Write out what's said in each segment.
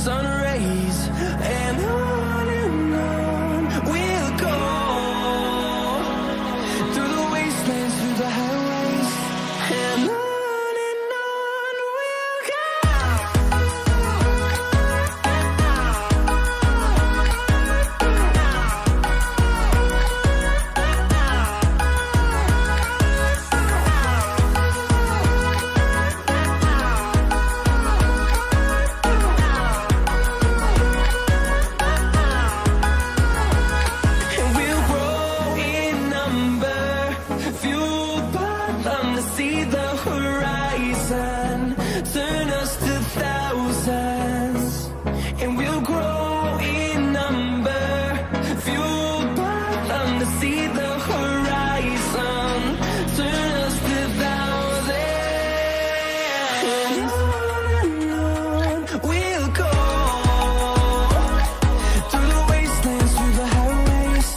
sun rays, and on we'll go, through the wastelands, through the highways, and on we'll go. See the horizon, turn us to thousands, and we'll grow in number, fueled by them to see the horizon, turn us to thousands, and on we'll go, through the wastelands, through the highways,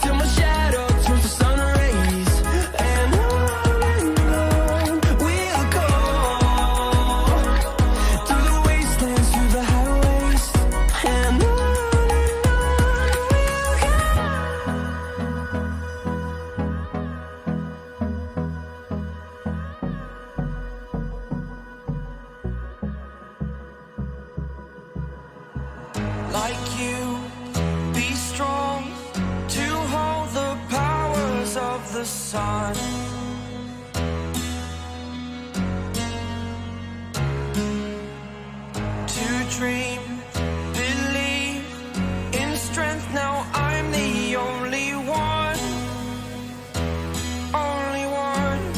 till my shadow turns to sun rays, and on like you, be strong to hold the powers of the sun. To dream, believe in strength. Now I'm the only one, only one.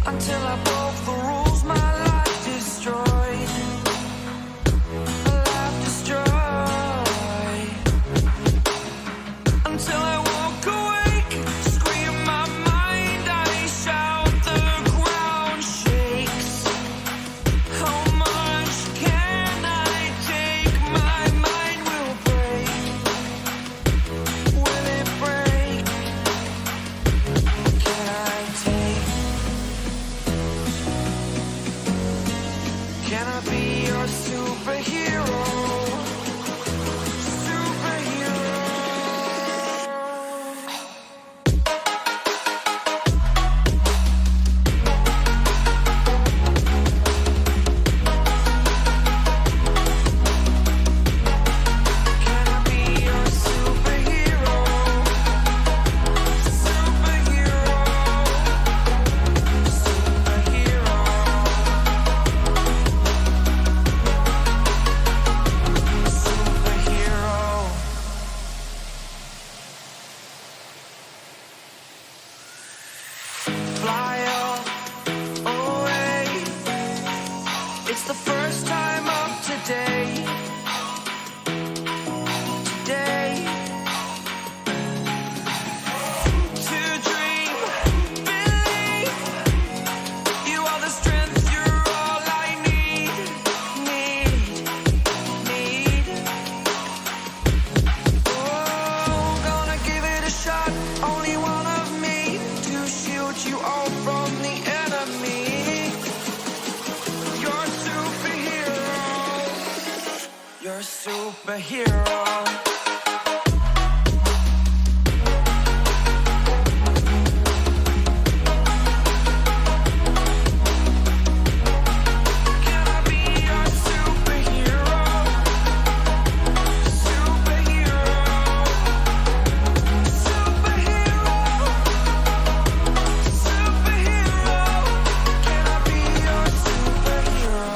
Until I broke the rules, my life destroyed. Life destroyed. Until I walk awake, scream my mind, I shout, the ground shakes. How much can I take? My mind will break. Will it break? Can I take? Can I be your superhero? Superhero. Can I be your superhero? Superhero. Superhero. Fly away. It's the first time of today. Today. To dream, believe. You are the strength, you're all I need. Need. Oh, gonna give it a shot. Only one of me to shield you all from the enemy. You're a superhero. You're a superhero. Can I be your superhero? Superhero. Superhero. Superhero. Can I be your superhero?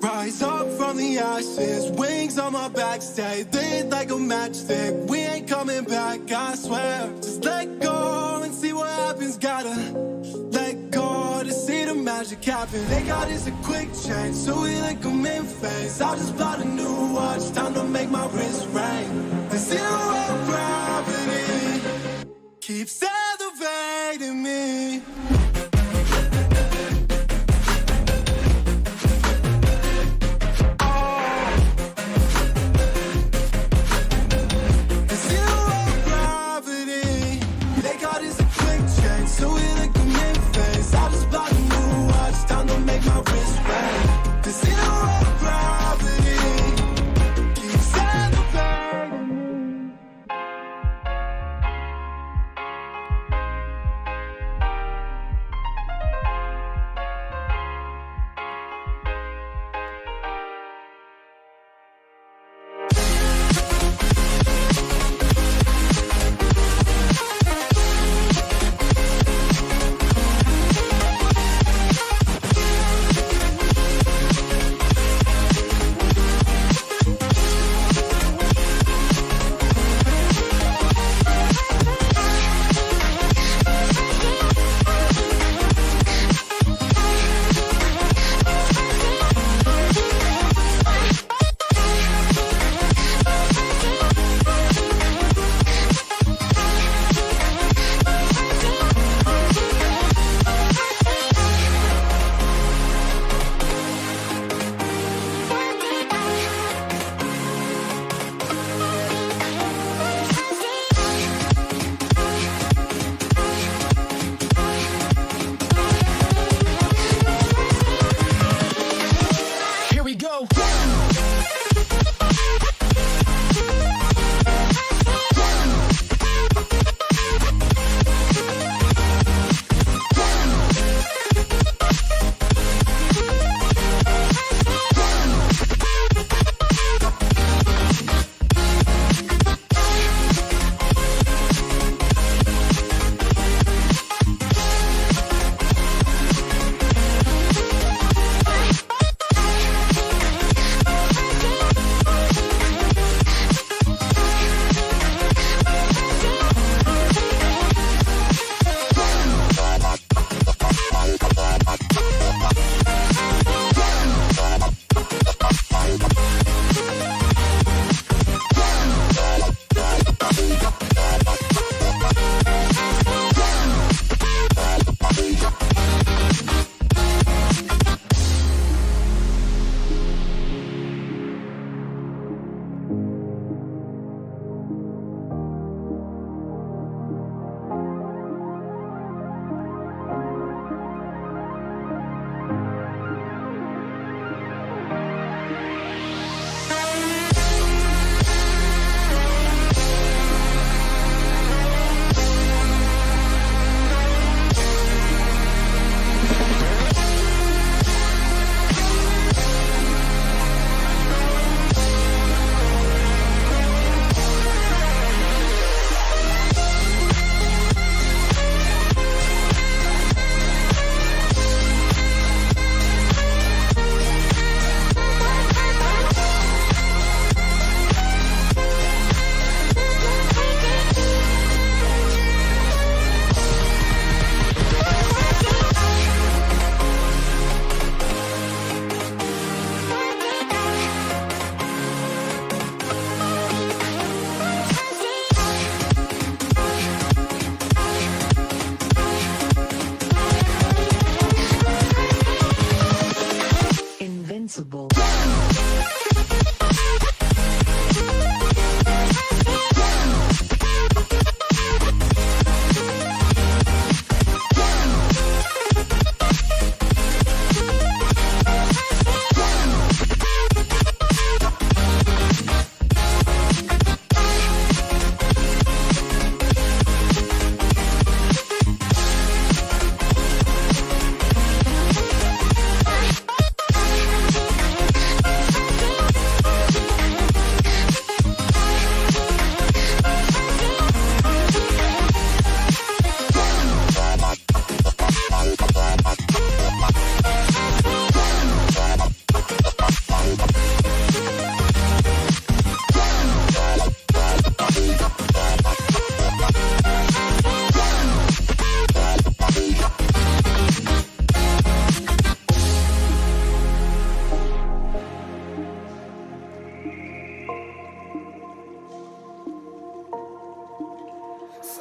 Rise up from the ashes, wings on my back, stay lit like a matchstick. We ain't coming back, I swear. Just let go and see what happens. Gotta let go to see the magic happen. They got is a quick change, so we like them in phase. I just bought a new watch, time to make my wrist ring. The zero gravity keeps elevating.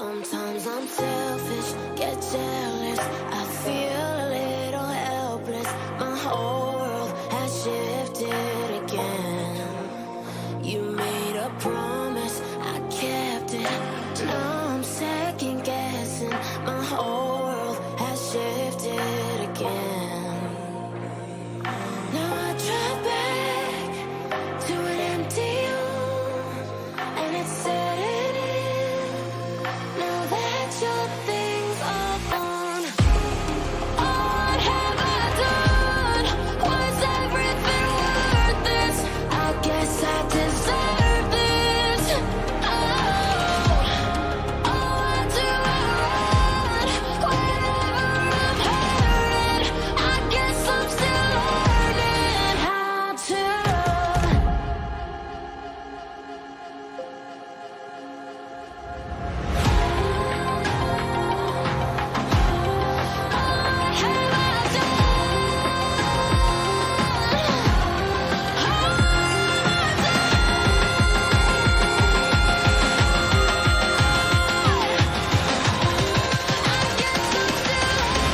Sometimes I'm selfish, get jealous. I feel a little helpless. My whole world has shifted again. You made a promise, I kept it. Now I'm second guessing. My whole world has shifted again. Now I drive back to an empty home, and it's setting in. Now that your things are gone, what have I done? Was everything worth this? I guess I deserve this. Why do I run whenever I'm hurting? I guess I'm still learning how to run. What have I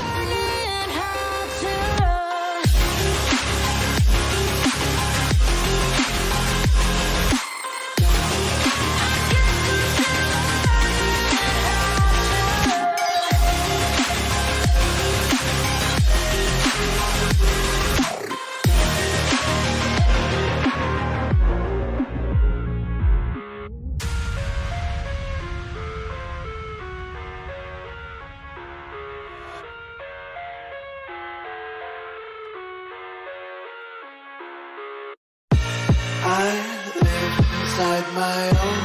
learning how to run. I live inside my own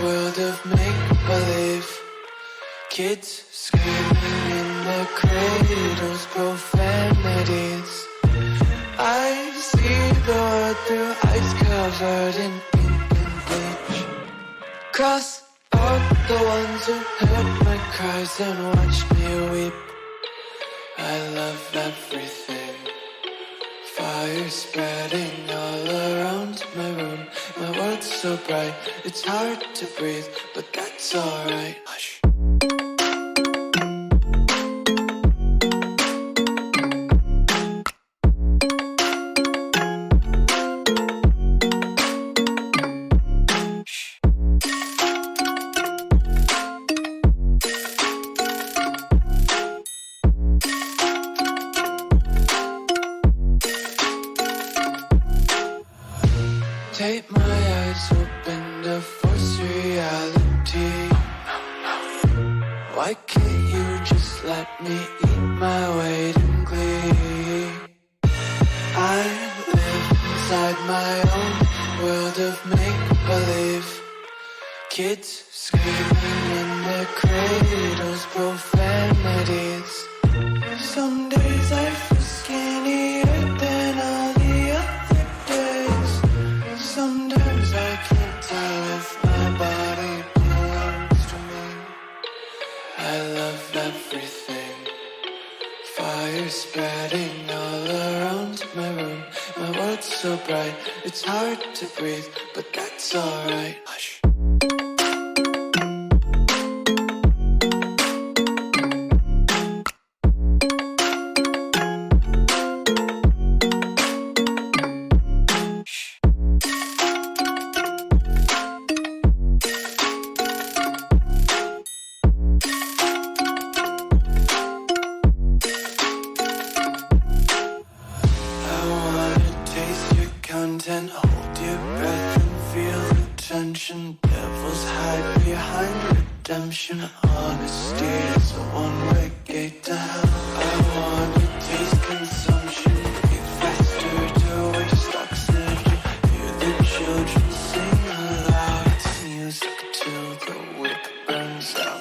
world of make-believe. Kids screaming in their cradles, profanities. I see the world through ice covered in ink and bleach. Cross out the ones who heard my cries and watched me weep. I love everything. Fire spreading all around my room. My world's so bright, it's hard to breathe, but that's alright. Hush. Take my eyes open to force reality. Why can't you just let me eat my weight in glee? I live inside my own world of make-believe. Kids screaming in their cradles, profanities. Some days I feel skinnier than all the other days. Sometimes I can't tell if my body belongs to me. I love everything. Fire spreading all around my room. My world's so bright, it's hard to breathe, but that's alright. Hush. Content, hold your breath and feel the tension. Devils hide behind redemption. Honesty is a one-way gate to hell. I wanna taste consumption. Be faster to waste oxygen. Hear the children sing aloud. It's music till the wick burns out.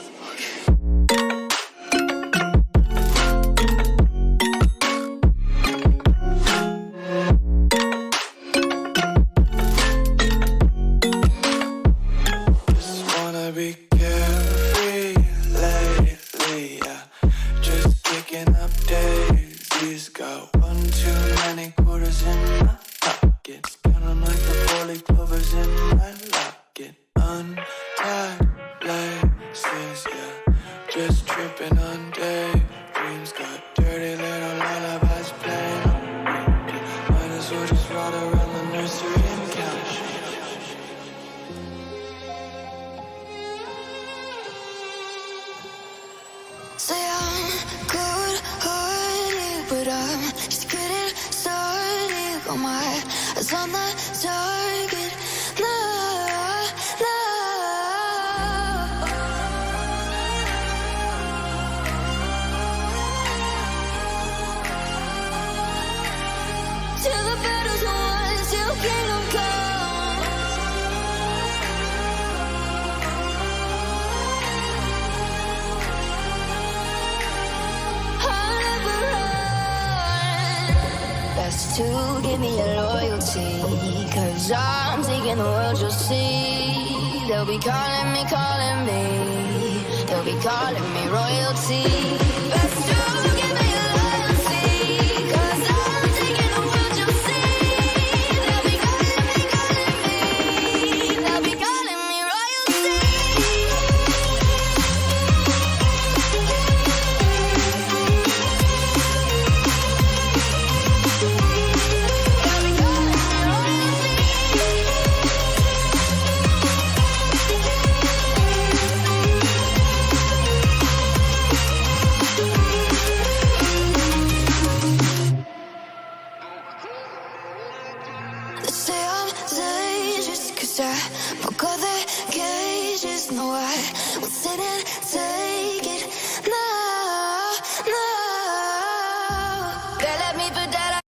Be carefree lately, yeah. Just picking up days. Got my eyes on the target. No, no. Till the battle's won, till kingdom come. I'll never run. Best to give me your loyalty, 'cause I'm taking the world, you'll see. They'll be calling me, calling me. They'll be calling me royalty. Best to give me your loyalty, 'cause I'm taking the world, you'll see. They'll be calling me, calling me. They'll be calling me royalty. They say I'm dangerous 'cause I broke all the cages. No, I won't sit and take it. No, no. They left me for dead.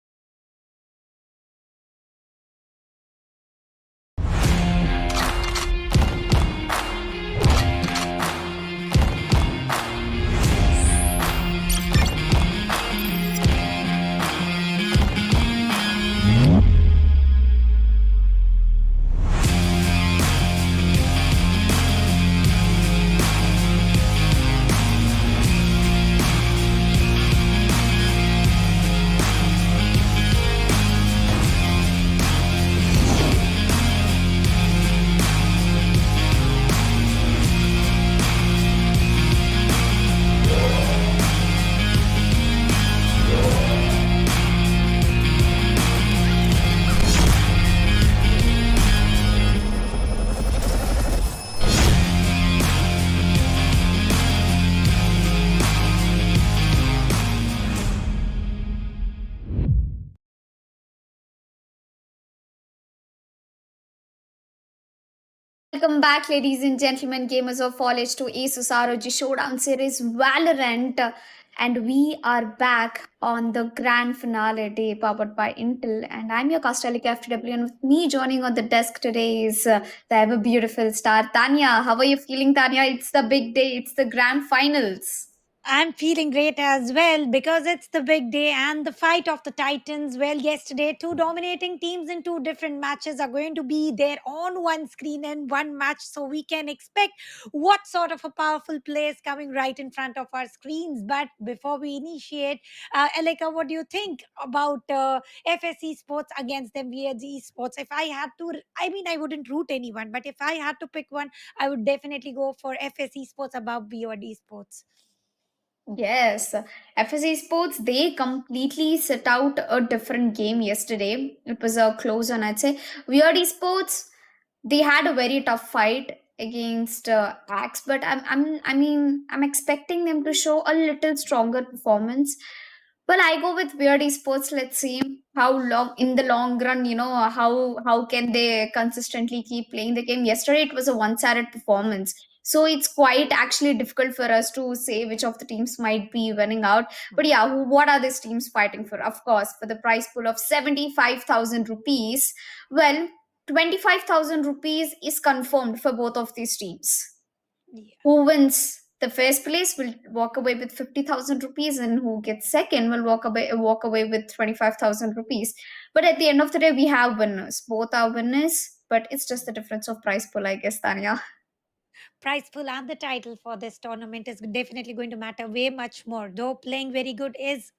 Welcome back, ladies and gentlemen, gamers of all age to Asus ROG Showdown series Valorant. And we are back on the grand finale day powered by Intel. And I'm your caster, FTW. And with me joining on the desk today is the ever beautiful star, Tanya. How are you feeling, Tanya? It's the big day, it's the grand finals. I'm feeling great as well because it's the big day and the fight of the Titans. Well, yesterday, two dominating teams in two different matches are going to be there on one screen in one match. So we can expect what sort of a powerful play is coming right in front of our screens. But before we initiate, Elika, what do you think about FSE Sports against them VAG Sports? If I had to, I mean, I wouldn't root anyone, but if I had to pick one, I would definitely go for FSE Sports above BOD Sports. Yes, FSA Sports, they completely set out a different game yesterday. It was a close one, I'd say. Weird Esports, they had a very tough fight against Axe, but I'm expecting them to show a little stronger performance. Well, I go with Weird Esports. Let's see how long in the long run, how can they consistently keep playing the game. Yesterday, it was a one-sided performance, so it's quite actually difficult for us to say which of the teams might be winning out. But yeah, what are these teams fighting for? Of course, for the prize pool of 75,000 rupees. Well, 25,000 rupees is confirmed for both of these teams. Yeah. Who wins the first place will walk away with 50,000 rupees, and who gets second will walk away with 25,000 rupees. But at the end of the day, we have winners. Both are winners, but it's just the difference of price pool, I guess, Tanya. Prize pool and the title for this tournament is definitely going to matter way much more. Though playing very good is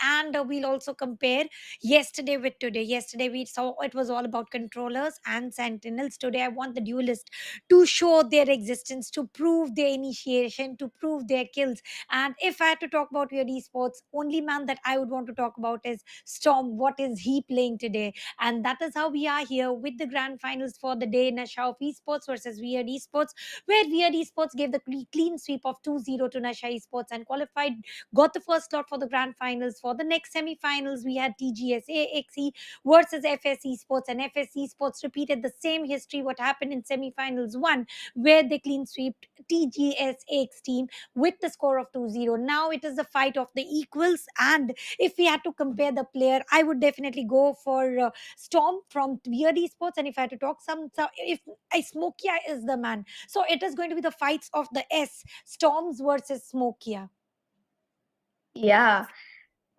and we'll also compare yesterday with today. Yesterday we saw it was all about controllers and sentinels. Today I want the duelist to show their existence, to prove their initiation, to prove their kills. And if I had to talk about your esports, only man that I would want to talk about is Storm. What is he playing today? And that is how we are here with the grand finals for the day. Nasha of esports versus Weird Esports, where Weird Esports gave the clean sweep of 2-0 to Nasha Esports and qualified, got the first slot for the grand Finals. For the next semi-finals, we had TGSAXE versus FS Esports, and FS Esports repeated the same history what happened in semi-finals 1, where they clean swept TGSAX team with the score of 2-0. Now it is a fight of the equals, and if we had to compare the player, I would definitely go for Storm from Weird Esports. And if I had to talk if Smokia is the man, so it is going to be the fights of the Storms versus Smokia. Yeah.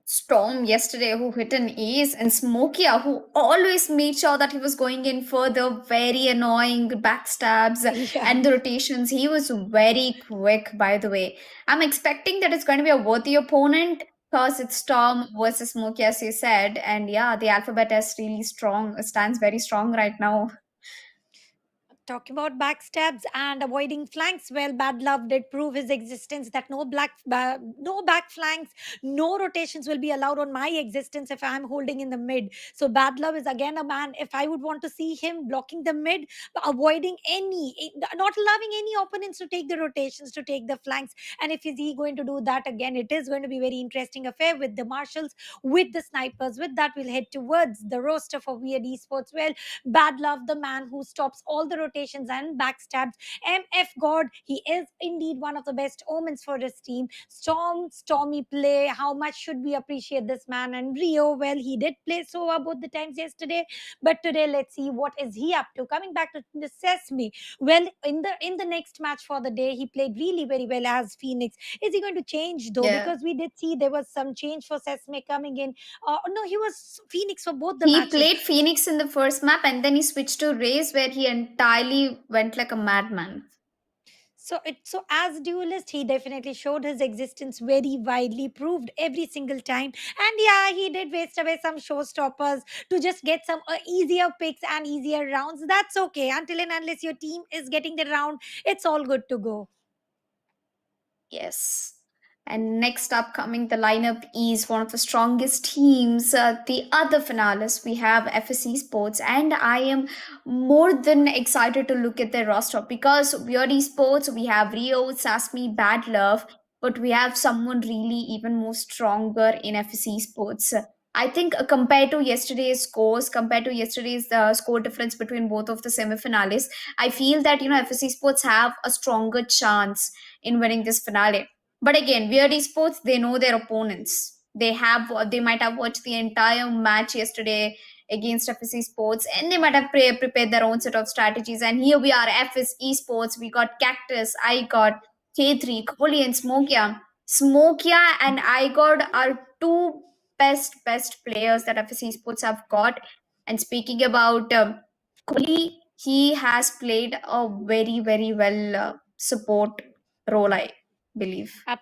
Storm yesterday who hit an ace, and Smokia who always made sure that he was going in for the very annoying backstabs Yeah. and the rotations. He was very quick, by the way. I'm expecting that it's going to be a worthy opponent because it's Storm versus Smokia, as you said. And yeah, the alphabet is really strong, stands very strong right now. Talking about backstabs and avoiding flanks, well, Bad Love did prove his existence that no back flanks, no rotations will be allowed on my existence if I'm holding in the mid. So Bad Love is again a man. If I would want to see him blocking the mid, avoiding not allowing any opponents to take the rotations, to take the flanks, and if is he going to do that again, it is going to be very interesting affair with the marshals, with the snipers. With that, we'll head towards the roster for Weird Esports. Well, Bad Love, the man who stops all the rotations and backstabs. MF God, he is indeed one of the best omens for his team. Stormy play. How much should we appreciate this man? And Rio, well, he did play so well both the times yesterday, but today let's see what is he up to. Coming back to the Sesame, well, in the next match for the day, he played really very well as Phoenix. Is he going to change though? Yeah. Because we did see there was some change for Sesame coming in. No, he was Phoenix for both the He matches. played Phoenix in the first map and then he switched to Raze where he entirely went like a madman. So as duelist, he definitely showed his existence very widely, proved every single time. And yeah, he did waste away some showstoppers to just get some easier picks and easier rounds. That's okay. Until and unless your team is getting the round, it's all good to go. Yes. And next up, coming the lineup is one of the strongest teams, the other finalists. We have FSC Sports, and I am more than excited to look at their roster because Weird Esports, we have Rio, Sasmi, Bad Love, but we have someone really even more stronger in FSC Sports. I think compared to yesterday's scores, compared to yesterday's score difference between both of the semifinalists, I feel that FSC Sports have a stronger chance in winning this finale. But again, Weird Esports, they know their opponents. They might have watched the entire match yesterday against FS Esports, and they might have prepared their own set of strategies. And here we are, FS Esports. We got Cactus, I got K3, Kohli, and Smokia. Smokia and I got are two best players that FS Esports have got. And speaking about Kohli, he has played a very well support role, I believe. Up.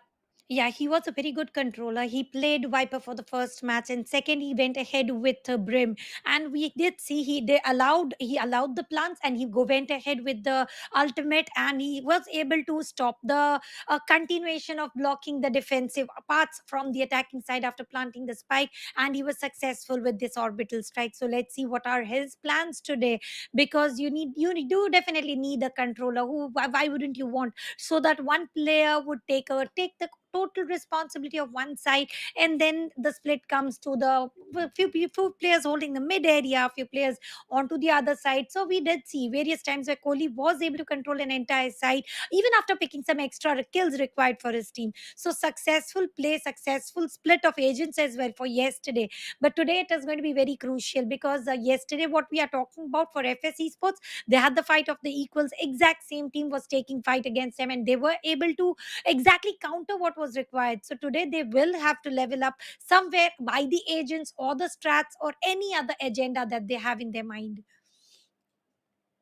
Yeah, he was a very good controller. He played Viper for the first match, and second he went ahead with Brim. And we did see he allowed the plants, and went ahead with the ultimate, and he was able to stop the continuation of blocking the defensive parts from the attacking side after planting the spike, and he was successful with this orbital strike. So let's see what are his plans today, because you do definitely need a controller. Why wouldn't you want, so that one player would take the total responsibility of one side, and then the split comes to the few players holding the mid area, few players onto the other side. So we did see various times where Kohli was able to control an entire side even after picking some extra kills required for his team. So successful play, successful split of agents as well for yesterday. But today it is going to be very crucial, because yesterday what we are talking about for FS Esports, they had the fight of the equals. Exact same team was taking fight against them, and they were able to exactly counter what was required. So today they will have to level up somewhere by the agents or the strats or any other agenda that they have in their mind.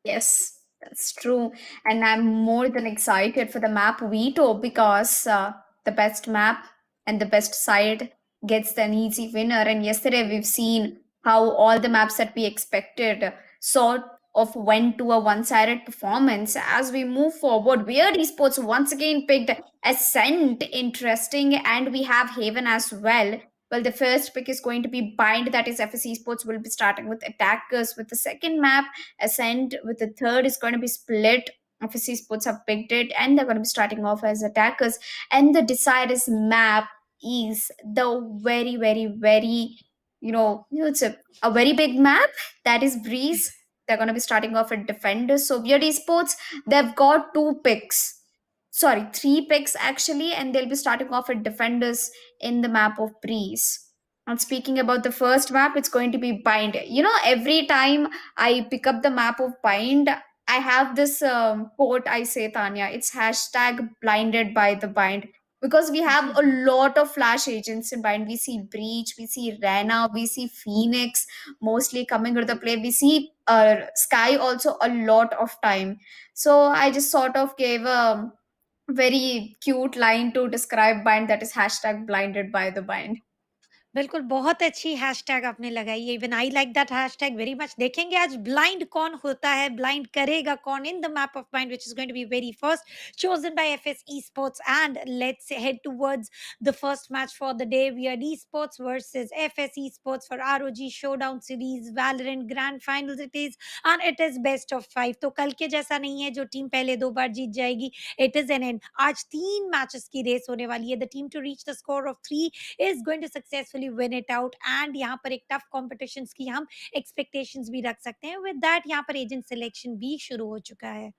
Yes, that's true. And I'm more than excited for the map veto because the best map and the best side gets an easy winner. And yesterday we've seen how all the maps that we expected sort of went to a one-sided performance. As we move forward, Weird Esports once again picked Ascent, interesting, and we have Haven as well. Well, the first pick is going to be Bind, that is FS Esports will be starting with attackers with the second map. Ascent with the third is going to be split. FSC Sports have picked it, and they're going to be starting off as attackers. And the Desirous map, is the very, it's a very big map that is Breeze. They're going to be starting off at Defenders. So Weird Esports, they've got two picks. Sorry, three picks actually, and they'll be starting off at Defenders in the map of Breeze. And speaking about the first map, it's going to be Bind. Every time I pick up the map of Bind, I have this quote I say, Tanya. It's hashtag blinded by the Bind. Because we have a lot of flash agents in Bind. We see Breach, we see Rena, we see Phoenix mostly coming to the play. We see Sky also a lot of time. So I just sort of gave a very cute line to describe Bind, that is hashtag blinded by the Bind. बिल्कुल, बहुत अच्छी hashtag आपने लगाई है। Even I like that hashtag very much. देखेंगे आज blind कौन होता है, ब्लाइंड करेगा कौन in the map of blind which is going to be very first chosen by FS Esports, and let's head towards the first match for the day. We are Esports versus FS Esports for ROG Showdown Series Valorant Grand Finals it is, and it is best of 5। तो कल के जैसा नहीं है जो team पहले 2 बार जीत जाएगी। It is an end. आज 3 मैचेस की रेस होने वाली है। The team to reach the score of 3 is going to successfully win it out, and यहाँ पर एक टफ कॉम्पिटिशन्स की हम एक्सपेक्टेशंस भी रख सकते हैं। विद दैट यहाँ पर एजेंट सिलेक्शन भी शुरू हो चुका है।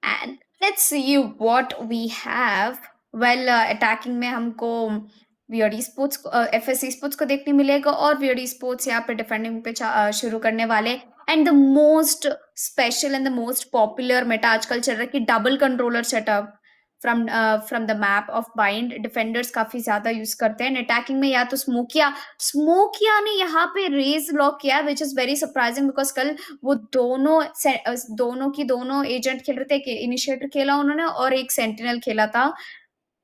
And let's see what we have. Well, attacking में हमको Weird Esports FS Esports को देखने मिलेगा, और Weird Esports यहाँ पे डिफेंडिंग पे शुरू करने वाले। And the most special and the most popular Meta आजकल चल रहा है कि double controller setup from the map of bind. Defenders काफी ज्यादा यूज करते हैं। अटैकिंग में या तो स्मोकिया ने यहाँ पे रेज लॉक किया, which is very surprising, because कल वो दोनों एजेंट खेल रहे थे। इनिशिएटर खेला उन्होंने और एक सेंटिनल खेला था।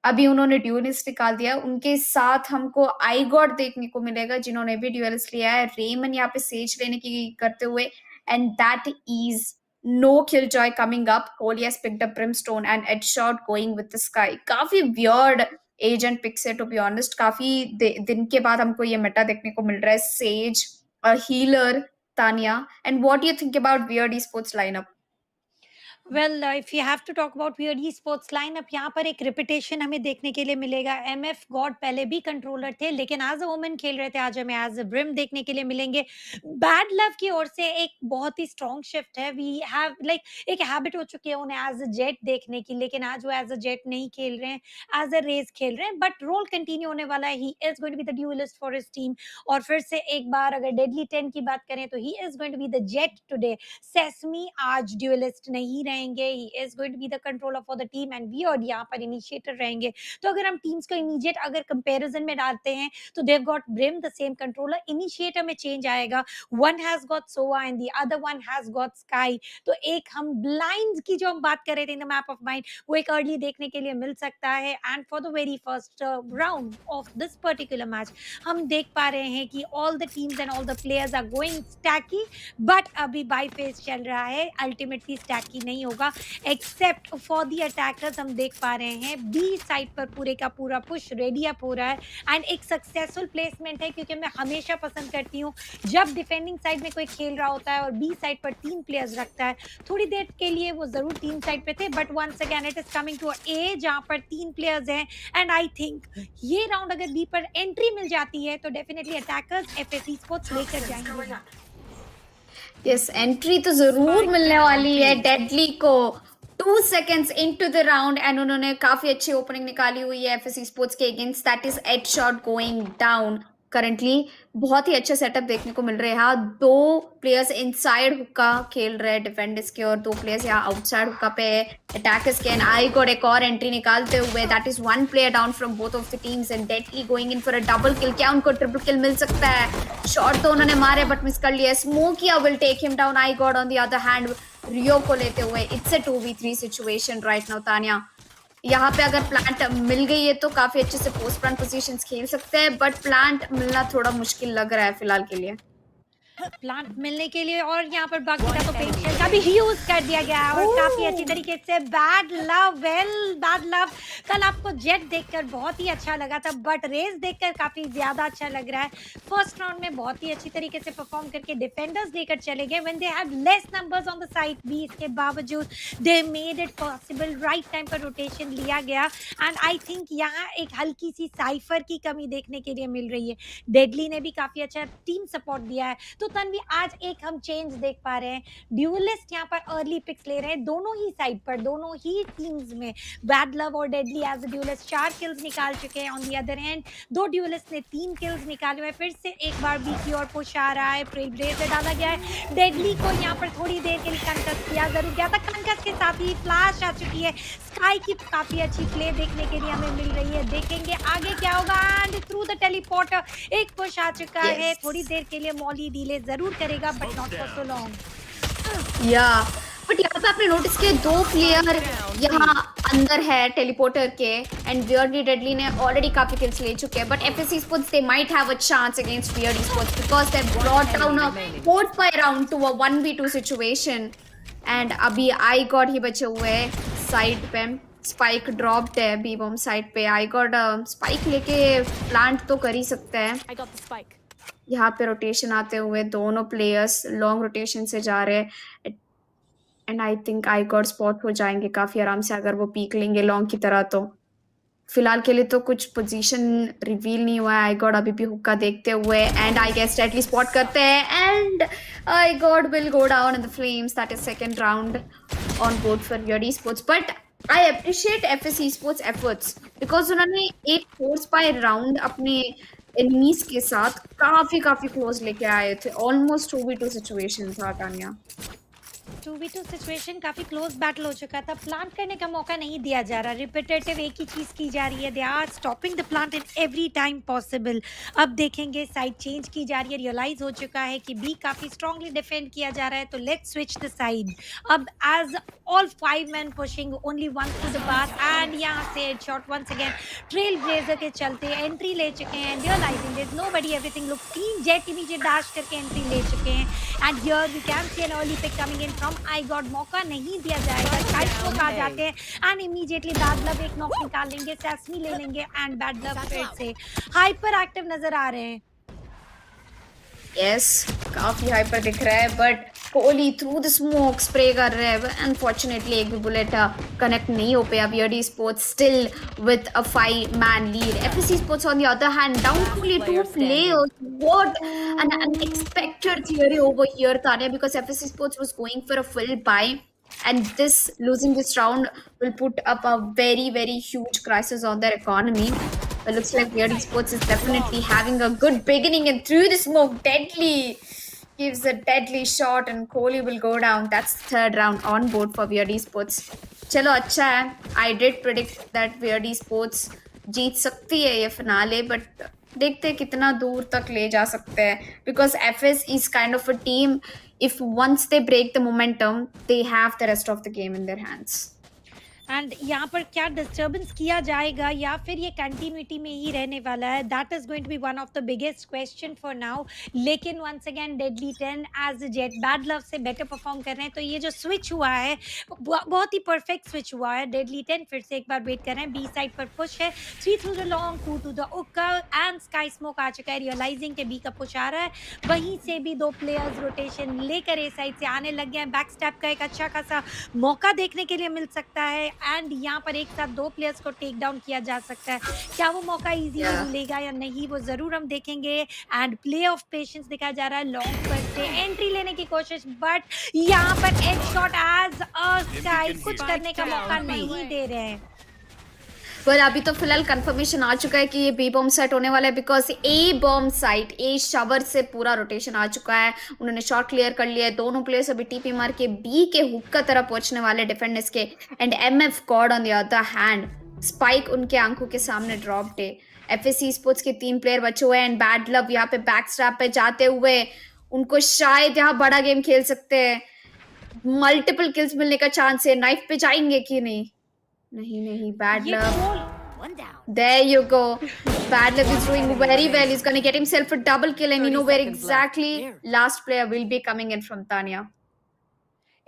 अभी उन्होंने ड्यूलिस्ट निकाल दिया। उनके साथ हमको आई गॉड देखने को मिलेगा, जिन्होंने भी ड्यूलिस्ट लिया है। रेमन यहाँ पे सेज लेने की करते हुए, and that is no killjoy coming up. Kohli has picked up Brimstone and Headshot going with the Sky. काफी weird agent picks है, to be honest. काफी दिन के बाद हमको ये मेटा देखने को मिल रहा है। Sage, a healer, Tanya. And what do you think about Weird Esports lineup? Well if you have to talk about weird esports lineup, यहाँ पर एक रिपीटेशन हमें देखने के लिए मिलेगा। एमएफ गॉड पहले भी कंट्रोलर थे, लेकिन एज अ वुमेन खेल रहे थे। आज हमें एज अ ब्रिम देखने के लिए मिलेंगे। बैड लव की ओर से एक बहुत ही स्ट्रॉन्ग शिफ्ट है। वी हैव लाइक एक हैबिट हो चुकी है उन्हें एज अ जेट देखने की, लेकिन आज वो एज अ जेट नहीं खेल रहे हैं, एज अ रेस खेल रहे हैं। बट रोल कंटिन्यू होने वाला है। He is going to be the duelist for his team. और फिर से एक बार अगर डेडली 10 की बात करें तो he is going to be the Jett today. सेसमी आज ड्यूलिस्ट नहीं रहेंगे। He is going to be the controller for the team, and weird यहाँ पर इनिशिएटर रहेंगे। तो अगर हम टीम्स को इमीडिएट अगर कंपैरिजन में डालते हैं तो they've got Brim the same controller. Initiator में चेंज आएगा। One has got Sova and the other one has got Skye. तो एक हम ब्लाइंड की जो हम बात कर रहे थे in the map of mind, वो एक अर्ली देखने के लिए मिल सकता है। And for the very first round of this particular match हम देख पा रहे हैं कि all the teams and all the players are going stacky, but अभी बाई फेज चल रहा है। अल्टीमेटली स्टैकी नहीं होगा एक्सेप्ट फॉर दी अटैकर्स। हम देख पा रहे हैं बी साइड पर पूरे का पूरा पुश रेडी अप हो रहा है, एंड एक सक्सेसफुल प्लेसमेंट है, क्योंकि मैं हमेशा पसंद करती हूँ जब डिफेंडिंग साइड में कोई खेल रहा होता है और बी साइड पर 3 प्लेयर्स रखता है। थोड़ी देर के लिए वो जरूर टीम साइड पे थे, but once again it is coming to a जहां पर 3 प्लेयर्स हैं। एंड आई थिंक ये राउंड अगर बी पर एंट्री मिल जाती है तो डेफिनेटली अटैकर्स एफएस ई-स्पोर्ट्स लेकर जाएंगे। यस, एंट्री तो जरूर मिलने वाली है डेडली को 2 seconds into the round, and उन्होंने काफी अच्छी ओपनिंग निकाली हुई है एफएस स्पोर्ट्स के against. That is headshot going down currently. बहुत ही अच्छे सेटअप देखने को मिल रहे हैं। हाँ, 2 प्लेयर्स इनसाइड हुक्का खेल रहे हैं डिफेंडर्स के, और 2 प्लेयर्स यहाँ आउटसाइड हुक्का पे अटैकर्स के। एंड आई गॉट एक और एंट्री निकालते हुए। That is 1 player down from both of the teams, and deadly going in for a double kill. क्या उनको ट्रिपल किल मिल सकता है? शॉट तो उन्होंने मारे बट मिस कर लिया। Smokia will take him down. I got on the other hand Rio को लेते हुए। It's a 2v3 situation right now, Tania. यहाँ पे अगर प्लांट मिल गई है तो काफी अच्छे से पोस्ट प्लांट पोजीशंस खेल सकते हैं, बट प्लांट मिलना थोड़ा मुश्किल लग रहा है फिलहाल के लिए। प्लांट मिलने के लिए, और यहाँ पर बाकी का तो पेशेंस का भी यूज कर दिया गया है और काफी अच्छी तरीके से। Bad love, well bad love. कल आपको जेट देखकर बहुत ही अच्छा लगा था, बट रेस देखकर काफी ज्यादा अच्छा लग रहा है। फर्स्ट राउंड में बहुत ही अच्छी तरीके से परफॉर्म करके डिफेंडर्स लेकर चले गए when they had less numbers on the side B. इसके बावजूद they made it possible, right time पर रोटेशन लिया गया। एंड आई थिंक यहाँ एक हल्की सी साइफर की कमी देखने के लिए मिल रही है। डेडली ने भी काफी अच्छा टीम सपोर्ट दिया है। तो तन्वी, आज एक हम चेंज देख पा रहे हैं। ड्यूलिस्ट यहाँ पर अर्ली पिक्स ले रहे हैं दोनों ही साइड पर, दोनों ही टीम्स में। बैड लव और deadly as a duelist 4 kills निकाल चुके हैं। ऑन द अदर हैंड दो ड्यूलिस्ट ने 3 किल्स निकाले हुए। फिर से एक बार बी की ओर पुश आ रहा है, ट्रेल ब्लेजर डाला गया है। डेडली को यहाँ पर थोड़ी देर के लिए कंकस किया जरूर गया था, कंकस के साथ ही फ्लैश आ चुकी है। स्काई की काफी अच्छी प्ले देखने के लिए हमें मिल रही है। देखेंगे आगे क्या होगा। एंड थ्रू द टेलीपोर्टर एक पुश आ चुका है। थोड़ी देर के लिए मॉली डीले जरूर करेगा, but not for so long. या बट यहाँ पे आपने नोटिस किया 2 प्लेयर यहाँ अंदर है टेलीपोर्टर के, एंड वियर्डली डेडली ने ऑलरेडी काफी किल्स ले चुके हैं। But FS sports they might have a chance against weird sports because they brought down a 4th round to a 1v2 situation. And अभी आई गॉड ही बचे हुए हैं साइड पे। स्पाइक ड्रॉप्ड है बी बॉम्ब साइड पे। I god spike लेके plant तो कर ही सकते हैं। यहाँ पे रोटेशन आते हुए दोनों प्लेयर्स लॉन्ग रोटेशन से जा रहे हैं, and I think I God spot हो जाएंगे काफी आराम से अगर वो पीक लेंगे लॉन्ग की तरह। तो फिलहाल के लिए तो कुछ पोजीशन रिवील नहीं हुआ है। आई गॉड अभी भी हुक्का देखते हुए, and I guess deadly spot करते हैं, and I God will go down in the flames. That is second round on board for weird sports. But I appreciate FS sports efforts because उन्होंने एक 4 bye round अपने enemies के साथ काफी close लेके आए थे। ऑलमोस्ट 2v2 सिचुएशन था तानिया। 2v2 सिचुएशन काफी क्लोज बैटल हो चुका था। प्लांट करने का मौका नहीं दिया जा रहा, रिपीटेटिव एक ही चीज की जा रही है। They are stopping the plant in every time possible. अब देखेंगे साइड चेंज की जा रही है। रियलाइज हो चुका है कि बी काफी स्ट्रांगली डिफेंड किया जा रहा है, तो लेट्स स्विच द साइड। अब as all 5 men pushing only one through the pass, and यहाँ से headshot once again trailblazer के चलते एंट्री ले चुके हैं। Realising there is nobody, everything looks clean. Jett immediate dash करके एंट्री ले चुके हैं, and here we can see an early pick coming in from I god. मौका नहीं दिया जाएगा, शायद लोग आ जाते हैं एंड इमीडिएटली बैड लव एक नॉक निकाल लेंगे, सैसमी ले लेंगे, एंड बैड लव फिर से हाइपर एक्टिव नजर आ रहे हैं। यस काफी हाइपर दिख रहा है, but Kohli through the smoke spray कर रहे हैं। अनफॉर्चुनेटली एक भी बुलेट कनेक्ट नहीं हो पाया। Weird sports still with a 5 man lead. FS sports on the other hand down to only 2 players. What an unexpected theory over here, Tanya, because FS Sports was going for a full buy, and losing this round will put up a very huge crisis on their economy. But looks like Weird Esports is definitely having a good beginning, and through the smoke, Deadly gives a deadly shot and Kohli will go down. That's the 3rd round on board for Weird Esports. चलो अच्छा है. I did predict that Weird Esports जीत सकती है ये finale, but देखते हैं कितना दूर तक ले जा सकते हैं, because FS is kind of a team, if once they break the momentum, they have the rest of the game in their hands. And यहाँ पर क्या डिस्टर्बेंस किया जाएगा या फिर ये कंटिन्यूटी में ही रहने वाला है, that is going to be one of the biggest question for now. लेकिन वंस अगेन डेडली 10 एज जेट बैड लव से बेटर परफॉर्म कर रहे हैं, तो ये जो स्विच हुआ है बहुत ही परफेक्ट स्विच हुआ है। डेडली 10 फिर से एक बार वेट कर रहे हैं, बी साइड पर पुश है, 3 through the long, 2 to the hookah, and Skye smoke आ चुका है। रियलाइजिंग के बी का पुश आ रहा है, वहीं से भी 2 प्लेयर्स रोटेशन लेकर ए साइड से आने लग गए हैं। बैक स्टैप का एक अच्छा खासा मौका देखने के लिए मिल सकता है, एंड यहाँ पर एक साथ 2 प्लेयर्स को टेक डाउन किया जा सकता है। क्या वो मौका इजीली मिलेगा या नहीं, वो जरूर हम देखेंगे। एंड प्ले ऑफ पेशेंस दिखाया जा रहा है, लॉन्ग पर से एंट्री लेने की कोशिश, बट यहाँ पर एक शॉट एज अ स्काई कुछ करने का मौका नहीं दे रहे हैं। पर अभी तो फिलहाल कंफर्मेशन आ चुका है कि ये बी बॉम्ब साइट होने वाला है, because A bomb site A shower से पूरा रोटेशन आ चुका है। उन्होंने शॉट क्लियर कर लिया है। दोनों प्लेयर्स अभी टीपी मार के बी के हुक का तरफ पहुंचने वाले डिफेंडर्स के, and MF God on the other hand spike उनके आंखों के सामने ड्रॉप डे। एफएससी स्पोर्ट्स के 3 प्लेयर बचे हुए हैं, एंड बैड लव यहाँ पे बैक स्ट्रैप पे जाते हुए उनको शायद यहाँ बड़ा गेम खेल सकते हैं। मल्टीपल किल्स मिलने का चांस है। नाइफ पे जाएंगे कि नहीं? नहीं bad love There you go. Bad Luck is doing very well. He's gonna get himself a double kill, and you know where exactly last player will be coming in from, Tanya.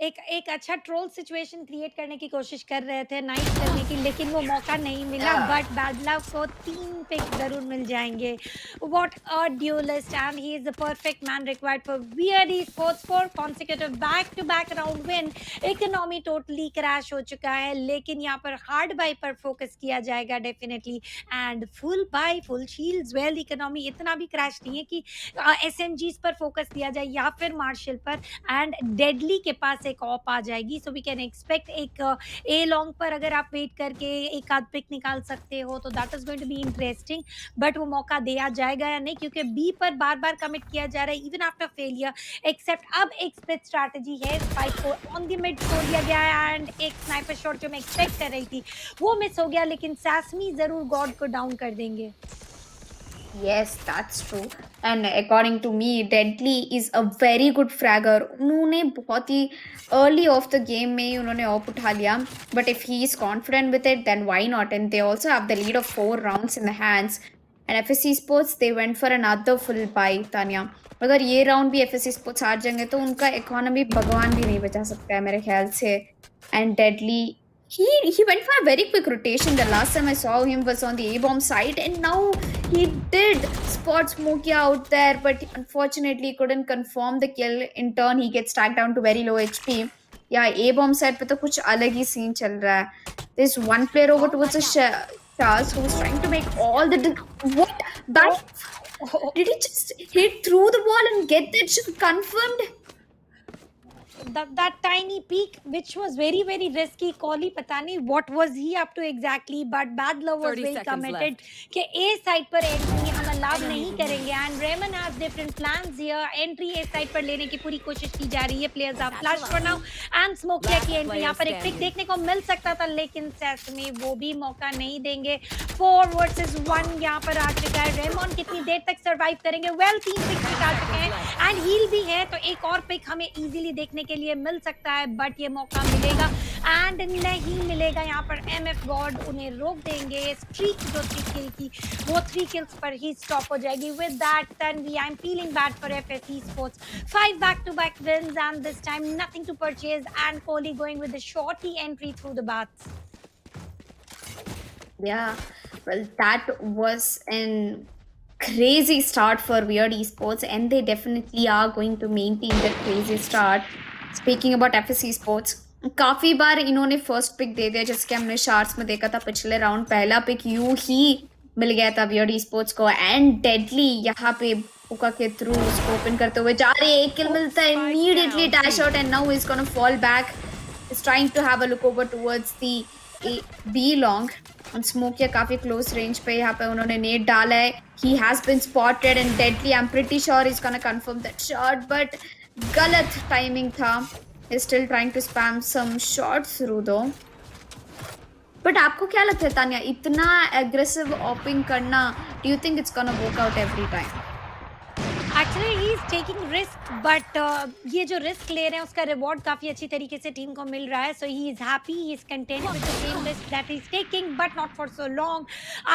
एक एक अच्छा troll situation create करने की कोशिश कर रहे थे, nice करने की, लेकिन वो मौका नहीं मिला। बट बैड लक को 3 पिक ज़रूर मिल जाएँगे। What a duelist and he is the perfect man required for VR sports for consecutive back to back round win. Economy totally crash हो चुका है, लेकिन यहाँ पर हार्ड बाय पर फोकस किया जाएगा definitely, and full buy, full shields. Well, economy इतना भी क्रैश नहीं है कि एसएमजीज पर फोकस किया जाए या फिर मार्शल पर, एंड डेडली के पास एक ऑप आ जाएगी। सो वी कैन एक्सपेक्ट एक ए लॉन्ग पर अगर आप वेट करके एक आध पिक निकाल सकते हो तो that is going to be interesting. But वो मौका दिया जाएगा या नहीं, क्योंकि बी पर बार बार कमिट किया जा रहा है इवन आफ्टर फेलियर। एक्सेप्ट अब एक स्प्लिट स्ट्रैटेजी है, स्पाइक को ऑन द मिड छोड़ दिया गया है, एंड एक स्नाइपर शॉट जो मैं एक्सपेक्ट कर रही थी वो मिस हो गया, लेकिन सैसमी जरूर गॉड को डाउन कर देंगे। Yes, that's true. And according to me, Deadly is a very good fragger. उन्होंने बहुत ही early of the game में ही उन्होंने ऑप उठा लिया. But if he is confident with it, then why not? And they also have the lead of 4 rounds in the hands. And FSC Sports, they went for another full buy, Tanya. अगर ये round भी FSC Sports हार जाएंगे तो उनका economy भगवान भी नहीं बचा सकता है मेरे ख्याल से. And Deadly, he went for a very quick rotation. The last time I saw him was on the A-bomb side, and now he did spot Smokey out there, but unfortunately couldn't confirm the kill. In turn, he gets tagged down to very low HP. Yeah, A-bomb side पे तो कुछ अलग ही scene चल रहा है. There's one player over towards the Shaz who's trying to make all the what? But did he just hit through the wall and get that shot confirmed? That tiny peak, which was very very risky. Kohli पता नहीं what was he up to exactly, but bad love was very committed कि A side पर entry हम allow नहीं करेंगे, and Raymond has different plans here. Entry A side पर लेने की पूरी कोशिश की जा रही है. Players are flash for now, and Smokey की entry यहाँ पर एक pick देखने को मिल सकता था, लेकिन Sesame वो भी मौका नहीं देंगे. 4 versus 1 यहाँ पर आ चुका है. Raymond कितनी देर तक survive करेंगे? Well, 3 picks निकाल चुके हैं, and heal भी है, तो एक और pick हमें easily देखने के लिए मिल सकता है. बट ये मौका मिलेगा एंड नहीं मिलेगा. यहाँ पर एमएफ गॉड उन्हें रोक देंगे. स्ट्रीक जो थी किल की वो 3 किल्स पर ही स्टॉप हो जाएगी. With that Tanvi, I am feeling bad for FSC sports. 5 back to back wins, and this time nothing to purchase, and Kohli going with the shorty entry through the bats. Yeah, well, that was an crazy start for Weird Esports, and they definitely are going to maintain that crazy start. Speaking about FSC Sports, काफ़ी बार इन्होंने first pick दे दिया, जैसे कि हमने shards में देखा था पिछले राउंड. पहला पिक यूं ही मिल गया था Weird Esports को, एंड डेडली यहाँ पे पुका के थ्रू उसको ओपन करते हुए जा रहे. एक किल मिलता है, immediately dash out, and now he's gonna fall back. He's trying to have a look over towards the B long. On Smokey काफ़ी क्लोज रेंज पे यहाँ पे उन्होंने नेट डाला है. He has been spotted, and Deadly, I'm pretty sure he's gonna confirm that shot, but गलत timing था. He's still trying to spam some shots through though. But आपको क्या लगता है तानिया, इतना aggressive opping करना, do you think it's gonna work out every time? Actually he is taking risk, but ये जो रिस्क ले रहे हैं उसका रिवॉर्ड काफी अच्छी तरीके से टीम को मिल रहा है. So he is happy, he is content with the same risk that he is taking, but not for so long.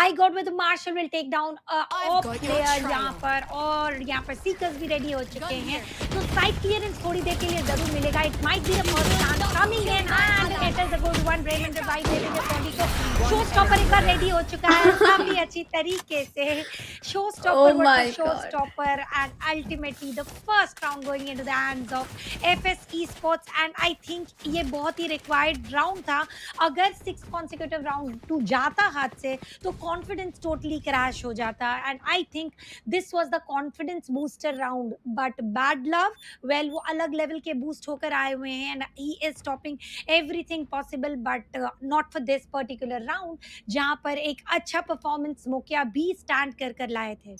I got with marshal will take down of player यहाँ पर, और यहाँ पर सीकर्स भी रेडी हो चुके हैं. तो साइड क्लियरेंस थोड़ी देर के लिए जरूर मिलेगा. It might be the first chance coming in, and it is a good one. Raymond revive दे देंगे कोहली को. शो स्टॉपर एक बार रेडी हो चुका है काफी अच्छी तरीके से. Show stopper, show stopper, and ultimately the first round going into the hands of FS Esports, and I think ये बहुत ही required round था. अगर 6 consecutive round to जाता हाथ से तो confidence totally crash हो जाता, and I think this was the confidence booster round. But bad love, well, वो अलग level के boost होकर आए हुए हैं, and he is stopping everything possible, but not for this particular round जहाँ पर एक अच्छा performance मोकिया भी stand कर लाए थे.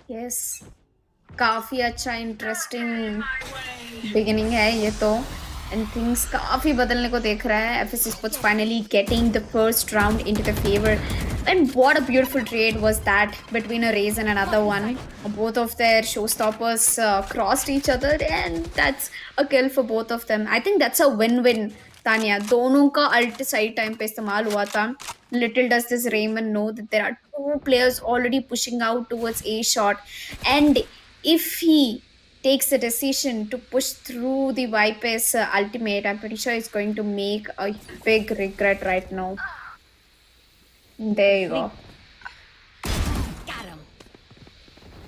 Yes, काफ़ी अच्छा इंटरेस्टिंग बिगिनिंग है ये तो, एंड थिंग्स काफ़ी बदलने को देख रहा है. FS Sports finally getting the first round into the favor, and what a beautiful trade was that between a Raze and another one. Both of their showstoppers crossed each other, and that's a kill for both of them. I think that's a win-win Tania, दोनों का alt सही time पे इस्तेमाल हुआ था. Little does this Raymond know that there are two players already pushing out towards A shot, and if he takes a decision to push through the Viper's ultimate, I'm pretty sure he's going to make a big regret right now. There you go.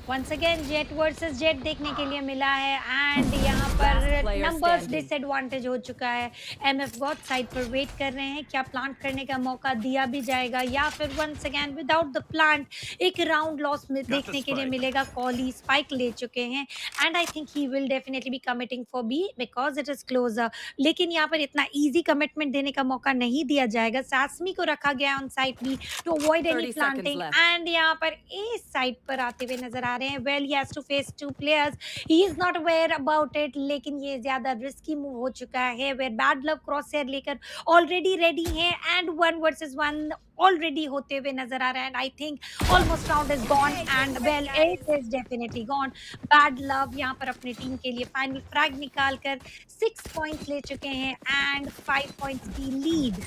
Once again Jett versus Jett देखने के लिए मिला है and यहाँ पर numbers disadvantage हो चुका है. एमएफ गॉड साइड पर वेट कर रहे हैं, क्या प्लांट करने का मौका दिया भी जाएगा या फिर once again without the plant एक राउंड लॉस देखने के लिए मिलेगा. कॉली स्पाइक ले चुके हैं and I think he will definitely be committing for B because it is closer. लेकिन यहाँ पर इतना इजी कमिटमेंट देने का मौका नहीं दिया जाएगा. सासमी को रखा गया on side B to avoid any planting and यहाँ पर ए साइड पर आते हुए नजर आ रहे हैं. Well he has to face two players, he is not aware about it, लेकिन ये ज्यादा रिस्की मूव हो चुका है. Where bad love crosshair लेकर ऑलरेडी रेडी है एंड 1 वर्सेस 1 ऑलरेडी होते हुए नजर आ रहा है. And I think almost round is gone and well it is definitely gone. Bad love यहाँ पर अपनी टीम के लिए फाइनल फ्रैग निकाल कर 6 पॉइंट्स ले चुके हैं एंड 5 पॉइंट्स की lead.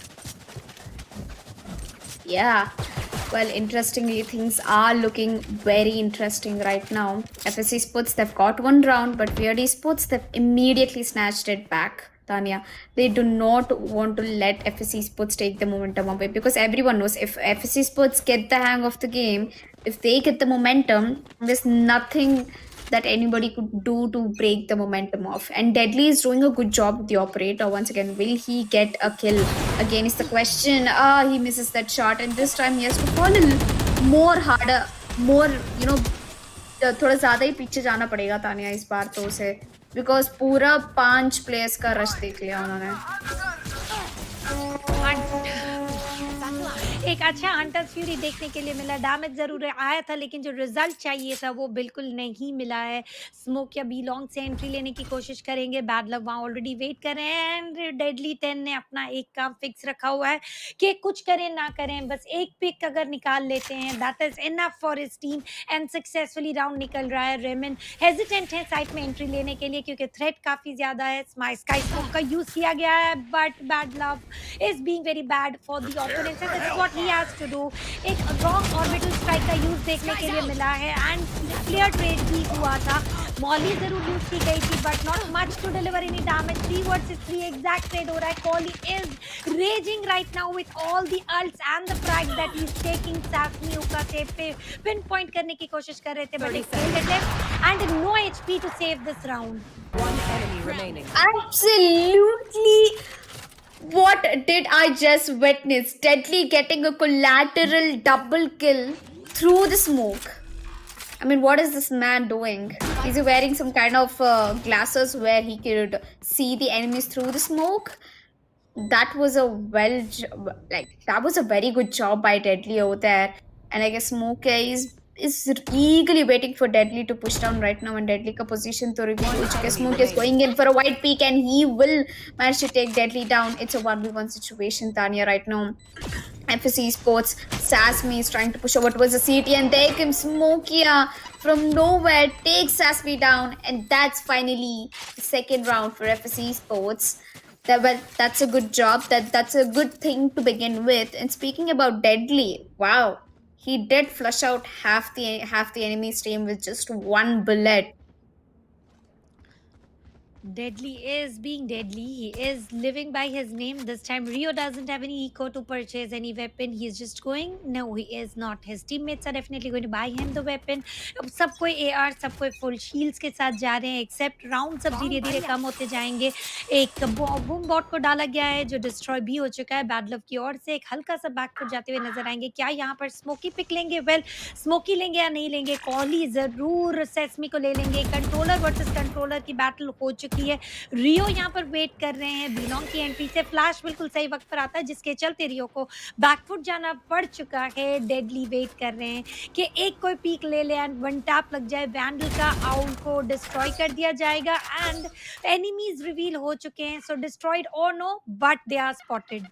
Yeah. Well, interestingly, things are looking very interesting right now. FSC Sports, they've got one round, but VALORANT Esports, they've immediately snatched it back. Tanya, they do not want to let FSC Sports take the momentum away, because everyone knows if FSC Sports get the hang of the game, if they get the momentum, there's nothing that anybody could do to break the momentum off. And Deadly is doing a good job with the operator. Once again, will he get a kill? Again is the question. He misses that shot, and this time he has to fall a little more harder, more, थोड़ा ज़्यादा ही पीछे जाना पड़ेगा तानिया इस बार तो उसे, because पूरा 5 players का रश देख लिया उन्होंने. एक अच्छा हंटर्स फ्यूरी देखने के लिए मिला. डैमेज जरूर आया था लेकिन जो रिजल्ट चाहिए था वो बिल्कुल नहीं मिला है. स्मोक या बी लॉन्ग से एंट्री लेने की कोशिश करेंगे. बैड लक वहाँ ऑलरेडी वेट कर रहे हैं एंड डेडली 10 ने अपना एक काम फिक्स रखा हुआ है कि कुछ करें ना करें, बस एक पिक अगर निकाल लेते हैं that is enough for his team and successfully round निकल रहा है. रेमन हेजिटेंट है साइड में एंट्री लेने के लिए क्योंकि थ्रेट काफी ज्यादा है. स्काई स्मोक का यूज किया गया है but Bad love is being very bad for the opponents and that's what he has to do. एक रॉन्ग ऑर्बिटल स्ट्राइक का यूज देखने के लिए मिला है एंड क्लियर ट्रेड भी हुआ था. मॉली जरूर यूज की गई थी but not much to deliver any damage. 3 versus 3 exact trade हो रहा है. Kohli is raging right now with all the ults and the frags that he is taking. Sasmi उका सेव पे पिन पॉइंट करने की कोशिश कर रहे थे but it failed and no HP to save this round. Absolutely. What did I just witness? Deadly getting a collateral double kill through the smoke. I mean, what is this man doing? Is he wearing some kind of glasses where he could see the enemies through the smoke? That was that was a very good job by Deadly over there. And I guess Smoke is eagerly waiting for Deadly to push down right now, and Deadly ka position to reveal ho chuka hai. Smoke is going in for a wide peek and he will manage to take Deadly down. It's a 1v1 situation, Tanya, right now. FSC Sports, Sasmi is trying to push over towards the CT, and there comes Smokia from nowhere, takes Sasmi down, and that's finally the second round for FSC Sports. That's a good job. That's a good thing to begin with. And speaking about Deadly, wow. He did flush out half the enemy's team with just one bullet. Deadly is being deadly. He is living by his name. This time Rio doesn't have any eco to purchase any weapon. He's just going. No, he is not. His teammates are definitely going to buy him the weapon. अब सब कोई AR, सब कोई full shields के साथ जा रहे हैं except rounds अब धीरे धीरे कम होते जाएंगे. एक बूम बॉट को डाला गया है जो डिस्ट्रॉय भी हो चुका है. बैड लव की ओर से एक हल्का सा बैकफुट जाते हुए नजर आएंगे. क्या यहाँ पर स्मोकी पिक लेंगे? वेल स्मोकी लेंगे या नहीं लेंगे? कॉली जरूर सेस्मी को ले लेंगे. कंट्रोलर वर्सेस कंट्रोलर की बैटल हो चुकी है. रियो यहाँ पर वेट कर रहे हैं. बिलोंग की एंट्री से फ्लैश बिल्कुल सही वक्त पर आता है जिसके चलते रियो को बैकफुट जाना पड़ चुका है. डेडली वेट कर रहे हैं कि एक कोई पीक ले ले एंड वन टैप लग जाए. वैंडल का आउल को डिस्ट्रॉय कर दिया जाएगा एंड एनिमीज रिवील हो चुके हैं. सो डिस्ट्रॉयड और no but they are spotted.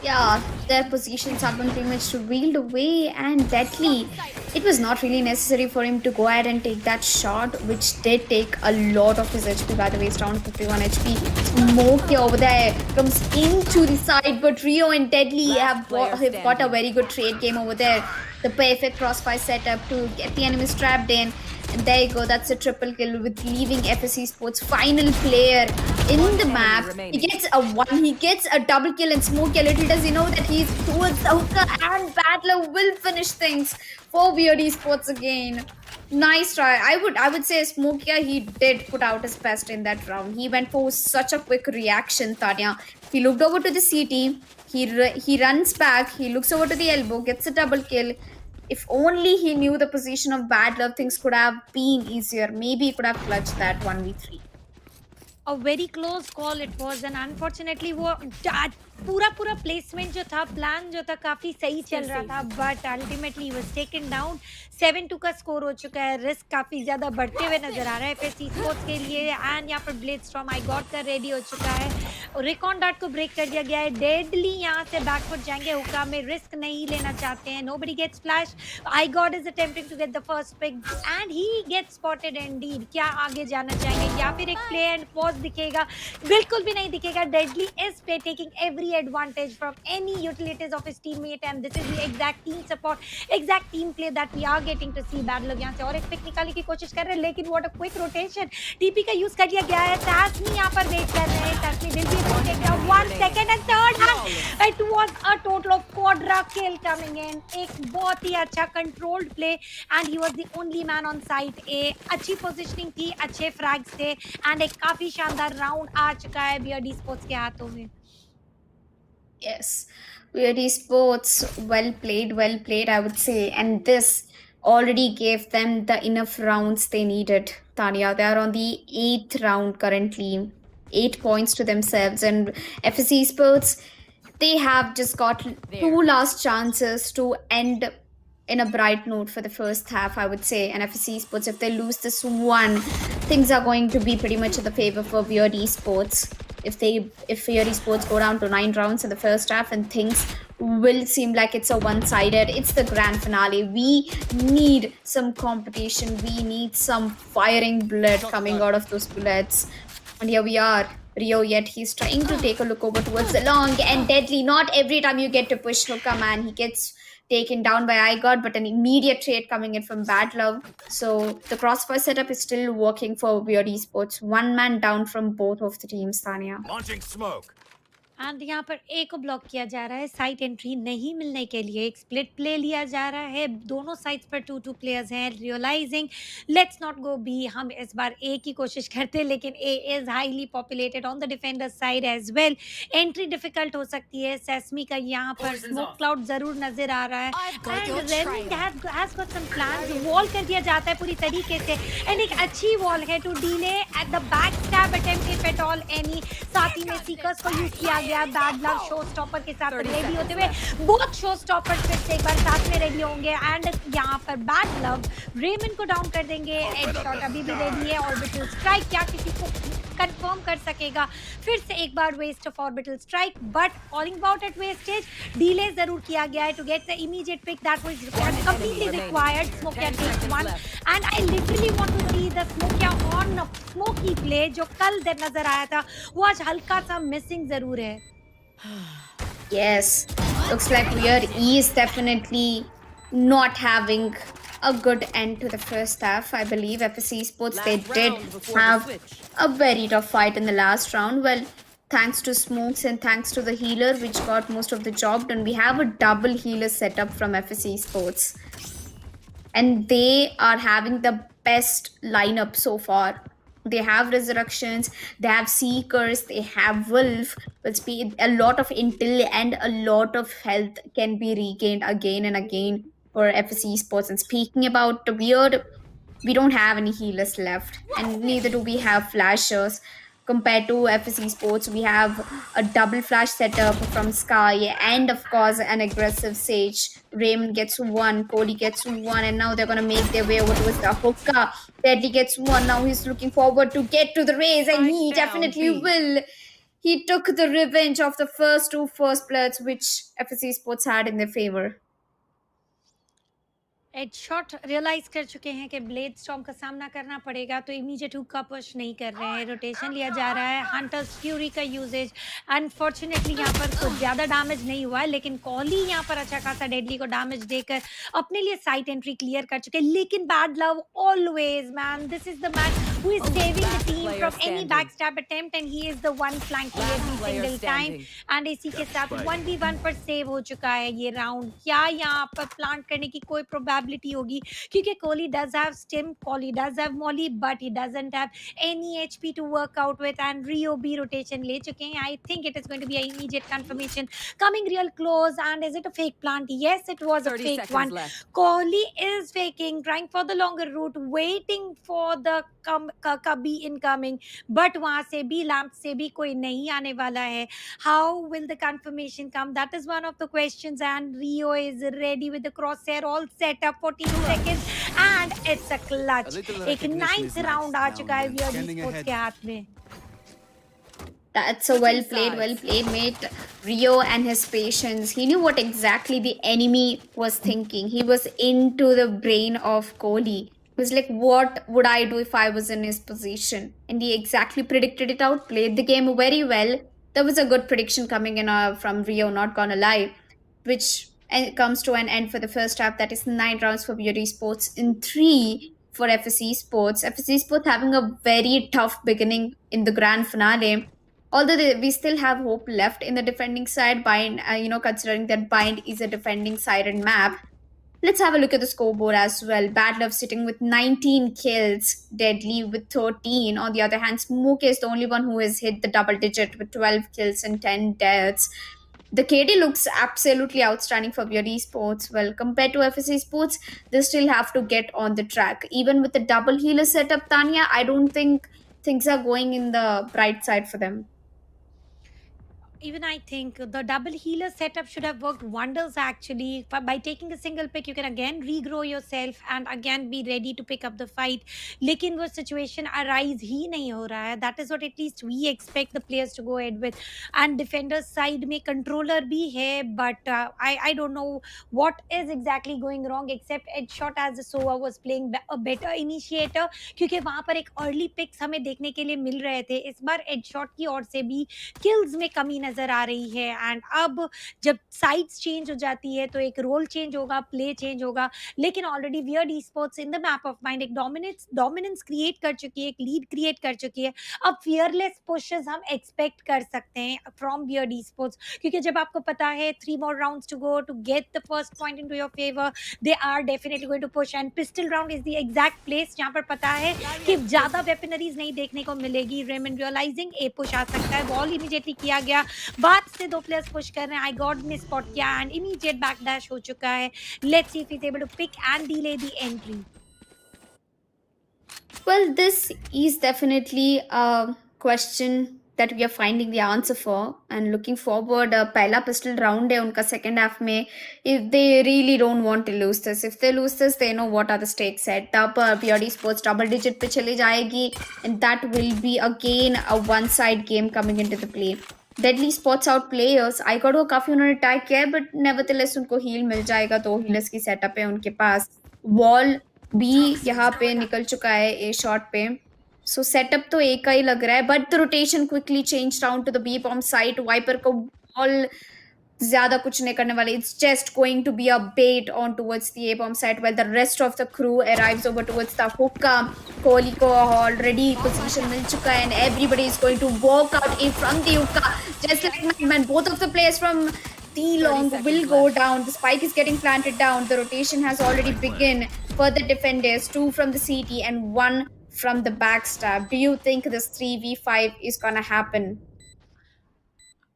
Yeah, their positions have been pretty much revealed away and deadly. It was not really necessary for him to go ahead and take that shot, which did take a lot of his HP, by the way. It's down to 51 HP. Smokey over there comes into the side, but Rio and Deadly have got a very good trade game over there. The perfect crossfire setup to get the enemies trapped in. And there you go, that's a triple kill with leaving FSC Sports final player in the map. He gets a one, he gets a double kill, and Smokey, little does he know that he's towards the hooker, and Battler will finish things for Weird Esports again. Nice try. I would say Smokey, he did put out his best in that round. He went for such a quick reaction, Tanya. He looked over to the CT. He runs back. He looks over to the elbow, gets a double kill. If only he knew the position of Bad Love, things could have been easier. Maybe he could have clutched that 1v3. A very close call it was, and unfortunately वो पूरा placement जो था, plan जो था, काफी सही चल रहा था, but ultimately was taken down. 7-2 का स्कोर हो चुका है। रिस्क काफी ज्यादा बढ़ते हुए नजर आ रहा है एफएससी स्पोर्ट्स के लिए। एंड यहाँ पर ब्लेड स्टॉर्म आई गॉट का रेडी हो चुका है और रिकॉन डार्ट को ब्रेक कर दिया गया है। डेडली यहाँ से बैकफुट जाएंगे, हुक्का में रिस्क नहीं लेना चाहते हैं। Nobody gets flash. IGod is attempting to get the first pick and he gets spotted indeed. क्या आगे जाना चाहेंगे या फिर एक प्ले एंड पॉज दिखेगा? बिल्कुल भी नहीं दिखेगा। Deadly is taking every advantage from any utilities of his teammate, and this is the exact team support, exact team play that we are getting to see. Bad luck यहाँ से और एक pick निकालने की कोशिश कर रहे हैं, लेकिन what a quick rotation, TP का यूज कर लिया गया है। तासनी यहाँ पर वेट कर रहे हैं। तासनी will be able to take down 1 second and third, and it was a total of quadra kill coming in. एक बहुत ही अच्छा controlled play and he was the only man on site A. अच्छी positioning थी, अच्छे frags थे and एक काफी शानदार round आ चुका है BRD Sports के हाथों में। Yes, Weird Esports, well played, I would say. And this already gave them the enough rounds they needed. Tanya, they are on the 8th round currently, 8 points to themselves. And FSC Esports, they have just got 2 last chances to end in a bright note for the first half, I would say. And FSC Esports, if they lose this one, things are going to be pretty much in the favor for Weird Esports. If Weird Esports go down to 9 rounds in the first half, and things will seem like it's a one-sided. It's the grand finale. We need some competition. We need some firing blood coming out of those bullets. And here we are. Rio, yet he's trying to take a look over towards the long and Deadly. Not every time you get to push Hooker, man. He gets taken down by iGod, but an immediate trade coming in from Bad Love. So the crossfire setup is still working for Weird Esports. One man down from both of the teams, Tanya. Launching smoke. And यहाँ पर ए को block किया जा रहा है site entry नहीं मिलने के लिए। एक स्प्लिट प्ले लिया जा रहा है, दोनों साइड्स पर 2-2 प्लेयर्स हैं। Realizing let's not go B, हम इस बार ए की कोशिश करते हैं, लेकिन A is highly populated on the defender side as well. Entry difficult हो सकती है। सेस्मी का यहाँ पर स्मोक क्लाउड जरूर नजर आ रहा है and raining has got some plans. Wall कर दिया जाता है पूरी तरीके से एंड एक अच्छी वॉल है to delay at the back stab attempt if at all any. साथ ही में सीकर्स को यूज किया गया बैड लव शो स्टॉपर के साथ रेडी होते हुए। बहुत शो स्टॉपर फिर से एक बार साथ में रेडी होंगे एंड यहाँ पर बैड लव रेमन को डाउन कर देंगे। एड शॉट अभी भी रेडी है। ऑर्बिटल स्ट्राइक क्या किसी को कंफर्म कर सकेगा? फिर से एक बार waste of orbital strike, but calling about at wastage. Delay जरूर किया गया है to get the immediate pick that was completely required. Smokia takes one and I literally want to see the Smokia on Smokey play जो कल नजर आया था, वो आज हल्का सा मिसिंग जरूर है। Yes, looks like Weird is definitely not having a good end to the first half. I believe FSC Sports, they did have a very tough fight in the last round. Well, thanks to Smokes and thanks to the healer, which got most of the job done. We have a double healer setup from FSC Sports. And they are having the best lineup so far. They have resurrections, they have seekers, they have wolf. But a lot of intel and a lot of health can be regained again and again for FSC Sports. And speaking about Weird, we don't have any healers left, and neither do we have flashers. Compared to FSC Sports, we have a double flash setup from Sky and of course an aggressive Sage. Raymond gets one, Cody gets one, and now they're gonna make their way over towards the hookah. Deadly gets one. Now he's looking forward to get to the race, and he definitely will. He took the revenge of the first two first bloods which FSC Sports had in their favor. Edshot realise कर चुके हैं कि blade storm का सामना करना पड़ेगा, तो immediate hook का पुश नहीं कर रहे हैं, रोटेशन लिया जा रहा है। हंटर्स फ्यूरी का यूजेज अनफॉर्चुनेटली यहाँ पर कुछ ज़्यादा डैमेज नहीं हुआ है, लेकिन कॉली यहाँ पर अच्छा खासा डेडली को डैमेज देकर अपने लिए साइट एंट्री क्लियर कर चुके हैं। लेकिन bad love always man, this is the man who is saving the team from any backstab attempt, and he is the one flanking every single time, and इसी के साथ 1v1 पर save हो चुका है ये राउंड। क्या यहाँ पर प्लांट करने की कोई प्रोबेबिलिटी होगी, क्योंकि Kohli does have stim, Kohli does have molly, but he doesn't have any HP to work out with, and Rio भी रोटेशन ले चुके हैं। I think it is going to be an immediate confirmation coming real close, and is it a fake plant? Yes, it was a fake one. Kohli is faking, trying for the longer route, waiting for the कभी incoming, but वहां से भी lamp से भी कोई नहीं आने वाला है। How will the confirmation come, that is one of the questions, and Rio is ready with the crosshair all set up 14 seconds, and it's a clutch. एक 9th राउंड आ चुका है VALORANT स्पोर्ट्स के हाथ में। That's a well played, mate. Rio and his patience. He knew what exactly the enemy was thinking. He was into the brain of Kohli. He was like, what would I do if I was in his position? And he exactly predicted it out, played the game very well. There was a good prediction coming in from Rio, not gonna lie, which comes to an end for the first half. That is 9 rounds for VALORANT Sports in 3 for FSC Sports. FSC Sports having a very tough beginning in the grand finale. Although we still have hope left in the defending side, Bind, considering that Bind is a defending siren map. Let's have a look at the scoreboard as well. Bad Love sitting with 19 kills, Deadly with 13. On the other hand, Smoke is the only one who has hit the double digit with 12 kills and 10 deaths. The KD looks absolutely outstanding for VALORANT Sports. Well, compared to FSC Sports, they still have to get on the track. Even with the double healer setup, Tanya, I don't think things are going in the bright side for them. Even I think the double healer setup should have worked wonders actually. By taking a single pick, you can again regrow yourself and again be ready to pick up the fight. लेकिन वो situation arise ही नहीं हो रहा है. That is what at least we expect the players to go ahead with. And defenders side में controller भी है, but I don't know what is exactly going wrong, except Headshot as the Sova was playing a better initiator, क्योंकि वहाँ पर एक early picks हमें देखने के लिए मिल रहे थे. इस बार Headshot की ओर से भी kills में कमी नजर आ रही है, एंड अब जब साइड्स चेंज हो जाती है तो एक रोल चेंज होगा, प्ले चेंज होगा. लेकिन already VALORANT Esports in the map of mind एक डोमिनेंस क्रिएट कर चुकी है, एक लीड क्रिएट कर चुकी है. अब फियरलेस पुशेस हम एक्सपेक्ट कर सकते हैं फ्रॉम VALORANT Esports, क्योंकि जब आपको पता है 3 more rounds to go to get the first point into your favor, they are definitely going to push, and pistol round is the exact place जहाँ पर पता है कि ज्यादा वेपनरीज नहीं देखने को मिलेगी. रेमन रियलाइजिंग ए पुश आ सकता है, वॉल इमीडिएटली किया गया, बाद से 2 प्लेयर्स पुश कर रहे हैं. आई गॉड ने स्पॉट किया एंड इमीडिएट बैक डैश हो चुका है. Let's see if he is able to pick and delay the entry. Well, this is definitely a question that we are finding the answer for and looking forward. पहला pistol round है उनका second half में. If they really don't want to lose this, if they lose this, they know what are the stakes at. तब VALORANT Sports double digit पे चली जाएगी, and that will be again a one-side game coming into the play. Deadly spots out players. I got को काफी उन्होंने attack किया है, but nevertheless उनको हील मिल जाएगा. 2 हीलर्स की सेटअप है उनके पास. वॉल भी यहाँ पे निकल चुका है ए शॉट पे. सो सेटअप तो एक का ही लग रहा है, but the rotation quickly change down to the B bomb site. Viper को वॉल ज्यादा कुछ नहीं करने वाले. It's just going to be a bet on towards the A bomb site when the rest of the crew arrives over towards the hookah. Kohli को already position मिल चुका है, and everybody is going to walk out in from the hookah just like man. Both of the players from T-Long will go down. The spike is getting planted down. The rotation has already begun for the defenders. 2 from the CT and 1 from the backstab. Do you think this 3v5 is gonna happen?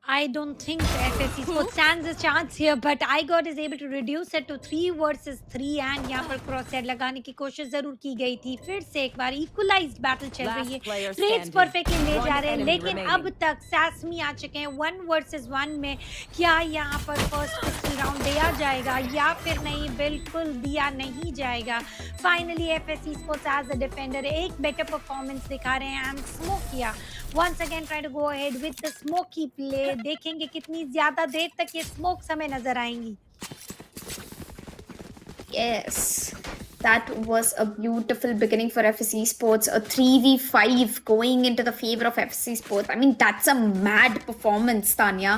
I don't think FSC Sports stands a chance here, but iGod is able to reduce it to 3 versus 3, and यहाँ पर cross head लगाने की कोशिश जरूर की गई थी. फिर से एक बार इक्वलाइज्ड बैटल चल रही है, ट्रेड्स परफेक्टली ले जा रहे हैं, लेकिन अब तक सैसमी आ चुके हैं 1 versus 1 में. क्या यहाँ पर फर्स्ट पिस्टल राउंड दिया जाएगा या फिर नहीं? बिल्कुल दिया नहीं जाएगा. Finally FSC Sports as a defender एक बेटर परफॉर्मेंस दिखा रहे हैं, एंड स्मोक किया once again try to go ahead with the smoky play. देखेंगे कितनी ज्यादा देर तक ये स्मोक्स हमें नजर आएंगी। Yes, that was a beautiful beginning for FSC Sports. A 3v5 going into the favor of FSC Sports. I mean, that's a mad performance, Tanya.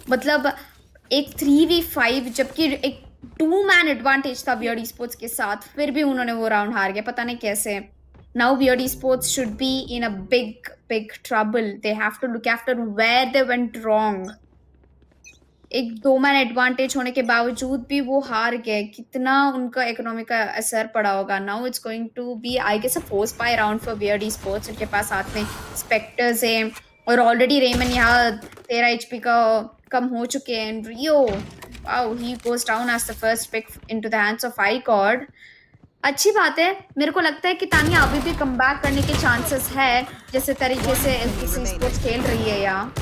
मतलब एक 3v5 जबकि एक 2-man एडवांटेज था बियर्ड स्पोर्ट्स के साथ, फिर भी उन्होंने वो राउंड हार गया, पता नहीं कैसे. Now beard sports should be in a big trouble. They have to look after where they went wrong. एक 2-man एडवांटेज होने के बावजूद भी वो हार गए. कितना उनका इकोनॉमी का असर पड़ा होगा. Now it's going to be I guess a force buy round for beard sports. उनके पास साथ में स्पेक्टर्स है और ऑलरेडी रेमन यहाँ 13 HP का कम हो चुके हैं. Rio wow, he goes down as the first pick into the hands of I God. अच्छी बात है. मेरे को लगता है कि तानिया अभी भी कमबैक करने के चांसेस है, जैसे तरीके से एफसी स्पोर्ट्स खेल रही है यहाँ.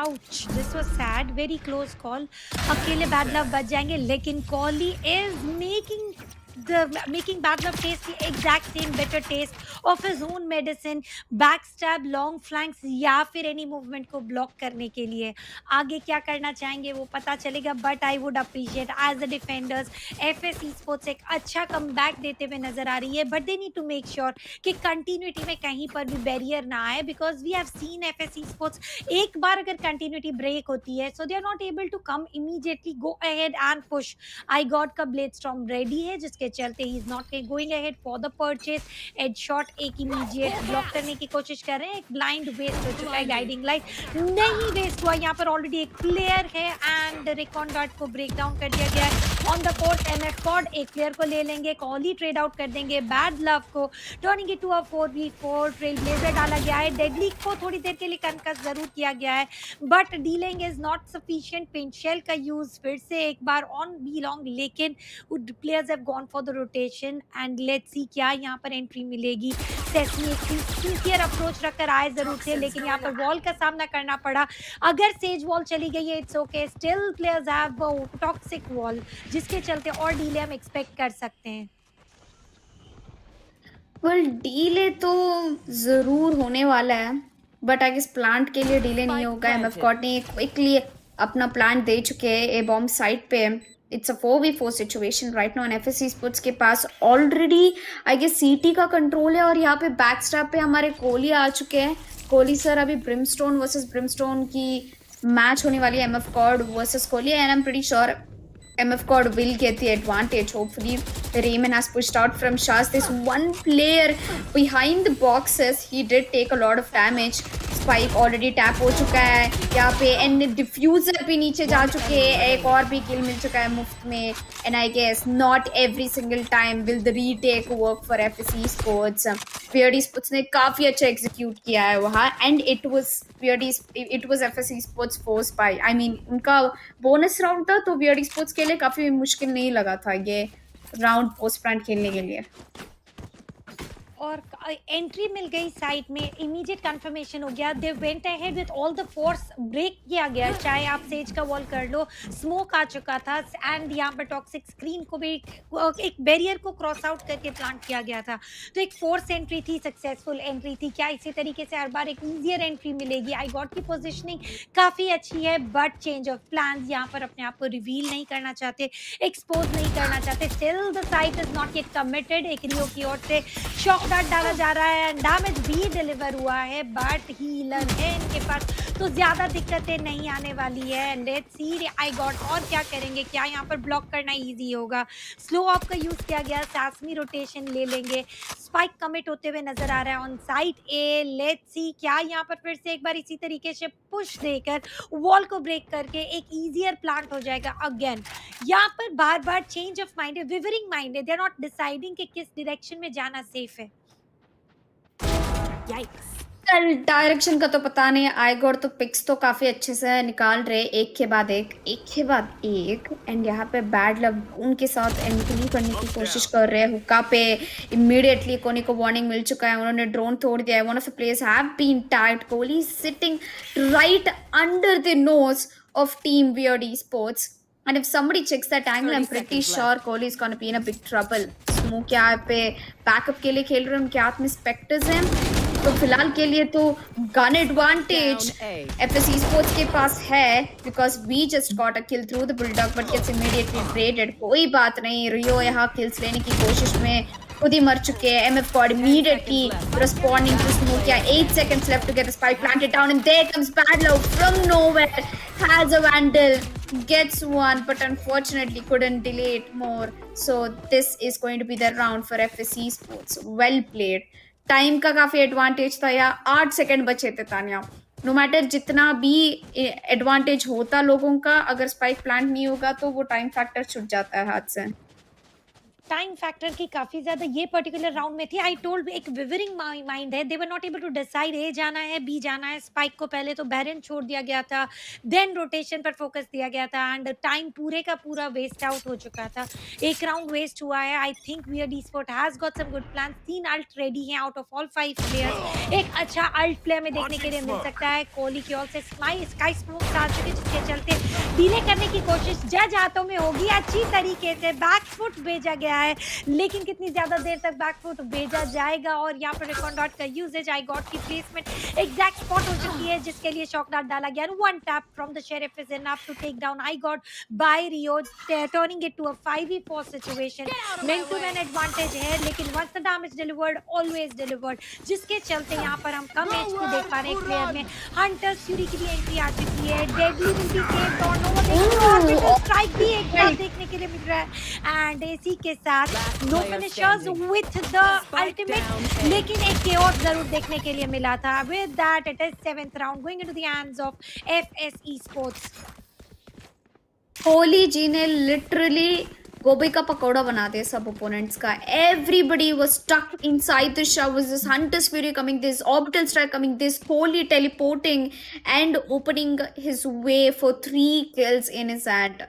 Ouch, this was sad, very close call. अकेले बैड लव बच जाएंगे, लेकिन कॉली is making bad love taste the exact same bitter taste of his own medicine. Backstab, long flanks या फिर any movement को block करने के लिए. आगे क्या करना चाहेंगे वो पता चलेगा, but I would appreciate as the defenders FS Esports एक अच्छा comeback देते हुए नजर आ रही है, but they need to make sure कि continuity में कहीं पर भी barrier ना आए, because we have seen FS Esports एक बार अगर continuity break होती है, so they are not able to come immediately go ahead and push. I got का blade storm ready है, जिसके चलते ही is not going ahead for the purchase. Edshot एक immediate block करने की कोशिश कर रहे हैं. एक ब्लाइंड वेस्ट हो चुका है, गाइडिंग लाइट नहीं वेस्ट हुआ. यहाँ पर ऑलरेडी एक प्लेयर है एंड रिकॉन गार्ड को ब्रेक डाउन कर दिया गया है on the court. MF god एक प्लेयर को ले लेंगे, कॉली ट्रेड आउट कर देंगे बैड लव को, turning it to a 4v4. Trailblazer डाला गया है, डेडली को थोड़ी देर के लिए कनकस जरूर किया गया है, but dealing is not sufficient. Pinch shell का यूज फिर से एक बार ऑन बी लॉन्ग, लेकिन players have gone for the rotation and let's see क्या यहाँ पर एंट्री मिलेगी. सेस्मी एक सिंसियर अप्रोच रखकर आए जरूर थे, लेकिन यहाँ पर वॉल का सामना करना पड़ा. अगर सेज वॉल चली गई है it's okay, still players have toxic wall, जिसके चलते और डीले हम एक्सपेक्ट कर सकते हैं. वेल डीले तो जरूर होने वाला है, बट आई गेस प्लांट के लिए डीले नहीं होगा. एमएफ गॉड ने क्विकली अपना प्लांट दे चुके हैं ए बॉम्ब साइट पे. It's a 4v4 situation right now, and FSC sports के पास ऑलरेडी आई गेस सीटी का कंट्रोल है. और यहाँ पे बैक स्टैप पे हमारे कोहली आ चुके हैं. कोहली सर, अभी ब्रिमस्टोन वर्सेस ब्रिमस्टोन की मैच होने वाली है, MF God versus Kohli, and I am pretty sure MF God will get the advantage. Hopefully, Raymond has pushed out from Shaz. There's one player behind the boxes. He did take a lot of damage. Spike already tap हो चुका है यहाँ पे, and diffuser भी नीचे जा चुके हैं. एक और भी किल मिल चुका है मुफ्त में. And I guess not every single time will the retake work for FSC sports. Beard sports ने काफ़ी अच्छा एग्जीक्यूट किया है वहाँ, and it was FSC sports force buy, I mean उनका बोनस राउंड था, तो बियर्ड स्पोर्ट्स के लिए काफ़ी मुश्किल नहीं लगा था ये राउंड पोस्ट प्लांट खेलने के लिए. और एंट्री मिल गई साइड में, इमीडिएट कंफर्मेशन हो गया. They went ahead with all the force, break किया गया, चाहे आप सेज का वॉल कर लो. स्मोक आ चुका था एंड यहाँ पर टॉक्सिक स्क्रीन को भी एक बैरियर को क्रॉस आउट करके प्लांट किया गया था. तो एक फोर्स एंट्री थी, सक्सेसफुल एंट्री थी. क्या इसी तरीके से हर बार एक ईजियर एंट्री मिलेगी? आई गॉट की पोजिशनिंग काफ़ी अच्छी है, बट चेंज ऑफ प्लान. यहाँ पर अपने आप को रिवील नहीं करना चाहते, एक्सपोज नहीं करना चाहते. Still the site is not yet committed. एक रियो की ओर से शॉक डाला जा रहा है, डैमेज भी डिलीवर हुआ है, बट हीलर है इनके पास, तो ज्यादा दिक्कतें नहीं आने वाली है. लेट्स सी आई गॉट और क्या करेंगे. क्या यहाँ पर ब्लॉक करना इजी होगा? स्लो ऑफ का यूज किया गया, सासमी रोटेशन ले लेंगे. स्पाइक कमिट होते हुए नजर आ रहा है on site A. Let's see क्या यहाँ पर फिर से एक बार इसी तरीके से पुश देकर वॉल को ब्रेक करके एक ईजियर प्लांट हो जाएगा अगेन. यहाँ पर बार बार चेंज ऑफ माइंड है, विवरिंग माइंड है. दे आर नॉट डिसाइडिंग कि किस डायरेक्शन में जाना सेफ है. डायरेक्शन का तो पता नहीं. आई गॉड तो पिक्स तो काफी अच्छे से निकाल रहे, एक के बाद एक. एंड यहाँ पे बैड लव उनके साथ एंट्री करने की कोशिश कर रहे हैं. हुक्का पे इमीडिएटली कोनी को वार्निंग मिल चुका है, उन्होंने ड्रोन तोड़ दिया है. One of the players have been tagged. Kohli sitting right under the nose of team beard Esports. And if somebody checks that angle, I'm pretty sure Kohli is going to be in a big trouble. Smoke यहाँ पे backup के लिए खेल रहे हैं, उनके हाथ में स्पेक्टर्स हैं, तो फिलहाल के लिए तो गन एडवांटेज FSE स्पोर्ट्स के पास है, because we just got a kill through the bulldog but gets immediately traded. कोई बात नहीं, रियो यहाँ किल्स लेने की कोशिश में खुद ही मर चुके हैं। MF God immediately responding to smoke. Yeah, 8 seconds left to get the spike planted down, and there comes Bad Love from nowhere, has a vandal, gets one, but unfortunately couldn't delay it more. So this is going to be the round for FSE Sports. Well played. Time का काफी advantage था, या 8 second बचे थे Tania. No matter जितना भी advantage होता लोगों का, अगर स्पाइक प्लांट नहीं होगा तो वो टाइम फैक्टर छूट जाता है हाथ से। टाइम फैक्टर की काफी ज्यादा ये पर्टिकुलर राउंड में थी। आई टोल्ड एक विवरिंग माइंड है, they were not able to decide A जाना है बी जाना है। स्पाइक को पहले तो बैरन छोड़ दिया गया था, देन रोटेशन पर फोकस दिया गया था, एंड टाइम पूरे का पूरा वेस्ट आउट हो चुका था। एक राउंड वेस्ट हुआ है। I think weird esport has got some good plan. 3 ult ready हैं आउट ऑफ ऑल 5 प्लेयर्स। एक अच्छा अल्ट प्लेयर में देखने के लिए मिल सकता है। कोहली की ओर से स्काई स्मोक्स आ चुके, जिसके चलते डिले करने की कोशिश जज हाथों में होगी। अच्छी तरीके से बैकफुट भेजा गया है, लेकिन कितनी ज्यादा देर तक बैकफुट भेजा जाएगा। और यहाँ पर रिकॉर्ड डॉट का यूजेज, आई गॉट की प्लेसमेंट एग्जैक्ट स्पॉट हो चुकी है, जिसके लिए शॉक डार्ट डाला गया। One tap from the sheriff is enough to take down I got by Rio, turning it to a 5v4 situation. Man to man advantage है, लेकिन once the damage delivered always delivered, जिसके चलते यहाँ पर हम कम H को देख पा रहे हैं। प्लेयर में हंटर फ्यूरी की भी एंट्री आ चुकी है। Deadly will be saved on over, strike भी एक बार देखने के लिए मिल रहा है। एंड इसी के साथ no finishers with the ultimate, लेकिन एक केओस जरूर देखने के लिए मिला था। With that it is 7th round going into the hands of FSE sports. Kohli ji ने लिटरली गोभी का पकौड़ा बना दिया सब ओपोनेंट्स का। Everybody was stuck inside the showers, this hunter's fury coming, this orbital strike coming, this Kohli teleporting and opening his way for 3 kills in his hand.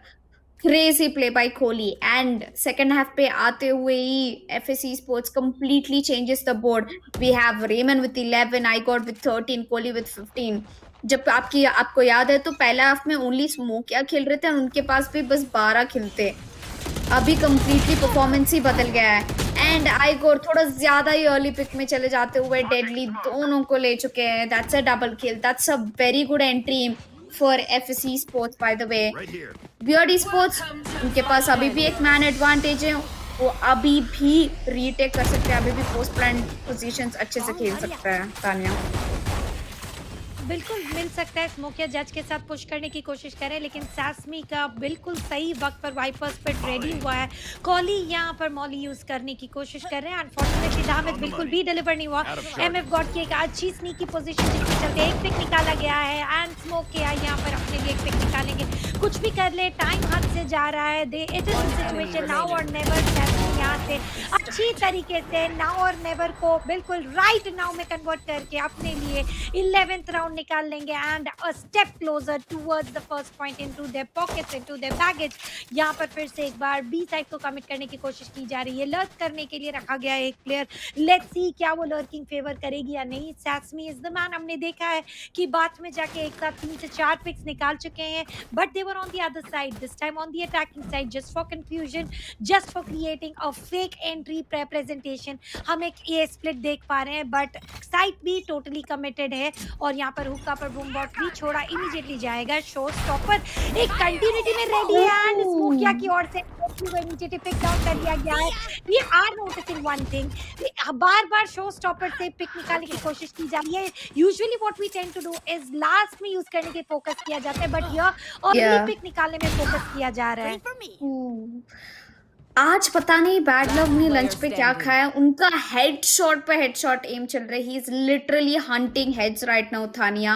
Crazy play by Kohli, and second half पे आते हुए ही FSE Sports completely changes the board. We have Raymond with 11, I got with 13, Kohli with 15. जब आपको याद है तो पहला half में ओनली स्मोकिया खेल रहे थे, और उनके पास भी बस 12 खिलते। अभी कंप्लीटली परफॉर्मेंस ही बदल गया है। एंड आई गोर थोड़ा ज्यादा ही अर्ली पिक में चले जाते हुए डेडली दोनों को ले चुके हैं। That's a double kill, that's a very good entry for FSE Sports by the way. VALORANT Esports, उनके पास अभी भी एक मैन एडवांटेज है, वो अभी भी रीटेक कर सकते हैं, अभी भी पोस्ट प्लान पोजीशंस अच्छे से खेल सकते हैं। तानिया बिल्कुल मिल सकता है। स्मोकिया जज के साथ पुश करने की कोशिश करें, लेकिन सैसमी का बिल्कुल सही वक्त पर वाइपर्स पे रेडी हुआ है। कोहली यहाँ पर मॉली यूज करने की कोशिश कर रहे हैं। अनफॉर्चुनेटली डैमेज बिल्कुल भी डिलीवर नहीं हुआ। MF गॉड की एक अच्छी स्नीकी पोजीशन, जिसके चलते एक पिक निकाला गया है। एंड स्मोकिया यहाँ पर अपने लिए एक पिक निकालेंगे। कुछ भी कर ले, टाइम हाथ से जा रहा है। इट इज सिचुएशन नाउ और नेवर। सैसमी यहाँ से अच्छी तरीके से नाउ और नेवर को बिल्कुल राइट नाउ में कन्वर्ट करके अपने लिए 11th राउंड निकाल लेंगे। And a step closure towards the first point into their pockets, into their baggage. यहाँ पर फिर से एक बार बी साइड को कमिट करने की कोशिश की जा रही है। लर्क करने के लिए रखा गया है एक प्लेयर। लेट्स सी क्या वो लर्किंग फेवर करेगी या नहीं। सैसमी इज द मैन। हमने देखा है कि बात में जाके एक साथ 3 से 4 पिक्स निकाल चुके हैं, but they were on the other side, this time on the attacking side, just for confusion, just for creating a fake entry presentation. हम एक ए स्प्लिट देख पा रहे हैं, बट साइड भी टोटली कमिटेड है। और यहाँ पर हुक्का पर बूम बॉट भी छोड़ा इमीडिएटली जाएगा। शो स्टॉपर एक कंटिन्यूटी में रेडी है, एंड स्मोकिया की ओर से इमीडिएटली पिक डाउन कर दिया गया है। We are noticing one thing, बार-बार शो स्टॉपर से पिक निकालने की कोशिश की जा रही है। Usually what we tend to do is last में यूज करने के फोकस किया जाता है, बट हियर अर्ली पिक निकालने में फोकस किया जा रहा है। आज पता नहीं बैड लव ने लंच पे क्या खाया, उनका हेडशॉट पे हेडशॉट एम चल रही। He is literally hunting heads right now. थानिया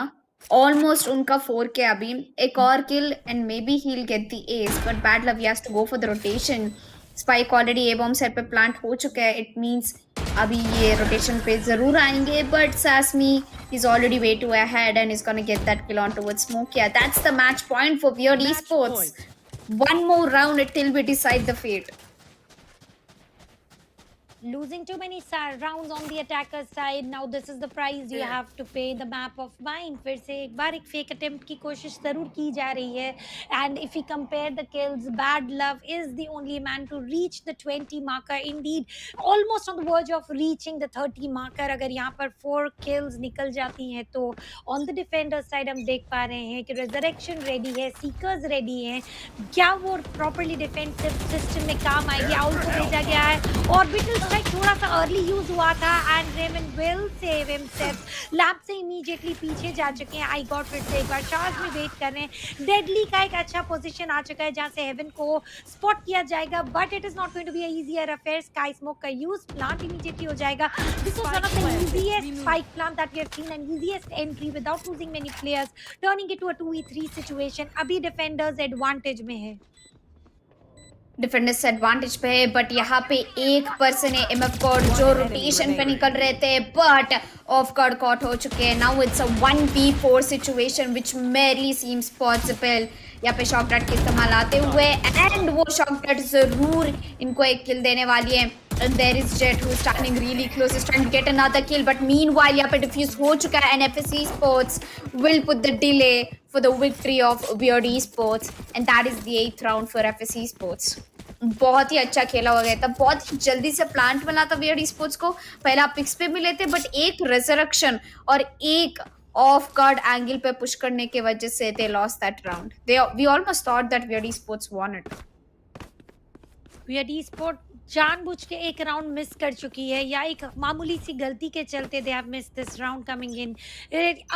ऑलमोस्ट उनका 4K अभी, एक और kill and maybe he will get the ace, but Bad Love has to go for the rotation. Spike already A bomb site पे plant हो चुका है। It means अभी ये रोटेशन पे जरूर आएंगे, but Sasmi is already way too ahead and is gonna get that kill on towards Smokia. That's the match point for VALORANT Esports. One more round till we decide the fate. losing too many rounds on the attacker side. Now this is the price you have to pay. The map of mine. फिर से एक बार एक fake attempt की कोशिश जरूर की जा रही है. And if we compare the kills, Bad Love is the only man to reach the 20 marker. Indeed, almost on the verge of reaching the 30 marker. अगर यहाँ पर 4 kills निकल जाती हैं तो on the defender side हम देख पा रहे हैं कि Resurrection ready है, Seekers ready हैं. क्या वो properly defensive system में काम आएगी? आउट को भेजा गया है. Orbital strike थोड़ा सा early use हुआ था and Raymond will save himself. Lab से immediately पीछे जा चुके हैं. I got फिर से एक बार चार्ज में वेट कर रहे हैं. Deadly का एक अच्छा पोजीशन आ चुका है जहाँ से हेवन को स्पॉट किया जाएगा, but it is not going to be easier affair. Skye smoke का यूज प्लांट इमीडिएटली हो जाएगा. This was one of the easiest spike plant that we have seen and easiest entry without losing many players, turning it to a 2v3 situation. अभी defenders advantage में है. Defenders advantage पे है, but यहाँ पे एक पर्सन है MF cord जो रोटेशन पे निकल रहे थे, बट ऑफ कॉर्ड कॉट हो चुके हैं. Now it's a 1v4 situation which merely seems possible. यहाँ पे शॉक डॉट के इस्तेमाल आते हुए एंड वो शॉक डॉट जरूर इनको एक किल देने वाली है. And there is Jet who is standing really close, is trying to get another kill, but meanwhile यहाँ पे डिफ्यूज हो चुका है and FSC Sports will put the delay for the victory of Weird Esports, and that is the 8th round for FSC Sports. बहुत ही अच्छा खेला हो गया था, बहुत ही जल्दी से प्लांट मिला था Weird Esports को. पहला पिक्स पे मिले थे, बट एक रेजरेक्शन और एक ऑफ गार्ड एंगल पे पुश करने की वजह से they lost that round. We almost thought that Weird Esports won it. Weird Esports जानबूझ के एक राउंड मिस कर चुकी है या एक मामूली सी गलती के चलते they have missed this round coming in.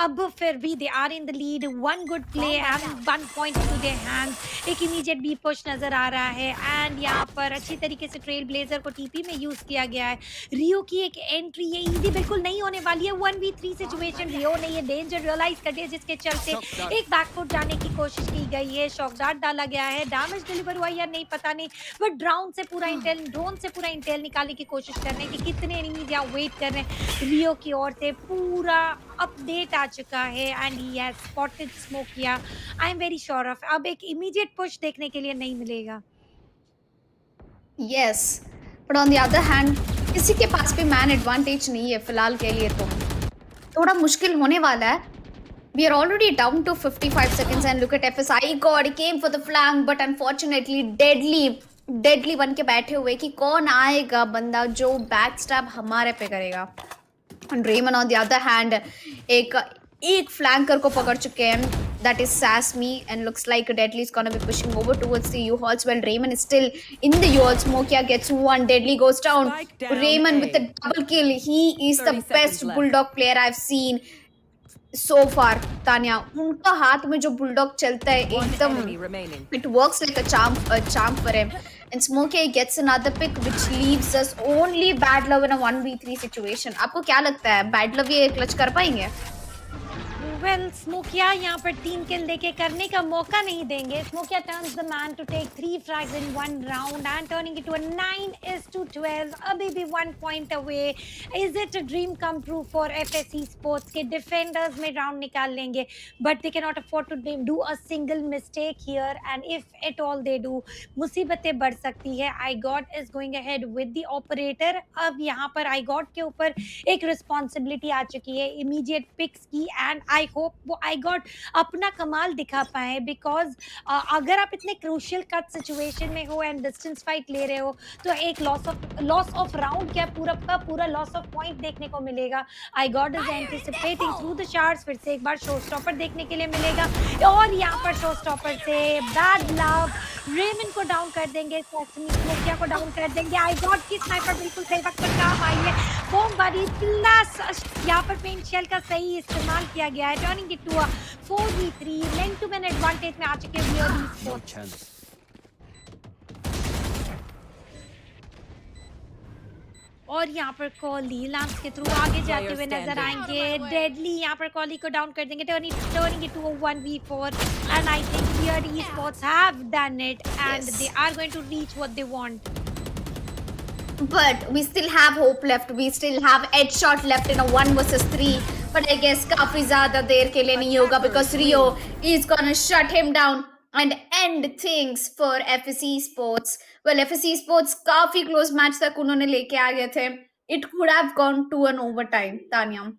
अब फिर भी they are in the lead. One good play and 1 point to their hands. एक इमीडिएट बी पुश नजर आ रहा है एंड यहाँ पर अच्छी तरीके से ट्रेल ब्लेजर को टीपी में यूज किया गया है. रियो की एक एंट्री ये इजी बिल्कुल नहीं होने वाली है. 1v3 situation. रियो ने ये डेंजर रियलाइज कर दिया जिसके चलते एक बैकफुट जाने की कोशिश की गई है. शॉक डार्ट डाला गया है. डैमेज डिलीवर हुआ या नहीं पता नहीं, बट ड्राउन से पूरा इंटेल ड्रोन से पूरा इंटेल निकालने की कोशिश कर रहे हैं कि कितने एनिमीज यहाँ वेट कर रहे हैं. रियो की ओर से पूरा अपडेट आ चुका है and he has spotted smoke किया. I am very sure of अब एक इमीडिएट पुश देखने के लिए नहीं मिलेगा. Yes, but on the other hand किसी के पास भी मैन एडवांटेज नहीं है फिलहाल के लिए, तो थोड़ा मुश्किल होने वाला है. We are already down to 55 seconds and look at FSI. God came for the flank, but unfortunately deadly बन के बैठे हुए कि कौन आएगा बंदा जो बैक स्टैब हमारे पे करेगा. And Raymond on the other hand एक फ्लैंकर को पकड़ चुके हैं. That is Sasmi, and looks like Deadly is gonna be pushing over towards the U-Halls. Well, Raymond is still in the U-Hall. Smokia gets one. Deadly goes down. Raymond with a double kill. He is the best bulldog player I've seen so far. Tanya, उनका हाथ में जो bulldog चलता है एकदम it works like a charm for him. And Smokey gets another pick which leaves us only Bad Love in a 1v3 situation. आपको क्या लगता है Bad Love ये क्लच कर पाएंगे? वेल स्मोकिया यहाँ पर 3 किल देके करने का मौका नहीं देंगे. Smokia turns the man to take 3 frags in 1 round and turning it to a 9-12. अभी भी 1 point away. Is it a dream come true for FSC sports के डिफेंडर्स में राउंड निकाल लेंगे, but they can not afford to do a single mistake here and if at all they do मुसीबतें बढ़ सकती है. I got is going ahead with the operator. अब यहाँ पर आई गॉट के ऊपर एक रिस्पॉन्सिबिलिटी आ चुकी है इमीडिएट पिक्स की एंड आई होप वो आई गॉट अपना कमाल दिखा पाए. बिकॉज अगर आप इतने क्रूशियल कट सिचुएशन में हो एंड डिस्टेंस फाइट ले रहे हो तो एक लॉस ऑफ राउंड क्या पूरा का पूरा लॉस ऑफ पॉइंट देखने को मिलेगा. I got is anticipating through the shorts. फिर से एक बार शो स्टॉपर देखने के लिए मिलेगा और यहाँ पर शो स्टॉपर से बैड लव रेमन को डाउन कर देंगे, स्मोकिया को डाउन कर देंगे. आई गॉट की स्नाइपर बिल्कुल सही वक्त पर काम आई है. बॉम्ब बड़ी प्लस यहाँ पर पेंट शेल का सही इस्तेमाल किया गया है. Turning it to a 4v3. Lane two man advantage में आ चुके हैं Weird Esports. और यहाँ पर कॉली लैंप्स के थ्रू आगे जाते हुए नजर आएंगे. डेडली यहाँ पर कॉली को डाउन कर देंगे. Turning it to a 1v4 and I think Weird Esports have done it and they are going to reach what they want. But we still have hope left. We still have headshot left in a 1 versus 3. But I guess काफी ज्यादा देर के लिए नहीं होगा because Rio is gonna shut him down. And and things for FSC sports. Well, FSC sports काफी close match तक उन्होंने लेके आ गए थे। It could have gone to an overtime, Tania.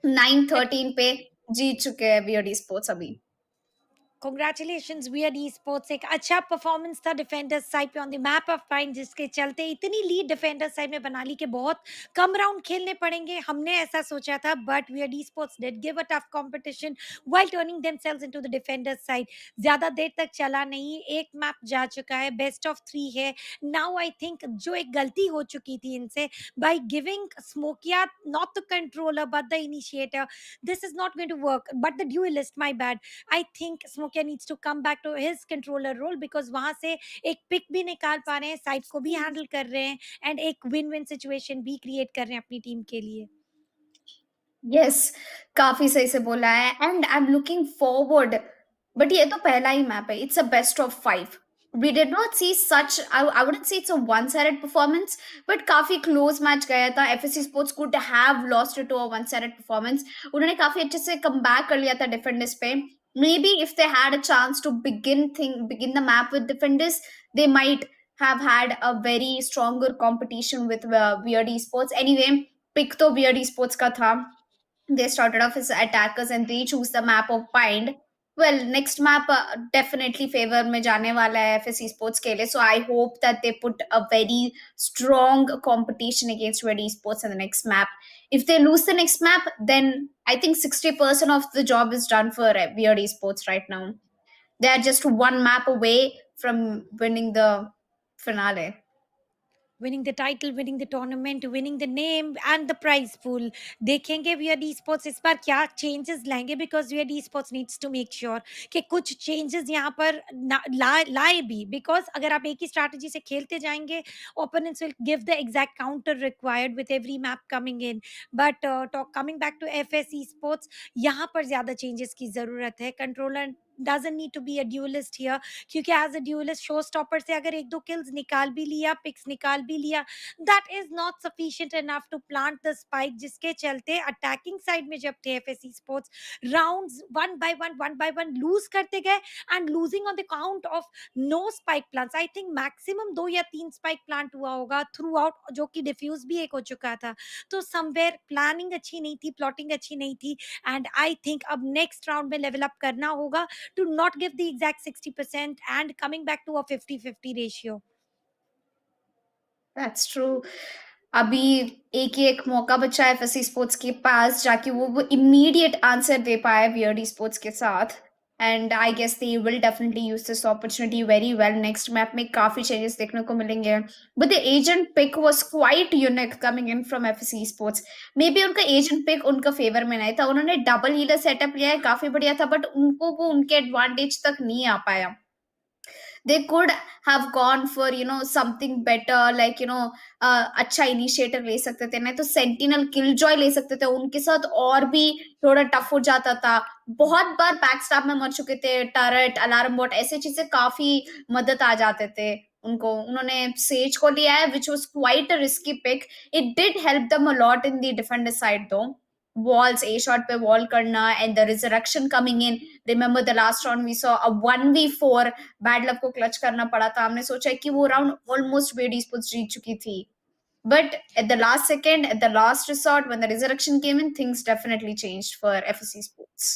9-13 पे जीत चुके हैं वीआरडी स्पोर्ट्स अभी। Congratulations, weird esports, एक अच्छा परफॉर्मेंस था डिफेंडर्स साइड पे on the map of pine, जिसके चलते इतनी लीड डिफेंडर्स साइड में बना ली कि बहुत कम राउंड खेलने पड़ेंगे, हमने ऐसा सोचा था, but weird esports did give a tough competition while turning themselves into the defenders side. ज्यादा देर तक चला नहीं, एक मैप जा चुका है, बेस्ट ऑफ 3 है। नाउ आई थिंक जो एक गलती हो चुकी थी इनसे by giving Smokia not the controller but the initiator, this is not going to work, but the duelist, my bad. I think Smokia needs to come back to his controller role, because वहां से एक pick भी निकाल पा रहे हैं, side को भी हैंडल कर रहे हैं, एंड एक विन विन सिचुएशन भी क्रिएट कर रहे हैं अपनी टीम के लिए। यस, काफी सही से बोला है, and I am looking forward. But ये तो पहला ही मैप है, it's a best of 5। We did not see such, I wouldn't say it's a one sided performance, but काफी क्लोज मैच गया था। FSC sports could have lost to a one sided performance. उन्होंने काफी अच्छे से come back कर लिया था डिफेंडर्स पे। Maybe if they had a chance to begin the map with defenders, they might have had a very stronger competition with weird esports. Anyway, pick तो weird esports का था। They started off as attackers and they choose the map of Bind. Well, next map definitely favor में जाने वाला है FSC Sports के लिए. So I hope that they put a very strong competition against Red Esports in the next map. If they lose the next map, then I think 60% of the job is done for Weird Esports right now. They are just one map away from winning the finale. Winning the title, winning the tournament, winning the name and the prize pool. देखेंगे VR sports इस बार क्या changes लाएंगे, because VR sports needs to make sure कि कुछ changes यहाँ पर लाए भी, बिकॉज अगर आप एक ही स्ट्रैटेजी से खेलते जाएंगे, opponents will give the exact counter required with every map coming in. But coming back to F sports, यहाँ पर ज्यादा चेंजेस की जरूरत है। Controller doesn't need to be a duelist here, क्योंकि as a duelist showstopper से अगर एक दो किल्स निकाल भी लिया, पिक्स निकाल भी लिया, that is not sufficient enough to plant the spike, जिसके चलते अटैकिंग साइड में जब थे FSC sports, rounds one by one lose करते गए, and losing on the count of no spike plants. I think maximum 2 या 3 स्पाइक प्लांट हुआ होगा थ्रू आउट, जो कि डिफ्यूज भी एक हो चुका था। तो समवेयर प्लानिंग अच्छी नहीं थी, प्लॉटिंग अच्छी नहीं थी, एंड आई थिंक अब नेक्स्ट राउंड में लेवल अप करना होगा to not give the exact 60% and coming back to a 50-50 ratio. That's true. अभी एक ही एक मौका बचा है एफएससी स्पोर्ट्स के पास, जाके वो इमीडिएट आंसर दे पाए वीआरडी स्पोर्ट्स के साथ। And I guess they will definitely use this opportunity very well. Next map में काफी चेंजेस देखने को मिलेंगे, but the agent pick was quite unique coming in from FSC sports. Maybe उनका agent pick उनका favour में नहीं था, उन्होंने डबल हीलर सेटअप लिया है, काफी बढ़िया था, बट उनको वो उनके एडवांटेज तक नहीं आ पाया। they could have gone for something better, like अच्छा इनिशिएटर ले सकते थे, नहीं तो सेंटिनल किल जॉय ले सकते थे, उनके साथ और भी थोड़ा टफ हो जाता था। बहुत बार बैक स्टैप में मर चुके थे, टर्रेट, अलार्म बॉट, ऐसे चीजें काफी मदद आ जाते थे उनको। उन्होंने सेज को लिया है, which was quite a risky pick. It did help them a lot in the defender side though. walls, a shot पे wall करना, and the resurrection coming in. Remember the last round we saw a 1v4, bad love को clutch करना पड़ा था। हमने सोचा कि वो राउंड ऑलमोस्ट वेडी स्पोर्ट्स जीत चुकी थी, but at the last second, at the last resort, when the resurrection came in, things definitely changed for FSC Sports.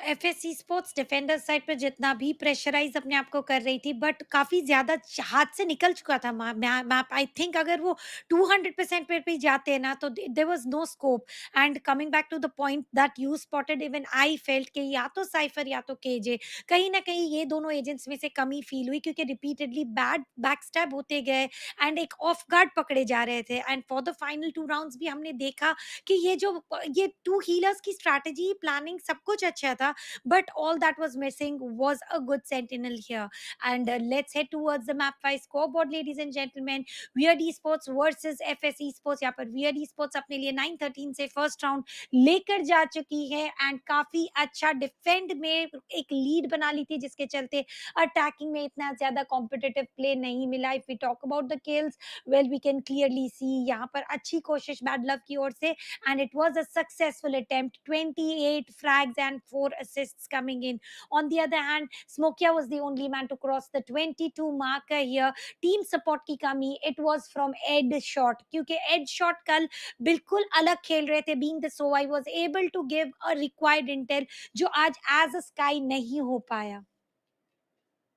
FSc sports defender side पे जितना भी प्रेशराइज अपने आप को कर रही थी, बट काफी ज्यादा हाथ से निकल चुका था मैप। आई थिंक अगर वो 200% पे जाते हैं ना, तो there was no scope. And coming back to the point that you spotted, even I felt कि या तो साइफर या तो केजे, कहीं ना कहीं ये दोनों एजेंट्स में से कमी फील हुई, क्योंकि रिपीटेडली बैड बैक स्टैब होते गए एंड एक ऑफ गार्ड पकड़े जा रहे थे। And for the final 2 rounds भी हमने देखा कि ये 2 हीलर्स की स्ट्रैटेजी प्लानिंग सब कुछ अच्छा था, but all that was missing was a good sentinel here. And let's head towards the map 5 scoreboard, ladies and gentlemen. Weird Esports versus FS Esports. यहाँ पर Weird Esports अपने लिए 9-13 से फर्स्ट राउंड लेकर जा चुकी है, एंड काफी अच्छा डिफेंड में एक लीड बना ली थी, जिसके चलते अटैकिंग में इतना ज्यादा कॉम्पिटिटिव प्ले नहीं मिला। If we talk about the kills, well we can clearly see यहाँ पर अच्छी कोशिश बैड लव की ओर से, and it was a successful attempt, 28 frags and 4 more assists coming in. On the other hand, Smokia was the only man to cross the 22 marker here. Team support की कमी, it was from Edshot, क्योंकि Edshot कल बिल्कुल अलग खेल रहे थे. Being the so I was able to give a required intel, जो आज एज अ स्काई नहीं हो पाया.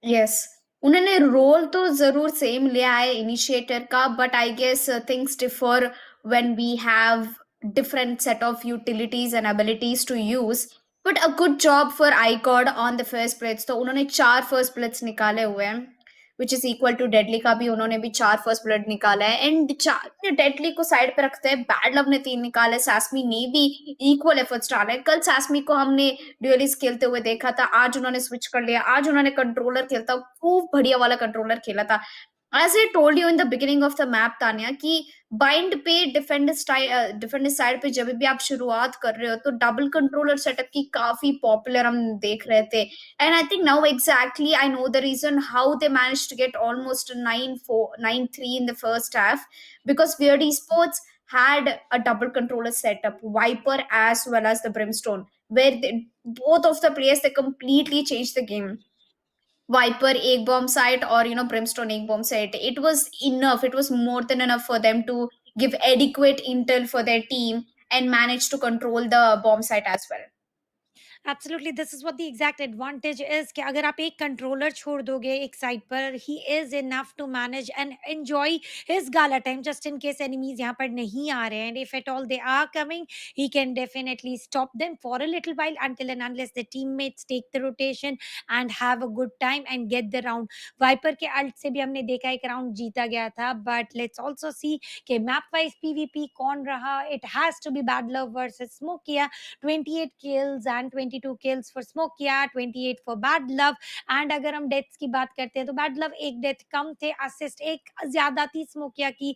यस, उन्होंने रोल तो ज़रूर सेम लिया है इनिशिएटर का, but I guess things differ when we have different set of utilities and abilities to use. But a good job for IGod on the first plates. तो उन्होंने 4 फर्स्ट प्लेट्स निकाले हुए हैं, which is equal to Deadly का भी. उन्होंने भी 4 first plate निकाला है, एंड चार डेडली को साइड पे रखते हैं. बैड लव ने 3 निकाले, सैसमी ने भी इक्वल एफर्ट्स डाले. कल सैसमी को हमने ड्यूलिस्ट खेलते हुए देखा था, आज उन्होंने स्विच कर लिया, आज उन्होंने कंट्रोलर खेलता, खूब बढ़िया वाला कंट्रोलर खेला था. As I told you in the beginning of the map Tania, कि बाइंड पे डिफेंड साइड पे जब भी आप शुरुआत कर रहे हो तो डबल कंट्रोलर सेटअप की काफी पॉपुलर हम देख रहे थे. And I think now exactly I know the reason how they manage to get almost 9-3 in the first half, because Weird Esports had a double controller setup, Viper as well as the Brimstone, where both of the players, they completely changed the game. Viper एक bomb site or Brimstone एक bomb site. It was enough. It was more than enough for them to give adequate intel for their team and manage to control the bomb site as well. Absolutely, this is what the exact advantage is कि अगर आप एक controller छोड़ दोगे एक side पर, he is enough to manage and enjoy his gala time, just in case enemies यहाँ पर नहीं आ रहे हैं. And if at all they are coming, he can definitely stop them for a little while until and unless the teammates take the rotation and have a good time and get the round. Viper के ult से भी हमने देखा एक round जीता गया था, but let's also see कि मैप वाइज पीवीपी कौन रहा. It has to be Bad Love versus Smokia. 28 kills and 22 kills for Smokia, 28 for Bad Love. And अगर हम डेथ्स की बात करते हैं तो बैड लव एक डेथ कम थे, असिस्ट एक ज्यादा थी स्मोकिया की.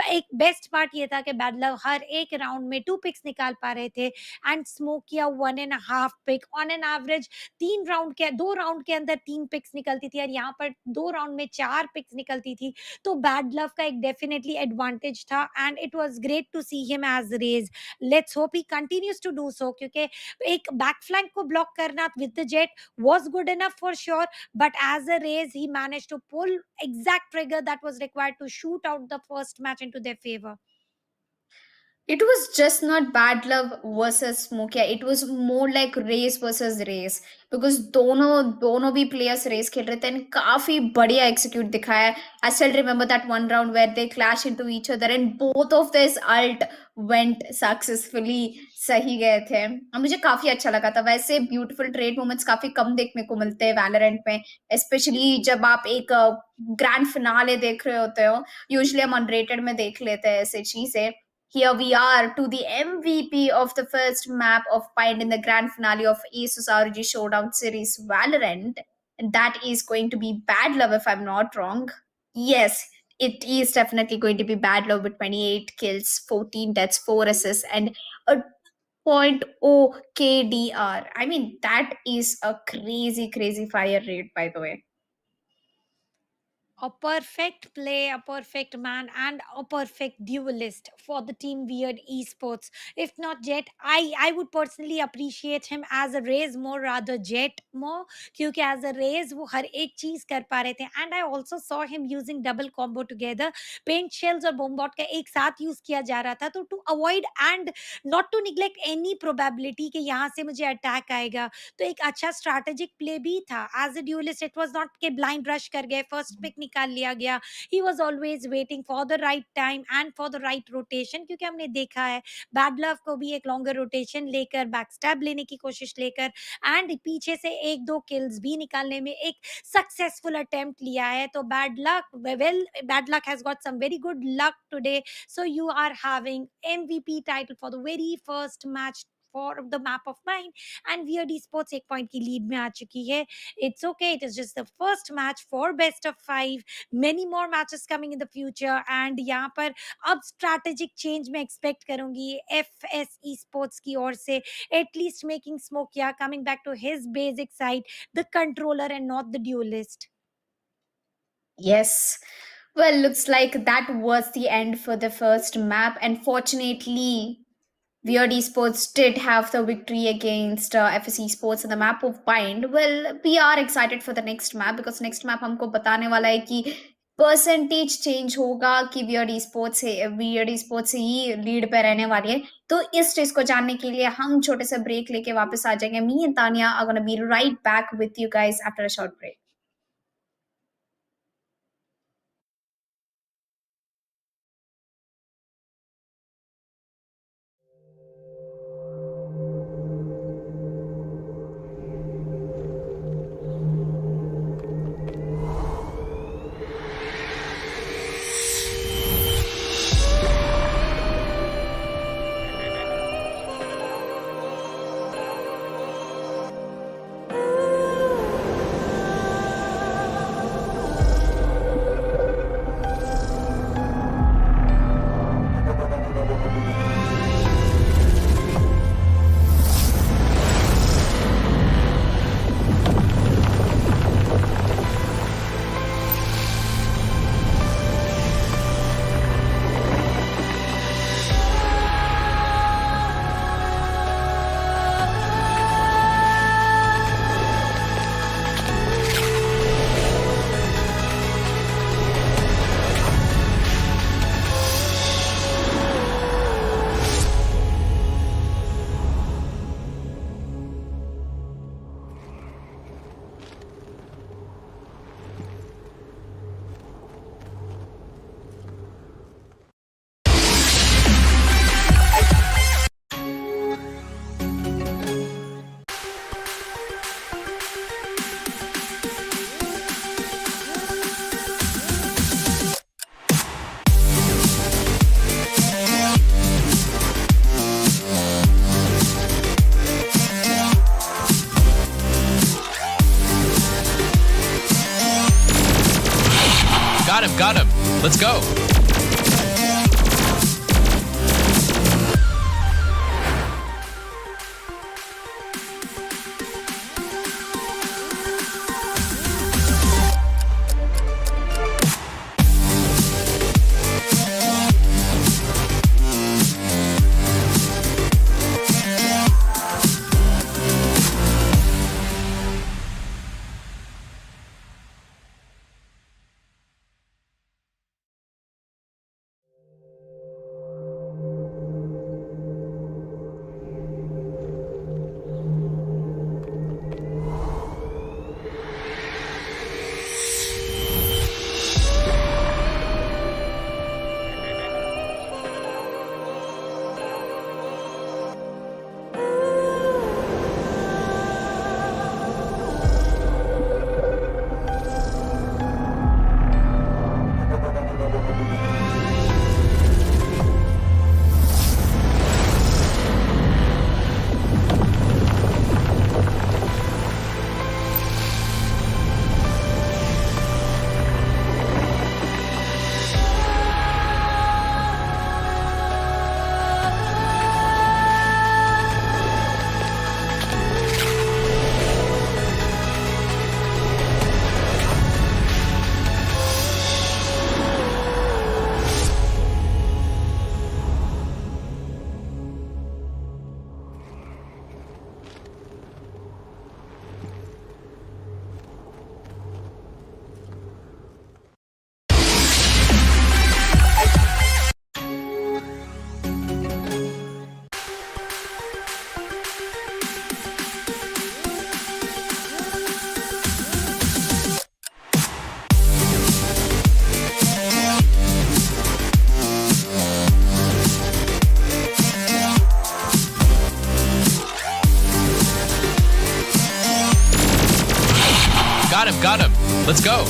एक बेस्ट पार्ट ये था कि बैड लव हर एक राउंड में 2 पिक्स निकाल पा रहे थे, and Smokia 1.5 pick on an average. 2 round के अंदर 3 पिक्स निकलती थी, और यहाँ पर 2 राउंड में 4 पिक्स निकलती थी. तो बैड लव का एक डेफिनेटली एडवांटेज था, and it was great to see him as Raze. Let's hope he continues to do so, क्योंकि एक बैक फ्लैंक को ब्लॉक करना with the Jett was good enough for sure, but as a race he managed to pull exact trigger that was required to shoot out the first match into their favor. It was just not bad love versus Smokia. It was more like race versus race, because दोनों भी players race खेल रहे थे and काफी बढ़िया execute दिखाया. I still remember that one round where they clashed into each other and both of this ult went successfully. सही गए थे और मुझे काफी अच्छा लगा था. वैसे ब्यूटीफुल ट्रेड मोमेंट्स काफी कम देखने को मिलते हैं वैलोरेंट में, स्पेशली जब आप एक ग्रैंड फिनाले देख रहे होते हो. यूजुअली हम अनरेटेड में देख लेते हैं ऐसे चीजें. Here we are to the MVP of the first map of Pine in the grand finale of Asus ROG Showdown series Valorant. And that is going to be Bad Love, if I'm not wrong. Yes, it is definitely going to be Bad Love with 28 kills, 14 deaths, 4 assists, and a point 0 KDR. I mean, that is a crazy, crazy fire rate, by the way. A perfect play, a perfect man, and a perfect duelist for the team Weird Esports. If not Jet, I would personally appreciate him as a Raze more rather Jet more, क्योंकि as a Raze वो हर एक चीज कर पा रहे थे. And I also saw him using double combo together. Paint shells और bombot का एक साथ यूज किया जा रहा था, तो to avoid and not to neglect any probability कि यहाँ से मुझे अटैक आएगा, तो एक अच्छा स्ट्रैटेजिक प्ले भी था. As a duelist it was not के ब्लाइंड रश कर गए, फर्स्ट पिक निकाल लिया गया. He was always waiting for the right time and for the right rotation, क्योंकि हमने देखा है बैड लव को भी एक लॉन्गर रोटेशन लेकर, बैक स्टैब लेने की कोशिश लेकर, एंड पीछे से 1-2 किल्स भी निकालने में एक सक्सेसफुल अटेम्प्ट लिया है. तो bad luck, well bad luck has got some very good luck today. So you are having MVP title for the very first match for the map of mine, and Weird Esports एक point की lead में आ चुकी है. It's okay, it is just the first match for best of 5. Many more matches coming in the future, and यहाँ पर अब strategic change मैं expect करूंगी FS Esports की ओर से, at least making Smokia coming back to his basic side, the controller and not the duelist. Yes. Well, looks like that was the end for the first map. Unfortunately, Weird Esports did have the victory against FS Esports in the map of Bind. Well, we are excited for the next map because next map हमको बताने वाला है कि percentage change होगा कि weird sports से ही lead पे रहने वाली है। तो इस चीज को जानने के लिए हम छोटे से ब्रेक लेके वापस आ जाएंगे। Me and Tania are gonna be right back with you guys after a short break. Got him. Let's go. Got him. Let's go.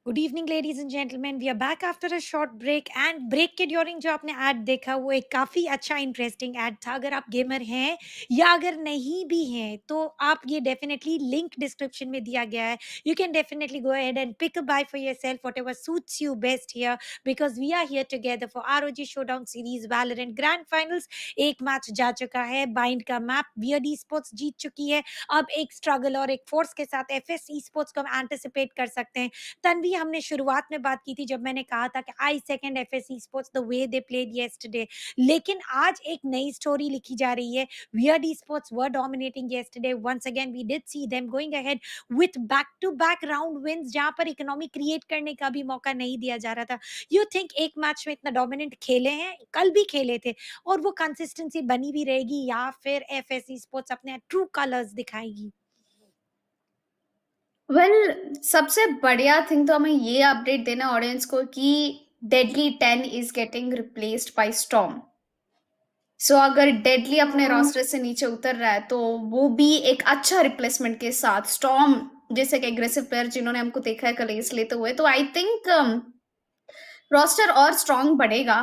Good evening ladies and gentleman, we are back after a short break and break के during जो आपने add देखा वो एक काफ़ी अच्छा interesting add था। अगर आप गेमर हैं या अगर नहीं भी हैं तो आप ये डेफिनेटली लिंक डिस्क्रिप्शन में दिया गया है। You can definitely go ahead and pick a buy for yourself whatever suits you best here, because we are here together for ROG showdown series Valorant grand finals. एक match जा चुका है, bind का map VRD sports जीत चुकी है। अब एक struggle और एक फोर्स के साथ एफएस स्पोर्ट्स को हम एंटिसिपेट कर सकते हैं। तन्वी, हमने शुरुआत में बात की थी जब मैंने कहा था कि I second FS sports the way they played yesterday, लेकिन आज एक नई स्टोरी लिखी जा रही है। Weird sports were dominating yesterday, once again we did see them going ahead with back to back round wins, जहां पर इकोनॉमी क्रिएट करने का भी मौका नहीं दिया जा रहा था। यू थिंक एक मैच में इतना डोमिनेंट खेले हैं, कल भी खेले थे, और वो कंसिस्टेंसी बनी भी रहेगी या फिर एफएस स्पोर्ट्स अपने ट्रू कलर्स दिखाएगी? वेल, सबसे बढ़िया थिंग तो हमें ये अपडेट देना ऑडियंस को कि Deadly 10 is getting replaced by Storm. So अगर डेडली अपने रोस्टर से नीचे उतर रहा है तो वो भी एक अच्छा रिप्लेसमेंट के साथ स्टॉर्म जैसे कि एग्रेसिव प्लेयर जिन्होंने हमको देखा है कलेस लेते हुए, तो आई थिंक रोस्टर और स्ट्रांग बढ़ेगा।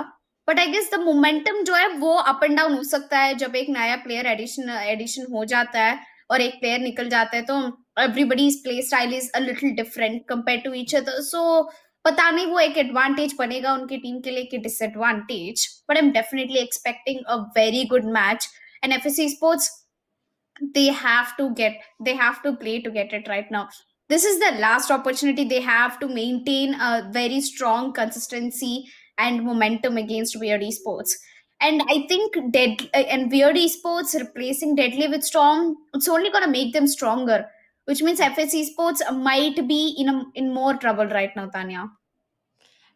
But I guess the momentum जो है वो अप एंड डाउन हो सकता है जब एक नया प्लेयर एडिशन हो जाता है और एक प्लेयर निकल जाता है, तो everybody's play style is a little different compare to each other. So पता नहीं वो एक एडवांटेज बनेगा उनकी टीम के लिए कि disadvantage, but I am definitely expecting a very good match. And FSC sports, they have to play to get it right now. This is the last opportunity they have to maintain a very strong consistency and momentum against weird esports. And I think and weird esports replacing deadly with storm, it's only going to make them stronger, which means fs esports might be in more trouble right now, Tanya.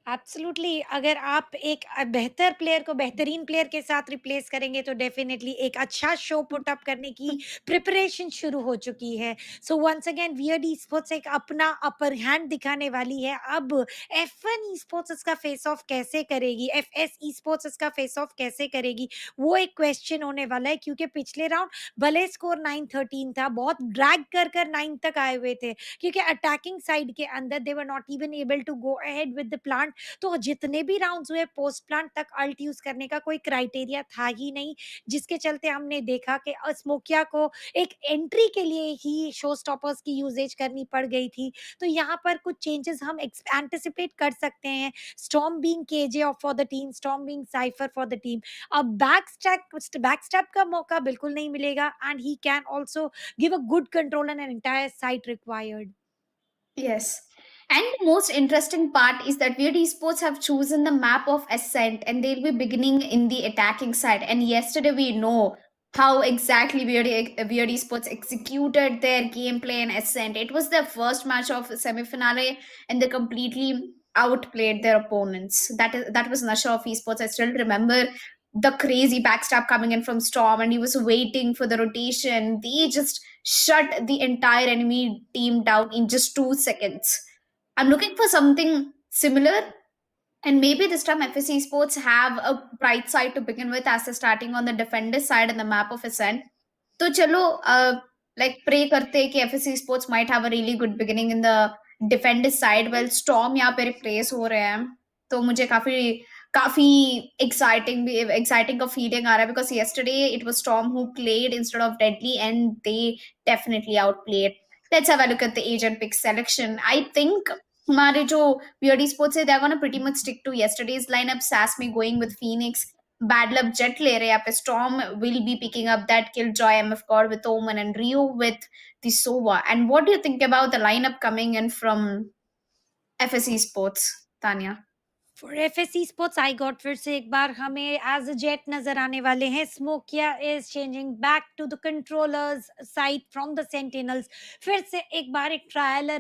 Absolutely, अगर आप एक बेहतर player को बेहतरीन player के साथ replace करेंगे तो डेफिनेटली एक अच्छा शो पुट अप करने की प्रिपरेशन शुरू हो चुकी है। So once again weird sports एक अपना अपर हैंड दिखाने वाली है। अब F1 स्पोर्ट्स इसका फेस ऑफ कैसे करेगी, एफएस स्पोर्ट्स इसका फेस ऑफ कैसे करेगी, वो एक क्वेश्चन होने वाला है, क्योंकि पिछले राउंड भले स्कोर 9-13 था, बहुत ड्रैग कर कर 9 तक आए हुए थे, क्योंकि अटैकिंग साइड के अंदर they were not even able to go ahead with the plan. तो जितने भी राउंड्स हुए पोस्ट प्लांट तक अल्ट यूज करने का कोई क्राइटेरिया था ही नहीं, जिसके चलते हमने देखा कि स्मोकिया को एक एंट्री के लिए ही शो स्टॉपर्स की यूजेज करनी पड़ गई थी। तो यहाँ पर कुछ चेंजेस हम एंटिसिपेट कर सकते हैं, Storm being KJ off for the team, Storm being Cypher for the team. अब बैक स्टेप का मौका बिल्कुल नहीं मिलेगा, and he can also give a good control and an entire site required. Yes. And the most interesting part is that Weird Esports have chosen the map of Ascent and they'll be beginning in the attacking side. And yesterday we know how exactly Weird Esports executed their gameplay in Ascent. It was their first match of semifinale and they completely outplayed their opponents. That was Nasha of Esports. I still remember the crazy backstab coming in from Storm and he was waiting for the rotation. They just shut the entire enemy team down in just 2 seconds. I'm looking for something similar, and maybe this time FSC Sports have a bright side to begin with as they're starting on the defender side in the map of Ascent. तो चलो like pray करते हैं कि FSC Sports might have a really good beginning in the defender side. Well, Storm यहाँ पे replace हो रहे हैं, तो मुझे काफी काफी exciting का feeling आ रहा है, because yesterday it was Storm who played instead of Deadly and they definitely outplayed. Let's have a look at the agent pick selection. I think हमारे जो weird sports है, they're gonna pretty much stick to yesterday's lineup. Sasmi going with Phoenix, Bad Luck Jet ले रहे हैं यहाँ पे, Storm will be picking up that Killjoy MF God with Omen and Ryu with the Sova. And what do you think about the lineup coming in from FSE Sports, Tanya? For FSC sports I got फिर से एक बार हमें as a jet नजर आने वाले हैं। Smokia is changing back to the controllers side from the sentinels. फिर से एक बार एक ट्रायल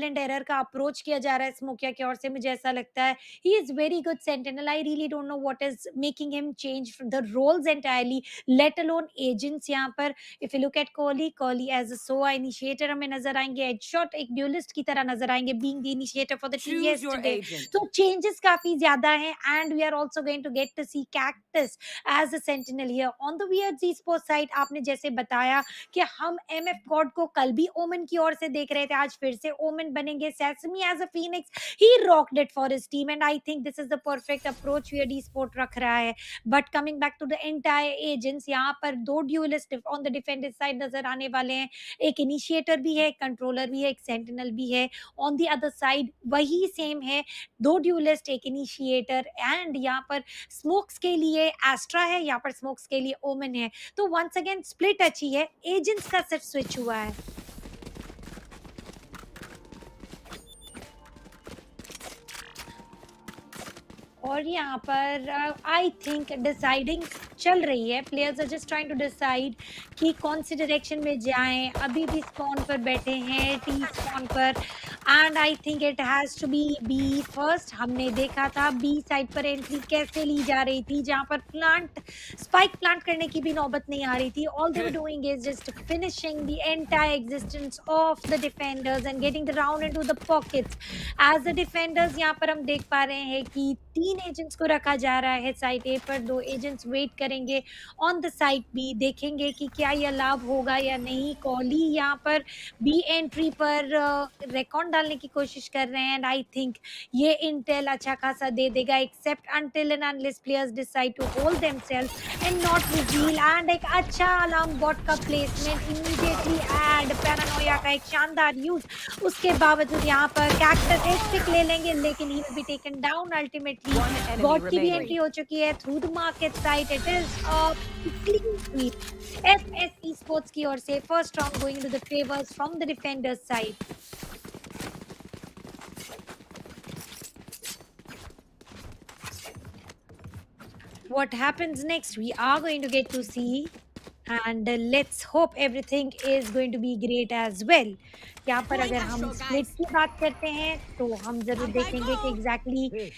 एंड एरर का अप्रोच किया जा रहा है स्मोकिया की ओर से, मुझे ऐसा लगता है he is very good sentinel. I really don't know what is making him change the roles entirely, let alone agents. यहाँ पर if you look at Kohli as a Sova initiator हमें नजर आएंगे, हेडशॉट एक ड्यूलिस्ट की तरह नजर आएंगे, being the initiator for the team Choose your yesterday. agent. तो चेंजेस स्टेजेस काफी ज्यादा हैं and we are also going to get to see Cactus as a sentinel here on the weird sports side. आपने जैसे बताया कि हम MF God को कल भी ओमन की ओर से देख रहे थे, आज फिर से ओमन बनेंगे। Sasmi as a Phoenix he rocked it for his team and I think this is the perfect approach weird sport रख रहा है। But coming back to the entire agents, यहाँ पर दो duelist on the defensive side नजर आने वाले हैं। एक इनिशिएटर भी है, एक कंट्रोलर भी है, एक सेंटिनल भी है। ऑन द अदर साइड वही सेम है, दो ड्यूलिस्ट, एक इनिशिएटर एंड यहाँ पर स्मोक्स के लिए एस्ट्रा है, यहाँ पर स्मोक्स के लिए ओमन है। तो वंस अगेन स्प्लिट अच्छी है, एजेंट्स का सिर्फ स्विच हुआ है। और यहाँ पर आई थिंक डिसाइडिंग चल रही है, players are just trying to decide कि कौन सी डायरेक्शन में जाएं। अभी भी स्पॉन पर बैठे हैं, टी स्पॉन पर, and I think it has to be B first. हमने देखा था बी साइड पर एंट्री कैसे ली जा रही थी, जहाँ पर स्पाइक प्लांट करने की भी नौबत नहीं आ रही थी। All they were doing is just finishing the entire existence of the defenders and getting the round into the pockets as the defenders. यहाँ पर हम देख पा रहे हैं कि 3 एजेंट्स को रखा जा रहा है साइड ए पर, 2 एजेंट्स वेट करेंगे ऑन द साइड बी, देखेंगे कि क्या यह लाभ होगा या नहीं। कॉली यहाँ पर बी एंट्री पर रिकॉर्ड डालने की कोशिश कर रहे हैं एंड आई थिंक ये इंटेल अच्छा खासा दे देगा, except until and unless players decide to hold themselves and not reveal. And एक अच्छा अलार्म बॉट का प्लेसमेंट इमीडिएटली एड, पैरानोया का एक शानदार यूज। उसके बावजूद यहाँ पर कैक्टस एक पिक ले लेंगे लेकिन he will be taken down ultimately. Bot की भी एंट्री हो चुकी है through the market side, it is a clean sweep FS esports की ओर से। First round going to the favours from the defenders side. What happens next we are going to get to see and let's hope everything is going to be great as well। यहाँ पर अगर हम split की बात करते हैं तो हम जरूर देखेंगे कि एग्जैक्टली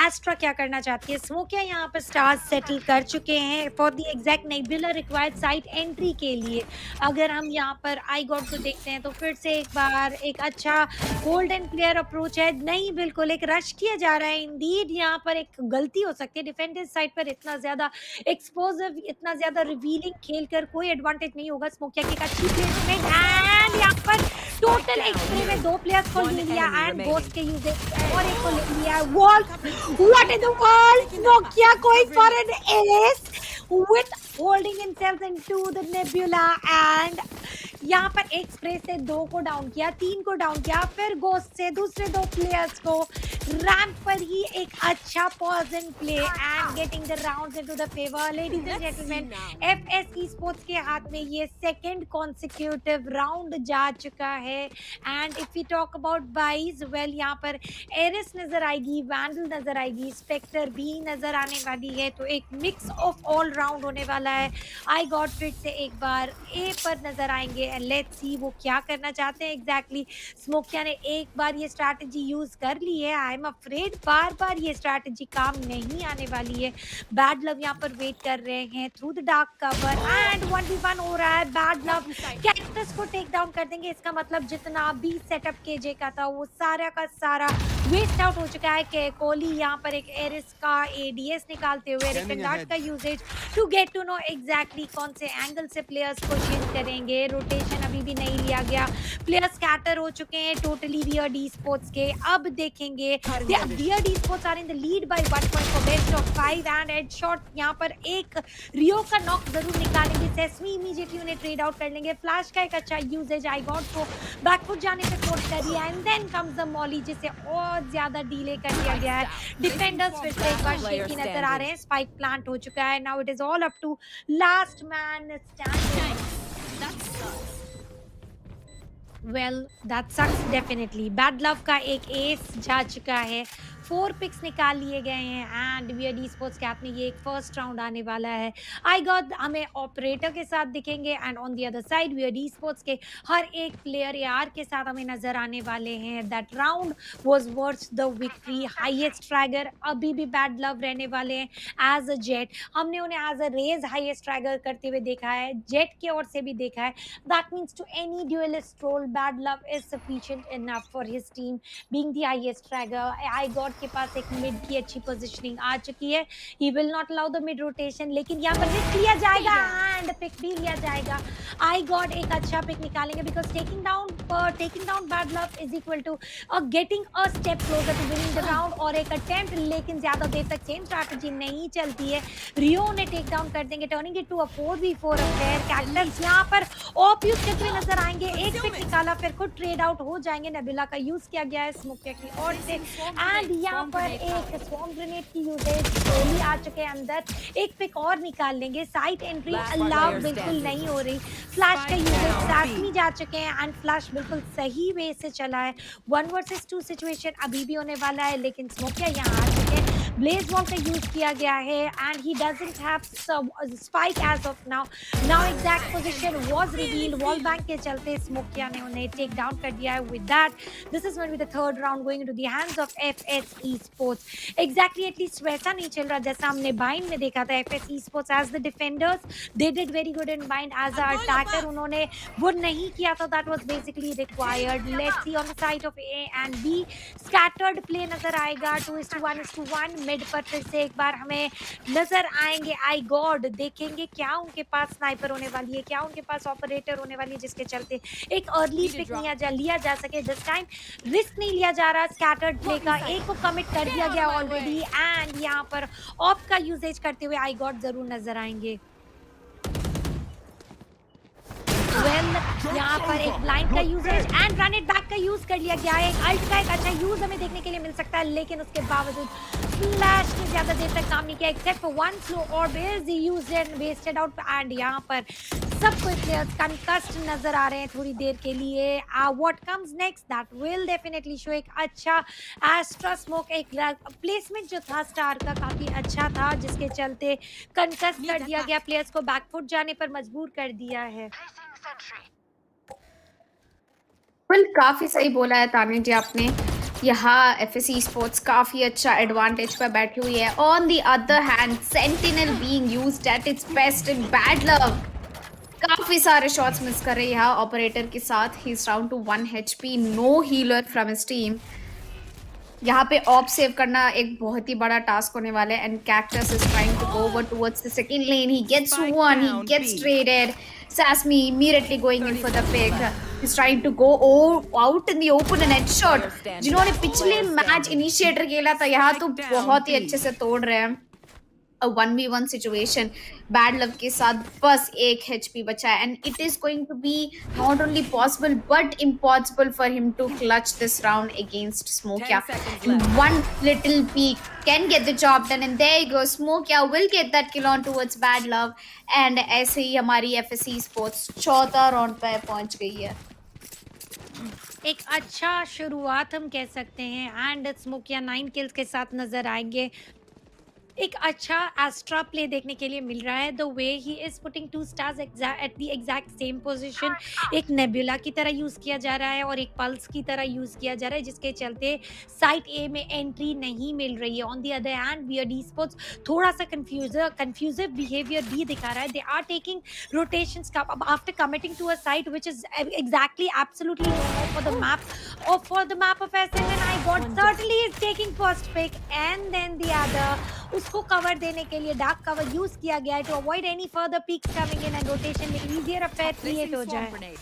एस्ट्रा क्या करना चाहती है। स्मोकिया यहाँ पर स्टार्स सेटल कर चुके हैं for the exact nebula required site entry के लिए। अगर हम यहाँ पर आई गॉड को देखते हैं तो फिर से एक बार एक अच्छा गोल्डन प्लेयर अप्रोच है, नहीं बिल्कुल एक रश किया जा रहा है। इंडीड यहाँ पर एक गलती हो सकती है, डिफेंसिव साइड पर इतना ज्यादा एक्सपोजिव, इतना ज्यादा रिवीलिंग खेलकर कोई एडवांटेज नहीं होगा। स्मोकिया की एक अच्छी प्लेसमेंट एंड यहाँ पर टोटल एक्सप्रे में 2 प्लेयर्स को ले लिया एंड गोस्ट के यूजेज और एक को ले लिया। Wall what in the world, Smokia going for an ace with holding himself into the nebula and यहाँ पर एक स्प्रे से 2 को डाउन किया, 3 को डाउन किया, फिर गोस्ट से दूसरे 2 प्लेयर्स को रैंप पर ही एक अच्छा pause and play and getting the rounds into the favour. Ladies and gentleman, FS esports के हाथ में ये सेकंड कॉन्सिक्यूटिव राउंड जा चुका है and if we talk about buys, well यहाँ पर एरिस नजर आएगी, वैंडल नजर आएगी, स्पेक्टर भी नजर आने वाली है, तो एक मिक्स ऑफ ऑल राउंड होने वाला है। आई गॉड फिट से एक बार ए पर नजर आएंगे एंड लेट्स सी वो क्या करना चाहते हैं एग्जैक्टली। स्मोकिया ने एक बार ये स्ट्रैटेजी यूज कर ली है, आई एम अफ्रेड बार बार ये स्ट्रैटेजी काम नहीं आने वाली है। बैड लव यहाँ पर वेट कर रहे हैं through the dark cover and 1v1 हो रहा है। बैड लव कैक्टस को टेक डाउन कर देंगे, इसका मतलब जितना भी सेटअप केजे का था वो सारा का सारा वेस्ट आउट हो चुका है। कि कोहली यहाँ पर एक एरिस का एडीएस निकालते हुए रिकॉर्ड का usage to get to know exactly कौन से एंगल से प्लेयर्स को चेंज करेंगे। रोटेशन अभी भी नहीं लिया गया, प्लेयर्स स्कैटर हो चुके हैं टोटली वियर्ड esports के। अब देखेंगे weird esports are in the lead by 1 point for best of 5 and headshot यहाँ पर एक रियो का नॉक जरूर निकालेंगे। सेस्मी इमीडिएटली उन्हें ट्रेड आउट कर लेंगे। फ्लैश का एक अच्छा यूजेज आई गॉड को बैकफुट जाने पे फोर्स कर दिया and then comes the molly जिसे और ज्यादा डिले कर दिया गया है। डिफेंडर्स फिर से एक बार शेकी नजर आ रहे हैं, स्पाइक प्लांट हो चुका है। Now it is all up to last man standing. Well that sucks definitely. Bad love का एक एस जा चुका है, 4 पिक्स निकाल लिए गए हैं एंड वियर्ड esports के हाथ में ये एक फर्स्ट राउंड आने वाला है। आई गॉड हमें ऑपरेटर के साथ दिखेंगे and on the other side weird esports के हर एक प्लेयर यार के साथ हमें नजर आने वाले हैं। That round was worth the victory. Highest Trager अभी भी बैड लव रहने वाले हैं एज अ जेट। हमने उन्हें as a Raze highest fragger करते हुए देखा है, जेट की ओर से भी देखा है। That means to any duelist role bad love is sufficient enough for his team being the highest fragger. I god के पास एक मिड की अच्छी पोजीशनिंग आ चुकी है, he will not allow the mid rotation, लेकिन यहाँ पर रिस्क लिया जाएगा एंड पिक भी लिया जाएगा। आई गॉड एक अच्छा पिक निकालेंगे because taking down bad love is equal to getting a step closer to winning the round और एक अटेम्प्ट, लेकिन ज्यादा देर तक सेम स्ट्रैटेजी नहीं चलती है। रियो ने टेक डाउन कर देंगे, turning it to a 4v4 affair. Cactus यहाँ पर ऑफ यूज करते हुए नजर आएंगे, एक पिक निकाला फिर खुद ट्रेड आउट हो जाएंगे। नेबुला का यूज किया गया है स्मोकिया की ओर से एंड यहाँ पर एक स्वॉर्म ग्रेनेड की यूजेज गोली आ चुके हैं अंदर, एक पिक और निकाल लेंगे। साइट एंट्री अलाउ बिल्कुल नहीं हो रही, फ्लैश का यूजेज साथ जा चुके हैं एंड फ्लैश बिल्कुल सही वे से चला है। 1 वर्सेस 2 सिचुएशन अभी भी होने वाला है, लेकिन स्मोकिया यहाँ आ चुके हैं। ब्लेज वॉल का यूज किया गया है and he doesn't have spike as of now. Now exact position was revealed, wall bank के चलते स्मोकिया ने उन्हें टेक डाउन कर दिया है। With that this is going to be the third round going into the hands of FS Esports। Exactly at least वैसा नहीं चल रहा जैसा हमने बाइंड में देखा था। FS Esports as the defenders they did very good in Bind, as a attacker उन्होंने वो नहीं किया था, that was basically required. Let's see on the side of A and B scattered play नजर आएगा, 2:1:1 मिड पर फिर से एक बार हमें नजर आएंगे। आई गॉड देखेंगे क्या उनके पास स्नाइपर होने वाली है, क्या उनके पास ऑपरेटर होने वाली है, जिसके चलते एक अर्ली पिक लिया जा सके। दिस टाइम रिस्क नहीं लिया जा रहा स्कैटर्ड प्ले का, एक को कमिट कर दिया गया ऑलरेडी एंड यहाँ पर ऑफ का यूजेज करते हुए आई गॉड जरूर नजर आएंगे। यहाँ पर एक ब्लाइंड का usage and run it back का यूज कर लिया गया है। अल्ट का एक अच्छा यूज हमें देखने के लिए मिल सकता है, लेकिन उसके बावजूद फ्लैश ने ज्यादा देर तक काम नहीं किया except for one slow orb is used and wasted out and यहाँ पर सब कोई प्लेयर्स कंकस्ट नजर आ रहे हैं थोड़ी देर के लिए। What comes next that will definitely show. एक अच्छा एस्ट्रा स्मोक, एक प्लेसमेंट जो था स्टार का काफी अच्छा था, जिसके चलते कंकस्ट कर दिया गया, प्लेयर्स को बैकफुट जाने पर मजबूर कर दिया है। काफी सही बोला है तानी जी आपने। यहाँ एफएस Esports काफी अच्छा एडवांटेज पर बैठी हुई है। On the other hand sentinel being used at its best in bad luck, काफी सारे शॉट्स मिस कर रहे हैं यहाँ ऑपरेटर के साथ। He is down to 1 HP, no healer from his team. यहाँ पे ऑप सेव करना एक बहुत ही बड़ा टास्क होने वाला है and cactus is trying to go over towards the second lane. He gets one, he gets traded. Sasmi immediately going in for the pick. He's trying to go out in the open and headshot. जिन्होंने पिछले match initiator खेला था यहाँ तो बहुत ही अच्छे से तोड़ रहे हैं। 1v1 सिचुएशन बैड लव के साथ बस एक HP बचा है and it is going to be not only possible but impossible for him to clutch this round against Smokia. One little peek can get the job done and there you go, Smokia will get that kill on towards bad love and ऐसे ही हमारी FS Esports चौथा round पे पहुंच गई है। एक अच्छा शुरुआत हम कह सकते हैं एंड स्मोकिया 9 किल्स के साथ नजर आएंगे। एक अच्छा एस्ट्रा प्ले देखने के लिए मिल रहा है। The way he is putting 2 stars at the exact same position, एक नेबुला की तरह यूज किया जा रहा है और एक पल्स की तरह यूज किया जा रहा है, जिसके चलते साइट ए में एंट्री नहीं मिल रही है। On the other hand VALORANT Esports थोड़ा सा कंफ्यूजिव बिहेवियर भी दिखा रहा है। They are taking rotations after committing to a site which is exactly absolutely for the map of Ascent and I got certainly is taking first pick and then the other, उसको cover देने के लिए dark cover use किया गया है to avoid any further peeks coming in and rotation में easier affair create हो जाए।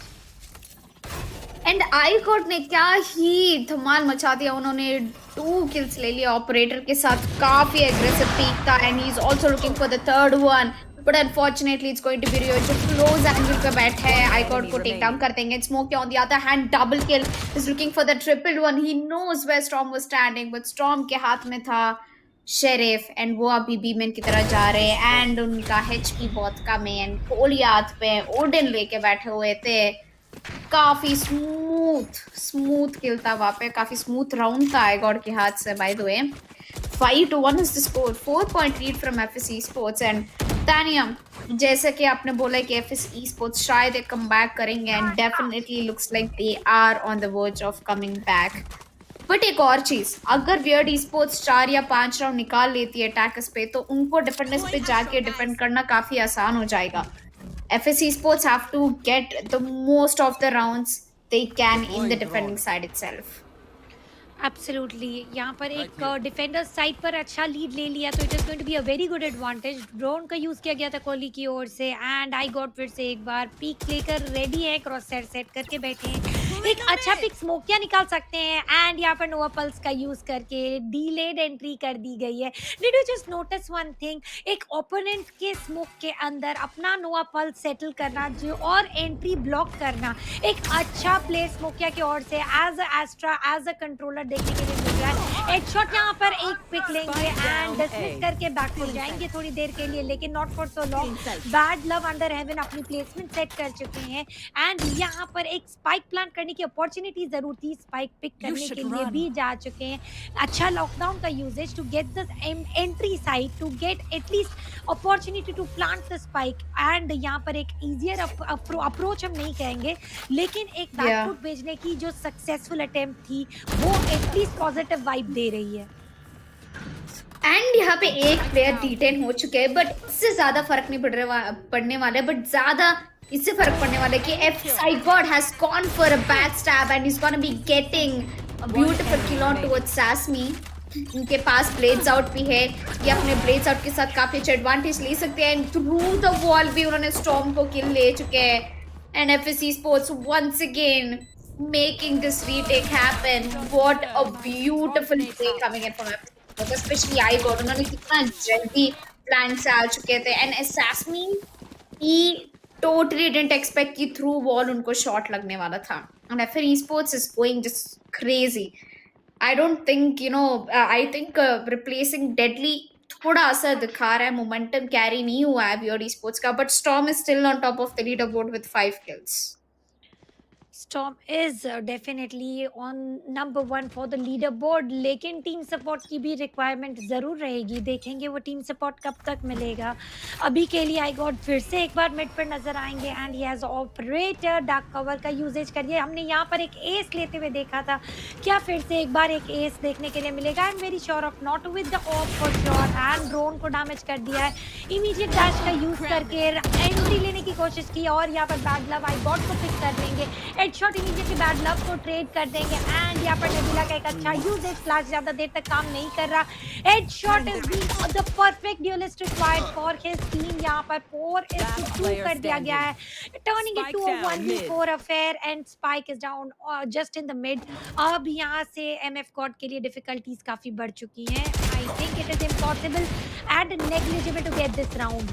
एंड आई गॉड ने क्या ही धमाल मचा दिया, उन्होंने 2 किल्स ले लिया ऑपरेटर के साथ। काफी एग्रेसिव पीक था and he is also looking for the third one but unfortunately it's going to be Rio जो क्लोज एंगल पे बैठा है। आई गॉड को टेक डाउन कर देंगे। Smoke on the other hand double kill, is looking for the triple one. He knows where Storm was standing but Storm के हाथ में था शेरिफ एंड वो अभी बीमैन की तरह जा रहे हैं एंड उनका HP बहुत कम है एंड गोली हाथ पे ओडिन लेके बैठे हुए थे। काफी स्मूथ किल था वहाँ पे, काफी स्मूथ राउंड था आई गॉड के हाथ से। Bye the way 5-1 is the score, 4 point lead from FS Esports and Tania जैसे कि आपने बोला कि एफएस Esports शायद एक कमबैक करेंगे and definitely looks like they are on the verge of coming back. But एक और चीज, अगर VALORANT Esports 4 या 5 राउंड निकाल लेती है अटैकर्स पे तो उनको डिफेंडर्स पे जाके डिफेंड करना काफी आसान हो जाएगा। FS Esports have to get the most of the rounds they can in the defending side itself. Absolutely यहाँ पर एक डिफेंडर साइड पर अच्छा लीड ले लिया तो it is going to be a very good advantage. Drone का use किया गया था कोहली की ओर से एंड आई गॉट फिर से एक बार पीक लेकर रेडी है, क्रॉस सेट करके बैठे हैं। एक अच्छा पिक स्मोकिया निकाल सकते हैं एंड यहाँ पर नोवा पल्स का यूज करके डीलेड एंट्री कर दी गई है। Did you just notice one thing, एक ओपोनेंट के स्मोक के अंदर अपना नोवा पल्स सेटल करना जो और एंट्री ब्लॉक करना एक अच्छा प्ले स्मोकिया की ओर से as a Astra as a controller देखने के लिए मिल रहा है। हेडशॉट यहाँ पर एक पिक लेंगे एंड डिसमिस करके बैक हो जाएंगे थोड़ी देर के लिए, लेकिन not for so long. Bad love under heaven अपनी प्लेसमेंट सेट कर चुके हैं एंड यहाँ पर एक स्पाइक प्लांट करने की अपॉर्चुनिटी जरूर थी, स्पाइक पिक करने के लिए भी जा चुके हैं। अच्छा लॉकडाउन का usage to get the entry side to get at least opportunity to plant the spike and यहाँ पर एक इजियर अप्रोच हम नहीं कहेंगे, लेकिन एक बैकफुट भेजने की जो सक्सेसफुल अटेम्प्ट थी वो एटलीस्ट पॉजिटिव वाइब दे रही है। एंड यहाँ पे एक प्लेयर डिटेन हो चुके हैं, बट इससे ज्यादा फर्क नहीं पड़ने वाला है, बट ज्यादा इससे फर्क पड़ने वाला है कि F Psygod has gone for a back stab and is gonna be getting a beautiful kill on towards Sasmi. इनके पास ब्लेड्स आउट भी है, ये अपने ब्लेड्स आउट के साथ काफी अच्छा एडवांटेज ले सकते हैं एंड थ्रू द वॉल भी उन्होंने स्टॉर्म को किल ले चुके हैं and FSC sports once again making this retake happen. What a beautiful play coming in from FSC, especially I got उन्होंने कितना जल्दी प्लान से आ चुके थे and Assassin he totally didn't expect कि through wall उनको शॉट लगने वाला था and FR Esports is going just crazy. I don't think I think replacing Deadly थोड़ा असर दिखा रहा है, मोमेंटम कैरी नहीं हुआ है VALORANT Esports का, but Storm is still on top of the leaderboard with 5 kills. Storm is definitely on number 1 for the leaderboard, लेकिन टीम सपोर्ट की भी रिक्वायरमेंट ज़रूर रहेगी। देखेंगे वो टीम सपोर्ट कब तक मिलेगा। अभी के लिए आई गॉड फिर से एक बार मिड पर नजर आएंगे and he has operator dark cover का यूजेज कर दिया। हमने यहाँ पर एक एस लेते हुए देखा था, क्या फिर से एक बार एक एस देखने के लिए मिलेगा? And very sure of not with the of for sure and drone को डैमेज कर दिया है। इमीडिएट डैश का यूज करके एंट्री लेने की कोशिश की और यहाँ पर बैड लव आई गॉड को पिक कर लेंगे। हेडशॉट इमीडिएटली बैड लव को ट्रेड कर देंगे एंड यहाँ पर नेबुला का एक अच्छा यूजेज, फ्लैश ज्यादा देर तक काम नहीं कर रहा। Headshot is being the perfect duelist required for his team. यहाँ पर 4-2 कर दिया गया है, turning it to a 1v4 affair and spike is down just in the mid. अब यहाँ से एमएफ गॉड के लिए डिफिकल्टीज काफी बढ़ चुकी हैं। I think it is impossible and negligible to get this round.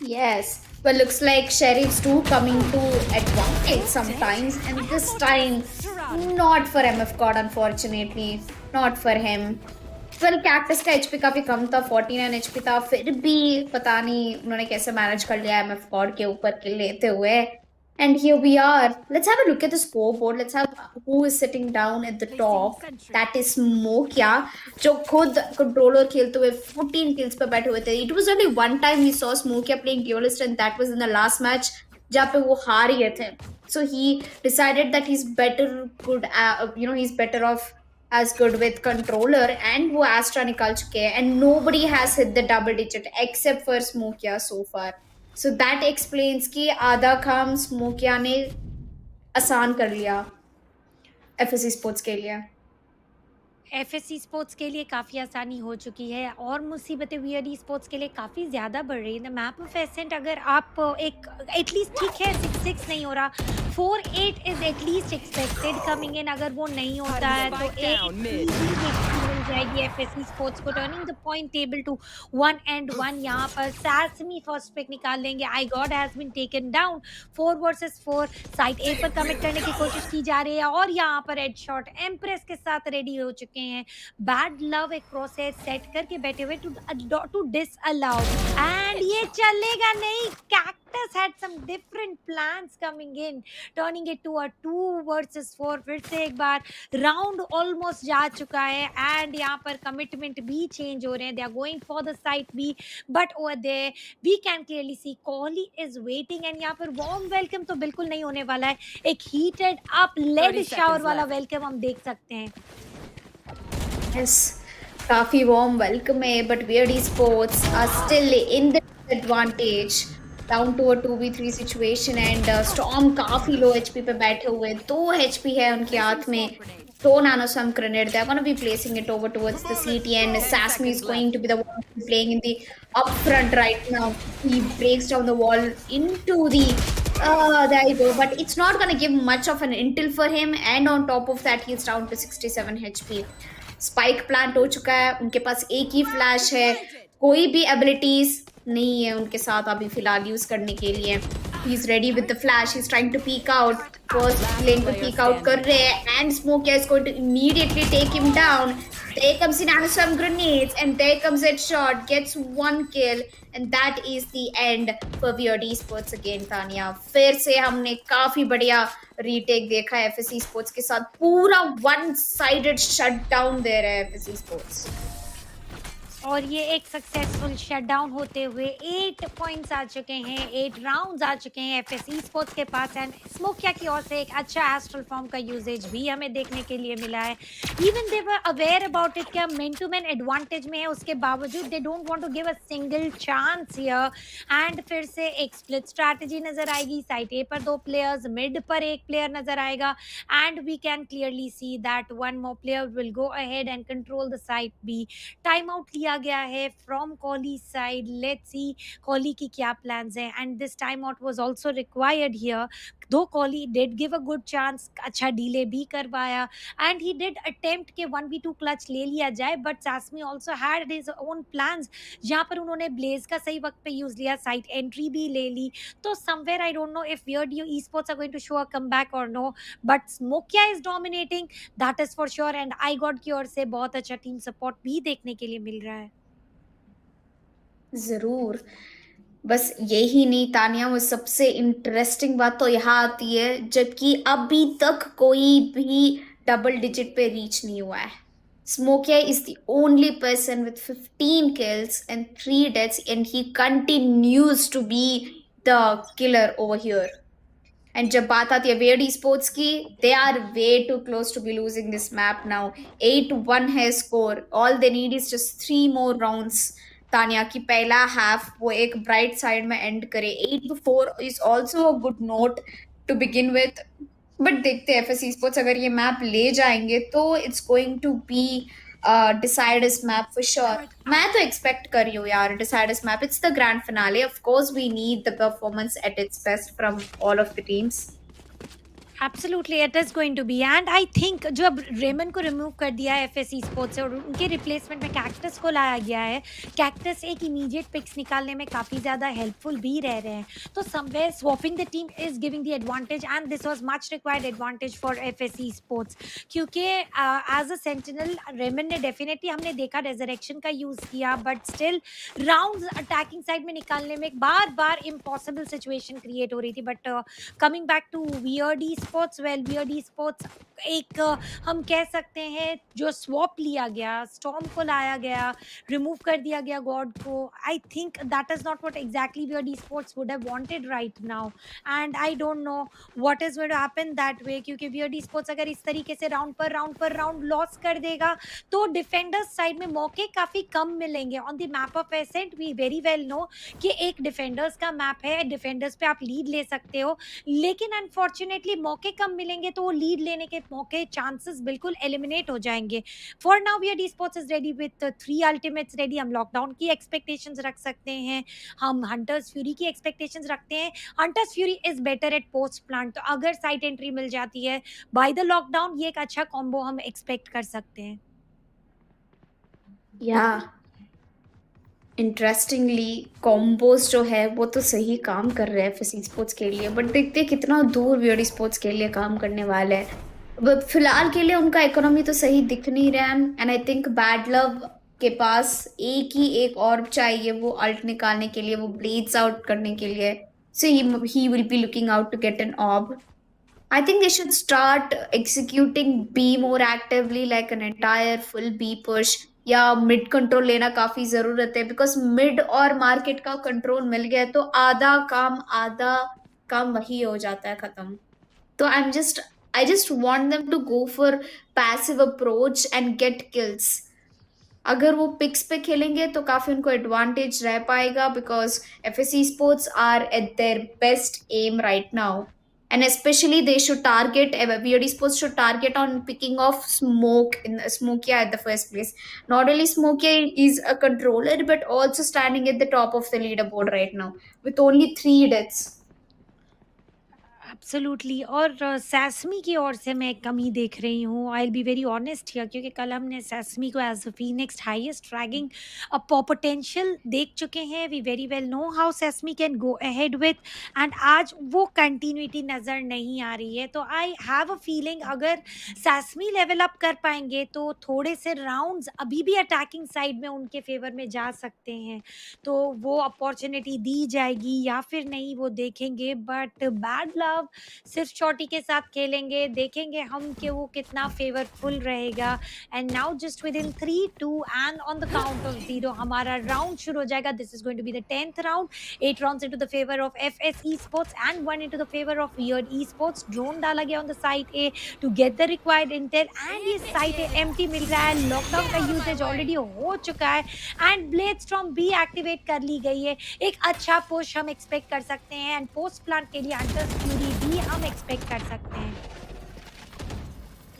Yes, but looks like Sheriff's too coming to advantage sometimes, and this time not for MF God, unfortunately, not for him. Well, Cactus का HP काफी कम था, 49 HP था, फिर भी पता नहीं उन्होंने कैसे मैनेज कर लिया MF God के ऊपर किल लेते हुए। And here we are. Let's have a look at the scoreboard. Let's have who is sitting down at the top. That is Smokia, जो खुद controller खेलते हुए 14 kills पे बैठे हुए थे. It was only one time we saw Smokia playing duelist and that was in the last match जहाँ पे वो हार गए थे. So he decided that he's he's better off as good with controller and वो Astra निकाल चुके हैं and nobody has hit the double digit except for Smokia so far. So that explains कि आधा काम स्मोकिया ने आसान कर लिया एफएससी स्पोर्ट्स के लिए। एफएससी स्पोर्ट्स के लिए काफ़ी आसानी हो चुकी है और मुसीबतें वीआरडी स्पोर्ट्स के लिए काफ़ी ज़्यादा बढ़ रही है। द मैप ऑफ एसेंट अगर आप एक एटलीस्ट ठीक है 6-6 नहीं हो रहा, 4-8 is at least expected coming in. अगर वो नहीं होता है तो एक मिल जाएगी एफएससी स्पोर्ट्स को, turning the point table to 1-1। यहाँ पर सैसमी फर्स्ट पिक निकाल लेंगे। I God has been taken down 4 versus 4। Side A पर कमिट करने की कोशिश की जा रही है और यहाँ पर हेडशॉट एम्प्रेस के साथ रेडी हो चुके हैं। बैड लव एक प्रोसेस सेट करके बैठे हुए टू डिसअलाउ एंड ये चलेगा नहीं। Cactus had some different plans coming in, turning it to a 2 versus 4। फिर से एक बार राउंड ऑलमोस्ट जा चुका है एंड यहाँ पर कमिटमेंट भी चेंज हो रहे हैं। They are going for the side B but over there we can clearly see Kohli is waiting and यहाँ पर वार्म वेलकम तो बिल्कुल नहीं होने वाला है, एक हीटेड अप लेड शावर वाला वेलकम हम देख सकते हैं। Yes, काफी warm welcome है, but VALORANT Esports are still in the advantage. Down to a 2v3 situation and Storm काफी लो एचपी पे बैठे हुए, 2 एचपी है उनके हाथ में, 2 nanosum grenade. They're going to be placing it over towards the CT, and Sasmi is going to be the one playing in the up front right now. He breaks down the wall into the. There you go. But it's not going to give much of an intel for him. And on top of that, he's down to 67 HP. Spike plant हो चुका है, उनके पास एक ही flash है, कोई भी abilities नहीं है उनके साथ अभी फिलहाल यूज करने के लिए. He is ready with the flash, he is trying to peek out, first lane को पीक आउट कर रहे हैं and स्मोकिया is going to immediately take him down. There comes in some grenades and there comes that shot, gets one kill and that is the end for VOD Esports again. Tania, फिर से हमने काफी बढ़िया retake देखा है FSC Sports के साथ. पूरा वन साइडेड शटडाउन दे रहा है FSC Sports. और ये एक सक्सेसफुल शटडाउन होते हुए 8 पॉइंट्स आ चुके हैं, 8 राउंड्स आ चुके हैं एफएसई स्पोर्ट्स के पास. एंड स्मोकिया की ओर से एक अच्छा एस्ट्रल फॉर्म का यूजेज भी हमें देखने के लिए मिला है. Even they were aware about it कि हम मैन टू मैन एडवांटेज में है, उसके बावजूद they don't want to give a single chance here. And फिर से एक स्प्लिट स्ट्रैटेजी नजर आएगी. साइड ए पर 2 प्लेयर्स, मिड पर 1 प्लेयर नजर आएगा. And we can clearly see that one more player will go ahead and control the side B. Time out लिया गया है from Kohli side. Let's see Kohli की क्या प्लान्स हैं. And this time out was also required here, though Kohli did give a good chance, अच्छा delay भी करवाया. And he did attempt के 1v2 क्लच ले लिया जाए, but Sasmi also had his own plans जहां पर उन्होंने ब्लेज का सही वक्त पे यूज लिया, साइड एंट्री भी ले ली. तो somewhere I don't know if VOD esports are going to show a comeback or no, but Smokia is dominating, that is for sure. And I got की ओर से बहुत अच्छा टीम सपोर्ट भी देखने के लिए मिल रहा है. जरूर. बस यही नहीं तानिया, वो सबसे इंटरेस्टिंग बात तो यहाँ आती है जबकि अभी तक कोई भी डबल डिजिट पे रीच नहीं हुआ है. Smokia is the only person with 15 kills and 3 deaths and he continues to be the killer over here. And जब बात आती है VOD स्पोर्ट्स की, they are way too close to be losing this map now. 8-1 है score. All they need is just 3 more rounds. Tania की पहला half वो एक ब्राइट साइड में एंड करे. 8-4 is also a good note to begin with. But देखते हैं FSC sports अगर ये मैप ले जाएंगे तो it's going to be decide this map for sure. मैं तो expect कर रही हूँ यार decide this map. It's the grand finale. Of course, we need the performance at its best from all of the teams. Absolutely it is going to be. And I think जो अब Ramon को remove कर दिया है FSC sports से और उनके replacement में कैक्टस को लाया गया है, कैक्टस एक इमीडिएट पिक्स निकालने में काफ़ी ज़्यादा हेल्पफुल भी रह रहे हैं. तो somewhere swapping the team is giving the advantage and this was much required advantage for FSC sports. क्योंकि एज अ सेंटिनल रेमन ने डेफिनेटली हमने देखा रेजरेक्शन का यूज़ किया, but still round attacking side में निकालने में बार बार इम्पॉसिबल सिचुएशन क्रिएट हो रही थी. But coming back to VOD sports, well VOD sports एक हम कह सकते हैं जो स्वॉप लिया गया, स्टॉर्म को लाया गया, रिमूव कर दिया गया गॉड को. I think that is not what exactly VOD sports would have wanted right now. And I don't know what is going to happen that way, क्योंकि VOD स्पोर्ट्स अगर इस तरीके से राउंड पर राउंड लॉस कर देगा तो डिफेंडर्स साइड में मौके काफ़ी कम मिलेंगे. On the map of ascent we very well know कि एक डिफेंडर्स का मैप है, डिफेंडर्स पे आप लीड ले सकते हो, लेकिन अनफॉर्चुनेटली मौके कम मिलेंगे तो वो लीड लेने के मौके चांसेस बिल्कुल एलिमिनेट हो जाएंगे. For now VOD sports is ready with 3 ultimates ready. हम लॉकडाउन की एक्सपेक्टेशंस रख सकते हैं, हम हंटर्स फ्यूरी की एक्सपेक्टेशंस रखते हैं. Hunters fury is better at post plant, तो अगर साइट एंट्री मिल जाती है बाय द लॉकडाउन ये एक अच्छा कॉम्बो हम एक्सपेक्ट कर सकते हैं. या इंटरेस्टिंगली कॉम्बोज जो है वो तो सही काम कर रहे हैं FSC स्पोर्ट्स के लिए, बट देखते हैं कितना दूर VOD स्पोर्ट्स के लिए काम करने वाले हैं. बट फिलहाल के लिए उनका इकोनॉमी तो सही दिख नहीं रहा है. And I think bad love के पास एक और चाहिए वो अल्ट निकालने के लिए, वो ब्लेड्स आउट करने के लिए. So he will be looking out to get an orb. I think they should start executing B more actively, like an entire full B push. या मिड कंट्रोल लेना काफी जरूरत है, बिकॉज मिड और market का कंट्रोल मिल गया तो आधा काम वही हो जाता है खत्म. तो I just want them to go for passive approach and get kills. अगर वो पिक्स पे खेलेंगे तो काफी उनको एडवांटेज रह पाएगा, because FSC sports are at their best aim right now, and especially they should target VOD sports should target on picking off Smokia at the first place. Not only Smokia is a controller, but also standing at the top of the leaderboard right now with only 3 deaths. Absolutely. और सैसमी की ओर से मैं कमी देख रही हूँ, I will be very honest here, क्योंकि कल हमने सैसमी को as a Phoenix highest fragging potential देख चुके हैं। We very well know how Sasmi can go ahead with, and आज वो कंटिन्यूटी नज़र नहीं आ रही है। तो आई हैव अ फीलिंग अगर सैसमी लेवल अप कर पाएंगे तो थोड़े से राउंड्स अभी भी अटैकिंग साइड में उनके फेवर में जा सकते हैं, तो वो अपॉर्चुनिटी दी जाएगी या फिर नहीं वो देखेंगे। बट बैड लव, सिर्फ चोटी के साथ खेलेंगे, देखेंगे हम कि वो कितना फेवरफुल रहेगा। And now just within 3-2 and on the count of 0 हमारा राउंड शुरू हो जाएगा। This is going to be the 10th round. 8 rounds into the favour of FS Esports and 1 into the favor of Weird Esports। Drone डाला गया on the site A to get the required intel, and ये site A empty मिल रहा है। Lockdown का usage already हो चुका है एंड ब्लेड स्टॉर्म भी एक्टिवेट कर ली गई है। एक अच्छा पुश हम एक्सपेक्ट कर सकते हैं, एंड पोस्ट प्लांट के लिए अंडर फ्यूरी भी हम एक्सपेक्ट कर सकते हैं।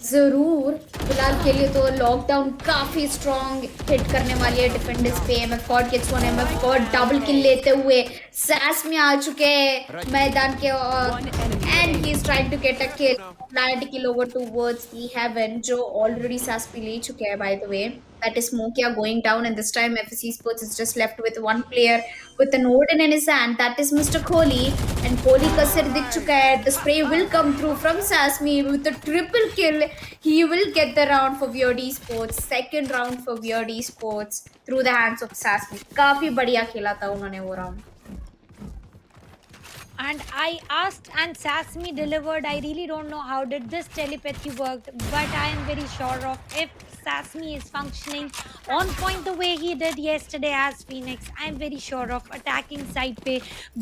जरूर, फिलहाल के लिए तो लॉकडाउन काफी स्ट्रॉन्ग हिट करने वाली है डिफेंडर्स पे। MF god gets one, MF god double kill लेते हुए सैस में आ चुके हैं मैदान के, and he is trying to get a kill, plant kill over towards the heaven, जो ऑलरेडी सैस पे ले चुके हैं by the way. That is Smokia going down, and this time FSC Sports is just left with one player with an Odin in his hand. That is Mr. Kohli, and Kohli का सिर दिख चुका है. The spray will come through from Sasmi with a triple kill. He will get the round for VOD Sports. Second round for VOD Sports through the hands of Sasmi. काफी बढ़िया खेला था उन्होंने वो round. And I asked and Sasmi delivered. I really don't know how did this telepathy worked, but I am very sure of if Sasmi is functioning on point the way he did yesterday as Phoenix, I am very sure of attacking side पे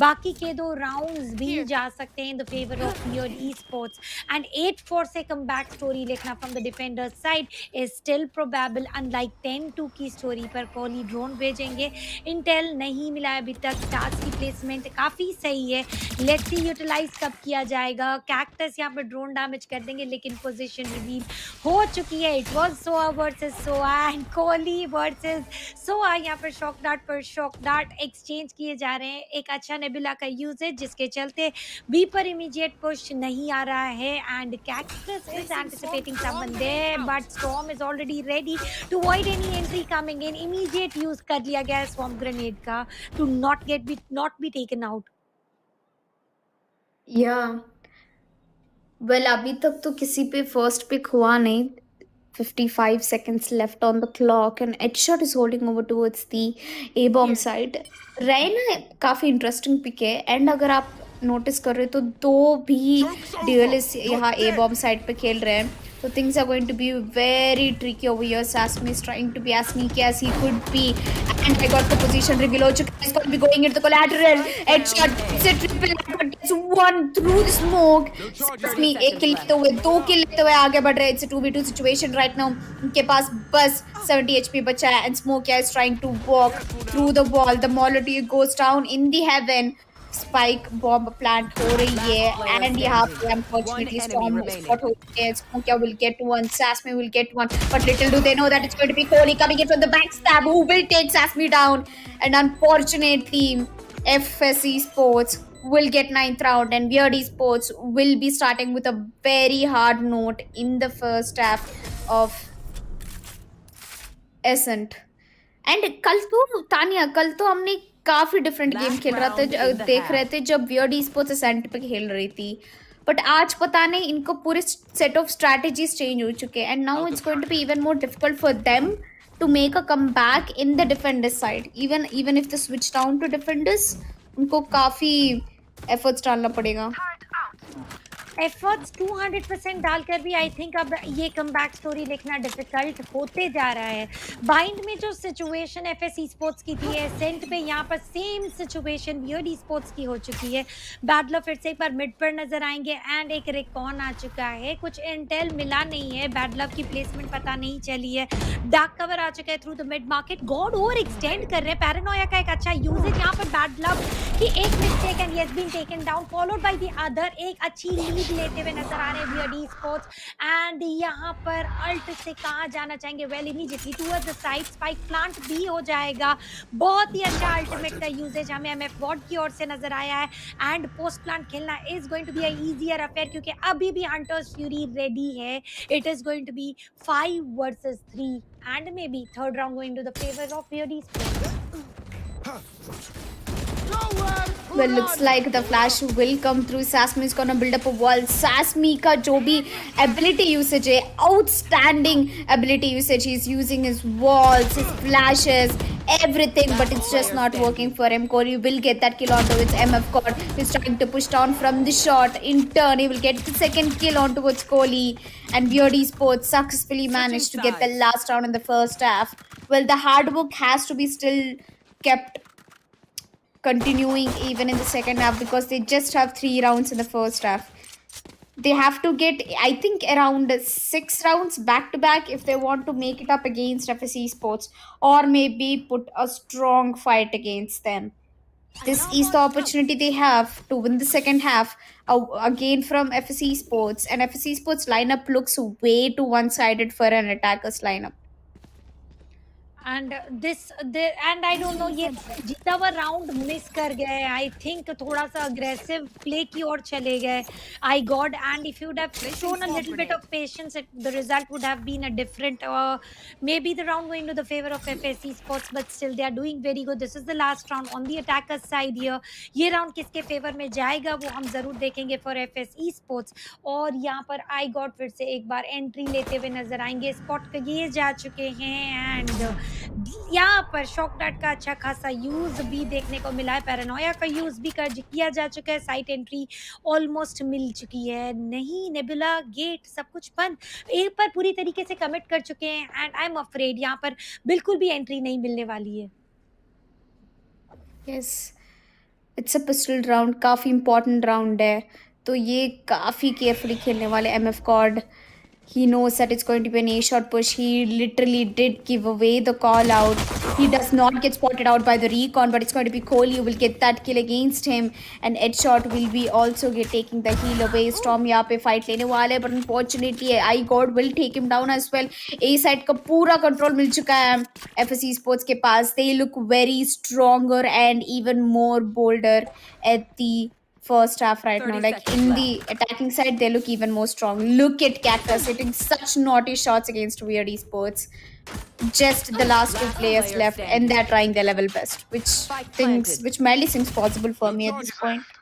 बाकी के 2 rounds भी जा सकते हैं in the favor of Weird Esports, and 8-4 से comeback story लिखना from the defender's side is still probable, unlike 10-2 की story पर कोहली ड्रोन भेजेंगे। इंटेल नहीं मिला है अभी तक, स्टार्स की प्लेसमेंट काफ़ी सही है, लेट्स सी यूटिलाइज कब किया जाएगा। कैक्टस यहाँ पर ड्रोन डैमेज कर देंगे, लेकिन पोजीशन रिवील हो चुकी है। इट वाज सोआ वर्सेस सोआ एंड कोहली वर्सेस सोआ। यहाँ पर शॉक डार्ट पर शॉक डार्ट एक्सचेंज किए जा रहे हैं। एक अच्छा नेबुला का यूजेज जिसके चलते बी पर इमीडिएट पुश नहीं आ रहा है, and cactus is anticipating someone there, but storm is already ready to avoid any entry coming in. Immediate use कर लिया गया है स्वॉर्म ग्रेनेड का to not be taken out. Yeah well, अभी तक तो किसी पे फर्स्ट पिक हुआ नहीं। 55 seconds left on the clock, and Headshot is holding over towards the A bomb side. Raina काफी इंटरेस्टिंग पिक है, एंड अगर आप नोटिस कर रहे हो तो 2 भी डुएलिस्ट यहाँ A bomb साइड पे खेल रहे हैं, so things are going to be very tricky over here. Sasmi is trying to be as sneaky as he could be, and I got the position reveal ho chuka है. He's going to be going into the collateral. Headshot, it's a triple, but it's one through the smoke. Sasmi 1 kill लेते हुए 2 kill लेते हुए आगे बढ़ रहे हैं. It's a 2v2 situation right now. उनके पास बस 70 HP बचा है, and Smokia is trying to walk through the wall. The Molotov goes down in the heaven. Spike bomb plant हो रही है, एंड यहाँ पे अनफॉर्चुनेटली स्टॉर्म स्पॉट हो गए हैं. Smokia will get one, Sasmi will get one, but little do they know that it's going to be Kohli coming in from the backstab, who will take Sasmi down. And unfortunately, FSC Sports will get 9th round, and Weird Esports will be starting with a very hard note in the first half of Ascent. And कल तो तानिया, कल तो हमने काफी different game खेल रहा था, देख रहे थे जब वियर्ड ई-स्पोर्ट्स एसेंट पे खेल रही थी, बट आज पता नहीं इनको पूरे सेट ऑफ स्ट्रैटेजीज चेंज हो चुके हैं, and now it's going to be even more difficult for them to make a comeback in the defenders side. Even if the switch down to defenders, उनको काफी एफर्ट्स डालना पड़ेगा. Efforts 200% डालकर भी I think अब ये कमबैक स्टोरी लिखना difficult होते जा रहा है। बाइंड में जो सिचुएशन एफएस स्पोर्ट्स की थी, एसेंट पे यहाँ पर सेम सिचुएशन वियर्ड स्पोर्ट्स की हो चुकी है। बैटलर फिर से एक बार मिड पर नजर आएंगे एंड एक रिकॉन आ चुका है। कुछ इंटेल मिला नहीं है, बैटलर की प्लेसमेंट पता नहीं चली है। डार्क कवर आ चुका है through the mid market. God over extend कर रहे हैं, पैरानोया का एक अच्छा यूजेज यहाँ पर बैटलर की एक mistake and yes been taken down followed by the other. एक अच्छी लीड लेते हुए नजर आ रहे हैं वियर्ड स्पोर्ट्स एंड यहाँ पर अल्ट से कहाँ जाना चाहेंगे, well immediately towards the side spike plant भी हो जाएगा। बहुत ही अच्छा अल्टीमेट का यूजेज हमें एमएफ वॉर्ड की ओर से नजर आया है एंड पोस्ट प्लांट खेलना is going to be a easier affair क्योंकि अभी भी हंटर्स फ्यूरी रेडी है। It is going to be 5 versus 3 and maybe third round going to the favor of VOD Sports. Well, looks like the flash will come through. Sasmi is gonna build up a wall. Sasmi का जो भी ability usage है, outstanding ability usage. He's using his walls, his flashes, everything, but it's just not working for him. Corey will get that kill onto its MF cord. He's trying to push down from the shot. In turn, he will get the second kill onto its Kohli. And VOD Sports successfully managed to get the last round in the first half. Well, the hard work has to be still kept continuing even in the second half because they just have 3 rounds in the first half. They have to get, I think, around 6 rounds back to back if they want to make it up against FSC Sports, or maybe put a strong fight against them. This is the opportunity they have to win the second half again from FSC Sports, and FSC Sports lineup looks way too one-sided for an attacker's lineup. And and I don't know ये जीता हुआ round miss कर गए। I think थोड़ा सा aggressive play की ओर चले गए। I God and if you would have shown a little bit of patience the result would have been a different maybe the round going to the favour of FSC sports but still they are doing very good. This is the last round on the attackers side here. ये round किसके favour में जाएगा वो हम जरूर देखेंगे for FSE sports. और यहाँ पर आई गॉड फिर से एक बार एंट्री लेते हुए नजर आएंगे। स्पॉट का ये जा चुके हैं एंड यहाँ पर शॉक डार्ट का अच्छा खासा यूज भी देखने को मिला है। पैरानोया का यूज भी किया जा चुका है। साइट एंट्री ऑलमोस्ट मिल चुकी है। नहीं, नेबुला गेट सब कुछ बंद, एक पर पूरी तरीके से कमिट कर चुके हैं एंड आई एम अफ्रेड यहाँ पर बिल्कुल भी एंट्री नहीं मिलने वाली है। Yes, it's a pistol round, काफी important round है, तो ये काफी केयरफुली खेलने वाले MF Cord. He knows that it's going to be an A-shot push. He literally did give away the call out. He does not get spotted out by the recon, but it's going to be Kohli who will get that kill against him. And Headshot will be also taking the heal away. Storm यहाँ पे fight लेने वाले हैं, but unfortunately iGod will take him down as well. A side का पूरा control मिल चुका है FSC Sports के पास. They look very stronger and even more bolder at the first half right now. Like in the attacking side, they look even more strong. Look at Cactus hitting such naughty shots against Weird Esports. Just the last 2 players left, and they're trying their level best, which barely seems possible for me at this point.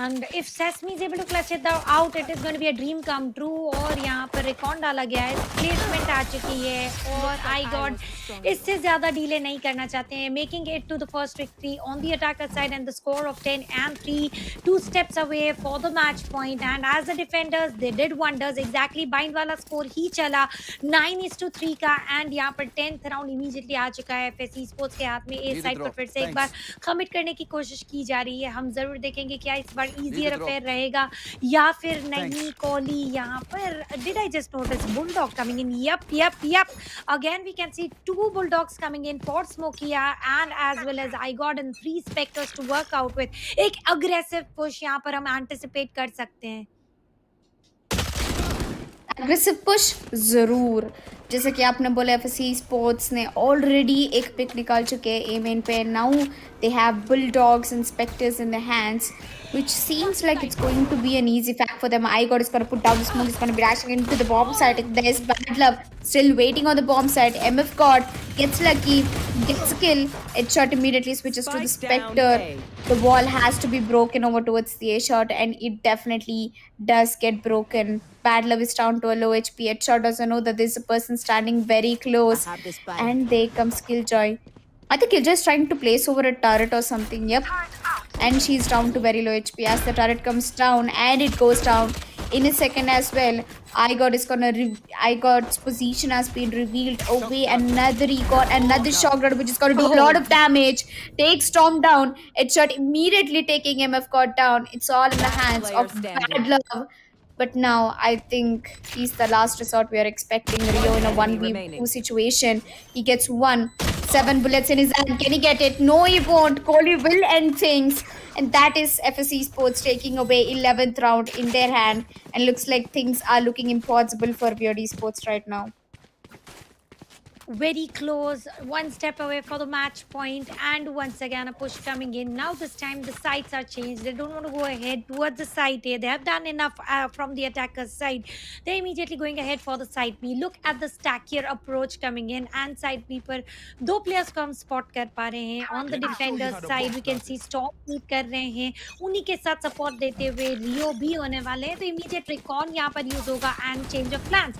And if Sesame is able to clutch it out, it is going to be a dream come true. और यहाँ पर record डाला गया है, placement आ चुकी है और आई God इससे ज्यादा डीले नहीं करना चाहते हैं। Making it to the first victory on the attacker side and the score of 10 and 3, 2 steps away for the match point. And as the defenders, they did wonders. Exactly, bind वाला score ही चला 9-3 का and यहाँ पर 10th round immediately आ चुका है FSC sports के हाथ में। ए साइड पर फिर से एक बार कमिट करने की कोशिश की जा रही है। हम जरूर देखेंगे क्या इस बार इजियर अफेयर रहेगा या फिर नहीं। कोहली यहाँ पर, did I just notice bulldog coming in? Yup again we can see 2 bulldogs coming in for Smokia and as well as I got in 3 specters to work out with. एक aggressive push यहाँ पर हम anticipate कर सकते हैं। Aggressive push जरूर, जैसे कि आपने बोला एफएससी स्पोर्ट्स ने ऑलरेडी एक पिक निकाल चुके हैं ए मेन पे. Now they have bulldogs and spectres in the hands, which seems like it's going to be an easy fact for them. iGod is going to put down the smoke, is going to be dashing into the bomb site. There's Bad Love still waiting on the bomb site. MF God gets lucky, gets a kill. Headshot immediately switches to the Spectre. The wall has to be broken over towards the A-shot, and it definitely does get broken. Bad Love is down to a low HP. Headshot doesn't know that there's a person standing very close, and there comes Killjoy. I think Killjoy is trying to place over a turret or something. Yep. and she's down to very low HP as the turret comes down and it goes down in a second as well. I God's position has been revealed away. Another recon, another shock dart, which is gonna do a lot of damage. Takes Storm down. Headshot immediately taking MF God down. It's all in the hands of Bad Love. But now I think he's the last resort. We are expecting Rio in a 1v2 situation. He gets 7 bullets in his hand. Can he get it? No, he won't. Kohli will end things. And that is FSC Sports taking away 11th round in their hand. And looks like things are looking impossible for VOD Sports right now. Very close, one step away for the match point, and once again a push coming in. Now this time the sides are changed. They don't want to go ahead towards the side A. They have done enough from the attacker's side. They're immediately going ahead for the side B. Look at the stack here approach coming in, and side B पर दो players को हम spot कर पा रहे हैं. On the defender's side we can see Storm lead कर रहे हैं. उन्हीं के साथ support देते हुए Rio भी होने वाले हैं. तो immediate recon यहाँ पर use होगा and change of plans.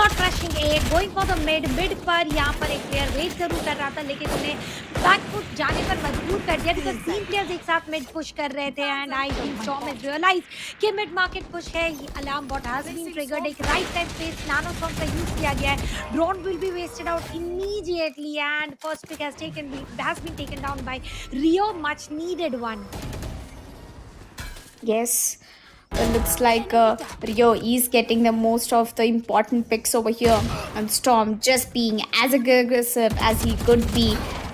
Not rushing A, going for the mid पर यहाँ पर एक प्लेयर वेट जरूर कर रहा था, लेकिन उन्हें बैकफुट जाने पर मजबूर कर दिया बिकॉज 3 प्लेयर्स एक साथ मिड पुश कर रहे थे. And I think storm has realise कि मिड मार्केट पुश है. Alarm bot has been triggered. एक राइट टाइम पे नानो स्टॉर्म का यूज किया गया है. Drone will be wasted out immediately and first pick has been taken down by Rio. Much needed one. Yes. Well, looks like Rio is getting the most of the important picks over here. And Storm just being as aggressive as he could be.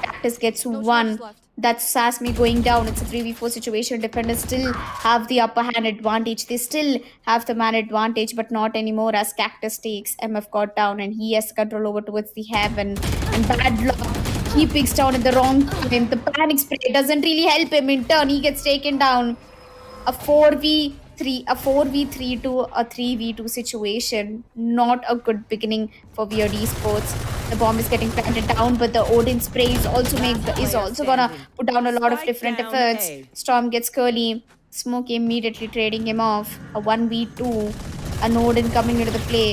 Cactus gets 1. That's Sasmi going down. It's a 3v4 situation. Defenders still have the upper hand advantage. They still have the man advantage, but not anymore as Cactus takes MF God down and he has control over towards the heaven. And Bad Luck, he picks down at the wrong time. The panic spray doesn't really help him. In turn, he gets taken down. A 4v3 to a 3v2 situation. Not a good beginning for VOD Sports. The bomb is getting planted down, but the Odin spray is also gonna put down a lot of different efforts. Storm gets curly. Smoke immediately trading him off. A 1v2. An Odin coming into the play.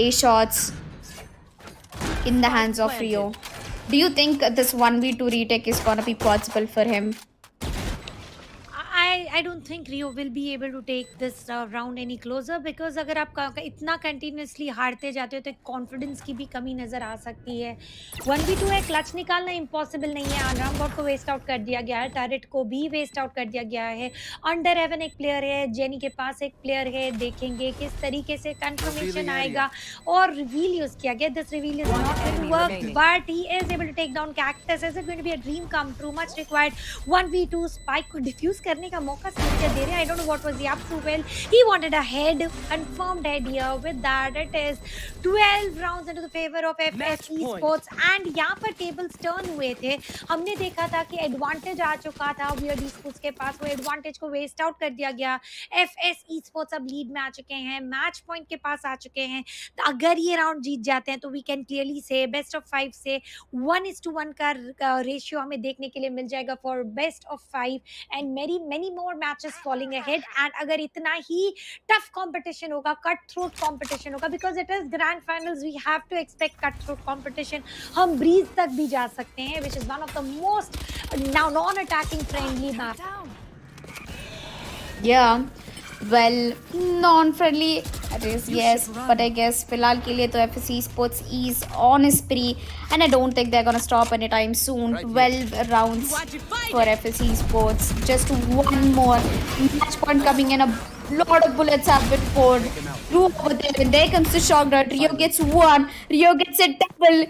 A shots in the hands of Rio. Do you think this 1v2 retake is gonna be possible for him? I don't think Rio will be able to take this round any closer because अगर आप इतना continuously हारते जाते हो तो confidence की भी कमी नजर आ सकती है. 1v2 है, क्लच निकालना इम्पॉसिबल नहीं है. अलार्म बॉट को वेस्ट आउट कर दिया गया है, टैरेट को भी वेस्ट आउट कर दिया गया है. अंडर हेवन एक प्लेयर है, जेनी के पास एक प्लेयर है. देखेंगे किस तरीके से कंफर्मेशन आएगा और रिवील यूज किया गया. This reveal is not going to work but he is able to take down cactus. Is it going to be a dream come true? Much required. 1v2 spike को defuse करने का मौका दे रहे हैं. I don't know what was the up to. Well, he wanted a head, confirmed head here. With that, it is 12 rounds into the favor of FS Esports. And यहाँ पर tables turn हुए थे. हमने देखा था कि advantage आ चुका था VOD Esports के पास. वो advantage को waste out कर दिया गया. FS Esports अब lead में आ चुके हैं, match point के पास आ चुके हैं. तो अगर ये round जीत जाते हैं तो we can clearly say best of 5 से 1:1 का ratio हमें देखने के लिए मिल जाएगा for best of 5 and many more matches falling ahead. And अगर इतना ही tough competition होगा, cutthroat competition होगा, because it is grand finals, we have to expect cutthroat competition. हम breeze तक भी जा सकते हैं, which is one of the most now non-attacking friendly map. Yeah, well, non-friendly it is, yes, but I guess फिलहाल के लिए तो FSC Sports is on a spree and I don't think they're gonna stop anytime soon. 12 rounds for FSC Sports. Just one more match point coming in. A lot of bullets have been poured through over there. And there comes the shock dart. Rio gets 1. Rio gets a double.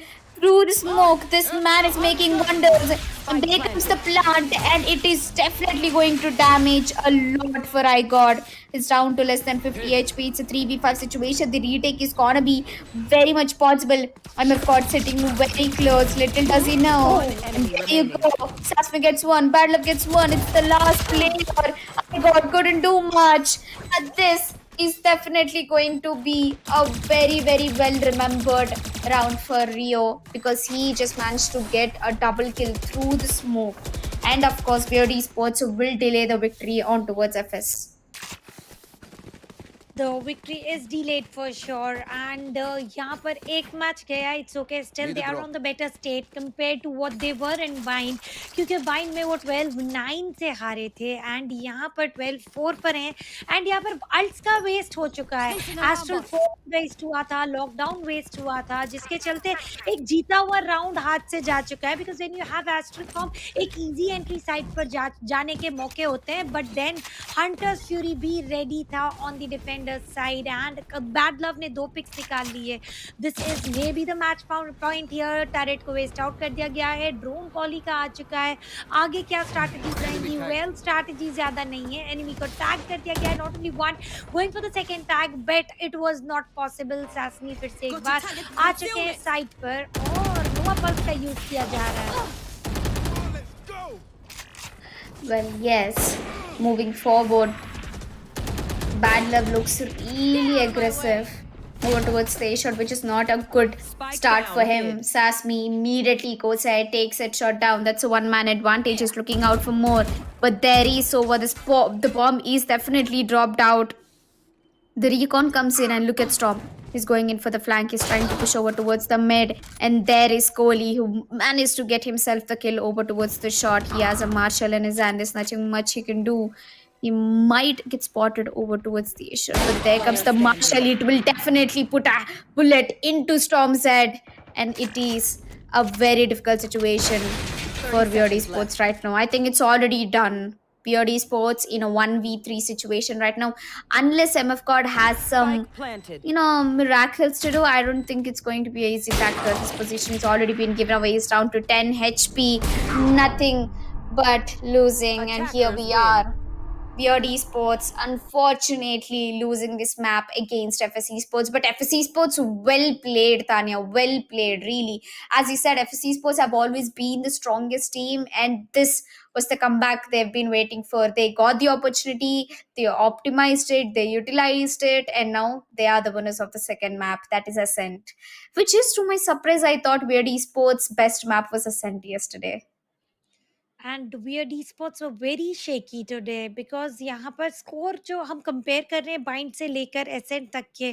Through the smoke, this man is making wonders. And there comes the plant, and it is definitely going to damage a lot for iGod. It's down to less than 50 HP. It's a 3v5 situation. The retake is gonna be very much possible. I'm of course sitting very close. Little does he know. And there you go. Sasmi gets 1. Bad Luck gets 1. It's the last player. iGod couldn't do much. But this is definitely going to be a very well remembered round for Rio because he just managed to get a double kill through the smoke. And of course, VOD Sports will delay the victory on towards FS. The victory is delayed for sure, and यहाँ पर एक match गया. It's okay, still they are on the better state compared to what they were in Bind, क्योंकि Bind में वो 12-9 से हारे थे, and यहाँ पर 12-4 पर हैं. And यहाँ पर अल्ट्स का वेस्ट हो चुका है. एस्ट्रल 4 वेस्ट हुआ था, लॉकडाउन वेस्ट हुआ था, जिसके चलते एक जीता हुआ राउंड हाथ से जा चुका है. Because when you have astral form, एक इजी एंट्री साइड पर जाने के मौके होते हैं, बट देन हंटर्स फ्यूरी भी रेडी था on the defenders side, and bad love ने 2 पिक्स निकाल लिए. This is may be the match point here. Tarot को वेस्ट आउट कर दिया गया है. ड्रोन पॉली का आ चुका है. आगे क्या स्ट्रैटेजीज रहेंगी? वेल, स्ट्रैटेजी ज्यादा नहीं है. एनिमी को टैग कर दिया गया है. Not only one going for the second tag, but it was not possible. Sasmi फिर से एक बार आ चुके हैं साइड पर, और नोवा पल्स का यूज किया जा रहा है. Well, yes, moving forward, Bad Love looks really aggressive over towards the shot, which is not a good start for him. Sasmi immediately goes ahead, takes it, shot down. That's a one-man advantage. He's looking out for more, but there is over. The bomb is definitely dropped out. The recon comes in and look at Storm. He's going in for the flank. He's trying to push over towards the mid. And there is Kohli, who managed to get himself the kill over towards the shot. He has a Marshall in his hand. There's nothing much he can do. He might get spotted over towards the issue. But there comes the Marshall. It will definitely put a bullet into Storm's head. And it is a very difficult situation for Weird Esports right now. I think it's already done. Weird Esports in a 1v3 situation right now. Unless MF God has some, miracles to do, I don't think it's going to be an easy factor. This position has already been given away. He's down to 10 HP. Nothing but losing. And here we are. Weird Esports, unfortunately, losing this map against FS Esports. But FS Esports, well played, Tanya. Well played, really. As you said, FS Esports have always been the strongest team, and this was the comeback they've been waiting for. They got the opportunity, they optimized it, they utilized it, and now they are the winners of the second map, that is Ascent. Which is, to my surprise, I thought Weird Esports' best map was Ascent yesterday. And weird esports were very shaky today, because यहाँ पर score जो हम compare कर रहे हैं bind से लेकर accent तक के,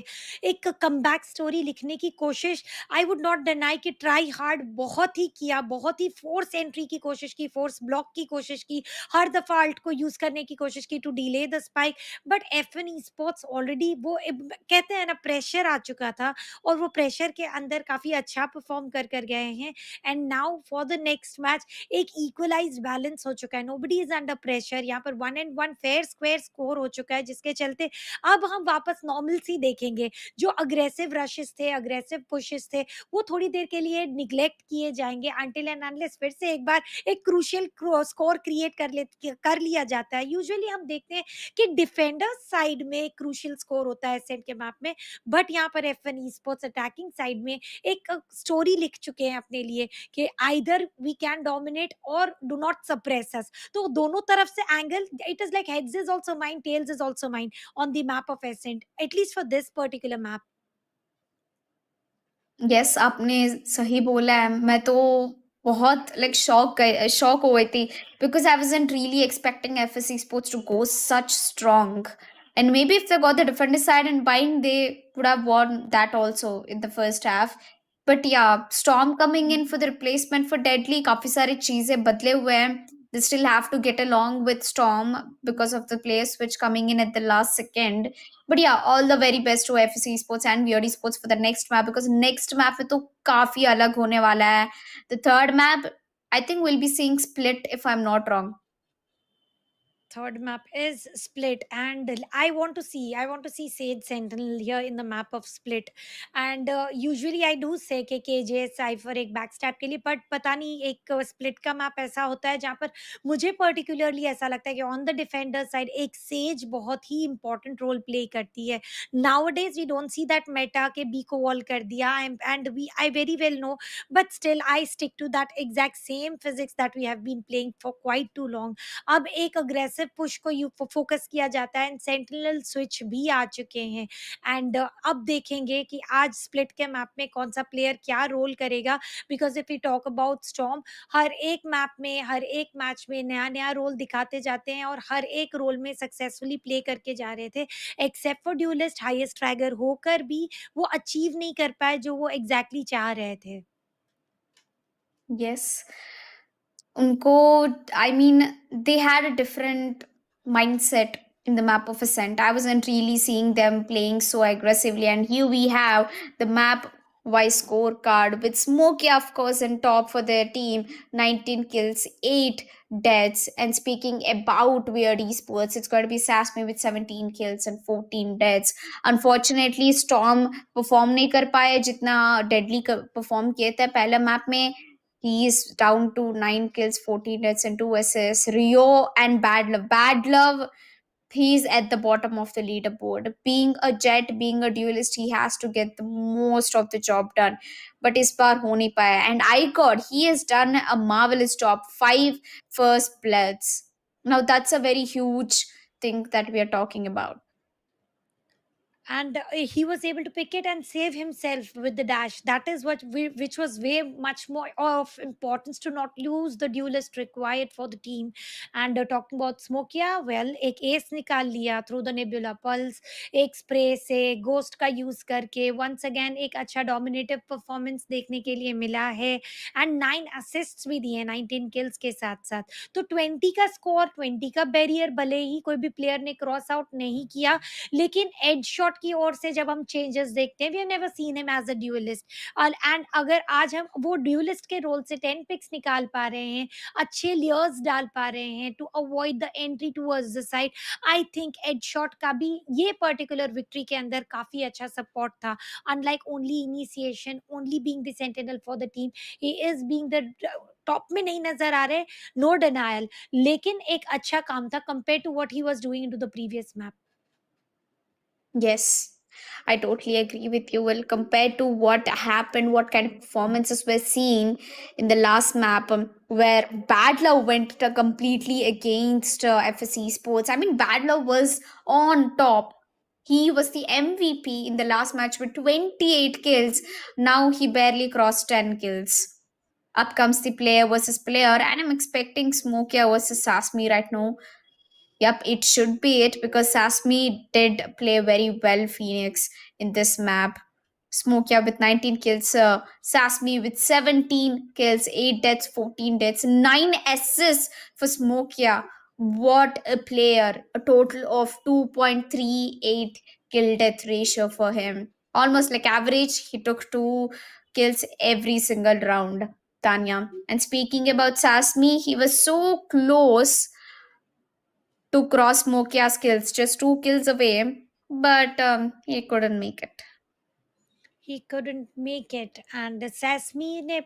एक कमबैक स्टोरी लिखने की कोशिश, आई वुड नॉट डिनाई कि ट्राई हार्ड बहुत ही किया, बहुत ही फोर्स एंट्री की कोशिश की, फोर्स ब्लॉक की कोशिश की, हर दफा अल्ट को यूज करने की कोशिश की to delay the spike. But FN sports already वो कहते हैं ना, प्रेशर आ चुका था, और वो प्रेशर के अंदर काफी अच्छा परफॉर्म कर गए हैं. And now for the next match एक इक्वलाइज बैलेंस हो चुका है. Nobody is under pressure. यहाँ पर 1-1 फेयर स्क्वायर स्कोर हो चुका है, जिसके चलते अब हम वापस नॉर्मल सी देखेंगे. जो अग्रेसिव रशेस थे, अग्रेसिव पुशेस थे, वो थोड़ी देर के लिए निग्लेक्ट किए जाएंगे, अंटिल एंड अनलेस फिर से एक बार एक क्रूशियल स्कोर क्रिएट कर लिया जाता है. यूजुअली हम देखते हैं कि डिफेंडर्स साइड में क्रूशियल स्कोर होता है एसेंट के मैप में, बट यहाँ पर एफएन स्पोर्ट्स अटैकिंग साइड में एक स्टोरी लिख चुके हैं अपने लिए कि आइदर वी कैन डोमिनेट और डू नॉट सप्रेस अस. तो दोनों तरफ से angle, it is like heads is also mine, tails is also mine on the map of ascent, at least for this particular map. Yes, आपने सही बोला है. मैं तो बहुत शॉक हो गई थी, because I wasn't really expecting FSC sports to go such strong. And maybe if they got the defender side and bind, they would have won that also in the first half. But yeah, Storm coming in for the replacement for Deadly, काफी सारी चीजें बदले हुए हैं. They still have to get along with Storm because of the player switch coming in at the last second. But yeah, all the very best to FSC Esports and Weird Esports for the next map, because next map में तो काफी अलग होने वाला है. The third map, I think we'll be seeing Split if I'm not wrong. Third map is Split, and I want to see Sage Sentinel here in the map of Split. And usually I do say कि KJ Cypher एक backstab के लिए, but पता नहीं एक Split का map ऐसा होता है जहाँ पर मुझे particularly ऐसा लगता है कि on the defender side एक Sage बहुत ही important role play करती है. Nowadays we don't see that meta के B को wall कर दिया, and I very well know, but still I stick to that exact same physics that we have been playing for quite too long. अब एक aggressive defensive push को you focus किया जाता है, एंड सेंटिनल स्विच भी आ चुके हैं। एंड अब देखेंगे कि आज स्प्लिट के मैप में कौन सा प्लेयर क्या रोल करेगा, because if you talk about Storm, हर एक मैप में, हर एक मैच में नया नया रोल दिखाते जाते हैं और हर एक रोल में सक्सेसफुली प्ले करके जा रहे थे, except for dualist highest Trager होकर भी वो अचीव नहीं कर पाए जो वो एग्जैक्टली चाह रहे थे। यस, उनको, I mean, they had a different mindset in the map of Ascent. I wasn't really seeing them playing so aggressively, and here we have the map wise scorecard with Smokey, of course, in top for their team, 19 kills, 8 deaths. And speaking about weird esports, it's going to be Sasmi with 17 kills and 14 deaths. Unfortunately, Storm perform नहीं कर पाए जितना deadly perform किए थे पहले map में. He is down to 9 kills, 14 hits, and 2 assists. Rio and Bad Love. Bad Love, he's at the bottom of the leaderboard. Being a jet, being a duelist, he has to get the most of the job done. But इस बार हो नहीं पाया. And I God, he has done a marvelous job. 5 first bloods. Now that's a very huge thing that we are talking about. And he was able to pick it and save himself with the dash. That is which was way much more of importance, to not lose the duelist required for the team. And talking about Smokia, well, एक ace निकाल लिया through the nebula pulse, एक spray से ghost का use करके once again एक अच्छा dominative performance देखने के लिए मिला है, and 9 assists भी दिए 19 kills के साथ साथ. तो 20 का स्कोर, 20 का बैरियर भले ही कोई भी प्लेयर ने क्रॉस आउट नहीं किया, लेकिन एज शॉट की ओर से जब हम चेंजेस देखते हैं, we have never seen him as a duelist, and अगर आज हम वो ड्यूलिस्ट के रोल से 10 पिक्स निकाल पा रहे हैं, अच्छे लेयर्स डाल पा रहे हैं to avoid the entry towards the side, I think as shot का भी ये पर्टिकुलर विक्ट्री के अंदर काफी अच्छा सपोर्ट था. Unlike only initiation, only being the sentinel for the team, he is being the top में नहीं नजर आ रहे, नो डिनायल, लेकिन एक अच्छा काम था compare to what he was doing into the previous map. Yes, I totally agree with you. Well, compared to what happened, what kind of performances were seen in the last map, where Bad Love went completely against FSC Sports. I mean, Bad Love was on top. He was the MVP in the last match with 28 kills. Now he barely crossed 10 kills. Up comes the player versus player, and I'm expecting Smokia versus Sasmi right now. Yep, it should be it because Sasmi did play very well Phoenix in this map. Smokia with 19 kills, Sasmi with 17 kills, 8 deaths, 14 deaths, 9 assists for Smokia. What a player! A total of 2.38 kill death ratio for him. Almost like average, he took 2 kills every single round. Tanya. And speaking about Sasmi, he was so close to cross Mokia's kills, just 2 kills away, but he couldn't make it. He couldn't make it, and Sasmi ने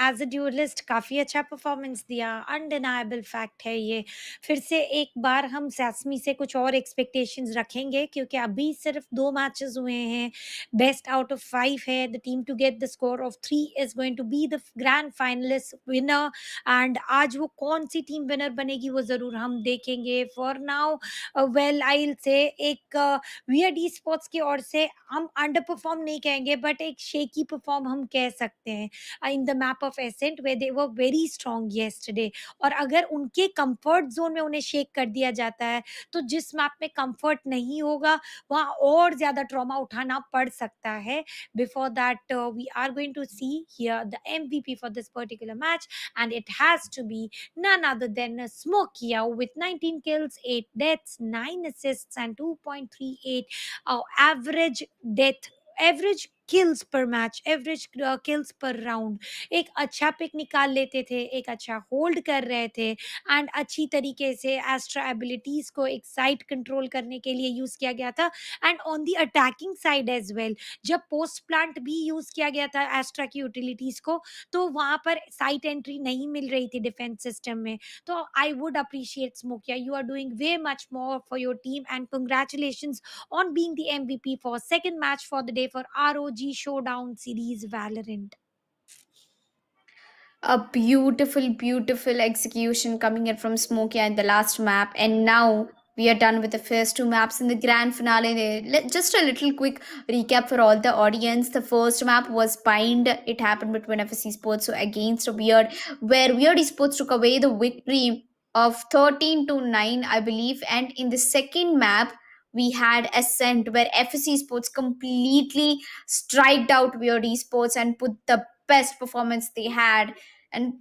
as a dualist काफ़ी अच्छा performance दिया, undeniable fact है ये. फिर से एक बार हम सैसमी से कुछ और एक्सपेक्टेशंस रखेंगे, क्योंकि अभी सिर्फ 2 मैचेस हुए हैं, बेस्ट आउट ऑफ 5 है. The team to get the score of 3 is going to be the grand finalist winner, and आज वो कौन सी टीम विनर बनेगी वो ज़रूर हम देखेंगे. For now well I will say एक वियर्ड ई स्पोर्ट्स की ओर से हम अंडर परफॉर्म नहीं कहेंगे, बट एक शेकी परफॉर्म हम कह सकते हैं इन the map of accent way they were very strong yesterday. और अगर उनके कंफर्ट जोन में उन्हें शेक कर दिया जाता है, तो जिस मैप में कंफर्ट नहीं होगा वहाँ और ज्यादा ट्रॉमा उठाना पड़ सकता है. Before that we are going to see here the MVP for this particular match, and it has to be none other than Smokia with 19 kills, 8 deaths, 9 assists, and 2.38 average death, average kills per match, average kills per round. एक अच्छा pick निकाल लेते थे, एक अच्छा hold कर रहे थे, एंड अच्छी तरीके से एस्ट्रा एबिलिटीज को एक साइड कंट्रोल करने के लिए यूज किया गया था. And on the attacking side as well, जब पोस्ट प्लांट भी यूज किया गया था एस्ट्रा की यूटिलिटीज को, तो वहां पर साइट एंट्री नहीं मिल रही थी डिफेंस सिस्टम में. तो I would appreciate Smokia, you are doing way much more for your team, and congratulations on being the MVP for second match for the day for ROG Showdown series Valorant. A beautiful, beautiful execution coming in from Smokey in the last map. And now we are done with the first two maps in the grand finale. Just a little quick recap for all the audience. The first map was Bind. It happened between FSC Sports against Weird, where Weird Esports took away the victory of 13 to 9, I believe. And in the second map, we had Ascent, where FSC Sports completely striked out Weird Esports and put the best performance they had. And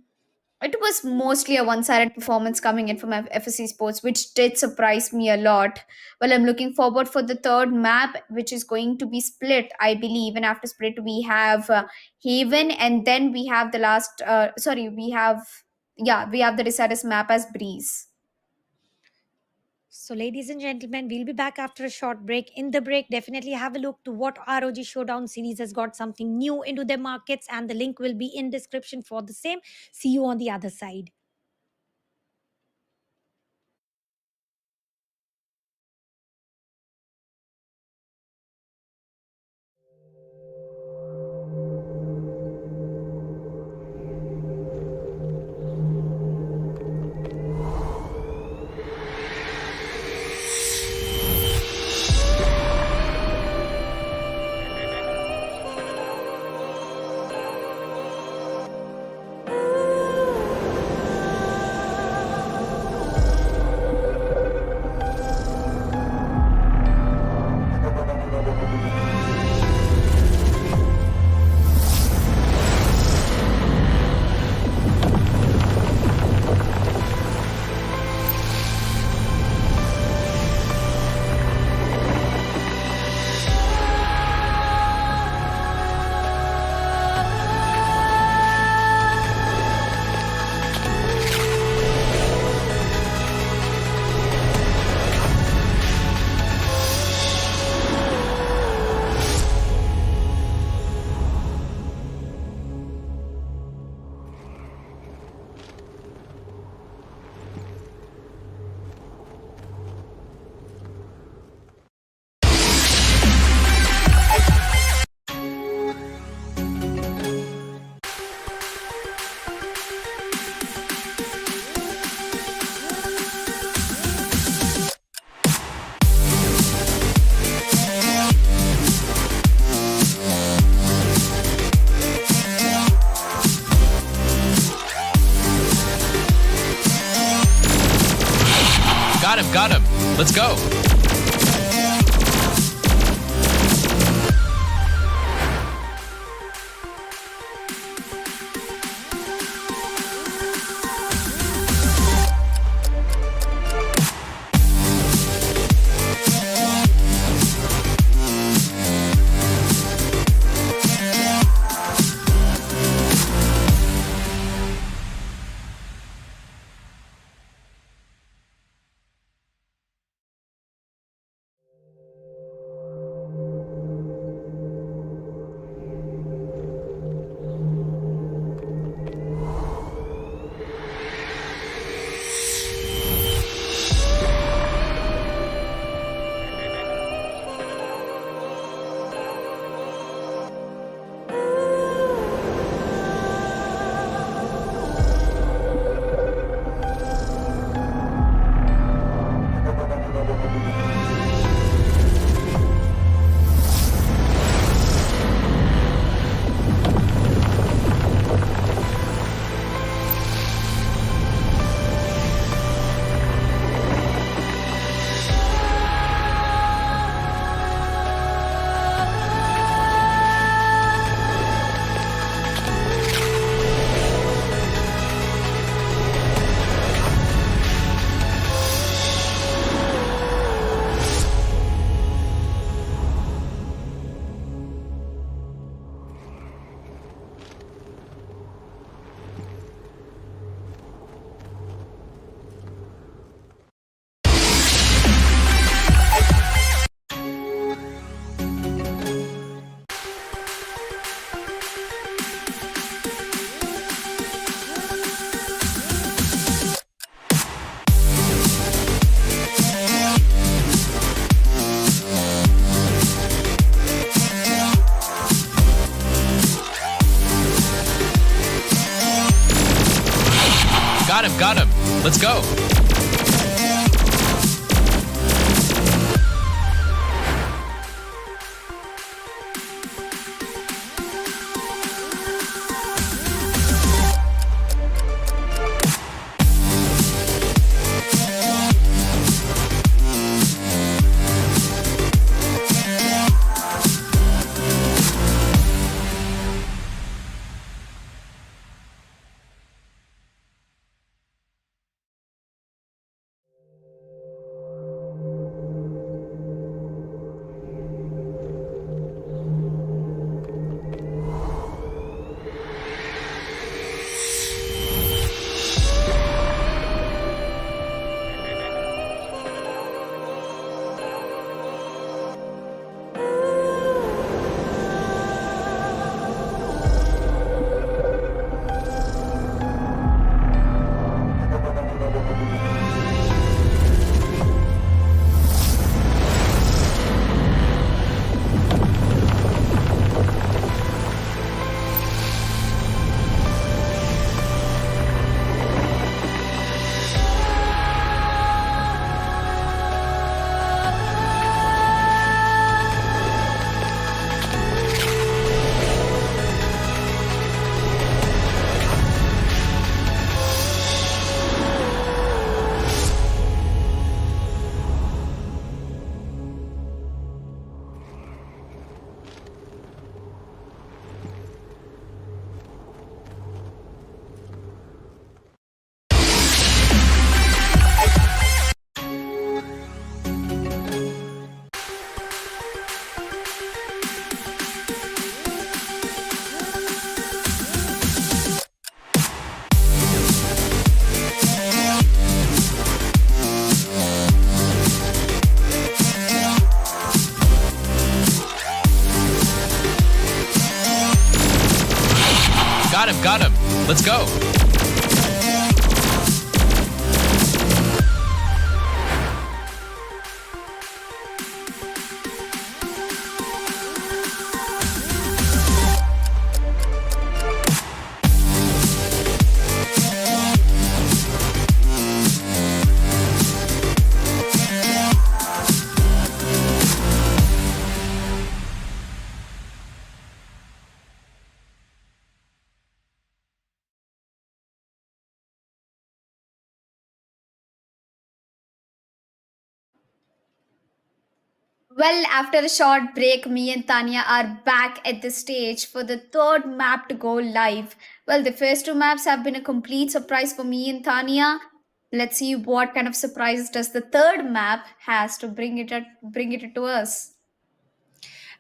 it was mostly a one-sided performance coming in from FSC Sports, which did surprise me a lot. Well, I'm looking forward for the third map, which is going to be Split, I believe. And after Split, we have Haven, and then we have the last. Sorry, we have the decided map as Breeze. So, ladies and gentlemen, we'll be back after a short break. In the break, definitely have a look to what ROG Showdown series has got something new into their markets, and the link will be in description for the same. See you on the other side. Got him. Let's go. Got him, got him. Let's go. Got him. Let's go. Well, after a short break, me and Tanya are back at the stage for the third map to go live. Well, the first two maps have been a complete surprise for me and Tanya. Let's see what kind of surprises does the third map has to bring it to us.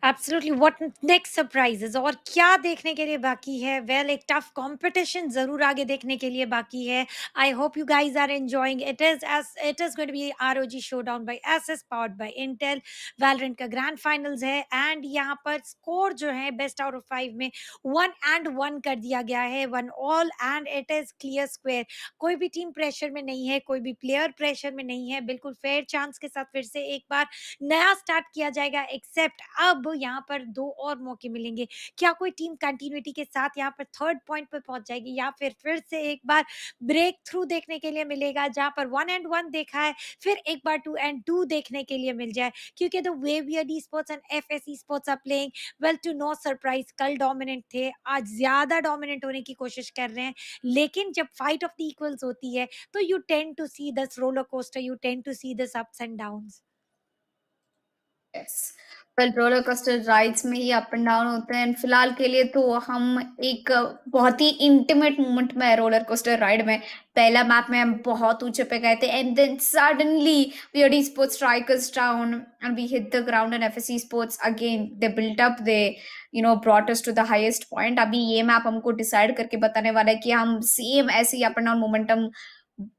Absolutely what next surprises और क्या देखने के लिए बाकी है well एक tough competition जरूर आगे देखने के लिए बाकी है I hope you guys are enjoying it is going to be ROG showdown by SS powered by intel valorant का ग्रैंड फाइनल्स है एंड यहाँ पर स्कोर जो है बेस्ट आउट ऑफ 5 में 1-1 कर दिया गया है 1-1 and it is clear square कोई भी टीम प्रेशर में नहीं है कोई भी प्लेयर प्रेशर में नहीं है बिल्कुल फेयर चांस के साथ फिर से एक बार नया स्टार्ट किया जाएगा एक्सेप्ट अब यहाँ पर 2 और मौके मिलेंगे। क्या कोई टीम कंटिन्यूटी के साथ यहाँ पर थर्ड पॉइंट पर पहुंच जाएगी या फिर से एक बार ब्रेक थ्रू देखने के लिए मिलेगा जहाँ पर 1-1 देखा है फिर एक बार 2-2 देखने के लिए मिल जाए क्योंकि the way we are sports and FS sports are playing well to no surprise कल डोमिनेंट थे आज ज्यादा डोमिनेंट होने की कोशिश कर रहे हैं लेकिन जब फाइट ऑफ द इक्वल्स होती है तो you tend to see this roller coaster you tend to see this ups and downs yes well roller coaster rides में ही अप एंड डाउन होते हैं फिलहाल के लिए तो हम एक बहुत ही इंटीमेट मोमेंट में है रोलर कोस्टर राइड में पहला मैप में हम बहुत ऊंचे पे गए थे and then suddenly we are sports strikers down and we hit the ground and FSC sports again they built up they brought us to the highest point अभी ये मैप हमको डिसाइड करके बताने वाला है कि हम सेम ऐसे ही अप एंड डाउन मोमेंटम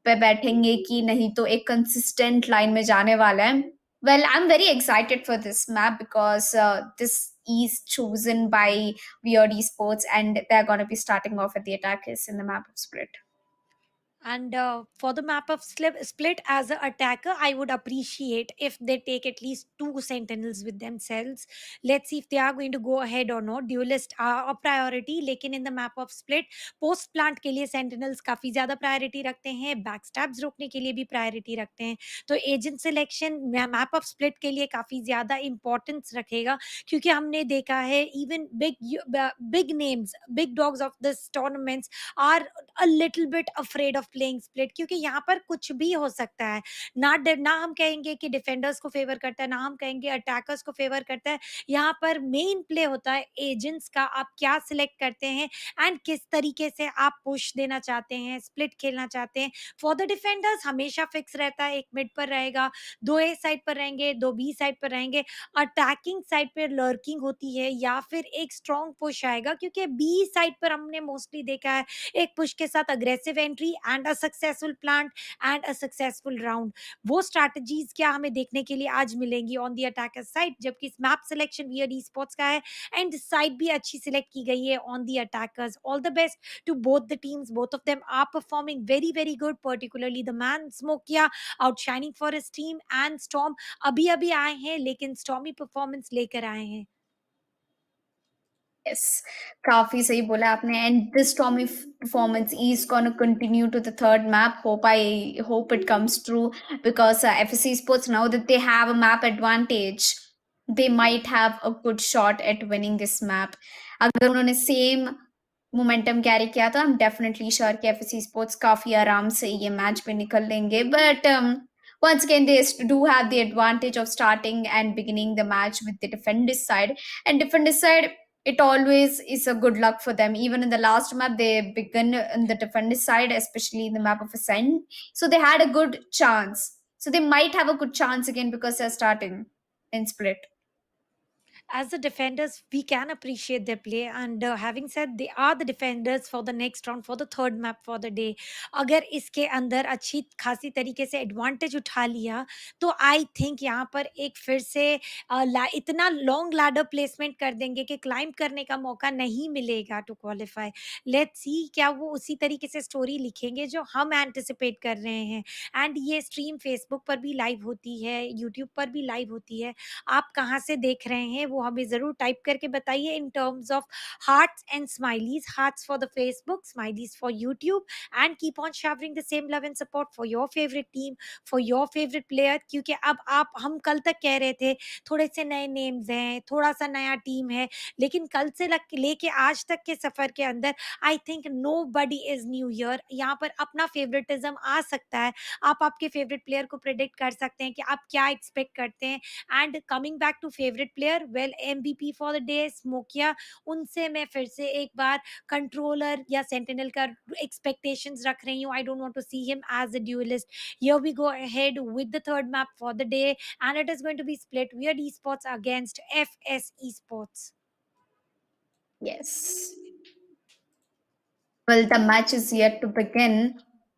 पे बैठेंगे कि नहीं तो एक कंसिस्टेंट लाइन में जाने वाला है well, I'm very excited for this map because this is chosen by VOD Sports and they're going to be starting off at the attackers in the map of split. And for the map of split, as an attacker, I would appreciate if they take at least two sentinels with themselves. Let's see if they are going to go ahead or not. Duelist are a priority, लेकिन in the map of split, post plant के लिए sentinels काफी ज्यादा priority रखते हैं, backstabs रोकने के लिए भी priority रखते हैं. तो agent selection map of split के लिए काफी ज्यादा importance रखेगा, क्योंकि हमने देखा है even big names, big dogs of this tournaments are a little bit afraid of playing split, क्योंकि यहाँ पर कुछ भी हो सकता है. ना हम कहेंगे कि डिफेंडर्स को फेवर करता है, ना हम कहेंगे अटैकर्स को फेवर करता है. यहाँ पर मेन प्ले होता है एजेंट्स का, आप क्या सिलेक्ट करते हैं एंड किस तरीके से आप पुश देना चाहते हैं, स्प्लिट खेलना चाहते हैं. फॉर द डिफेंडर्स हमेशा फिक्स रहता है, एक मिड पर रहेगा, दो ए साइड पर रहेंगे, दो बी साइड पर रहेंगे. अटैकिंग साइड पर लर्किंग होती है या फिर एक स्ट्रॉन्ग पुश आएगा, क्योंकि बी साइड पर हमने मोस्टली देखा है एक पुश के साथ aggressive entry and a successful plant and a successful round. वो स्ट्रैटेजीज क्या हमें देखने के लिए आज मिलेंगी ऑन द अटैकर साइड, जबकि map selection wear e sports का है एंड साइड भी अच्छी सिलेक्ट की गई है on the attackers. All the best to both the teams, both of them are performing very very good, particularly the man Smokia outshining for his team and Storm अभी अभी आए हैं लेकिन स्टॉर्मी परफॉर्मेंस लेकर आए हैं. Yes, काफी सही बोला आपने. And this Tommy performance is gonna continue to the third map. I hope it comes true because FSC Sports, now that they have a map advantage, they might have a good shot at winning this map. अगर उन्होंने same momentum carry किया तो I'm definitely sure कि FSC Sports काफी आराम से ये match पे निकल लेंगे. But once again, they do have the advantage of starting and beginning the match with the defenders side. And defenders side, it always is a good luck for them. Even in the last map, they began in the defender side, especially in the map of Ascent. So they had a good chance. So they might have a good chance again because they're starting in split. As the defenders, we can appreciate their play. And having said, they are the defenders for the next round, for the third map for the day. अगर इसके अंदर अच्छी खासी तरीके से advantage उठा लिया तो आई थिंक यहाँ पर एक फिर से इतना लॉन्ग लैडर प्लेसमेंट कर देंगे कि क्लाइंब करने का मौका नहीं मिलेगा टू क्वालिफाई. लेट्स सी क्या वो उसी तरीके से स्टोरी लिखेंगे जो हम एंटिसिपेट कर रहे हैं. एंड ये स्ट्रीम फेसबुक पर भी लाइव होती है, यूट्यूब पर भी लाइव होती है. आप कहाँ से देख रहे हैं वो हमें ज़रूर टाइप करके बताइए इन terms of hearts and smileys. Hearts for the Facebook, smileys for YouTube, and keep on showering the same love and support for your favourite team, for your favourite player. क्योंकि अब आप हम कल तक कह रहे थे थोड़े से नए नेम्स हैं, थोड़ा सा नया टीम है, लेकिन कल से लेके आज तक के सफर के अंदर I think nobody is new year. यहाँ पर अपना फेवरेटिज्म आ सकता है. आप आपके फेवरेट प्लेयर को प्रेडिक्ट कर सकते हैं कि आप क्या एक्सपेक्ट करते हैं. And coming back to favourite player, well MVP for the day Smokia. उनसे मैं फिर से एक बार कंट्रोलर या सेंटिनल का एक्सपेक्टेशंस रख रही हूँ. I don't want to see him as a duelist. Here we go ahead with the third map for the day, and it is going to be split weird esports against FS esports. Yes. Well, the match is yet to begin.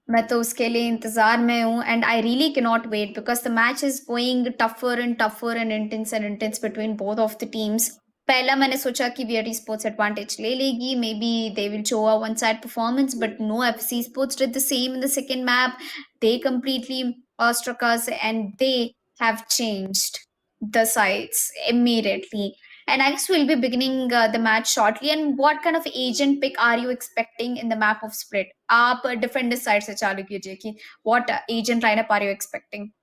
मैं तो उसके लिए इंतजार में हूँ and I really cannot wait because the match is going tougher and intense between both of the teams. पहला मैंने सोचा कि VRT Sports advantage ले लेगी, maybe they will show a one-side performance, but no, FC Sports did the same in the second map. They completely struck us and they have changed the sides immediately. And I guess we'll be beginning the match shortly. And what kind of agent pick are you expecting in the map of split? आप defender side से चालू कीजिए कि what agent lineup are you expecting?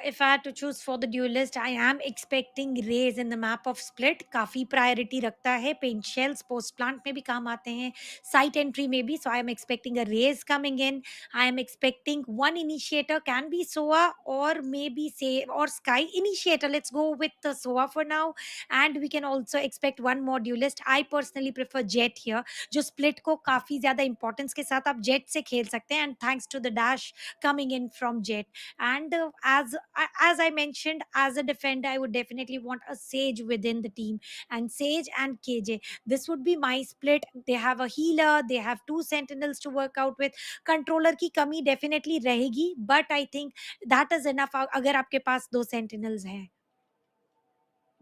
If I had to choose for the duelist, I am expecting raise in the map of split. काफी priority रखता है. Paint shells post plant में भी काम आते हैं, site entry में भी. So I am expecting a raise coming in. I am expecting one initiator, can be Soa or maybe say or Sky. Initiator, let's go with the Soa for now. And we can also expect one more duelist. I personally prefer Jet here, जो split को काफी ज्यादा importance के साथ आप Jet से खेल सकते हैं. And thanks to the dash coming in from Jet. And as I mentioned, as a defender, I would definitely want a Sage within the team, and Sage and KJ. This would be my split. They have a healer, they have two sentinels to work out with. Controller की कमी definitely रहेगी, but I think that is enough अगर आपके पास दो sentinels हैं.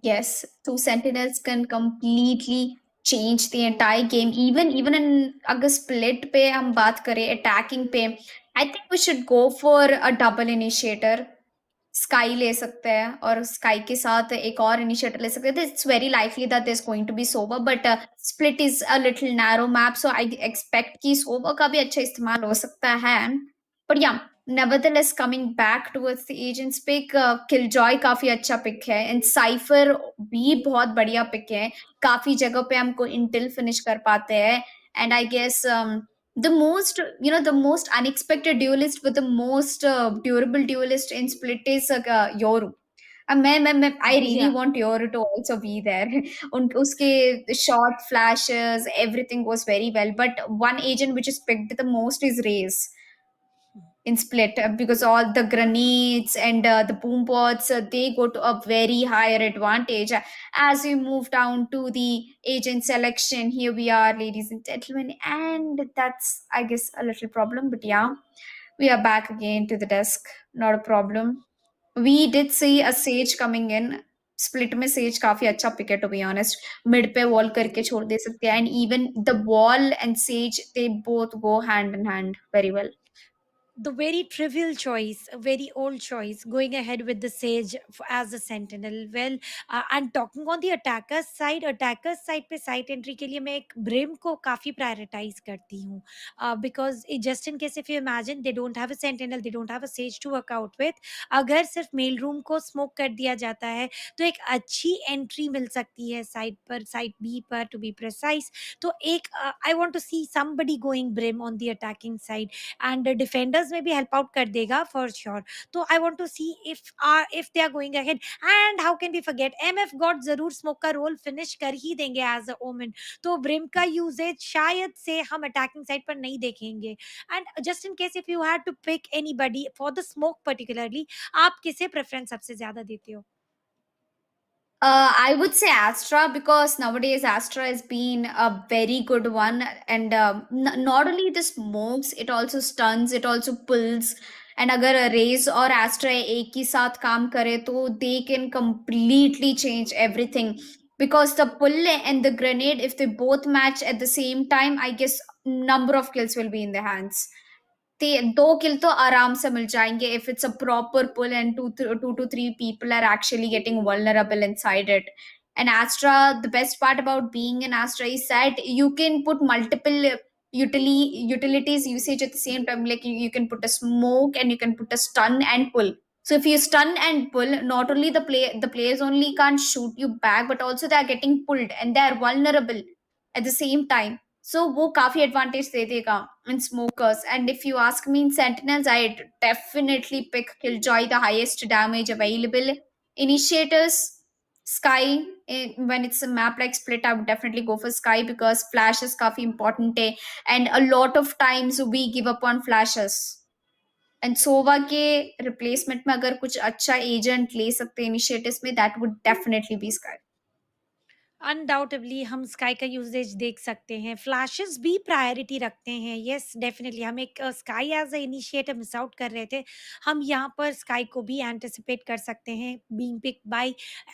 Yes, two sentinels can completely change the entire game even in अगर split पे हम बात करें अटैकिंग पे I think we should go for a double initiator sky ले सकते हैं और स्काई के साथ एक और इनिशिएटर ले सकते हैं it's very likely that there is going to be Sova but split is a little narrow map so I expect कि सोवा का भी अच्छा इस्तेमाल हो सकता है बट या nevertheless coming back towards the agents pick killjoy काफी अच्छा पिक है एंड साइफर भी बहुत बढ़िया पिक है काफी जगह पे हमको इंटेल फिनिश कर पाते हैं and I guess the most the most unexpected duelist with the most durable duelist in split is yoru मैं I really Yeah. want Yoru to also be there उसके short flashes everything was very well but one agent which is picked the most is Raze in split because all the grenades and the boom pods they go to a very higher advantage as we move down to the agent selection here we are ladies and gentlemen and that's I guess a little problem but yeah we are back again to the desk not a problem we did see a sage coming in split में sage काफी अच्छा pick है to be honest mid पे wall करके छोड़ दे सकते हैं and even the wall and sage they both go hand in hand very well The very trivial choice, a very old choice, going ahead with the Sage as a Sentinel. Well, and talking on the attackers side पे site entry के लिए मैं एक Brim को काफी prioritize करती हूँ, because just in case if you imagine they don't have a Sentinel, they don't have a Sage to work out with, अगर सिर्फ mail room को smoke कर दिया जाता है तो एक अच्छी entry मिल सकती है site B पर to be precise. तो एक I want to see somebody going Brim on the attacking side and defenders में भी help out कर देगा for sure. तो I want to see if they are going ahead, and how can we forget MF God जरूर smoke का role finish कर ही देंगे as a omen. तो Brim का usage शायद से हम attacking side पर नहीं देखेंगे. And just in case if you had to pick anybody for the smoke particularly, आप किसे preference सबसे ज्यादा देते हो? I would say Astra because nowadays Astra has been a very good one, and not only the smokes, it also stuns, it also pulls. And अगर Raze और Astra एक ही साथ काम करे तो they can completely change everything because the pull and the grenade, if they both match at the same time, I guess number of kills will be in their hands. दो किल तो आराम से मिल जाएंगे if it's a proper pull and two to three people are actually getting vulnerable inside it. And Astra, the best part about being an Astra is that you can put multiple utilities usage at the same time. Like you can put a smoke and you can put a stun and pull. So if you stun and pull, not only the players only can't shoot you back, but also they are getting pulled and they are vulnerable at the same time. So वो काफी advantage दे देगा in smokers. And if you ask me in sentinels, I'd definitely pick Killjoy, the highest damage available. Initiators, Sky. When it's a map like Split, I would definitely go for Sky because flash is काफी important है, and a lot of times we give up on flashes. And Sova के replacement में अगर कुछ अच्छा agent ले सकते initiatives में, that would definitely be Sky. Undoubtedly हम स्काई का यूसेज देख सकते हैं, फ्लैशेस भी प्रायोरिटी रखते हैं. यस डेफिनेटली हम एक sky as a initiator miss out कर रहे थे, हम यहाँ पर स्काई को भी एंटिसिपेट कर सकते हैं being pick by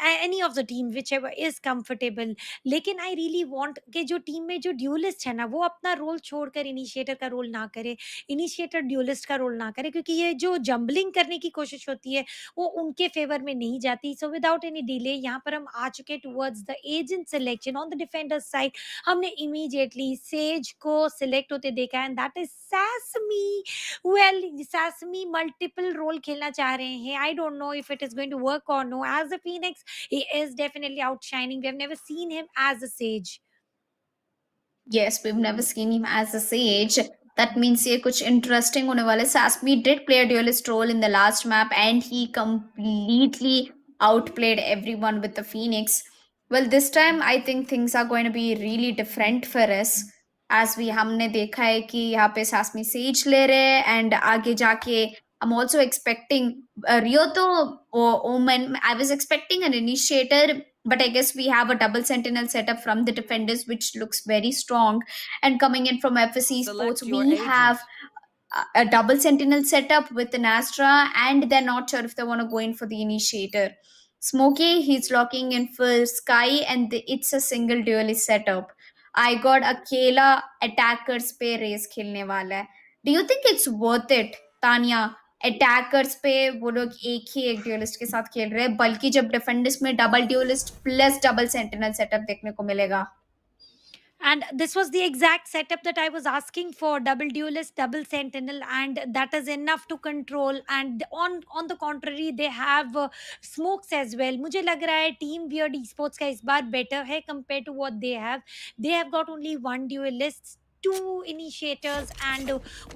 any of the team which ever is comfortable. लेकिन आई रियली वांट कि जो टीम में जो ड्यूलिस्ट है ना वो अपना रोल छोड़कर इनिशिएटर का रोल ना करे, इनिशिएटर ड्यूलिस्ट का रोल ना करे, क्योंकि ये जो जंबलिंग करने की कोशिश होती है वो उनके फेवर में नहीं जाती. सो विदाउट एनी डिले यहाँ पर हम आ चुके towards the agent selection on the defender side. हमने इमीडिएटली सेज को सिलेक्ट होते देखा and that is Sassy. Well Sassy multiple role खेलना चाह रहे हैं. I don't know if it is going to work और no. As a Phoenix he is definitely outshining. We have never seen him as a Sage. Yes, we've never seen him as a sage. That means ये कुछ interesting होने वाला है. Sasmi did play a duelist role in the last map and he completely outplayed everyone with the Phoenix. Well, this time I think things are going to be really different for us. As we हमने देखा है कि यहाँ पे Sasmi Sage ले रहे हैं and आगे जाके I'm also expecting Rio to Omen. I was expecting an initiator, but I guess we have a double sentinel setup from the defenders, which looks very strong. And coming in from FSC Select Sports, your we agent. have a double sentinel setup with an Astra, and they're not sure if they want to go in for the initiator. Smokey, he's locking in full sky, and it's a single duelist setup. I got अकेला attackers पे race खेलने वाला है. Do you think it's worth it, Tania? Attackers पे वो लोग एक dualist के साथ खेल रहे हैं, बल्कि जब डिफेंडर्स में double dualist plus double sentinel setup देखने को मिलेगा. And this was the exact setup that I was asking for: double duelist, double sentinel, and that is enough to control. And on the contrary, they have smokes as well. मुझे लग रहा है team Weird esports का इस बार better है compared to what they have. They have got only one duelist, two initiators, and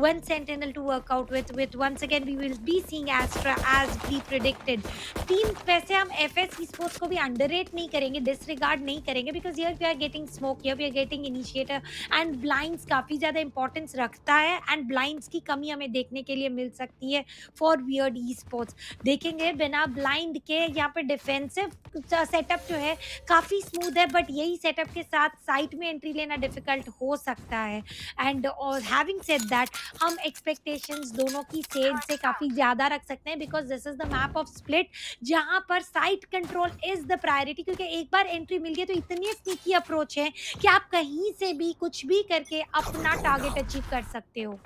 one sentinel to work out with. Once again, we will be seeing Astra as we predicted. Team वैसे हम FS esports को भी underrate नहीं करेंगे, disregard नहीं करेंगे, because here we are getting smoke, here we are getting initiator, and blinds काफ़ी ज़्यादा इंपॉर्टेंस रखता है, एंड ब्लाइंड्स की कमी हमें देखने के लिए मिल सकती है फॉर वियर्ड esports. देखेंगे बिना ब्लाइंड के यहाँ पर डिफेंसिव सेटअप जो है काफ़ी स्मूथ है, बट यही सेटअप के साथ साइट में एंट्री लेना डिफिकल्ट हो सकता है. एंड और हैविंग सेड दैट, हम एक्सपेक्टेशंस दोनों की सेज से काफ़ी ज़्यादा रख सकते हैं, because this is the map of split जहां पर site control is the priority. क्योंकि एक बार एंट्री मिल गई तो इतनी स्नीकी अप्रोच है कि आप कहीं से भी कुछ भी करके अपना टारगेट अचीव कर सकते हो.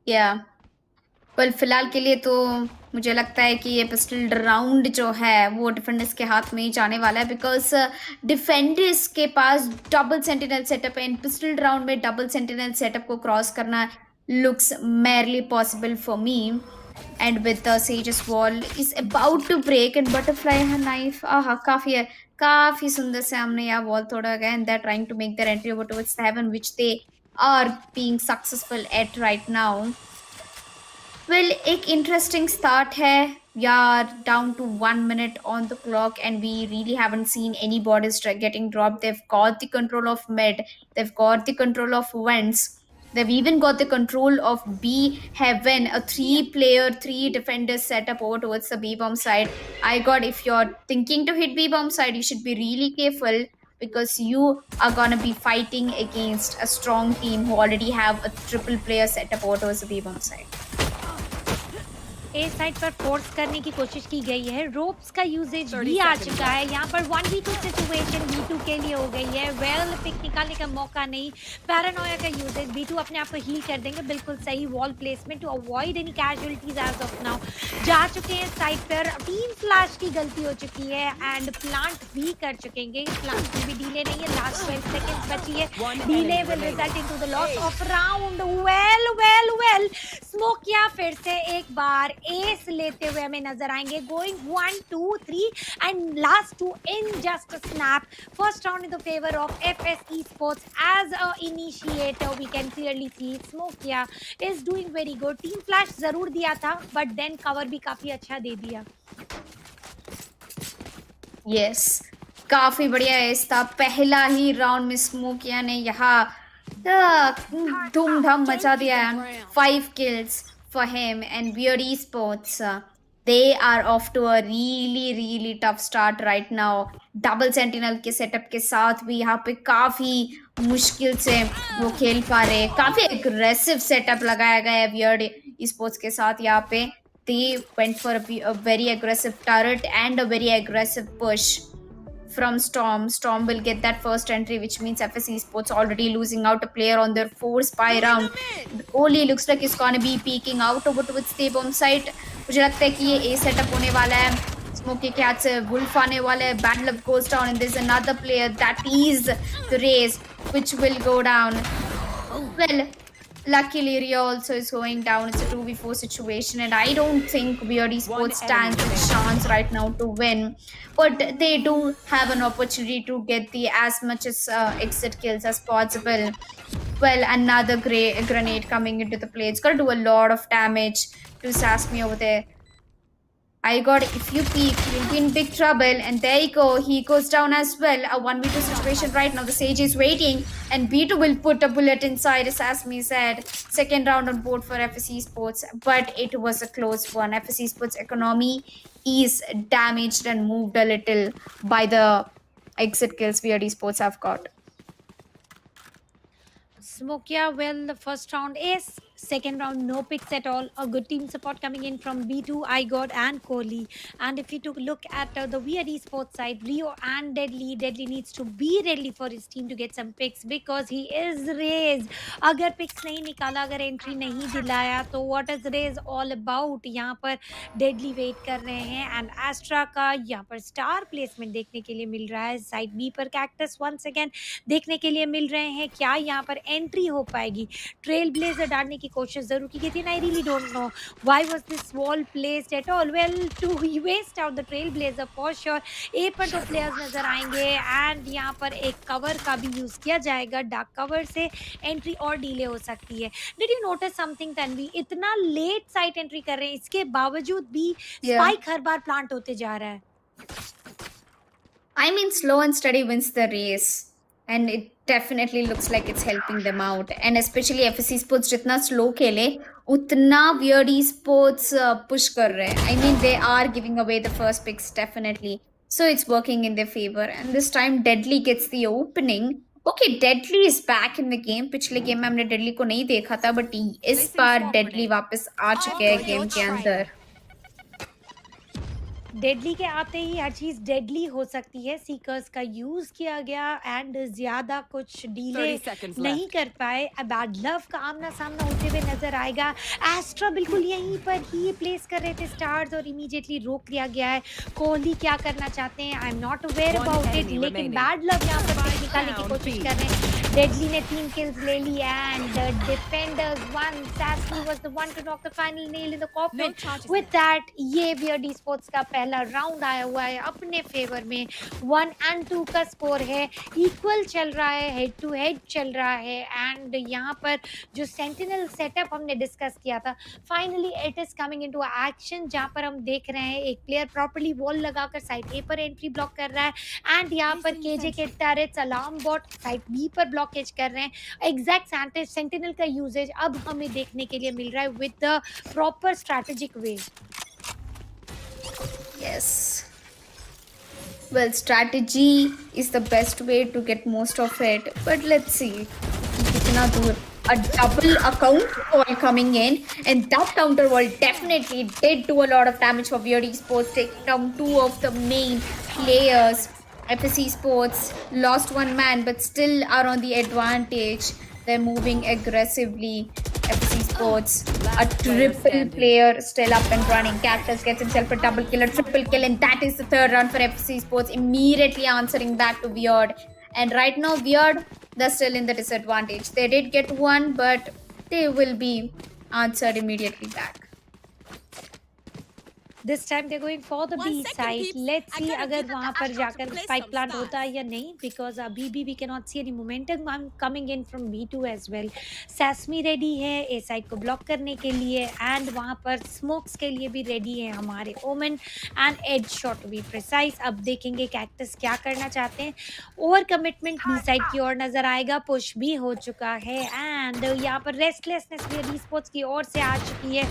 या पर फिलहाल के लिए तो मुझे लगता है कि ये पिस्टल राउंड जो है वो डिफेंडर्स के हाथ में ही जाने वाला है, बिकॉज डिफेंडर्स के पास डबल सेंटिनल सेटअप है. इन पिस्टल राउंड में डबल सेंटिनल सेटअप को क्रॉस करना looks merely possible for me. And with the Sage's wall is about to break, and butterfly knife, काफी सुंदर से हमने यहाँ वॉल तोड़ा गया, and they're trying to make their entry over towards the heaven, which they are being successful at right now. Well, एक interesting start है. We are down to 1 minute on the clock, and we really haven't seen any bodies getting dropped. They've got the control of mid, they've got the control of vents, they've even got the control of B heaven, a 3-player, 3 defenders setup over towards the B bomb side. I got, if you're thinking to hit B bomb side, you should be really careful, because you are gonna be fighting against a strong team who already have a triple player setup over towards the B bomb side. A side पर force करने की कोशिश की गई है, ropes का usage भी आ चुका है. यहाँ पर 1v2 सिचुएशन B2 के लिए हो गई है. वेल पिक निकालने का मौका नहीं, पैरानोया का यूजेज. B2 अपने आप को हील कर देंगे, बिल्कुल सही wall placement to avoid any casualties as of now. जा चुके हैं साइड पर, टीम फ्लैश की गलती हो चुकी है, एंड प्लांट भी कर चुकेंगे. प्लांट की भी डीले नहीं है, लास्ट 12 सेकेंड्स बची है. Delay will result into the loss of round. Well Smokia फिर से एक बार एस लेते हुए हमें नजर आएंगे. Going 1 2 3 and last 2 in just a snap. First round in the favour of FS esports as a initiator. We can clearly see Smokia is doing very good. Team flash जरूर दिया था, बट देन कवर भी काफी अच्छा दे दिया. Yes, काफी बढ़िया S था. पहला ही राउंड में स्मोकिया ने यहाँ धूमधाम मचा दिया. 5 kills for him, and Weird Esports, they are off to a really tough start right now. Double sentinel के सेटअप के साथ भी यहाँ पे काफी मुश्किल से वो खेल पा रहे. काफी एग्रेसिव सेटअप लगाया गया है वियर्ड Esports के साथ. यहाँ पे they went for a very aggressive turret and a very aggressive push from Storm. Storm will get that first entry, which means FS Esports already losing out a player on their 4 spy round. Oli looks like it's gonna be peeking out over towards the bomb site. मुझे लगता है कि ये A setup होने वाला है. Smokey के हाथ से Wolf आने वाला है. Bad luck goes down, and there's another player that is the race, which will go down. Well, luckily Rio also is going down. It's a 2v4 situation, and I don't think Weird Esports stands a chance right now to win, but they do have an opportunity to get the as much as exit kills as possible. Well, another grenade coming into the play. It's gonna do a lot of damage to Sasmi over there. I got, if you peek, you'll be in big trouble. And there you go, he goes down as well. A 1v2 situation right now. The Sage is waiting, and B2 will put a bullet inside, as Asmi said. Second round on board for FS Esports, but it was a close one. FS Esports economy is damaged and moved a little by the exit kills Weird Esports have got. Smokia, well, the first round is Second round, no picks at all. A good team support coming in from B2, iGod, and Kohli. And if you took a look at the weird esports side, Rio and Deadly, Deadly needs to be ready for his team to get some picks because he is raised. अगर picks नहीं निकाला, अगर entry नहीं दिलाया, तो what is Raze all about. यहाँ पर deadly wait कर रहे हैं एंड एस्ट्रा का यहाँ पर स्टार प्लेसमेंट देखने के लिए मिल रहा है. साइड बी पर कैक्टस वंस अगेन देखने के लिए मिल रहे हैं. क्या यहाँ पर एंट्री हो पाएगी? ट्रेल ब्लेजर डालने की कोशिश जरूर की गई थी. I really don't know why was this wall placed at all. Well, to waste out the trail blazer for sure. A पर दो प्लेयर्स नजर आएंगे एंड यहाँ पर एक कवर का भी यूज किया जाएगा. डार्क कवर से एंट्री और डीले हो सकती है. Did you notice something Tanvi? इतना लेट साइट एंट्री कर रहे हैं, इसके बावजूद भी स्पाइक हर बार प्लांट होते जा रहा है. I mean, slow and steady wins the race, and it definitely looks like it's helping them out. And especially FSC Sports, जितना slow खेले, उतना weird esports push कर रहे हैं. I mean, they are giving away the first picks definitely, so it's working in their favor. And this time, Deadly gets the opening. Okay, Deadly is back in the game. पिछले game में हमने Deadly को नहीं देखा था, but इस बार Deadly वापस आ चुके हैं गेम के अंदर. डेडली के आते ही हर चीज डेडली हो सकती है. सीकर्स का यूज किया गया एंड ज्यादा कुछ डीले नहीं कर पाए. बैड लव का आमना सामना होते हुए नजर आएगा. एस्ट्रा बिल्कुल यहीं पर ही प्लेस कर रहे थे स्टार्स और इमीडिएटली रोक दिया गया है. कोहली क्या करना चाहते हैं, आई am not aware about it, लेकिन बैड लव यहाँ पर pick निकालने की कोशिश कर रहे हैं. डेडली ने 3 किल्स ले ली and defenders one. Sassy was the one to knock the final nail in the coffin. With that, ये weird esports का पहला राउंड आया हुआ है अपने फेवर में. 1 and 2 का स्कोर है, इक्वल चल रहा है, हेड टू हेड चल रहा है. एंड यहाँ पर जो सेंटिनल सेटअप हमने डिस्कस किया था, finally it is coming into action, जहाँ पर हम देख रहे हैं एक प्लेयर प्रॉपर्ली वॉल लगाकर साइड ए पर एंट्री ब्लॉक कर रहा है एंड यहाँ पर केजे के टैरेट्स अलार्म बॉट साइड बी पर ब्लॉकेज कर रहे हैं. एग्जैक्ट सेंटिनल का यूजेज अब हमें देखने के लिए मिल रहा है with the proper strategic way. Yes. Well, strategy is the best way to get most of it. But let's see. Kitna dur. A double account wall coming in, and that counter wall definitely did do a lot of damage for Weird Esports, taking down 2 of the main players. FSC Sports lost 1 man, but still are on the advantage. They're moving aggressively. FSC Sports, a triple player still up and running. Cactus gets himself a double kill, a triple kill, and that is the 3rd round for FSC Sports, immediately answering back to Weird. And right now, Weird, they're still in the disadvantage. They did get 1, but they will be answered immediately back. This time they're going for the B side. Let's see अगर वहाँ पर जाकर spike plant होता है या नहीं, because अभी भी we cannot see any momentum coming in from B2 as well. Sasmi ready है A side को block करने के लिए and वहाँ पर smokes के लिए भी ready है हमारे Omen and edge shot to be precise. अब देखेंगे Cactus क्या करना चाहते हैं. Over commitment B side की ओर नजर आएगा. Push भी हो चुका है and यहाँ पर restlessness भी esports की ओर से आ चुकी है.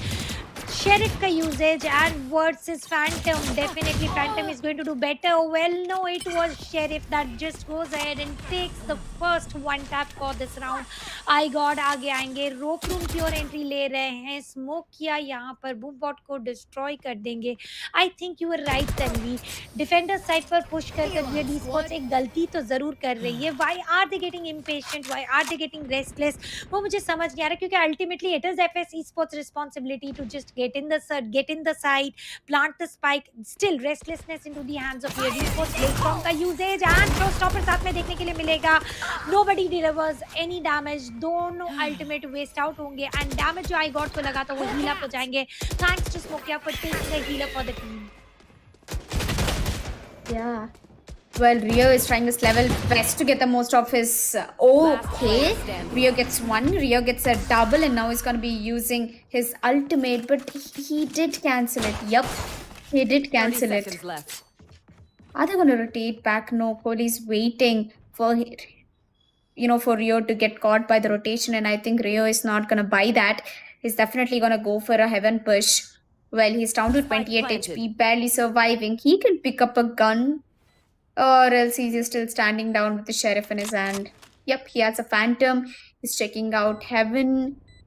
Sheriff का usage and versus Phantom. Definitely Phantom is going to do better. Well, no, it was Sheriff that just goes ahead and takes the first 1 tap for this round. iGod आगे आएंगे. रोप room की ओर entry ले रहे हैं. Smoke किया यहाँ पर boom bot को डिस्ट्रॉय कर देंगे. I think you are right Tanvi. Defender side पर पुश कर Weird Esports एक गलती तो जरूर कर रही है. Why are they getting impatient? Why are they getting restless? वो मुझे समझ नहीं आ रहा, क्योंकि ultimately it is FS Esports responsibility to just get in the side, plant the spike. Still restlessness into the hands of Weird Esports. Platform का usage and throw stopper साथ में देखने के लिए मिलेगा. Nobody delivers any damage. दोनों ultimate waste out होंगे and damage जो I got को लगा तो वो heal up हो जाएंगे. Thanks to Smokia for taking the heal up for the team. Yeah. Well, Rio is trying his level best to get the most of his. Okay, Rio gets 1. Rio gets a double, and now he's going to be using his ultimate. But he did cancel it. Yup, he did cancel it. Are they going to rotate back? No, Kohli's waiting for for Rio to get caught by the rotation, and I think Rio is not going to buy that. He's definitely going to go for a heaven push. Well, he's down to 28 HP, barely surviving. He can pick up a gun. Or else he's still standing down with the Sheriff in his hand. Yep, he has a Phantom. He's checking out Heaven.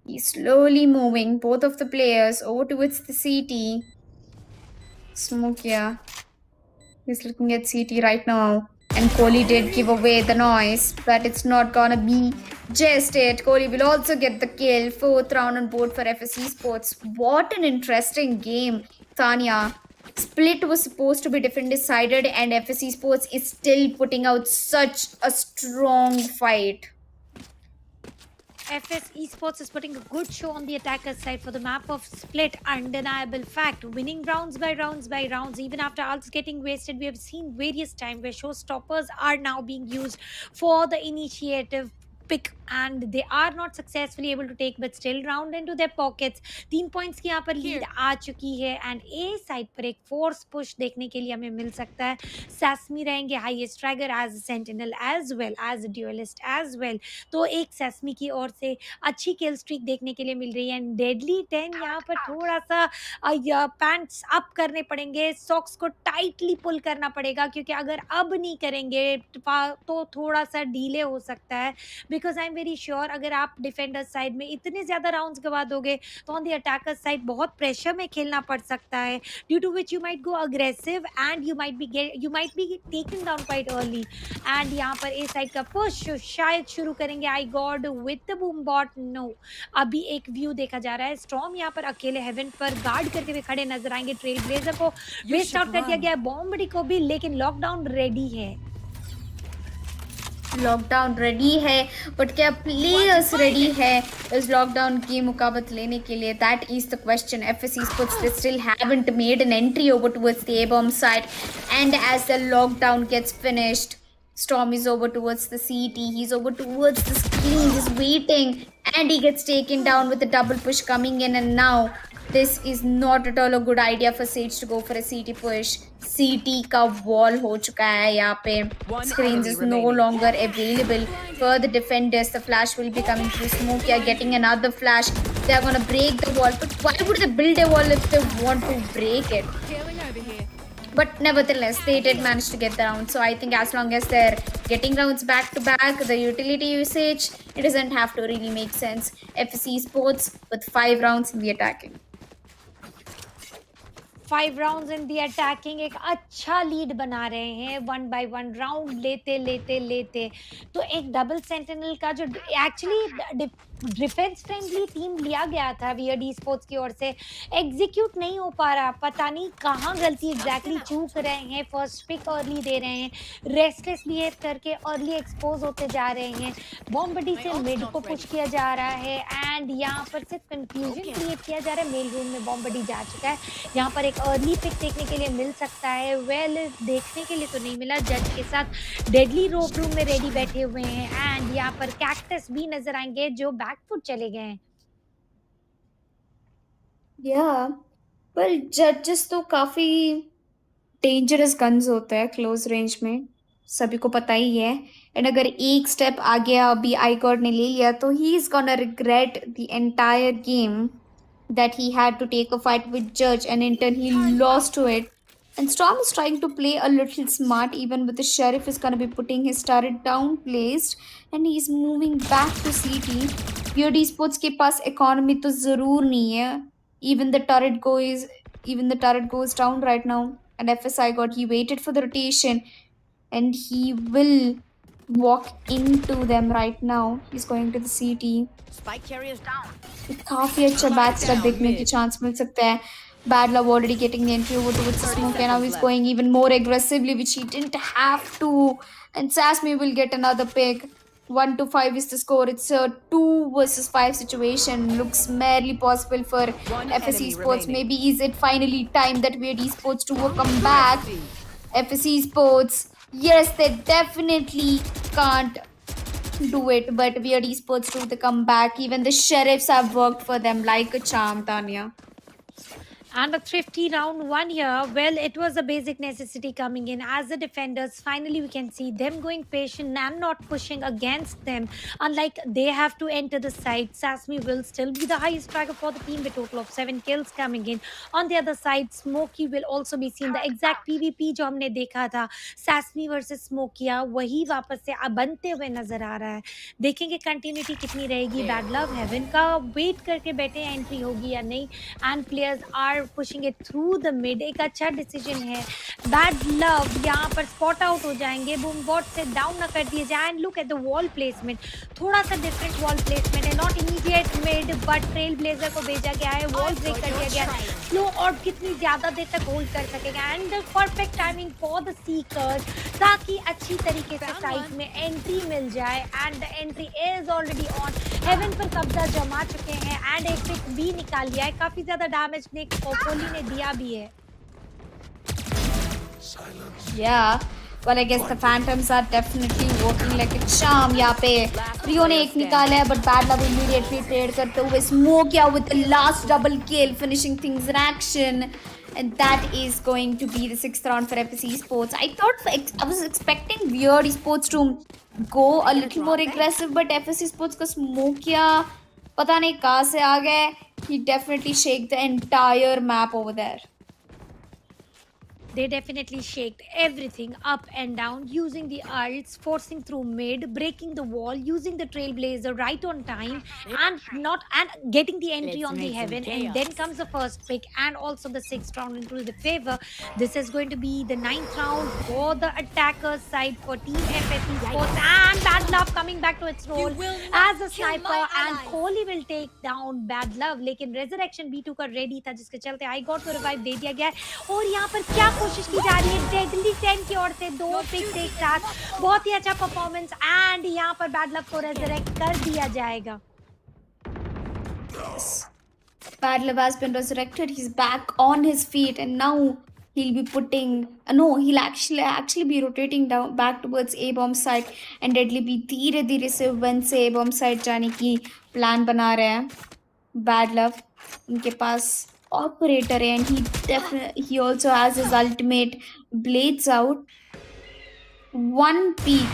He's slowly moving both of the players over towards the CT. Smokia. He's looking at CT right now. And Kohli did give away the noise, but it's not gonna be just it. Kohli will also get the kill. Fourth round on board for FSC Sports. What an interesting game, Tanya. Split was supposed to be different decided, and FSC Sports is still putting out such a strong fight. FS Esports is putting a good show on the attacker side for the map of Split. Undeniable fact. Winning rounds by rounds by rounds. Even after ults getting wasted, we have seen various times where showstoppers are now being used for the initiative pick and they are not successfully able to take but still round into their pockets. 3 points की यहाँ पर lead आ चुकी है and A side पर एक force push देखने के लिए हमें मिल सकता है. सैसमी रहेंगे highest fragger as sentinel as well as duelist as well. तो एक सैसमी की ओर से अच्छी किल स्ट्रीक देखने के लिए मिल रही है एंड डेडली 10 यहाँ पर थोड़ा सा पैंट्स अप करने पड़ेंगे. सॉक्स को टाइटली पुल करना पड़ेगा क्योंकि अगर अब नहीं करेंगे तो थोड़ा सा डीले हो सकता है. Because I am very sure अगर आप डिफेंडर साइड में इतने ज्यादा राउंड्स गवा दोगे तो ऑन द अटैकर साइड बहुत प्रेशर में खेलना पड़ सकता है. Due to which you might go aggressive and you might be taken down quite early. And यहाँ पर ए साइड का पुश शायद शुरू करेंगे iGod with the boom bot. No, अभी एक व्यू देखा जा रहा है. स्टॉर्म यहाँ पर अकेले हेवन पर गार्ड करते हुए खड़े नजर आएंगे. ट्रेल ब्लेजर को वेस्ट आउट कर दिया गया है, बॉम्बडी को भी, लेकिन लॉकडाउन रेडी है. लॉकडाउन रेडी है बट क्या प्लेयर्स रेडी है इस लॉकडाउन की मुकाबत लेने के लिए? That is the question. FSC Sports they still haven't made an entry over towards the A-bomb side, and as the lockdown gets finished, Storm is over towards the CT. He's over towards the screen. He's waiting, and he gets taken down with a double push coming in. And now this is not at all a good idea for Sage to go for a CT push. CT का wall हो चुका है यहाँ पे. Screens is no longer available for the defenders. The flash will be coming through. Smoke are getting another flash. They are gonna break the wall. But why would they build a wall if they want to break it? But nevertheless, they did manage to get the round. So I think as long as they're getting rounds back to back, the utility usage, it doesn't have to really make sense. FSC Sports with 5 rounds in the attacking. 5 rounds in the attacking एक अच्छा lead बना रहे हैं. 1 by 1 round लेते तो एक double sentinel का जो एक्चुअली डिफेंस फ्रेंडली टीम लिया गया था VALORANT स्पोर्ट्स की ओर से एग्जीक्यूट नहीं हो पा रहा. पता नहीं कहाँ गलती एग्जैक्टली चूक रहे हैं. फर्स्ट पिक अर्ली दे रहे हैं, रेस्टलेस बिहेव करके अर्ली एक्सपोज होते जा रहे हैं. बॉम्बडी से मिड को पुश किया जा रहा है एंड यहाँ पर सिर्फ कंफ्यूजन क्रिएट किया जा रहा है. मेल रूम में बॉम्बडी जा चुका है. यहाँ पर एक अर्ली पिक देखने के लिए मिल सकता है. वेल देखने के लिए तो नहीं मिला. जज के साथ डेडली रोप रूम में रेडी बैठे हुए हैं एंड यहाँ पर कैक्टस भी नजर आएंगे जो बैकफुट चले गए हैं. पर जजेस तो काफी डेंजरस गन्स होते हैं क्लोज रेंज में, सभी को पता ही है. एंड अगर एक स्टेप आगे अभी आईगॉड ने ले लिया तो he is gonna regret the entire game that he had to take a fight with Judge, and in turn he lost to it. And Storm is trying to play a little smart, even with the Sheriff is going to be putting his turret down placed, and he's moving back to CT. VALORANT Esports के पास economy तो जरूर नहीं है. Even the turret goes down right now. And FSI he waited for the rotation, and he will walk into them right now. He's going to the CT. Spike carriers down. काफी अच्छा back step देखने की chance मिल सकता है. Bad Love already getting the entry over towards the smoke, and now he's going even more aggressively, which he didn't have to. And Sasmi will get another pick. 1-5 is the score. It's a 2 versus 5 situation. Looks merely possible for FSC Sports. Maybe is it finally time that VALORANT Esports to come back? FSC Sports, yes, they definitely can't do it, but VALORANT Esports do the comeback. Even the Sheriffs have worked for them like a charm, Tanya. And a thrifty round 1 here. Well, it was a basic necessity coming in. As the defenders, finally, we can see them going patient and not pushing against them. Unlike they have to enter the side, Sasmi will still be the highest striker for the team with total of 7 kills coming in. On the other side, Smokey will also be seen. The exact PvP जो हमने देखा था Sasmi versus Smokia वही वापस से बनते हुए नजर आ रहा है. देखेंगे कंटिन्यूटी कितनी रहेगी. बैड लव हेवन का वेट करके बैठे एंट्री होगी या नहीं. And players are pushing it through the mid. एक अच्छा डिसीजन है. बैड लव यहाँ पर स्पॉट आउट हो जाएंगे. बूम बॉट से डाउन ना कर दिए जाए. And look at the wall placement. थोड़ा सा डिफरेंट वॉल प्लेसमेंट है. Not immediate mid but trail blazer को भेजा गया है. वॉल ब्रेक कर दिया गया है. स्लो और कितनी ज्यादा देर तक होल्ड कर सकेगा. And perfect timing for the seeker ताकि अच्छी तरीके से साइड में एंट्री मिल जाए. And the entry is already on. Heaven पर कब्जा जमा चुके हैं. एंड एक पिक भी निकाल लिया है. काफी ज्यादा डैमेज ने कोली ने दिया भी है. Yeah. Well, I guess the Phantoms are definitely working like a charm. यहाँ पे Rio ने एक निकाला है, but Bad Love immediately trade करते हुए Smokia with the last double kill, finishing things in action. And that is going to be the 6th round for FS Esports. I was expecting Weird Esports to go a little more aggressive, but FS Esports का Smokia पता नहीं कहाँ से आ गए. He definitely shake the entire map over there. They definitely shaked everything up and down using the ults, forcing through mid, breaking the wall, using the trailblazer right on time, and getting the entry on the heaven. And then comes the first pick and also the 6th round into the favor. This is going to be the 9th round for the attackers side for Team FS Esports. And Bad Love coming back to its role as a sniper, and Kohli will take down Bad Love. लेकिन resurrection B2 का ready था जिसके चलते I got to revive दे दिया गया है. और यहाँ पर क्या कोशिश की जा रही है डेडली 10 की ओर से. 2 पिक्स एक साथ. बहुत ही अच्छा परफॉर्मेंस. एंड यहाँ पर बैड लव को रेजरेक्ट कर दिया जाएगा. Bad Love has been resurrected. He's back on his feet, and now he'll be putting. He'll actually be rotating down back towards A bomb site, and Deadly भी धीरे धीरे से वन से A bomb site जाने की plan बना रहे हैं. Bad Love उनके पास operator है, and he also has his ultimate blades out. 1 peek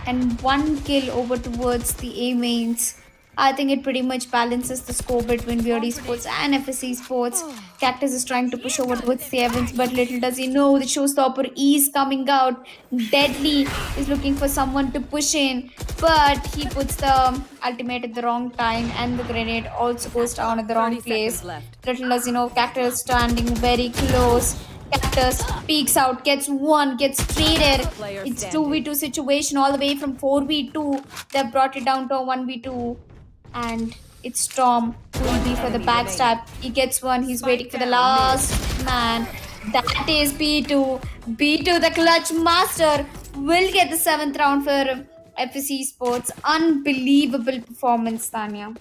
and 1 kill over towards the A mains. I think it pretty much balances the score between Weird Esports and FS Esports. Cactus is trying to push over towards the Evans, but little does he know the showstopper is coming out. Deadly is looking for someone to push in, but he puts the ultimate at the wrong time, and the grenade also goes down at the wrong place. Little does he know, Cactus is standing very close. Cactus peeks out, gets one, gets traded. It's 2v2 situation all the way from 4v2. They've brought it down to a 1v2. And it's Storm who will be for the backstab. He gets one. He's waiting for the last man. That is B2. B2, the clutch master, will get the 7th round for FS Esports. Unbelievable performance, Tanya.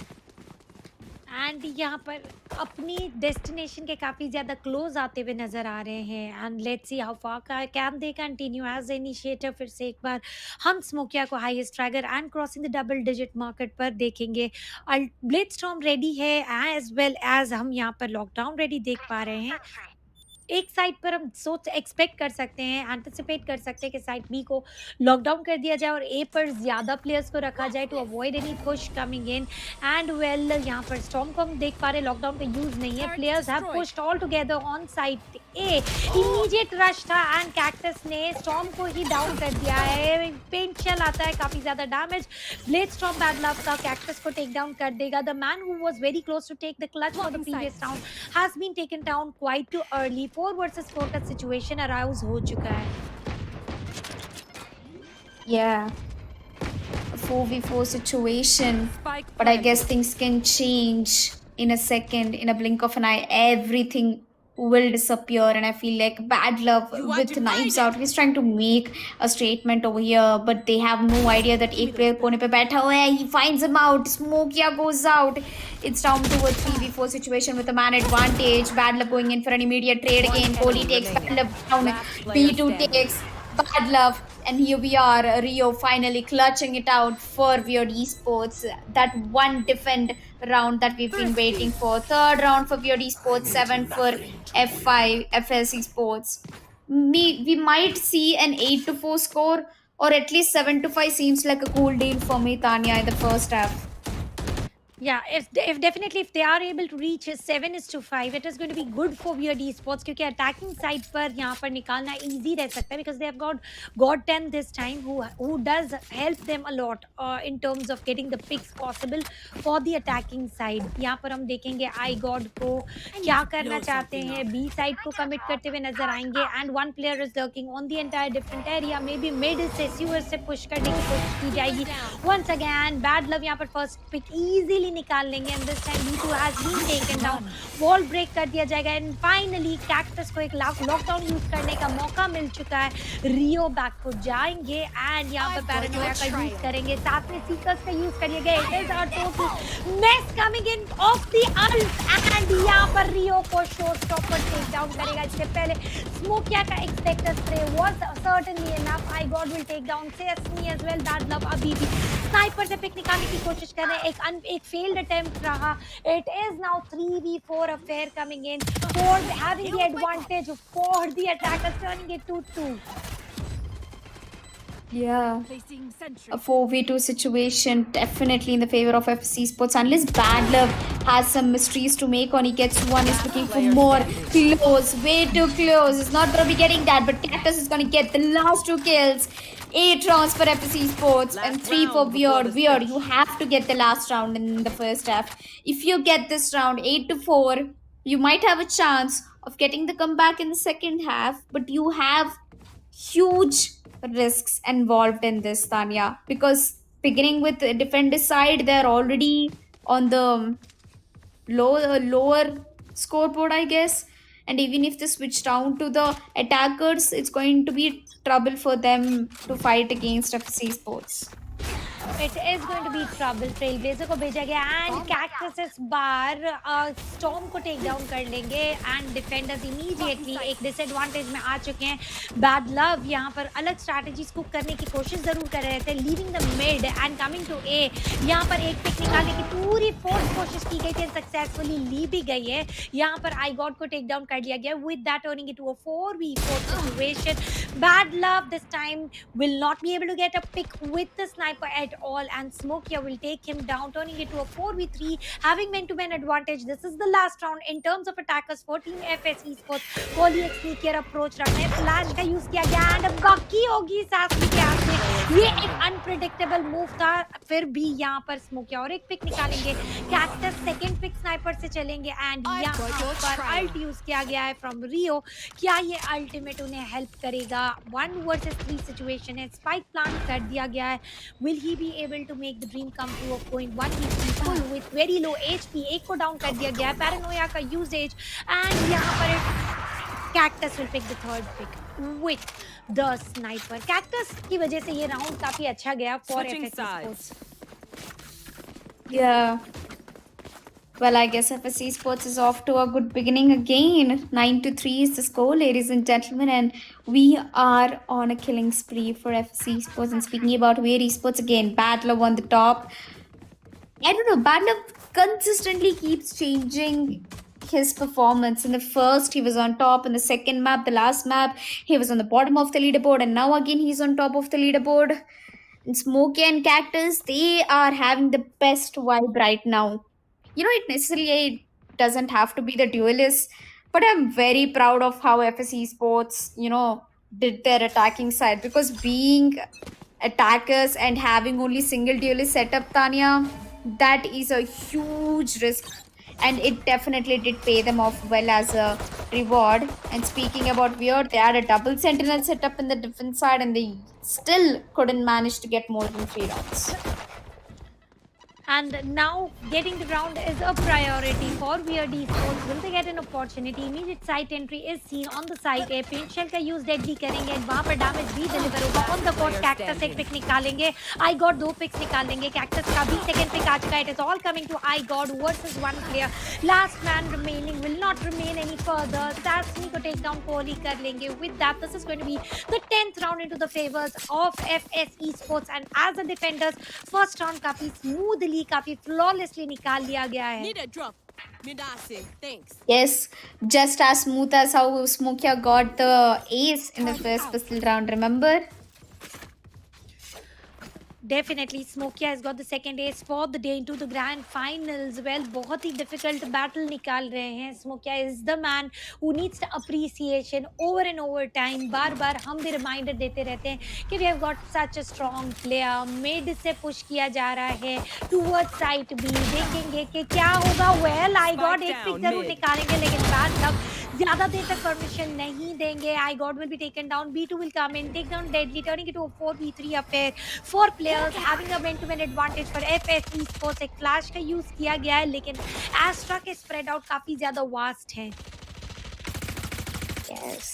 And यहाँ पर अपनी destination के काफ़ी ज़्यादा close आते हुए नज़र आ रहे हैं. And let's see how far can they continue as initiator. फिर से एक बार हम स्मोकिया को highest fragger and crossing the double digit market पर देखेंगे. ब्लेड स्टॉर्म रेडी है एज वेल एज हम यहाँ पर लॉकडाउन रेडी देख पा रहे हैं. एक साइड पर हम एक्सपेक्ट कर सकते हैं, एंटिसिपेट कर सकते हैं कि साइड बी को लॉकडाउन कर दिया जाए और ए पर ज़्यादा प्लेयर्स को रखा जाए to avoid any push coming in. And well यहाँ पर स्टॉर्म को हम देख पा रहे हैं लॉकडाउन का यूज़ नहीं है. Players have pushed all together on side A. Immediate rush था एंड कैक्टस ने स्टॉर्म को ही डाउन कर दिया है. पेंट शेल आता है, काफ़ी ज़्यादा damage. Blade storm bad love का कैक्टस को टेक डाउन कर देगा. The man who was very close to take the clutch for the previous round has been taken down quite too early. 4 versus 4 का situation arouse हो चुका है. Yeah, a 4v4 situation, but I guess things can change in a second, in a blink of an eye. Everything will disappear, and I feel like Bad Love with knives out, he's trying to make a statement over here, but they have no idea that एक player कोने पे बैठा हुआ है. He finds him out. Smokia goes out. It's down to a 3v4 situation with a man advantage. Bad Love going in for an immediate trade again. Kohli takes Bad Love down. B2 takes Bad Love. And here we are, Rio finally clutching it out for Weird Esports. That one defend round that we've been waiting for. Third round for Weird Esports, seven for F5 FS Esports. We might see an 8-4 score, or at least 7-5 seems like a cool deal for me, Tanya, in the first half. Yeah, if definitely if they are able to reach a 7-5, it is going to be good for weird esports क्योंकि attacking side पर यहाँ पर निकालना easy रह सकता है because they have got 10 this time who does help them a lot in terms of getting the picks possible for the attacking side. यहाँ पर हम देखेंगे I God को क्या करना चाहते हैं, B side को commit करते हुए नजर आएंगे and one player is lurking on the entire different area. Maybe mid से CUS से push करने की कोशिश की जाएगी. Once again bad love यहाँ पर first pick easily निकाल लेंगे and this time B2 has been taken down. Wall break कर दिया जाएगा and finally Cactus को एक लॉकडाउन यूज करने का मौका मिल चुका है. Rio back को जाएंगे and यहाँ पर पैरानोया का यूज करेंगे, साथ में सीकर्स का यूज करिए गए. It is a total mess coming in off the ult and यहाँ पर Rio को showstopper take down करेगा. इससे पहले Smokia का expected spray was certainly enough. I God will take down Sesame as well. Bad love अभी भी sniper से पिक निकालने की कोशिश कर रहे हैं. एक फेल्ड अटेम्प्ट रहा. It is now 3v4 affair coming in for having the advantage for the attackers, turning it to 2. Yeah, a 4v2 situation definitely in the favor of FC Sports. Unless Bad Love has some mysteries to make on, he gets one, is looking for more. Close, way too close. It's not going to be getting that, but Cactus is going to get the last 2 kills. 8 rounds for FC Sports and 3 for Weird. Weird, you have to get the last round in the first half. If you get this round 8-4, you might have a chance of getting the comeback in the second half, but you have huge risks involved in this, Tanya, because beginning with the defender side, they're already on the lower scoreboard, I guess. And even if they switch down to the attackers, it's going to be trouble for them to fight against FC Sports. It is going to be trouble. Trailblazer को भेजा गया and Cactus इस बार Storm को take down कर लेंगे and defenders immediately एक disadvantage में आ चुके हैं. Bad Love यहाँ पर अलग strategies को करने की कोशिश जरूर कर रहे थे, leaving the mid and coming to A. यहाँ पर एक pick निकालने की पूरी force कोशिश की गई थी and successfully ली भी गई है. यहाँ पर I God को take down कर लिया गया, with that turning it to a 4v4 situation. Bad Love this time will not be able to get a pick with the sniper at all and Smokia will take him down, turning it to a 4v3, having man-to-man advantage. This is the last round in terms of attackers for Team FS Esports. Kohli एक sneakier approach रखने, flash का use किया गया and बाकी होगी सासवी के हाथ में. ये एक unpredictable move था, फिर भी यहाँ पर Smokia और एक pick निकालेंगे. Cactus second pick sniper से चलेंगे and यहाँ पर ult use किया गया है from Rio. क्या ये ultimate उन्हें help करेगा? 1 versus 3 situation है, spike plant कर दिया गया है. Will he be able to make the dream come true of going 1v3 full with very low HP? एक को down कर दिया गया है, paranoia का usage and यहाँ पर Cactus will pick the third pick with the sniper. Cactus की वजह से ये round काफी अच्छा गया for FS Esports. Yeah. Well, I guess FSC Sports is off to a good beginning again. 9-3 is the score, ladies and gentlemen, and we are on a killing spree for FSC Sports. And speaking about Weird Esports again, Bad Love on the top. I don't know, Bad Love consistently keeps changing his performance. In the first, he was on top. In the second map, the last map, he was on the bottom of the leaderboard, and now again he's on top of the leaderboard. And Smokey and Cactus, they are having the best vibe right now. You know, it necessarily doesn't have to be the duelists, but I'm very proud of how FSC Sports, did their attacking side, because being attackers and having only single duelist setup, Tanya, that is a huge risk, and it definitely did pay them off well as a reward. And speaking about Weird, they had a double sentinel setup in the defense side and they still couldn't manage to get more than 3 rounds. And now getting the round is a priority for Weird Esports. Will they get an opportunity? Immediate site entry is seen on the site. A paint shell का use dead भी करेंगे, वहां पर damage भी deliver होगा on the court. Cactus एक pick निकालेंगे, iGod 2 picks निकालेंगे. कैक्टस का भी सेकंड पिक आ चुका है. It is all coming to iGod versus one player. Last man remaining will not remain any further. Sassy को टेक डाउन कोहली कर लेंगे. With that this is going to be the 10th round into the favors of FS Esports. And as the defenders, first round काफी smoothly, काफी flawlessly निकाल लिया गया है. Need a drop. Midasi, thanks. Yes, just as smooth as how Smokia got the ace in the first pistol round, remember? Definitely, Smokia has got the second ace for the day into the grand finals. Well, बहुत ही difficult battle निकाल रहे हैं. Smokia is the man who needs the appreciation over and over time. बार बार हम भी reminder देते रहते हैं कि we have got such a strong player. Mid से push किया जा रहा है towards site B. देखेंगे कि क्या होगा. Well, I got एक pick जरूर निकालेंगे, लेकिन bad luck. ज़्यादा देर तक परमिशन नहीं देंगे. I God will be taken down. B2 will come in, take down Deadly, turning it to a 4v3 affair. 4 players having a win-to-win advantage for FS Esports. एक flash का use किया गया है, लेकिन एस्ट्रा के spread out काफी ज्यादा vast है. Yes.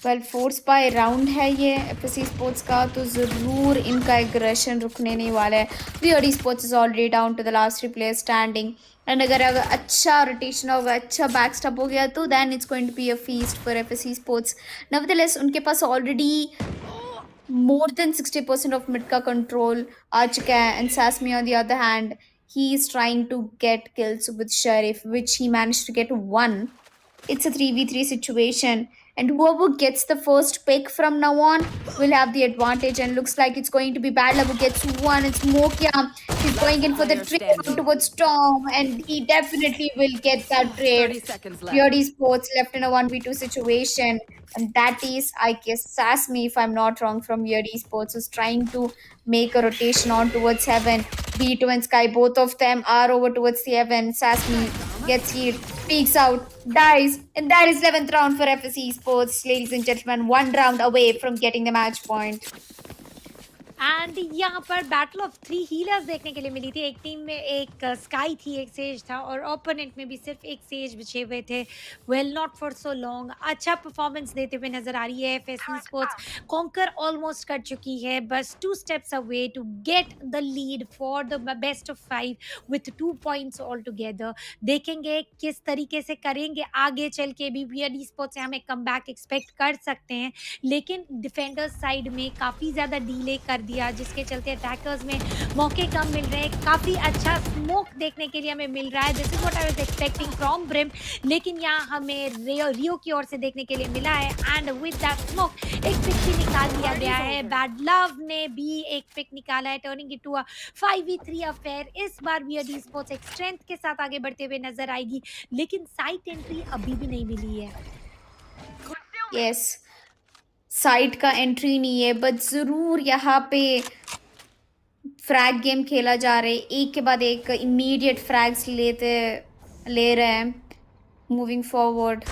Well, force buy round है ये FS Esports का, तो ज़रूर इनका एग्रेशन रुकने नहीं वाला है. Weird Esports is already down to the last 3 players standing. And अगर अच्छा रोटेशन होगा, अच्छा बैक स्टप हो गया, तो then it's going to be a feast for FS Esports. Nevertheless, उनके पास already more than 60% of mid का control आ चुका है. And Sasmi on the other hand, he is trying to get kills with Sheriff, which he managed to get 1. It's a 3v3 situation, and whoever gets the first pick from now on will have the advantage. And looks like it's going to be Bad Luck who gets 1. It's Mokia. He's going in for the trade towards Storm, and he definitely will get that trade. 30 seconds left. Weird Esports left in a 1v2 situation, and that is, I guess, Sasmi, if I'm not wrong, from Weird Esports, is trying to make a rotation on towards Heaven. B2 and Sky, both of them are over towards the Heaven. Sasmi gets healed, peeks out, dies, and that is 11th round for FS Esports. Ladies and gentlemen, 1 round away from getting the match point. And यहाँ पर battle of 3 healers देखने के लिए मिली थी. एक team में एक sky थी, एक सेज था, और ओपोनेंट में भी सिर्फ एक सेज बिछे हुए थे. Well, not for so long. अच्छा परफॉर्मेंस देते हुए नजर आ रही है FS Esports. कॉन्कर ऑलमोस्ट कर चुकी है, बस 2 steps away to get the lead for the best of 5 with 2 points all together. देखेंगे किस तरीके से करेंगे आगे चल के भी. Weird Esports से हमें कम बैक एक्सपेक्ट कर सकते हैं, लेकिन डिफेंडर्स साइड में काफ़ी ज़्यादा डीले कर दिया, जिसके चलते अटैकर्स में मौके कम मिल रहे हैं. काफ़ी अच्छा स्मोक देखने के लिए हमें मिल रहा है. This is what I was expecting from brim, लेकिन यहाँ हमें रियो की ओर से देखने के लिए मिला है. एंड विद दैट स्मोक एक पिक भी निकाल दिया गया है. बैड लव ने भी एक पिक निकाला है, turning it to a 5v3 affair. इस बार Weird Esports एक स्ट्रेंथ के साथ आगे बढ़ते हुए नजर आएगी, लेकिन साइट एंट्री अभी भी नहीं मिली है. Yes. साइड का एंट्री नहीं है, बट ज़रूर यहाँ पे फ्रैग गेम खेला जा रहा है. एक के बाद एक इमीडिएट फ्रैग्स ले रहे हैं. Moving forward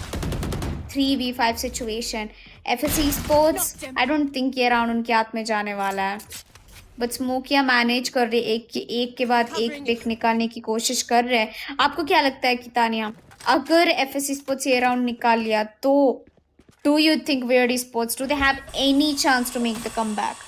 3v5 situation. FS Esports, I don't think ये राउंड उनके हाथ में जाने वाला है, बट स्मोकिया मैनेज कर रहे, एक के बाद एक पिक निकालने की कोशिश कर रहे हैं. आपको क्या लगता है कितानिया, अगर FS Esports ये राउंड निकाल लिया, तो do you think Weird Esports, do they have any chance to make the comeback?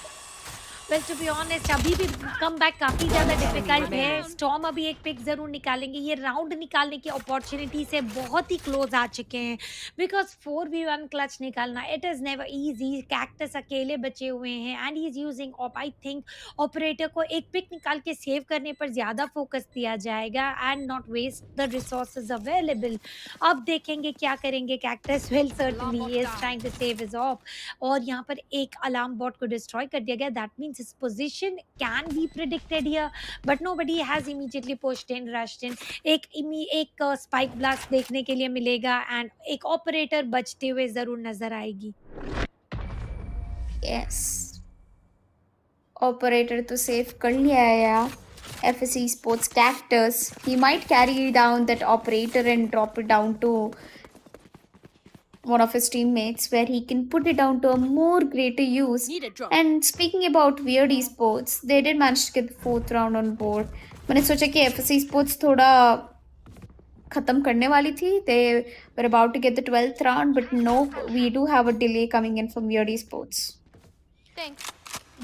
Well to be honest, अभी भी कम बैक काफ़ी ज़्यादा डिफिकल्ट है. स्टॉर्म अभी एक पिक ज़रूर निकालेंगे. ये राउंड निकालने की अपॉर्चुनिटी से बहुत ही क्लोज आ चुके हैं, बिकॉज 4v1 क्लच निकालना it is never easy. Cactus अकेले बचे हुए हैं, and he is using op. I think operator को एक पिक निकाल के सेव करने पर ज़्यादा फोकस दिया जाएगा and not waste the resources available. अब देखेंगे क्या करेंगे Cactus. Well, certainly he is trying to save his off, और यहाँ पर एक अलार्म बॉट को डिस्ट्रॉय कर दिया गया. That means his position can be predicted here, but nobody has immediately pushed in, rushed in. एक स्पाइक ब्लास्ट देखने के लिए मिलेगा, एंड एक ऑपरेटर बचते हुए जरूर नजर आएगी. Yes. ऑपरेटर तो सेव कर लिया है यार. FS Esports Cactus, he might carry down that operator and drop it down to one of his teammates where he can put it down to a more greater use. Need a drop. And speaking about weird esports, they did manage to get the fourth round on board. मैंने सोचा कि FSC Sports थोड़ा खत्म करने वाली थी. They were about to get the 12th round, but nope, we do have a delay coming in from weird esports. Thanks.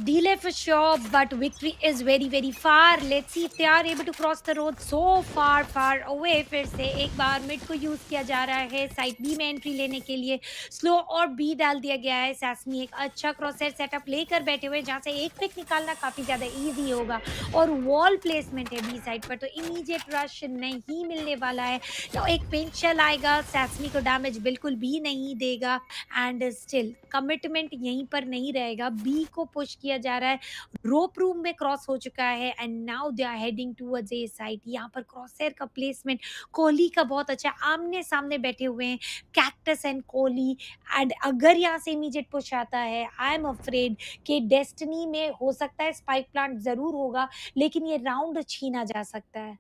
Delay for sure, but victory is very very far. Let's see if they are able to cross the road so far away. फिर से एक बार mid को use किया जा रहा है side B में entry लेने के लिए. स्लो और बी डाल दिया गया है. सैसमी एक अच्छा क्रॉसर सेटअप लेकर बैठे हुए जहां से एक पिक निकालना काफी ज्यादा इजी होगा. और वॉल प्लेसमेंट है बी साइड पर, तो इमीडिएट रश नहीं मिलने वाला है. तो एक पिंक शेल आएगा, सैसमी को डैमेज बिल्कुल भी नहीं देगा. एंड स्टिल कमिटमेंट यहीं पर नहीं रहेगा. बी को पुश किया जा रहा है. रोप रूम में क्रॉस हो चुका है and now they are heading towards a side. यहाँ पर क्रॉसर का प्लेसमेंट कोहली का बहुत अच्छा है. आमने सामने बैठे हुए हैं कैक्टस एंड कोहली. एंड अगर यहाँ से इमीडिएट पुश आता है, आई एम अफ्रेड कि डेस्टिनी में हो सकता है स्पाइक प्लांट जरूर होगा, लेकिन ये राउंड छीना जा सकता है.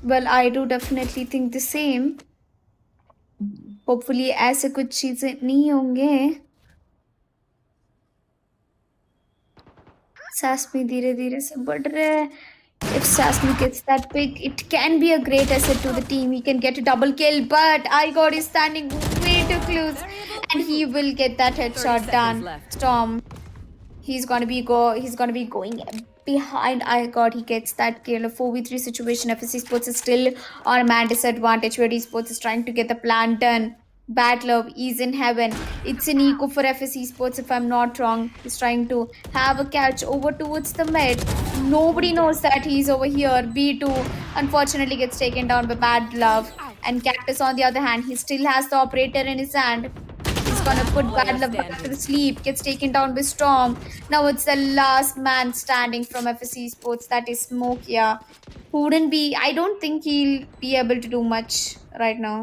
Well, I do definitely think the same. Hopefully ऐसे कुछ चीजें नहीं होंगे. Sasmi धीरे धीरे से बढ़ रहा है. If Sasmi gets that pick, it can be a great asset to the team. He can get a double kill, but Igor is standing way too close, and he will get that 30 headshot seconds done. left. Storm, he's gonna be going behind Igor. He gets that kill. A 4v3 situation. FSC Sports is still on a man disadvantage. Where Esports is trying to get the plan done. Bad Love is in heaven. It's an eco for FSC Sports, if I'm not wrong. He's trying to have a catch over towards the mid. Nobody knows that he's over here. B2 unfortunately gets taken down by Bad Love. And Cactus, on the other hand, he still has the operator in his hand. He's gonna put Bad Love back to the sleep. Gets taken down by Storm. Now it's the last man standing from FSC Sports. That is Smokia. Who wouldn't be... I don't think he'll be able to do much right now.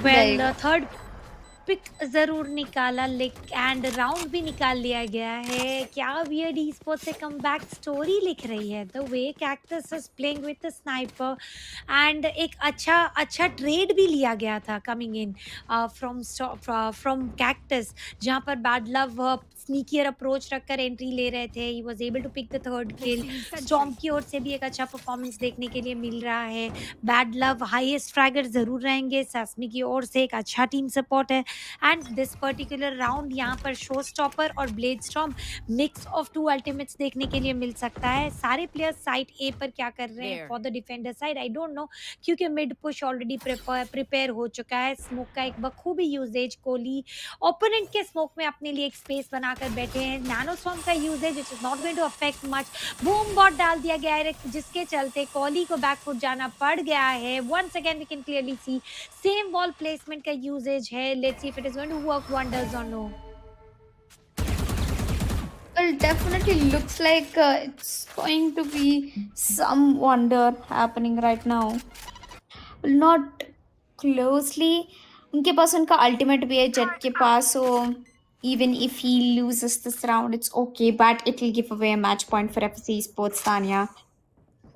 Well third pick जरूर निकाला and round भी निकाल लिया गया है. क्या weird esports से comeback story लिख रही है. The way cactus is playing with the sniper and एक अच्छा ट्रेड भी लिया गया था कमिंग इन फ्रॉम कैक्टस, जहां पर बैड लव स्नीकियर अप्रोच रखकर एंट्री ले रहे थे. He was able to pick the third kill. Storm की ओर से भी एक अच्छा परफॉर्मेंस देखने के लिए मिल रहा है. बैड लव हाईएस्ट फ्रैगर जरूर रहेंगे. सैसमी की ओर से एक अच्छा टीम सपोर्ट है. एंड दिस पर्टिकुलर राउंड यहाँ पर शो स्टॉपर और blade storm mix of two ultimates देखने के लिए मिल सकता है. सारे प्लेयर्स साइड ए पर क्या कर रहे हैं for the defender side I don't know, क्योंकि मिड पुश ऑलरेडी प्रिपेयर हो चुका है. स्मोक का एक बखूबी यूजेज. कोहली ओपोनेंट के स्मोक में अपने लिए एक स्पेस बनाकर बैठे हैं. नैनो स्टॉर्म का usage which is not going to affect much. Boom bot डाल दिया गया है जिसके चलते कोहली को बैकफुट जाना पड़ गया है. Once again we can clearly see same wall placement का यूजेज है. Let's see if it is going to work wonders or no. Well, definitely looks like it's going to be some wonder happening right now. Well, not closely. उनके पास उनका ultimate भी है jet के पास, so even if he loses this round, it's okay, but it will give away a match point for FSC Sports, Tanya.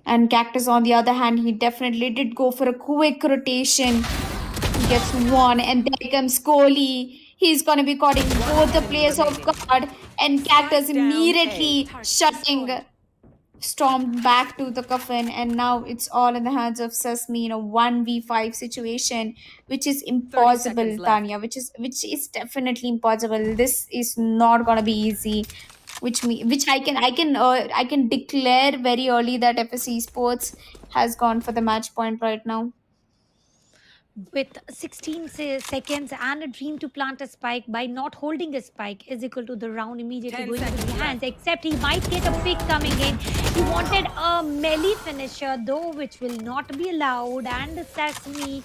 And Cactus, on the other hand, he definitely did go for a quick rotation. He gets one, and there comes Kohli. He's gonna be caught both the players off guard, and Cactus immediately shutting Storm back to the coffin, and now it's all in the hands of Sesame in a 1v5 situation, which is impossible, seconds left. Tanya. Which is definitely impossible. This is not gonna be easy. Which I can declare very early that FSC Sports has gone for the match point right now. With 16 seconds and a dream to plant a spike by not holding a spike is equal to the round immediately 10 going into seconds the hands, except he might get a pick coming in. He wanted a melee finisher though, which will not be allowed, and Sesame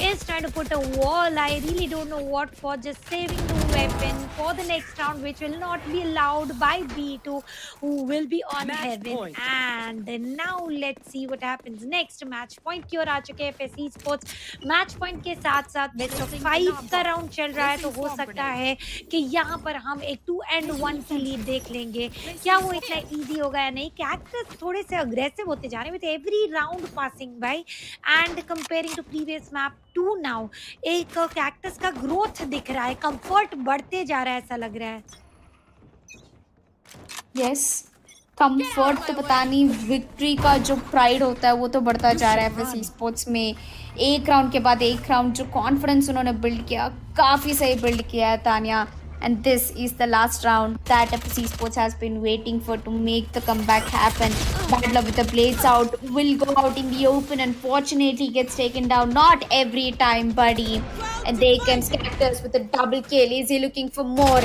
is trying to put a wall. I really don't know what for, just saving the weapon for the next round, which will not be allowed by B2, who will be on Match heaven. point. And now let's see what happens next. Match point की ओर आ चुके हैं FSC sports. Match point के साथ साथ best of Placing 5 alarm का bot. Round चल रहा है, तो Placing हो swarm सकता grenade. है कि यहाँ पर हम एक 2-1 की लीड देख लेंगे। क्या Placing वो swarm. इतना इजी होगा या नहीं? कैक्टस थोड़े से अग्रेसिव होते जा रहे हैं with every round passing by, and comparing to previous map to now एक कैक्टस का ग्रोथ दिख रहा है, कंफर्ट बढ़ते जा रहा है ऐसा लग रहा है। Yes, Get out of comfort तो my पता way. नहीं, विक्ट्री का जो प्राइड होता है वो तो बढ़ता You जा रहा है should एफएससी run. स्पोर्ट्स में। एक राउंड के बाद एक राउंड जो कॉन्फिडेंस उन्होंने बिल्ड किया, काफी सही बिल्ड किया है Tanya. And this is the last round that FSC sports has been waiting for to make the comeback happen. Battle with the blades out will go out in the open. Unfortunately, gets taken down. Not every time, buddy. Well And they comes defended. Cactus with a double kill. Is he looking for more?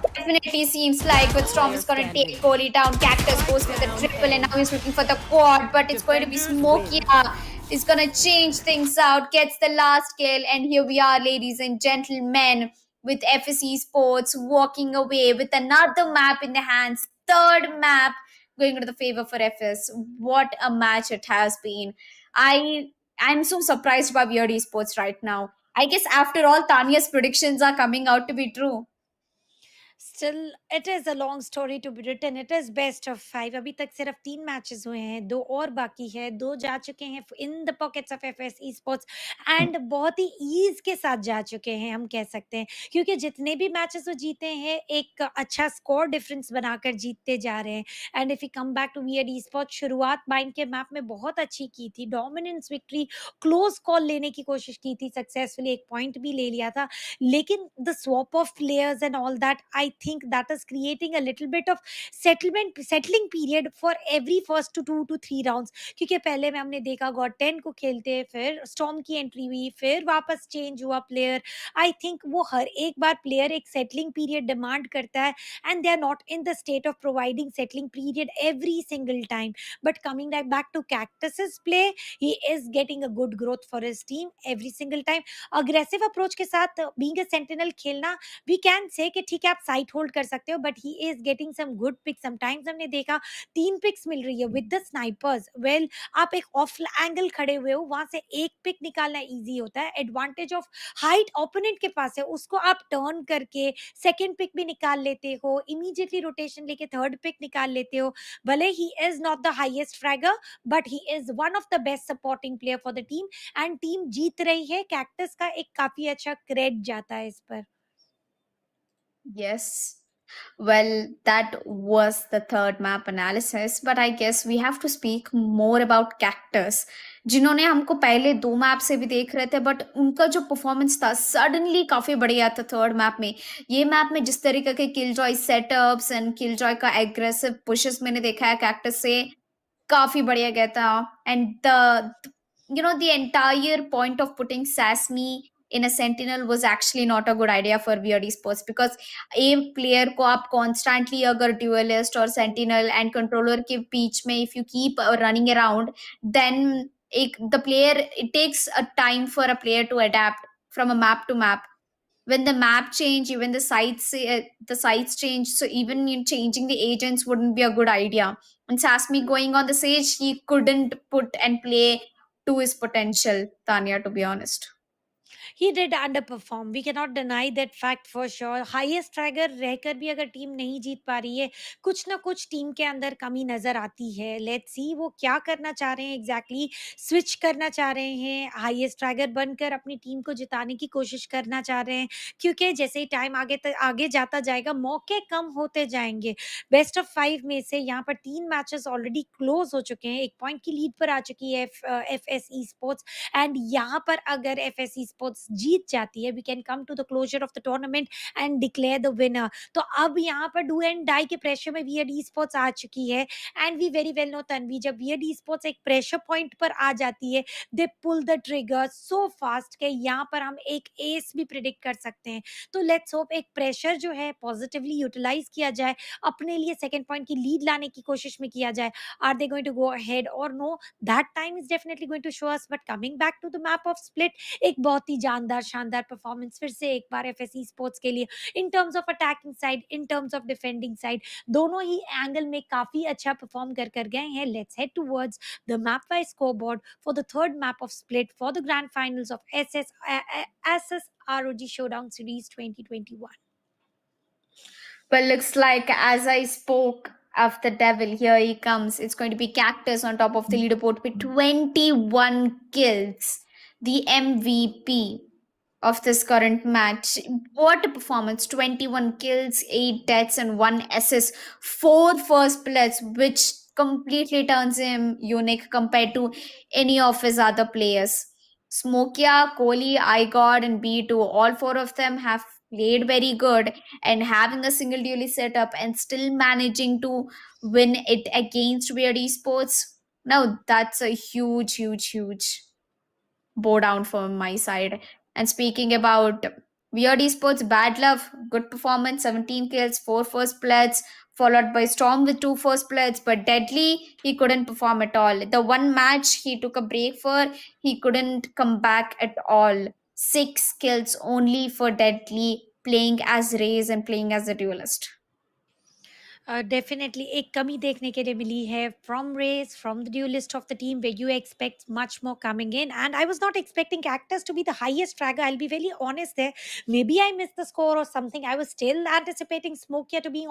Definitely seems like, but Storm Player is gonna standing. take Kohli down. Cactus Spike goes for the down triple, and A. now he's looking for the quad, but it's going to be Defenders Smokey. win. Is gonna change things out. Gets the last kill, and here we are, ladies and gentlemen, with FSE Sports walking away with another map in the hands. Third map going into the favor for FS. What a match it has been. I I'm so surprised by Weird Esports right now. I guess after all, Tanya's predictions are coming out to be true. Still it is a long story to be written. It is best of 5। अभी तक सिर्फ 3 matches हुए हैं, 2 और बाकी है। 2 जा चुके हैं in the pockets of FS sports, and बहुत ही ईज के साथ जा चुके हैं हम कह सकते हैं, क्योंकि जितने भी मैचेस वो जीते हैं एक अच्छा स्कोर डिफरेंस बनाकर जीतते जा रहे हैं। And if you come back to वीएड स्पोर्ट्स, शुरुआत बाइन के मैप में बहुत अच्छी की थी, डोमिनेंस विक्ट्री, क्लोज कॉल लेने की कोशिश की थी, सक्सेसफुली एक पॉइंट भी ले लिया था। लेकिन the swap of players and all that, I think that is creating a little bit of settling period for every first to 2 to 3 rounds, क्योंकि पहले में हमने देखा गॉड 10 को खेलते, फिर स्टॉर्म की एंट्री हुई, फिर वापस चेंज हुआ प्लेयर। आई थिंक वो हर एक बार प्लेयर एक सेटलिंग पीरियड डिमांड करता है, and they are not in the state of providing settling period every single time. But coming back to Cactus's play, he is getting a good growth for his team every single time। Aggressive approach के साथ being a sentinel खेलना, we can say कि ठीक है आप site hold कर सकते हो, but he is getting some good picks. Sometimes हमने देखा 3 पिक्स मिल रही है विद द स्नाइपर्स। वेल, आप एक ऑफ एंगल खड़े हुए हो, वहां से एक पिक निकालना इजी होता है। एडवांटेज ऑफ हाइट ओपोनेंट के पास है, उसको आप टर्न करके सेकंड पिक भी निकाल लेते हो, इमीडिएटली रोटेशन लेके थर्ड पिक निकाल लेते हो। भले ही is not the highest fragger, but he is one of the best supporting player for the team, and team जीत रही है। कैक्टस का एक काफी अच्छा क्रेडिट जाता है इस पर। Yes. Well, that was the third map analysis, but I guess we have to speak more about Cactus, जिन्होंने हमको पहले 2 मैप से भी देख रहे थे, बट उनका जो परफॉर्मेंस था सडनली काफ़ी बढ़िया था थर्ड मैप में। ये मैप में जिस तरीके के किलजॉय सेटअप्स एंड किलजॉय का एग्रेसिव पुशेस मैंने देखा है कैक्टस से, काफ़ी बढ़िया गया था। And the entire point of putting Sasmi in a sentinel was actually not a good idea for weird esports, because एक प्लेयर को आप कॉन्स्टेंटली अगर ड्यूलिस्ट और सेंटिनल एंड कंट्रोलर के बीच में if you keep running around, then एक the player, it takes a time for a player to adapt from a map to map. When the map change, even the sites change, so even in changing the agents wouldn't be a good idea. And Sasmi going on the stage, he couldn't put and play to his potential, Tanya, to be honest. He did underperform, we can not deny that fact for sure. Highest fragger रहकर भी अगर team नहीं जीत पा रही है, कुछ ना कुछ टीम के अंदर कमी नजर आती है। लेट्स सी वो क्या करना चाह रहे हैं एग्जैक्टली। स्विच करना चाह रहे हैं, हाईएस्ट ट्रैगर बनकर अपनी टीम को जिताने की कोशिश करना चाह रहे हैं, क्योंकि जैसे ही टाइम आगे जाता जाएगा मौके कम होते जाएंगे। बेस्ट ऑफ 5 में से यहाँ पर 3 मैचेस ऑलरेडी क्लोज हो चुके हैं, 1 पॉइंट की लीड पर आ चुकी है F S esports. And यहाँ पर अगर एफ एस ई स्पोर्ट्स जीत जाती है, we can come to the closure of the tournament and declare the winner. तो अब यहाँ पर डू एंड डाई के प्रेशर में वीएड स्पोर्ट्स आ चुकी है, and we very well know Tanvi, जब वीएड स्पोर्ट्स एक प्रेशर पॉइंट पर आ जाती है, they pull the trigger so fast के यहाँ पर हम एक एस भी प्रिडिक्ट कर सकते हैं। तो लेट्स होप एक प्रेशर जो है पॉजिटिवली यूटिलाइज किया जाए, अपने लिए सेकेंड पॉइंट की लीड लाने की कोशिश में किया जाए। Are they going to go ahead और no, that time is definitely going to show us. But coming back to the map of Split, एक बहुत ही शानदार शानदार परफॉर्मेंस फिर से एक बार एफएसई स्पोर्ट्स के लिए, इन terms of attacking side, in terms of defending side, दोनों ही एंगल में काफी अच्छा परफॉर्म कर कर गए हैं. Let's head towards the map wise scoreboard for the third map of split for the grand finals of SS ROG Showdown Series 2021. Well, looks like as I spoke of the devil, here he comes. It's going to be Cactus on top of the leaderboard with 21 kills. The MVP of this current match. What a performance! 21 kills, 8 deaths, and 1 assist. 4 first bloods, which completely turns him unique compared to any of his other players. Smokia, Kohli, iGod, and B2, all 4 of them have played very good, and having a single dually setup and still managing to win it against Weird Esports. Now that's a huge bow down from my side. And speaking about Weird Esports, Bad Love, good performance, 17 kills, 4 first bloods, followed by Storm with 2 first bloods. But Deadly, he couldn't perform at all. The one match he took a break for, he couldn't come back at all. 6 kills only for Deadly, playing as Raze and playing as a duelist. Definitely एक कमी देखने के लिए मिली है from race from the duelist of the team way you expect much more coming in and I was not expecting Cactus to be the highest fragger I will be very honest there maybe I miss the score और something I was still anticipating Smokia to be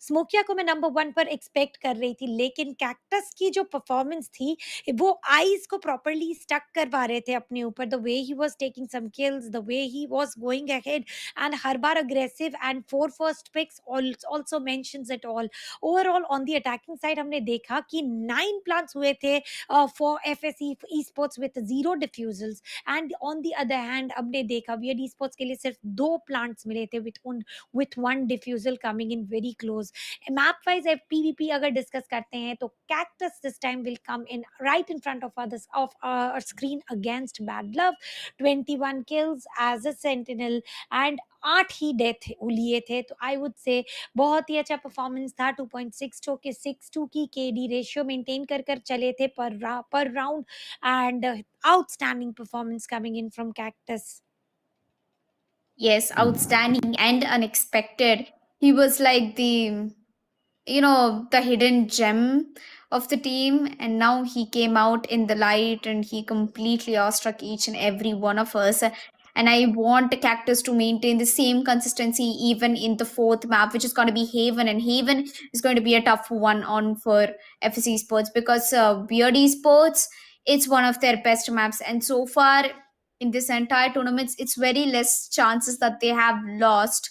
Smokia को मैं number 1 पर expect कर रही थी लेकिन cactus की जो परफॉर्मेंस थी वो आईज को प्रॉपर्ली स्टक करवा रहे थे अपने ऊपर the way he was taking some kills the way he was going ahead and हर बार aggressive and 4 first picks also mentions it all. Overall on the attacking side हमने देखा कि 9 plants हुए थे for FSE esports with 0 defusals and on the other hand हमने देखा Weird esports के लिए सिर्फ 2 plants मिले थे with 1 defusal coming in very close. Map wise PvP अगर डिस्कस करते हैं तो Cactus this time will come in right in front of others of our screen against Bad Love. 21 kills as a sentinel and 8 he death लिए थे तो I would say बहुत ही अच्छा परफॉर्मेंस था 2.62 के 62 की केडी रेशियो मेंटेन कर चले थे पर round and outstanding performance coming in from cactus. Yes, outstanding and unexpected. He was like the hidden gem of the team, and now he came out in the light and he completely awestruck each and every one of us. And I want Cactus to maintain the same consistency even in the fourth map, which is going to be Haven. And Haven is going to be a tough one on for FSC Sports because Weird Esports, it's one of their best maps. And so far in this entire tournament, it's very less chances that they have lost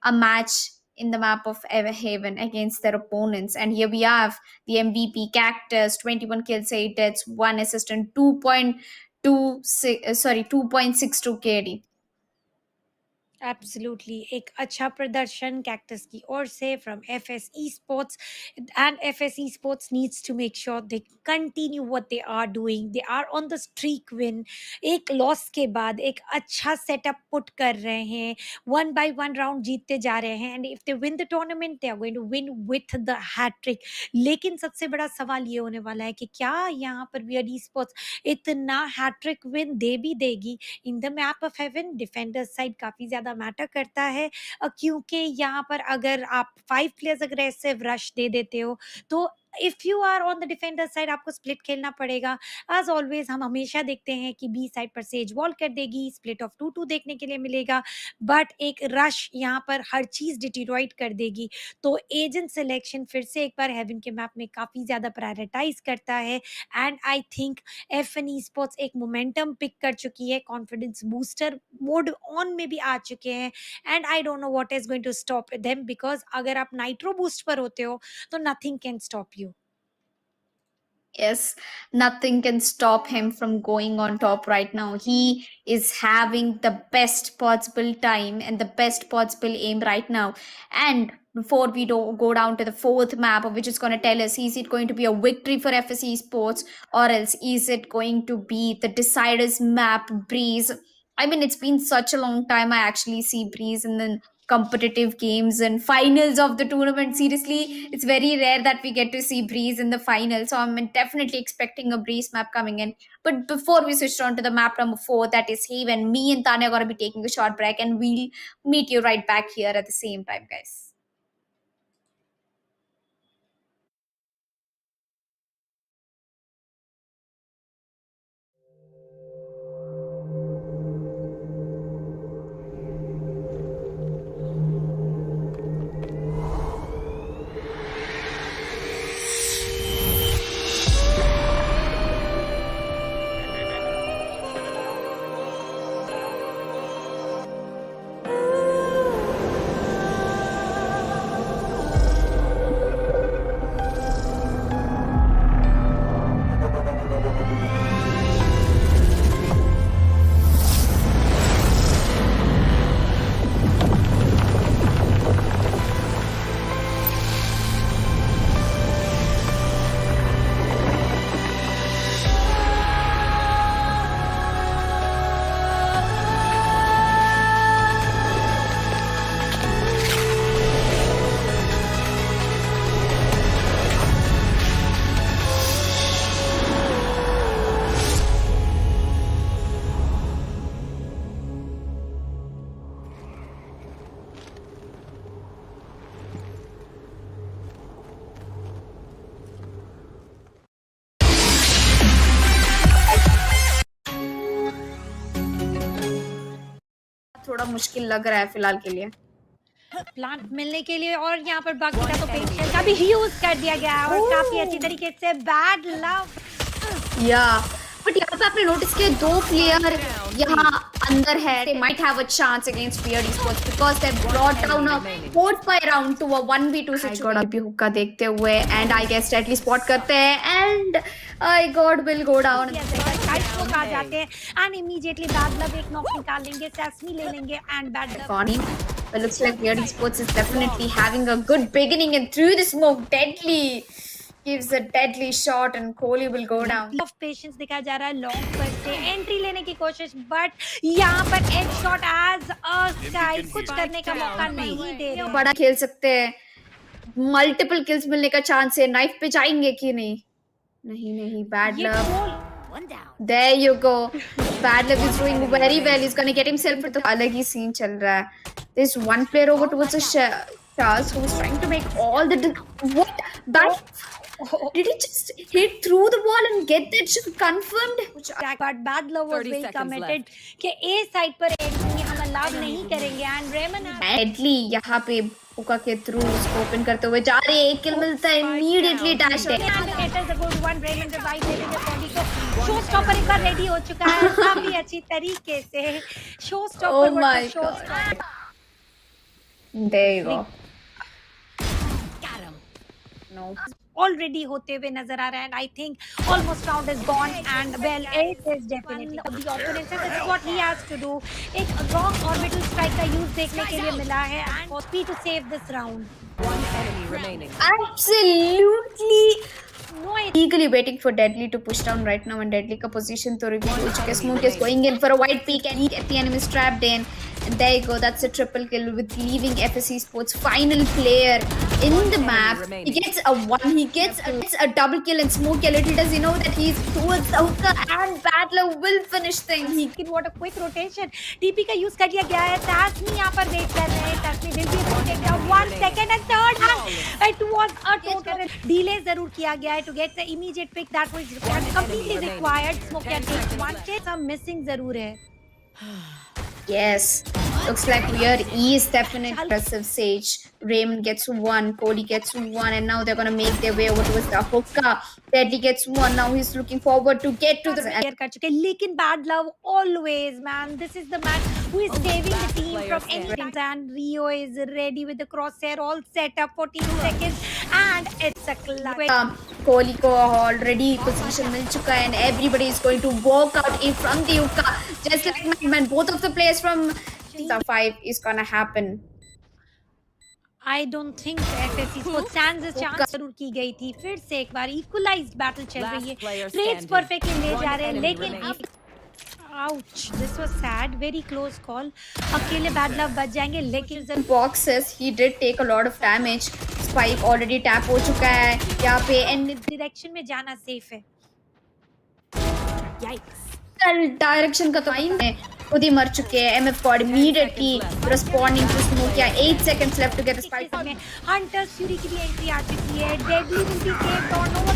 a match in the map of Haven against their opponents. And here we have the MVP Cactus, 21 kills, 8 deaths, 1 assist, and 2.62 KD. Absolutely एक अच्छा प्रदर्शन Cactus की ओर से from FS sports and FS sports needs to make sure they continue what they are doing they are on the streak win एक loss के बाद एक अच्छा सेटअप पुट कर रहे हैं 1 by 1 राउंड जीतते जा रहे हैं and if they win the tournament they are going to win with the hattrick. लेकिन सबसे बड़ा सवाल ये होने वाला है कि क्या यहाँ पर वियर्ड स्पोर्ट्स इतना हैट्रिक विन दे भी देगी इन the map of haven. Defenders side काफी ज्यादा मैटर करता है क्योंकि यहाँ पर अगर आप 5 प्लेयर्स अग्रेसिव रश दे देते हो तो if you are on the defender side आपको स्प्लिट खेलना पड़ेगा. एज ऑलवेज हम हमेशा देखते हैं कि बी साइड पर सेज वॉल कर देगी, स्प्लिट ऑफ 2-2 देखने के लिए मिलेगा बट एक रश यहाँ पर हर चीज डिटीरॉइट कर देगी. तो एजेंट सिलेक्शन फिर से एक बार हेवन के मैप में काफी ज्यादा प्रायोरिटाइज करता है एंड आई थिंक एफएन स्पोर्ट्स एक मोमेंटम पिक कर चुकी है, कॉन्फिडेंस बूस्टर मोड ऑन में भी आ चुके हैं and I don't know what is going to stop them because अगर आप नाइट्रो बूस्ट पर होते हो तो nothing can stop you. Yes, nothing can stop him from going on top right now. He is having the best possible time and the best possible aim right now. And before we go down to the fourth map, which is going to tell us, is it going to be a victory for FSE Sports or else is it going to be the deciders map, Breeze? I mean, it's been such a long time I actually see Breeze in the competitive games and finals of the tournament. Seriously, it's very rare that we get to see Breeze in the final. So I'm definitely expecting a Breeze map coming in. But before we switch on to the map number 4, that is Haven, me and Tanya are going to be taking a short break and we'll meet you right back here at the same time, guys. थोड़ा मुश्किल लग रहा है फिलहाल के लिए plant मिलने के लिए, और यहाँ पर बाकी का तो पेशेंस का भी यूज कर दिया गया है और काफी अच्छी तरीके से बैड लव। या बट यहाँ पे आपने नोटिस किया 2 प्लेयर यहाँ अंदर है. They might have a chance against VALORANT Esports because they brought down a 4-5 round to a 1v2 situation. अभी हुक्का देखते हुए and I guess deadly spot करते हैं and I God will go down. आ जाते हैं and immediately बैड लव एक knock निकाल लेंगे, सैसमी ले लेंगे and bad love. It looks like VALORANT Esports is definitely having a good beginning, and through the smoke, Deadly gives a deadly shot and Kohli will go down. Of patience दिखाया जा रहा है long पर से entry लेने की कोशिश, but यहाँ पर एक शॉट एज अ स्काई कुछ करने का मौका नहीं दे रहे। बड़ा खेल सकते हैं, मल्टीपल किल्स मिलने का चांस है, नाइफ पे जाएंगे कि नहीं? नहीं, bad love. There you go. Bad luck is doing very well. He's gonna get himself into अलग ही scene चल रहा है. There's one player over towards the Charles who's trying to make all the what? Did he just hit through the wall and get that shot confirmed? But bad love was very committed कि A side पर entry हम allow नहीं करेंगे and Raymond Deadly यहाँ पे हुक्का के through उसको ओपन करते हुए जा रहे हैं, एक किल मिलता है, immediately dash है. It is a good one. Raymond revive दे देंगे बॉडी को. शो स्टॉपर एक बार रेडी हो चुका है काफी अच्छी तरीके से. Show stopper Oh my God. There you go. No. Already होते हुए नजर आ रहा है, and I think almost round is gone and well it is definitely the opponent this is what he has to do. एक wrong orbital strike का use देखने के लिए मिला है and for speed to save this round. Absolutely. No, eagerly waiting for Deadly to push down right now, and Deadly ka position to reveal ho chuka. Smoke is going in for a wide peek and he get the enemy trapped in. And there you go, that's a triple kill with leaving FSC Sports final player in the map. He gets a 1, he gets a double kill, and Smokey, little does he know that he's towards the hookah and Battler will finish things. He what a quick rotation. TP का use कर लिया गया है. Tasmi यहाँ पर wait कर रहे हैं. Tasmi will be able to take down 1 second and third, and it was a total delay जरूर किया गया है to get the immediate pick that was completely required. Smokey takes 1 hit, some missing जरूर है. Yes, looks like we are E is definitely aggressive. Sage, Raymond gets 1, Cody gets 1, and now they're gonna make their way over towards the hookah. Deadly gets 1. Now he's looking forward to get to the. कर चुके, लेकिन bad love always, man. This is the man who is saving the team from anything. And Rio is ready with the crosshair all set up. 14 seconds, and it's a clutch. Kohli को already position मिल चुका है, and everybody is going to walk out in from the hookah. Just like man, both of the players from the 5 is gonna happen. I don't think FSC को chance जरूर की गई थी. फिर से एक बार इक्वलाइज्ड बैटल चल रही है. ट्रेड्स परफेक्टली ले जा रहे हैं, लेकिन Ouch, this was sad. Very close call. अकेले bad luck बच जाएंगे लेकिन boxes, he did take a lot of damage. Spike already tap हो चुका है यहाँ पे and डायरेक्शन में जाना सेफ है. Yikes. डायरेक्शन का तो टाइम है, खुद ही मर चुके हैं. MF God immediately responding to smoke. या 8 seconds left to get the spike. Hunter fury की भी एंट्री आ चुकी है. Deadly will be capped on over.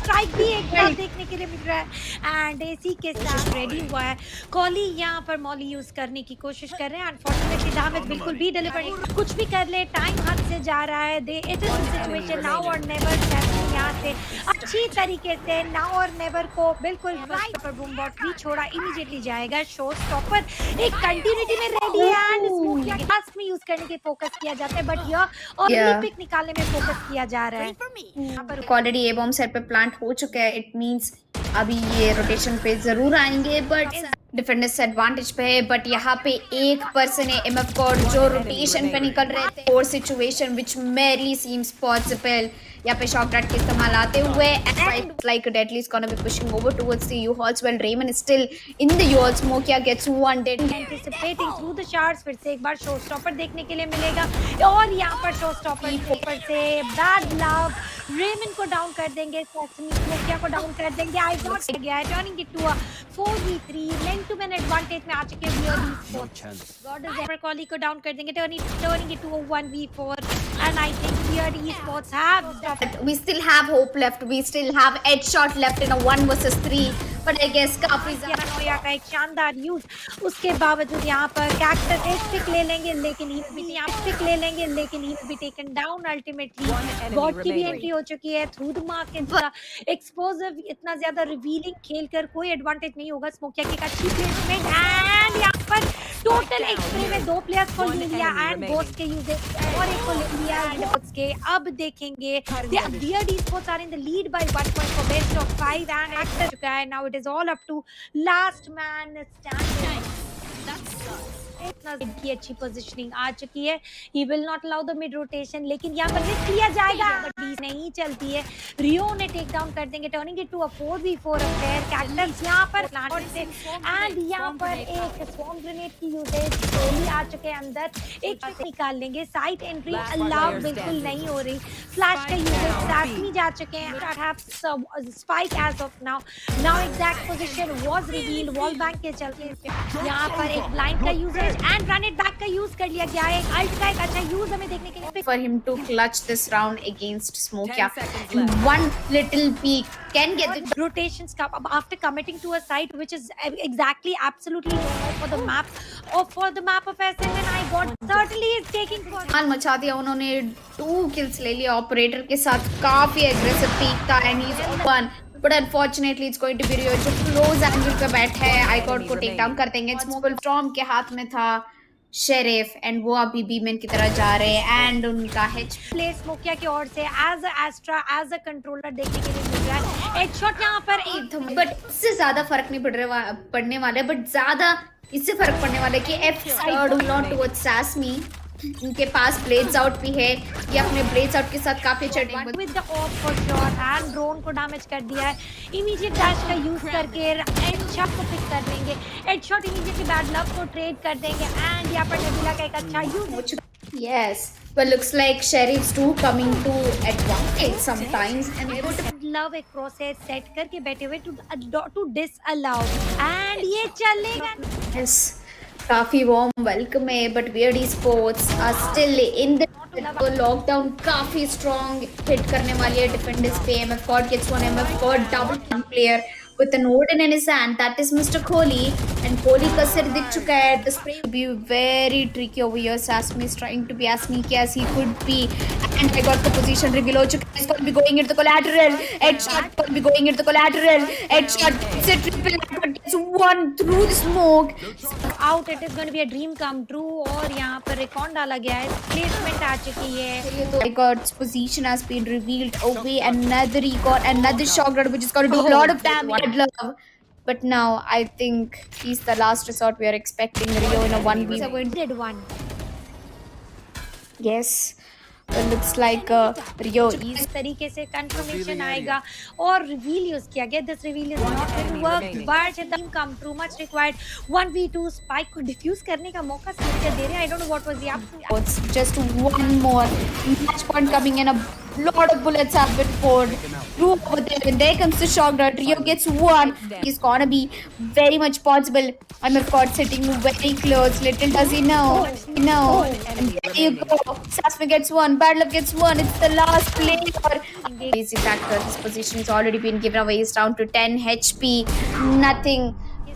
Strike भी एक बार देखने के लिए मिल रहा है एंड एसी के साथ रेडी हुआ है. कॉली यहाँ पर मॉली यूज करने की कोशिश कर रहे हैं. अनफॉर्चुनेटली डैमेज बिल्कुल भी डिलीवर नहीं. कुछ भी कर ले, टाइम हाथ से जा रहा है. दे इट इज सिचुएशन नाउ और नेवर. यहाँ से अच्छी तरीके से नाउ और नेवर को बिल्कुल राइट पर बूम बॉट भी छोड़ा. इमीडिएटली जाएगा शो स्टॉपर. एक कंटिन्यूटी में रेडी है एंड स्मोक या लास्ट में यूज करने के फोकस किया जाता है बट यह अर्ली पिक निकालने में फोकस किया जा रहा है. यहाँ पर ऑलरेडी ए बॉम्ब सेट पे प्लांट हो चुका है. इट मींस अभी ये रोटेशन पे जरूर आएंगे बट डिफेंडर्स एडवांटेज पे है. बट यहाँ पे एक पर्सन है MF गॉड जो रोटेशन पे निकल रहे थे. और situation which merely seems possible. यहाँ पे शॉक डॉट के इस्तेमाल आते हुए like Deadly is gonna be pushing over towards the U-Halls while Raymond is still in the U-Hall. Smokia gets one dead. Anticipating through the shards. फिर से एक बार show stopper देखने के लिए मिलेगा और यहाँ पर शो स्टॉपर ऊपर से बैड लव रेमन को डाउन कर देंगे. स्मोकिया को डाउन कर देंगे. आई गॉट गया है turning it to a 4v3 man to man advantage में आ चुके हैं VALORANT Esports. God is ever Kohli को डाउन कर देंगे. Turning it to a 1v4 and I think VALORANT Esports have we still have hope left. We still have headshot left in a 1 versus 3. But I guess काफी Noah का एक शानदार use. उसके बावजूद यहाँ पर कैक्टस एक पिक ले लेंगे लेकिन ही भी यहाँ पिक ले लेंगे लेकिन ही भी टेकन डाउन अल्टीमेटली. गॉड की भी एंट्री हो चुकी है थ्रू द मार्केट. एक्सपोजिव इतना ज्यादा रिवीलिंग खेलकर कोई एडवांटेज नहीं होगा. स्मोकिया की एक अच्छी प्लेसमेंट एंड यहाँ पर टोटल एक स्प्रे में 2 प्लेयर्स को ले लिया एंड गोस्ट के यूजेस और एक को ले लिया गोस्ट के. अब देखेंगे VALORANT Esports are in the lead by 1 point for best of 5 and actor चुका है. Now it is all up to last man standing. इतना की अच्छी पोजीशनिंग आ चुकी है. He will not allow the mid rotation लेकिन यहाँ पर रिस्क लिया जाएगा बट बीच नहीं चलती है. रियो ने टेक डाउन कर देंगे turning it to a 4v4 affair. Cactus यहाँ पर प्लांट से एंड यहाँ पर एक स्वॉर्म ग्रेनेड की यूजेज गोली आ चुके हैं अंदर. एक निकाल लेंगे. साइड एंट्री अलाउ बिल्कुल नहीं हो रही. फ्लैश का यूजेज साथ में जा चुके हैं. Spike as of now exact position was revealed. Wall bank के चलते यहाँ पर एक ब्लाइंड का usage and run it back का यूज कर लिया गया है. अल्ट का एक अच्छा यूज हमें देखने के लिए for him to clutch this round against Smokia. One little peek can get the rotations का. After committing to a site which is exactly absolutely normal for the map or for the map of Ascent and I got certainly is taking for मान मचा दिया उन्होंने. 2 kills ले लिया operator के साथ. काफी aggressive peek था and he's one. But unfortunately it's going to be Rio जो close angle पे बैठा है. आईकॉड को टेक डाउन कर देंगे. स्मोकल स्टॉर्म के हाथ में था शेरिफ एंड वो अभी बीमेन की तरह जा रहे हैं एंड उनका हेड प्ले स्मोकिया की ओर से as a Astra as a controller देखने के लिए मिल रहा है. हेडशॉट यहाँ पर एक बट इससे ज्यादा फर्क नहीं पड़ने वाला है. बट ज्यादा इससे फर्क पड़ने वाला है कि F side will not towards Sassy. इनके पास ब्लेड्स आउट भी है. ये अपने ब्लेड्स आउट के साथ काफी चढ़े with the of for shot and drone को डैमेज कर दिया है. इमीडिएट डैश का यूज करके हेडशॉट को पिक कर देंगे. हेडशॉट इमीडिएटली बैड लक को ट्रेड कर देंगे एंड यहाँ पर नेबुला का एक अच्छा use. Yes, but looks like Sheriff's too coming to advantage sometimes and they would love एक प्रोसेस सेट करके बैठे हुए टू डिसअलाउ एंड ये चलेगा. yes काफी वार्म वेलकम है. But VALORANT Esports are still in the lockdown काफी strong hit करने वाली है डिफेंडर्स पे. MF God gets one. MF God double player with an Odin in his hand. That is Mr. Kohli. And Kohli का सिर दिख चुका है. The spray will be very tricky over here. Sasmi is trying to be as sneaky as he could be. And I got the position reveal हो चुका है. It's going to be going into the collateral. Headshot going to be going into the collateral. Headshot. It's a triple. But it's one through the smoke. Out. It is going to be a dream come true. और यहाँ पर record डाला गया है. Placement आ चुकी है. I God's position has been revealed away. Another recon, another shot which is going to do a lot of damage. Love. But now I think he's the last resort. We are expecting Rio in a 1v. Did one. Yes. looks like Rio is इस तरीके से confirmation आएगा और reveal use किया गया. This reveal is not going to work but the team come through much required. 1v2 spike को defuse करने का मौका सीरिया दे रहे हैं. I don't know what was the It's just one more match point coming in. A lot of bullets have been poured through over there. And there comes the shock dart. Rio gets one. He's gonna be very much possible. I'm of course sitting very close. Little does he know. No. And there you go. Sasmi gets one. Bad luck gets one. It's the last player. Basic factor. His position has already been given away. He's down to 10 HP. Nothing.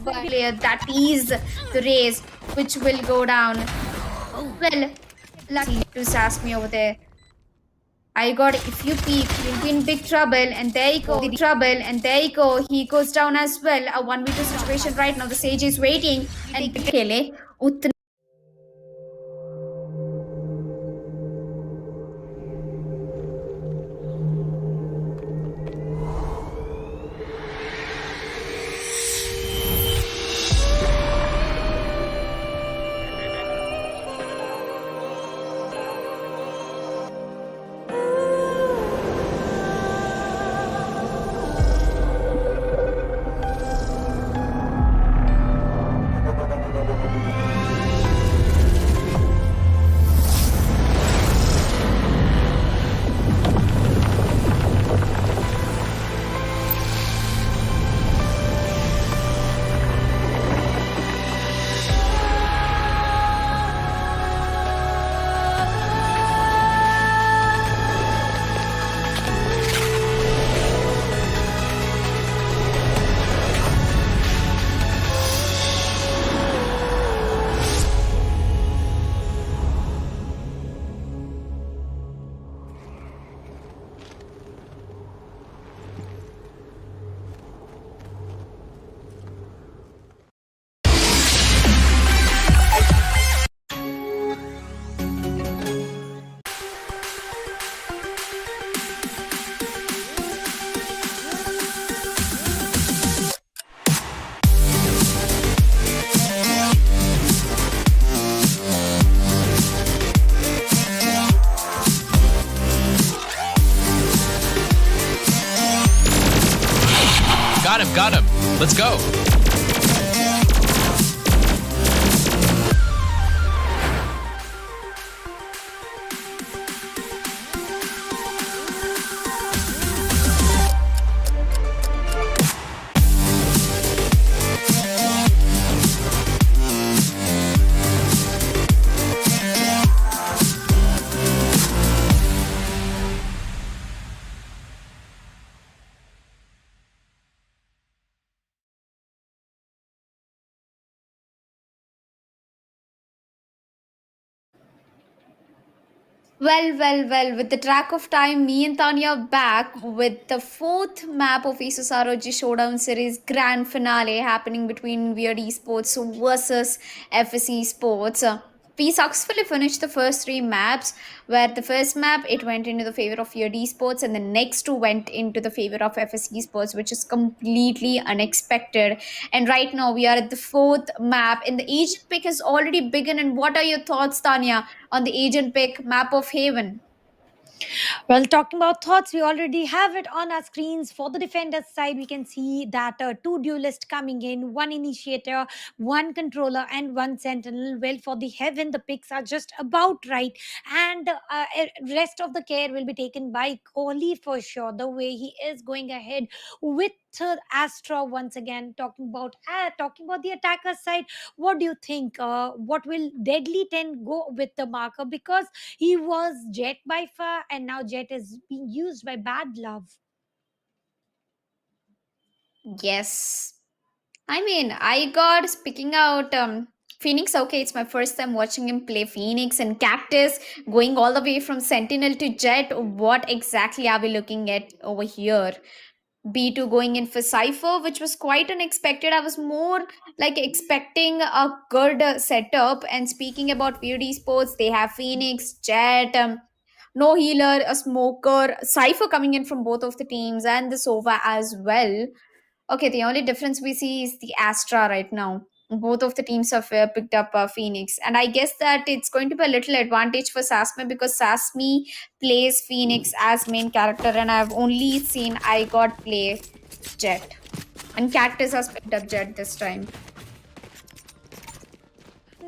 But player that is the race which will go down. Well, lucky to sass me over there. I got if you peek, you'll be in big trouble, and there you go. Trouble, and there you go. He goes down as well. A 1v2 situation right now. The sage is waiting, and खेले उतना Got him. Let's go. Well, with the track of time, me and Tanya are back with the fourth map of Asus ROG Showdown Series Grand Finale happening between Weird Esports versus FSE Sports. We successfully finished the first three maps, where the first map it went into the favor of Weird Esports, and the next two went into the favor of FSE Sports, which is completely unexpected. And right now we are at the fourth map, and the agent pick has already begun. And what are your thoughts, Tanya, on the agent pick map of Haven? Well, talking about thoughts, we already have it on our screens. For the defenders side, we can see that two duelists coming in, one initiator, one controller, and one sentinel. Well, for the heaven, the picks are just about right, and rest of the care will be taken by Kohli for sure. The way he is going ahead with Astra once again. Talking about the attacker side, what do you think? What will Deadly 10 go with the marker? Because he was Jet by far, and now Jet is being used by Bad Love. Yes. I mean, I got speaking out Phoenix. Okay, it's my first time watching him play Phoenix and Cactus, going all the way from Sentinel to Jet. What exactly are we looking at over here? B2 going in for Cypher, which was quite unexpected. I was more like expecting a good setup. And speaking about Weird Esports, they have Phoenix, Jet, no healer, a smoker, Cypher coming in from both of the teams, and the Sova as well. Okay, the only difference we see is the Astra right now. both of the teams have picked up Phoenix, and I guess that it's going to be a little advantage for Sasme because Sasme plays Phoenix as main character, and I've only seen I got play Jet, and Cactus has picked up Jet this time.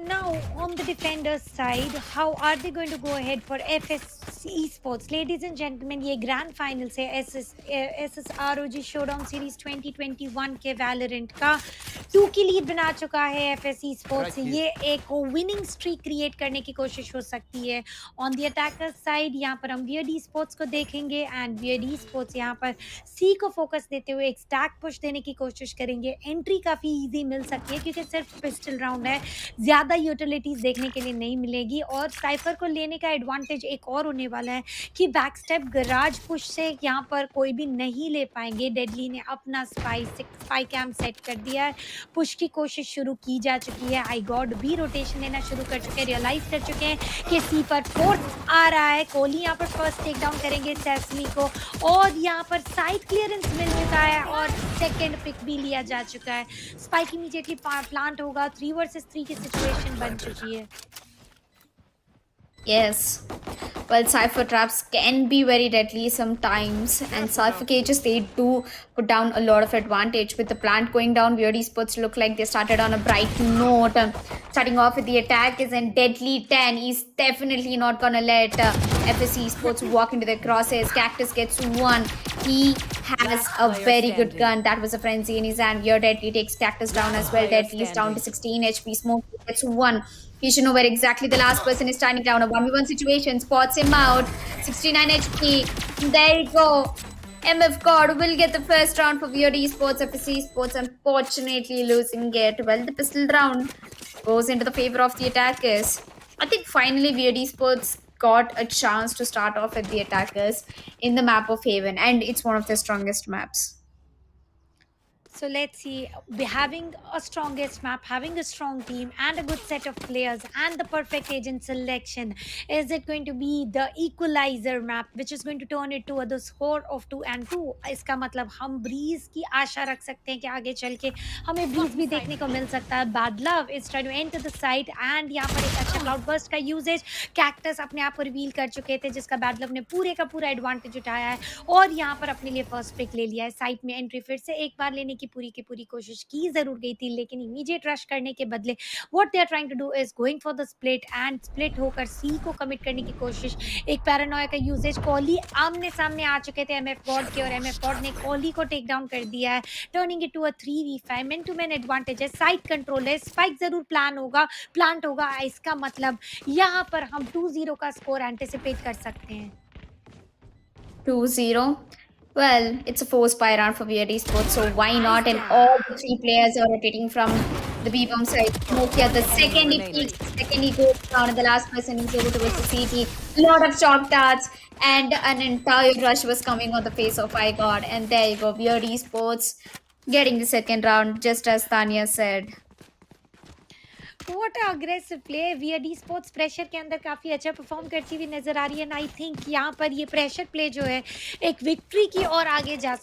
Now, on the defenders side, how are they going to go ahead for FS Esports? Ladies and gentlemen, ये grand final है SS ROG showdown series 2021 के Valorant का 2 की lead बना चुका है FS Esports। ये एक विनिंग स्ट्रीक क्रिएट करने की कोशिश हो सकती है। ऑन द अटैकर साइड यहाँ पर हम वियर्ड Esports को देखेंगे एंड वियर्ड Esports यहाँ पर सी को फोकस देते हुए एक स्टैक पुश देने की कोशिश करेंगे। एंट्री काफी इजी मिल सकती है क्योंकि सिर्फ पिस्टल राउंड है, ज्यादा यूटिलिटीज देखने के लिए नहीं मिलेगी। और साइफर को लेने का एडवांटेज एक और होने वाला है कि बैक स्टेप गराज पुश से यहाँ पर कोई भी नहीं ले पाएंगे। डेडली ने अपना स्पाई कैम सेट कर दिया है, पुश की कोशिश शुरू की जा चुकी है। आई गॉड भी रोटेशन लेना शुरू कर चुके हैं, रियलाइज कर चुके हैं कि सी पर फोर्थ आ रहा है। कोहली यहाँ पर फर्स्ट टेक डाउन करेंगे सैसमी को, और यहाँ पर साइड क्लियरेंस मिल चुका है और सेकेंड पिक भी लिया जा चुका है। स्पाइक इमीडिएटली प्लांट होगा, 3 वर्सेस 3 की सिचुएशन बन चुकी है। Yes. Well, Cypher traps can be very deadly sometimes, and Cypher cages, they do put down a lot of advantage. With the plant going down, Weird Esports look like they started on a bright note. Starting off with the attack is in Deadly 10. He's definitely not gonna let FS Esports walk into the crosshairs. Cactus gets one. He has a very good gun. That was a frenzy in his hand. Here, Deadly takes Cactus down as well. Deadly is down to 16 HP. Smoke gets one. He should know where exactly the last person is standing down. A 1v1 situation, spots him out. 69 HP. There you go. MF God will get the first round for Weird Esports. FS Esports unfortunately losing it. Well, the pistol round goes into the favor of the attackers. I think finally Weird Esports got a chance to start off with the attackers in the map of Haven, and it's one of the strongest maps. So let's see, having a strongest map, having a strong team and a good set of players and the perfect agent selection, is it going to be the equalizer map which is going to turn it to the score of 2-2? इसका मतलब हम bridge की आशा रख सकते हैं कि आगे चल के हमें ब्रीज भी देखने को मिल सकता है। Bad love is trying to enter the site and यहाँ पर एक अच्छा क्लाउड बर्स्ट का यूजेज कैक्टस अपने आप को रिवील कर चुके थे, जिसका बैड लव ने पूरे का पूरा एडवांटेज उठाया है और यहाँ पर अपने लिए फर्स्ट पिक ले लिया है। साइट में एंट्री फिर से एक बार लेने की पूरी कोशिश की जरूर गई थी, लेकिन इमीडिएट रश करने के बदले what they are trying to do is going for the split and split होकर सी को कमिट करने की कोशिश। एक पैरानोया का यूजेज, कोहली आमने सामने आ चुके थे एमएफ गॉड के और एमएफ गॉड ने कोहली को टेक डाउन कर दिया है, turning it to a 3v5 man to man advantage है। साइड कंट्रोल है, स्पाइक जरूर प्लांट होगा, इसका मतलब यहाँ पर हम 2-0 का स्कोर एंटिसिपेट कर सकते हैं। 2-0. Well, it's a forced buy round for Weird Esports, so why not? And all the 3 players are rotating from the B-bomb side. Nokia, the second he peaks, second he goes down, and the last person is able to hit the CT. Lot of shock darts, and an entire rush was coming on the face of iGod. And there you go, Weird Esports getting the second round, just as Tanya said. What aggressive play. Weird Esports pressure के अंदर काफ़ी अच्छा perform करती हुई नजर आ रही है, and I think यहाँ पर ये प्रेशर प्ले जो है एक विक्ट्री की और आगे जा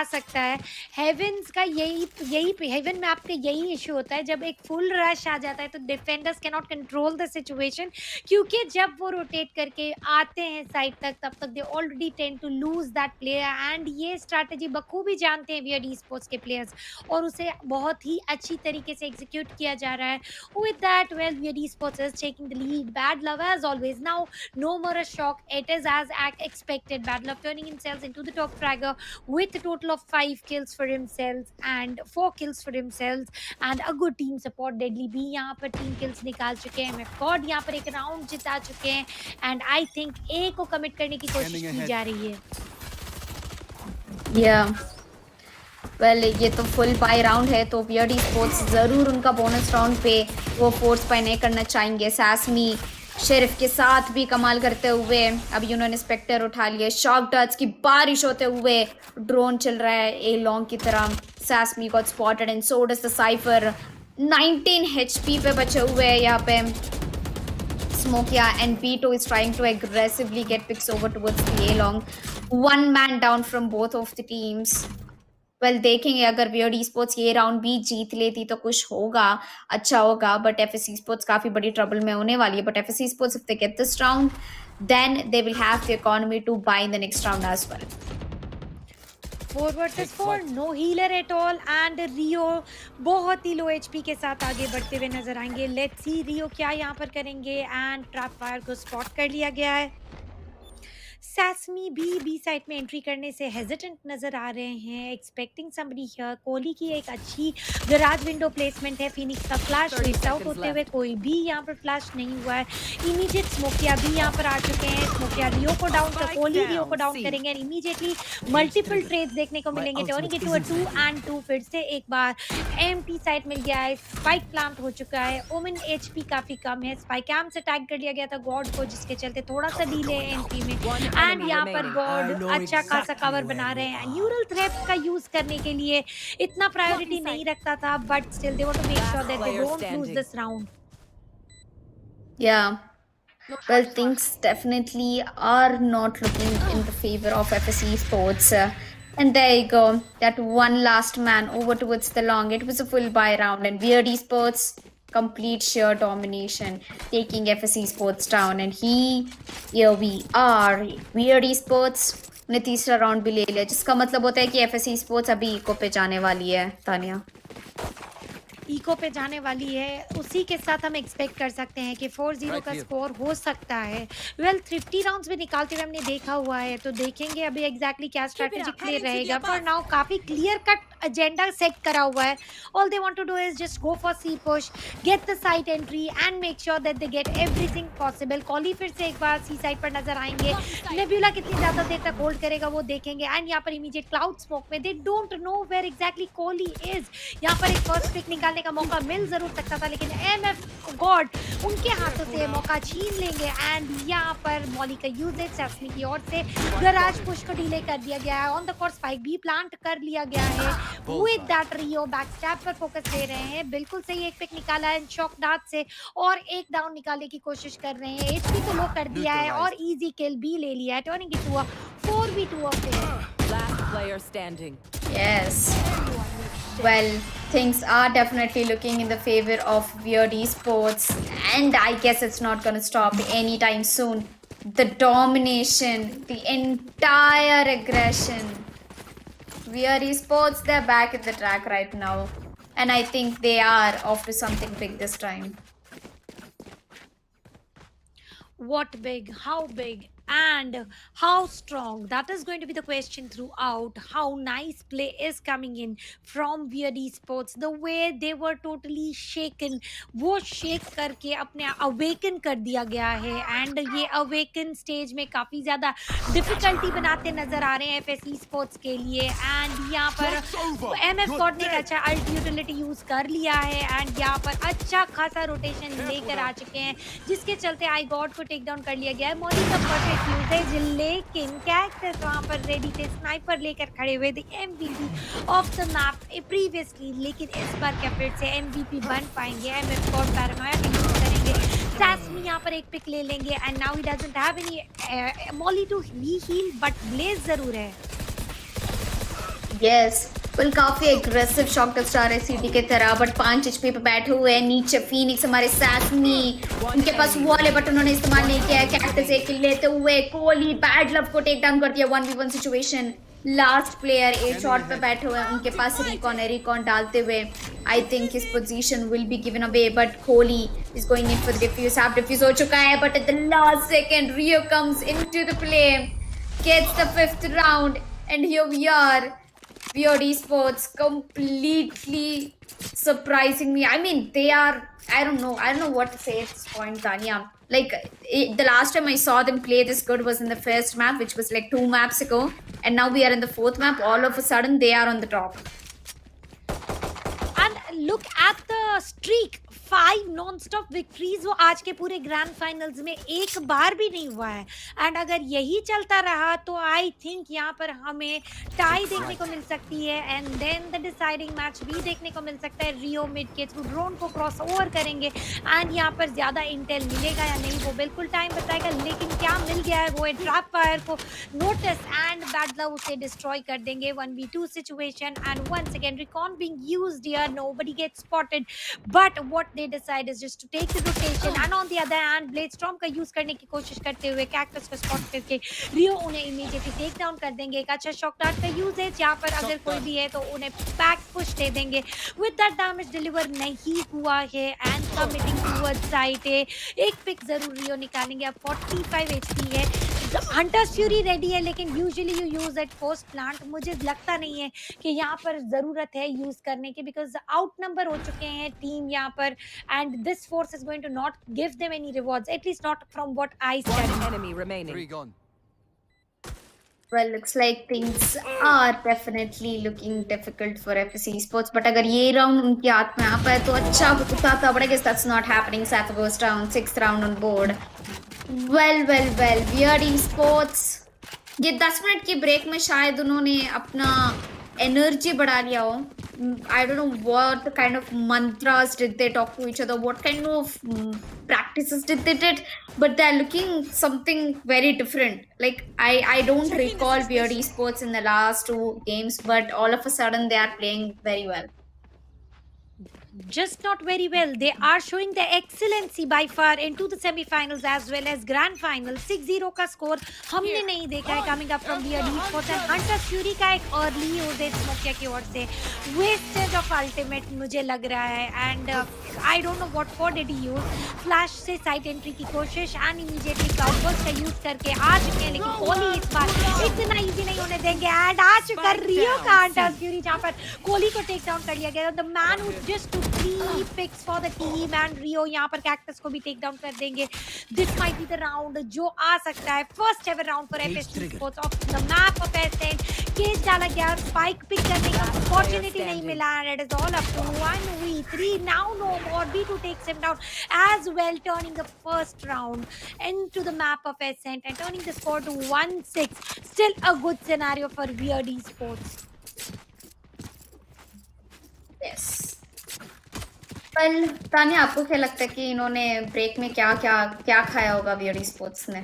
सकता है। हेवन्स का यही हेवन मैप का यही इशू होता है, जब एक फुल रश आ जाता है तो defenders can not control the situation, क्योंकि जब वो रोटेट करके आते हैं साइड तक तब तक they already tend to lose that player, and ये स्ट्रैटेजी बखूबी जानते हैं Weird Esports के प्लेयर्स और उसे बहुत ही अच्छी तरीके से एग्जीक्यूट किया जा रहा है। With that, well, Weird Esports is taking the lead. Bad Love, as always, now no more a shock. It is as expected. Bad Love turning himself into the top fragger with a total of 5 kills for himself and 4 kills for himself and a good team support. Deadly B यहाँ पर 3 kills निकाल चुके हैं। MFGod यहाँ पर एक round जिता चुके हैं and I think A को कमिट करने की कोशिश की जा रही है। Yeah. वेल ये तो फुल बाय राउंड है, तो Weird Esports ज़रूर उनका बोनस राउंड पे वो फोर्स बाय नहीं करना चाहेंगे। सैसमी शेरिफ के साथ भी कमाल करते हुए अभी उन्होंने स्पेक्टर उठा लिया, शॉक डॉट्स की बारिश होते हुए ड्रोन चल रहा है ए लॉन्ग की तरह। Sassy got spotted and so does the Cypher. 19 HP पे बचे हुए हैं यहाँ पे Smokia, and B2 is trying to aggressively get picks over towards the A long. One man down from both of the teams. Well देखेंगे अगर weird sports ये round भी जीत लेती तो कुछ होगा, अच्छा होगा, बट एफएससी स्पोर्ट्स काफी बड़ी ट्रबल में होने वाली है. But FSc sports if they get this round then they will have the economy to buy in the next round as well. 4 versus 4, no healer at all and Rio बहुत ही लो HP के साथ आगे बढ़ते हुए नजर आएंगे. लेट्स सी रियो क्या यहाँ पर करेंगे. एंड ट्रैप फायर को स्पॉट कर लिया गया है. सैसमी भी बी साइड में एंट्री करने से हेजिटेंट नजर आ रहे हैं. Expecting somebody here. कोहली की एक अच्छी गराज विंडो प्लेसमेंट है. फिनिक्स का फ्लैश 30 मिस आउट seconds होते हुए कोई भी यहाँ पर फ्लैश नहीं हुआ है. इमीडिएट स्मोकिया भी यहाँ पर आ चुके हैं. स्मोकिया रियो को डाउन कर, कोहली रियो को डाउन करेंगे. एंड इमीडिएटली मल्टीपल ट्रेड्स देखने को मिलेंगे. Turning into a 2-2. फिर से एक बार एम्प्टी साइड मिल गया है. स्पाइक प्लांट हो चुका है. ओमन एचपी काफी कम है. स्पाइक कैम से टैग कर लिया गया था गॉड को, जिसके चलते थोड़ा सा डीले है एंट्री में. एंड यहाँ पर गॉड अच्छा खासा कवर बना रहे हैं. न्यूरल थ्रेट का यूज करने के लिए इतना प्रायोरिटी नहीं रखता था, but still they want to make sure that they don't lose this round. Yeah. Well, things definitely are not looking in the favor of FSE Sports. And there you go. That one last man over towards the long. It was a full buy round, and Weird Esports complete sheer domination, taking FSE Sports down. And here we are. Weird Esports ने तीसरा round भी ले लिया, जिसका मतलब होता है कि FSE Sports अभी इको पे जाने वाली है. तानिया इको पे जाने वाली है. उसी के साथ हम एक्सपेक्ट कर सकते हैं कि 4-0 का स्कोर हो सकता है. वेल 50 राउंड्स भी निकालते हुए हमने देखा हुआ है, तो देखेंगे अभी एग्जैक्टली क्या स्ट्रेटेजिक प्ले रहेगा. फॉर नाउ काफी क्लियर कट एजेंडा सेट करा हुआ है. All they want to do is just go for C push, get the side entry and make sure that they get everything possible. Kohli फिर से एक बार सी side पर नजर आएंगे. नेबुला कितनी ज्यादा देर तक होल्ड करेगा वो देखेंगे. एंड यहाँ पर इमीडिएट क्लाउड स्मोक में they don't know where exactly Kohli is. यहाँ पर एक फर्स्ट पिक निकालने का मौका मिल जरूर सकता था, लेकिन एमएफ गॉड उनके हाथों से मौका छीन लेंगे. एंड यहाँ पर मॉली का यूजेज सैसमी की ओर से गराज पुश को डिले कर दिया गया है. ऑन द कोर्स स्पाइक भी प्लांट कर लिया गया है. With that Rio back step पर फोकस ले रहे हैं. बिल्कुल सही एक पिक निकाला है शॉक डार्ट से, और एक डाउन निकालने की कोशिश कर रहे हैं. एचपी को लो कर दिया है और इजी किल भी ले लिया है. Turning it to a 4v2 affair. Last player standing. Yes. Well, things are definitely looking in the favor of Weird Esports, and I guess it's not going to stop anytime soon. The domination, the entire aggression. Weird Esports, they're back at the track right now, and I think they are off to something big this time. What big? How big? And how strong? That is going to be the question throughout. How nice play is coming in from Weird Esports. The way they were totally shaken, वो shake करके अपने awaken कर दिया गया है. And ये awaken stage में काफी ज़्यादा difficulty बनाते नजर आ रहे हैं FSE Sports के लिए. And यहाँ पर MF God ने एक अच्छा alt utility use कर लिया है. And यहाँ पर अच्छा खासा rotation लेकर आ चुके हैं, जिसके चलते I God को take down कर लिया गया है. मॉली का perfect यूसेज, लेकिन कैक्टस वहां पर रेडी थे स्नाइपर लेकर खड़े हुए थे. MVP of the map previously, लेकिन इस बार क्या फिर से एमवीपी बन पाएंगे? एमएफ गॉड पैरानोया का यूज करेंगे. सैसमी यहाँ पर एक पिक ले लेंगे. And now he doesn't have any molly to reheal, but blaze जरूर है. Yes. Well, काफी एग्रेसिव शॉट स्टार है सिटी की तरह, बट 5 HP पे बैठे हुए हैं. नीचे फिनिक्स हमारे सैसमी, उनके पास वॉल है बट उन्होंने इस्तेमाल नहीं किया. कैक्टस एक किल लेते हुए कोहली बैड लव को टेक डाउन कर दिया. 1v1 situation. Last player 8 shot पे बैठे हुए हैं. उनके पास रिकॉन है, रिकॉन डालते हुए I think his position will be given away, but Kohli is going in for the defuse. Half defuse हो चुका है, but at the last second Rio comes into the play, gets the 5th round, and here we are. Weird Esports completely surprising me. I mean, they are, I don't know what to say at this point, Tanya. Like, the last time I saw them play this good was in the first map, which was like 2 maps ago. And now we are in the 4th map. All of a sudden, they are on the top. And look at the streak. 5 non stop victories वो आज के पूरे grand finals में एक बार भी नहीं हुआ है। एंड अगर यही चलता रहा तो आई थिंक यहाँ पर हमें टाई देखने को मिल सकती है and then the deciding match भी देखने को मिल सकता है। रियो मिड के थ्रू ड्रोन को क्रॉस ओवर करेंगे एंड यहाँ पर ज्यादा इंटेल मिलेगा या नहीं वो बिल्कुल टाइम बताएगा, लेकिन क्या मिल गया है वो ट्रैप फायर को नोटिस एंड बैड लव उसे डिस्ट्रॉय कर देंगे। 1v2 situation and once again recon being used here, nobody gets spotted but what they decide is just to take the rotation and on the other hand blade storm का use करने की कोशिश करते हुए cactus को spot करके रियो उन्हें immediately take down कर देंगे। एक अच्छा शॉक डार्ट का यूज है जहाँ पर अगर कोई भी है तो उन्हें बैक पुश दे देंगे। विद दैट डैमेज डिलीवर नहीं हुआ है एंड कमिटिंग टुवर्ड्स साइड है। एक पिक जरूर रियो निकालेंगे, अब 45 एचपी है। हंटर्स फ्यूरी रेडी है लेकिन usually you use at post plant, मुझे लगता नहीं है कि यहाँ पर जरूरत है यूज करने की बिकॉज आउट नंबर हो चुके हैं टीम यहाँ पर and this force is going to not give them any rewards, at least not from what I One study. enemy remaining. Well, looks like things are definitely looking difficult for FSC Esports. But अगर ये round उनके हाथ में आ पाए तो अच्छा होता था. But I guess that's not happening. Sath first round, 6th round on board. Well. Weird Esports. ये 10 मिनट की ब्रेक में शायद उन्होंने अपना एनर्जी बढ़ा लिया हो. I don't know what kind of mantras did they talk to each other, what kind of practices did they did, but they're looking something very different. Like I don't recall Weird Esports in the last 2 games, but all of a sudden they are playing very well. Just not very well. They are showing the excellency by far into the semi-finals as well as grand finals. 6-0 का score हमने नहीं देखा है coming up from Weird Esports and Hunter's Fury का एक early usage स्मोकिया की ओर से wastage of ultimate मुझे लग रहा है and I don't know what for did he use. Flash से side entry की कोशिश and immediately cloudburst का use करके आ चुके हैं, लेकिन कोहली इस बार इतना easy नहीं होने देंगे and आ चुका रियो का Hunter's Fury जहाँ पर कोहली को टेक डाउन कर लिया गया. The man who just took 3 picks for the team and Rio यहाँ पर कैक्टस को भी टेक डाउन कर देंगे. This might be the round जो आ सकता है. First ever round for FSC Esports of the map of Ascent. Cage डाला गया और स्पाइक पिक करने का opportunity नहीं मिला and it is all up to 1v3 now. No more. B2 takes him down as well, turning the first round into the map of Ascent and turning the score to 1-6. Still a good scenario for Weird Esports. Yes. Well, Tanya आपको क्या लगता है कि इन्होंने break में क्या खाया होगा Weird Esports ने?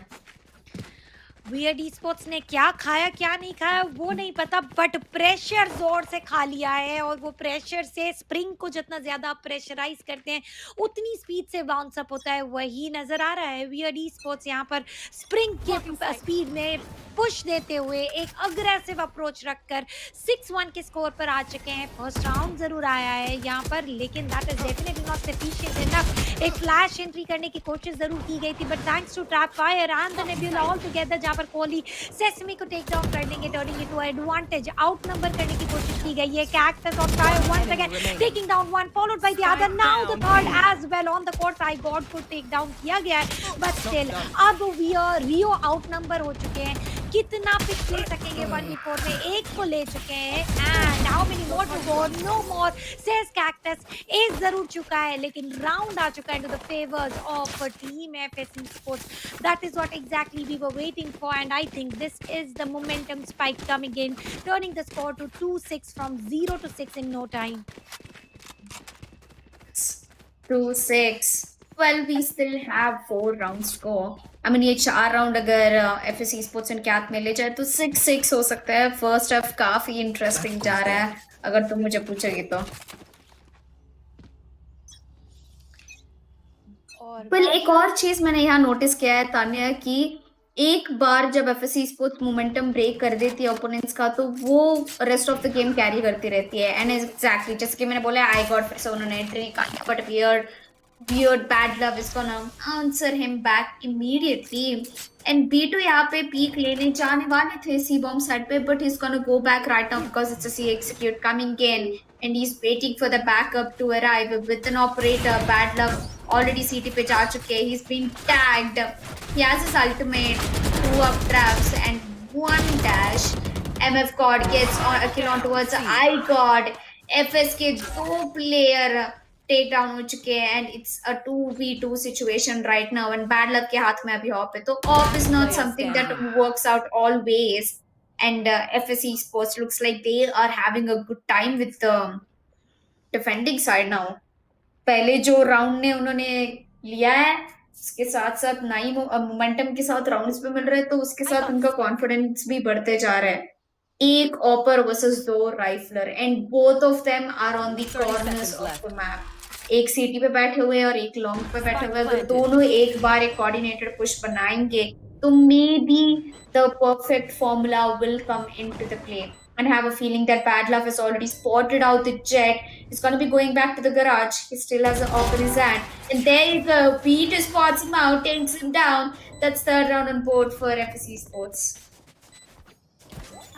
Weird Esports ने क्या खाया क्या नहीं खाया वो नहीं पता, बट प्रेशर जोर से खा लिया है और वो प्रेशर से स्प्रिंग को जितना ज्यादा प्रेशराइज करते हैं उतनी स्पीड से बाउंस अप होता है, वही नजर आ रहा है. Weird Esports यहाँ पर स्प्रिंग के स्पीड में पुश देते हुए एक अग्रेसिव अप्रोच रखकर 6-1 के स्कोर पर आ चुके हैं. फर्स्ट राउंड जरूर आया है यहाँ पर लेकिन that is definitely not sufficient enough. एक फ्लैश एंट्री करने की कोशिश जरूर की गई थी but thanks to trap fire and the nebula all together जहाँ पर कोहली सेसमी को टेक डाउन कर देंगे, turning into advantage. Outnumber करने की कोशिश की गई है. कैक्टस और fire once again taking down one followed by the other. Now the third as well on the court. I God को टेक डाउन किया गया है बट स्टिल अब रियो आउट नंबर हो चुके हैं. कितना पिक ले सकेंगे 1v4 में? एक को ले चुके हैं and how many more to go? No more says Cactus. एज जरूर चुका है लेकिन राउंड आ चुका है to the favours of team FSC sports. That is what exactly we were waiting for and I think this is the momentum spike coming in, turning the score to 2-6 from 0 to 6 in no time. 2-6. Well, we still have 4 rounds to go. I mean, ये 4 round अगर FSC Esports इनके हाथ में ले जाए तो 6-6 हो सकता है. फर्स्ट हाफ काफी इंटरेस्टिंग जा रहा है अगर तुम मुझे पूछोगे तो. Well, एक और चीज मैंने यहाँ नोटिस किया है तान्या कि एक बार जब FSC Esports मोमेंटम ब्रेक कर देती है ओपोनेंट्स का तो वो rest of the game carry करती रहती है. एंड एग्जैक्टली जैसे कि मैंने बोला आई गॉड फिर से उन्होंने एंट्री निकाली but Weird bad love is gonna answer him back immediately. And B2 यहाँ पे पीक लेने जाने वाले थे C bomb side पे but he's gonna go back right now because it's a C execute coming in and he's waiting for the backup to arrive with an operator. Bad love already CT पे जा चुके हैं. He's been tagged. He has his ultimate, 2 up traps and 1 dash. MF God gets on a kill on towards I God. FS के 2 player take down हो चुके हैं and it's a 2v2 situation right now and bad luck के हाथ में अभी of है, तो of is Last not player something that standing. Works out always and FSE Sports looks like they are having a good time with the defending side now. पहले जो round ने उन्होंने लिया है उसके साथ साथ नई मोमेंटम के साथ राउंड्स पे मिल रहे हैं, तो उसके I साथ got उनका this. कॉन्फिडेंस भी बढ़ते जा रहा है। एक ऑपर वर्सेस दो rifler and both of them are on the 30 corners seconds of the left. Map. एक सीटी पे बैठे हुए हैं और एक लॉन्ग पे बैठे Spike हुए हैं। अगर planted. दोनों एक बार एक कोऑर्डिनेटेड पुश बनाएंगे तो may be the perfect formula will come into the play. And have a feeling that Bad Luck has already spotted out the jet. He's going to be going back to the garage. He still has an off in his hand. And there you go. Peter spots him out, takes him down. That's third round on board for FSC Sports.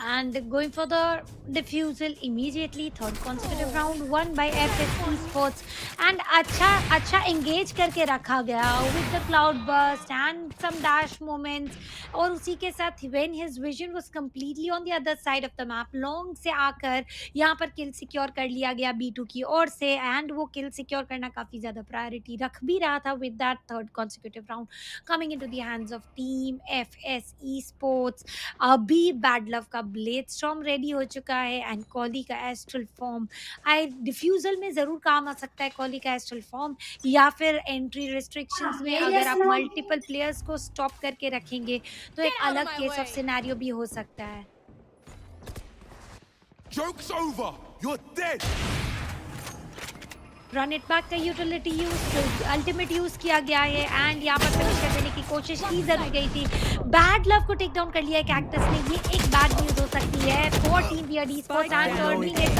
And going for the defusal immediately, third consecutive round won by FS Esports, and अच्छा engage करके रखा गया with the cloud burst and some dash moments, और उसी के साथ when his vision was completely on the other side of the map, long से आकर यहाँ पर kill secure कर लिया गया B2 की ओर से, and वो kill secure करना काफी ज्यादा priority रख भी रहा था with that third consecutive round coming into the hands of team FS Esports। अभी बैड लव का ब्लेड स्टॉर्म रेडी हो चुका है एंड कॉली का एस्ट्रल फॉर्म, आई डिफ्यूजल में जरूर काम आ सकता है कॉली का एस्ट्रल फॉर्म, या फिर एंट्री रिस्ट्रिक्शंस में अगर आप मल्टीपल प्लेयर्स को स्टॉप करके रखेंगे तो एक अलग केस ऑफ सिनेरियो भी हो सकता है। Joke's over! You're dead! Run it back का यूटिलिटी यूज, अल्टीमेट यूज किया गया है एंड यहाँ पर फिनिश कर देने की कोशिश की जरूर गई थी। बैड लव को टेक डाउन कर लिया है कैक्टस ने, ये एक बैड न्यूज हो सकती है for team Weird esports and turning it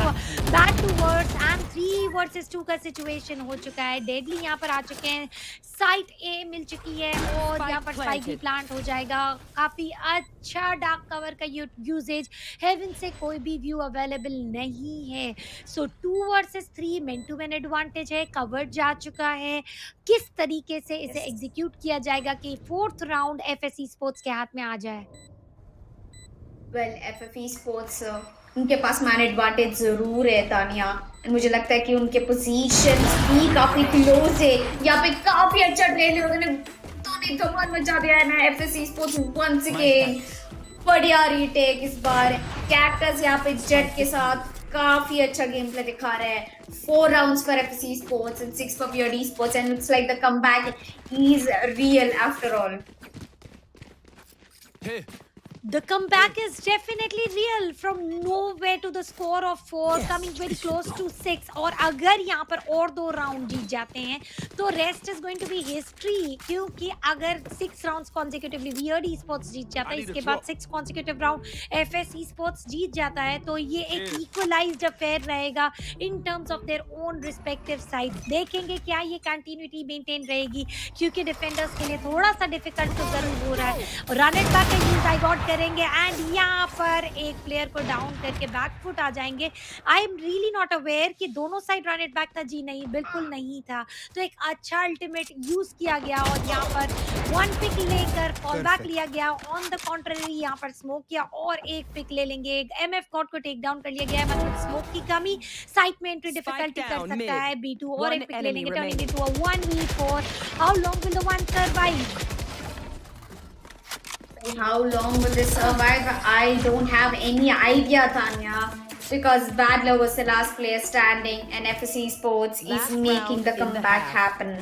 back towards and 3 versus 2 का सिचुएशन हो चुका है। डेडली यहाँ पर आ चुके हैं, साइट ए मिल चुकी है और यहाँ पर स्पाइक भी प्लांट हो जाएगा। काफी अच्छा डार्क कवर का यूजेज, हेवन से कोई भी व्यू अवेलेबल नहीं है, so 2 versus 3 man to man advantage है, कवर जा चुका है। किस तरीके से इसे एग्जीक्यूट किया जाएगा कि फोर्थ राउंड एफएसई स्पोर्ट्स के हाथ में आ जाए? वेल FFE Sports उनके पास मैन एडवांटेज जरूर है तानिया, मुझे लगता है कि उनके पोजीशंस भी काफी क्लोज है। यहाँ पे काफी अच्छा ट्रेल उन्होंने तो धमाल मचा दिया है ना FFE Sports वंस अगेन। बढ़िया रीटेक इस बार, कैक्टस यहाँ पे जेट के साथ काफी अच्छा गेम प्ले दिखा रहे हैं। 4 rounds for FFE Sports and 6 for VALORANT Esports, and looks like the comeback is real after all. Here. The comeback is definitely real from nowhere to the score of 4, coming very close to 6, और अगर यहाँ पर और 2 round जीत जाते हैं तो rest is going to be history, क्योंकि अगर 6 राउंड्स कॉन्जिक्यूटिवली VALORANT Esports जीत जाता है, इसके बाद 6 कॉन्जिक्यूटिव राउंड FS Esports जीत जाता है, तो ये एक इक्वलाइज्ड अफेयर रहेगा in terms of their own respective side. देखेंगे क्या ये कंटिन्यूटी मेंटेन रहेगी, क्योंकि डिफेंडर्स के लिए थोड़ा सा डिफिकल्ट तो जरूर हो रहा है। रन इट बैक का यूज आई गॉट करेंगे एंड यहाँ पर एक प्लेयर को डाउन करके बैकफुट आ जाएंगे। I am really not aware कि दोनों साइड रन इट बैक था, जी नहीं, बिल्कुल नहीं था। तो एक अच्छा अल्टीमेट यूज किया गया और यहाँ पर 1 पिक लेकर फॉल बैक लिया गया। ऑन द कॉन्ट्ररी यहाँ पर स्मोक किया और एक पिक ले लेंगे। MF गॉड को टेक डाउन कर लिया गया है, मतलब स्मोक की कमी साइट में एंट्री डिफिकल्टी कर सकता है B2, और एक पिक ले लेंगे turning into a 1v4। How long will the one survive? How long will this survive? I don't have any idea, Tanya, because Bad Love was the last player standing and FSE Sports is Last making round the in the comeback half. happen.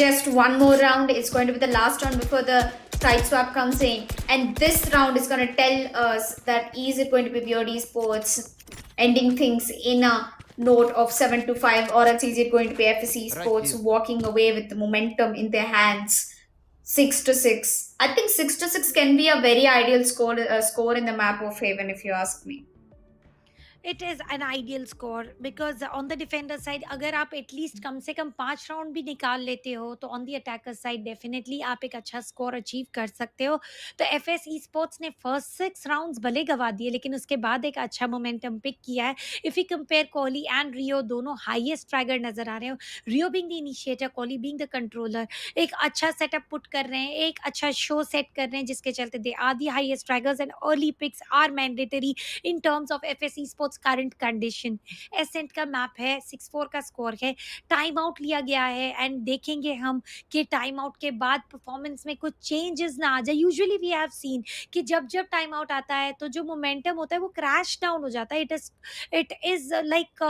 Just one more round. It's going to be the last round before the side swap comes in, and this round is going to tell us that is it going to be VOD Sports ending things in a note of 7-5, or else is it going to be FSE Sports walking away with the momentum in their hands? 6-6. I think 6-6 can be a very ideal score in the map of Haven, if you ask me. It is an ideal score because on the defender side अगर आप at least कम से कम 5 round भी निकाल लेते हो तो on the attacker side definitely आप एक अच्छा स्कोर अचीव कर सकते हो। तो FS Esports ने फर्स्ट 6 राउंड्स भले गवा दिए, लेकिन उसके बाद एक अच्छा मोमेंटम पिक किया है। If you compare Kohli and Rio, दोनों हाईएस्ट ट्रैगर नजर आ रहे हो। Rio being the initiator, Kohli being the controller, एक अच्छा सेटअप पुट कर रहे हैं, एक अच्छा शो सेट कर रहे हैं, जिसके चलते they are the highest fraggers and early picks are mandatory in terms of FS Esports sports current condition, Ascent का मैप है, 6-4 का स्कोर है, टाइम आउट लिया गया है एंड देखेंगे हम कि टाइम आउट के बाद परफॉर्मेंस में कुछ चेंजेस ना आ जाए। यूजुअली वी हैव सीन कि जब जब टाइम आउट आता है तो जो मोमेंटम होता है वो क्रैश डाउन हो जाता है। इट इज लाइक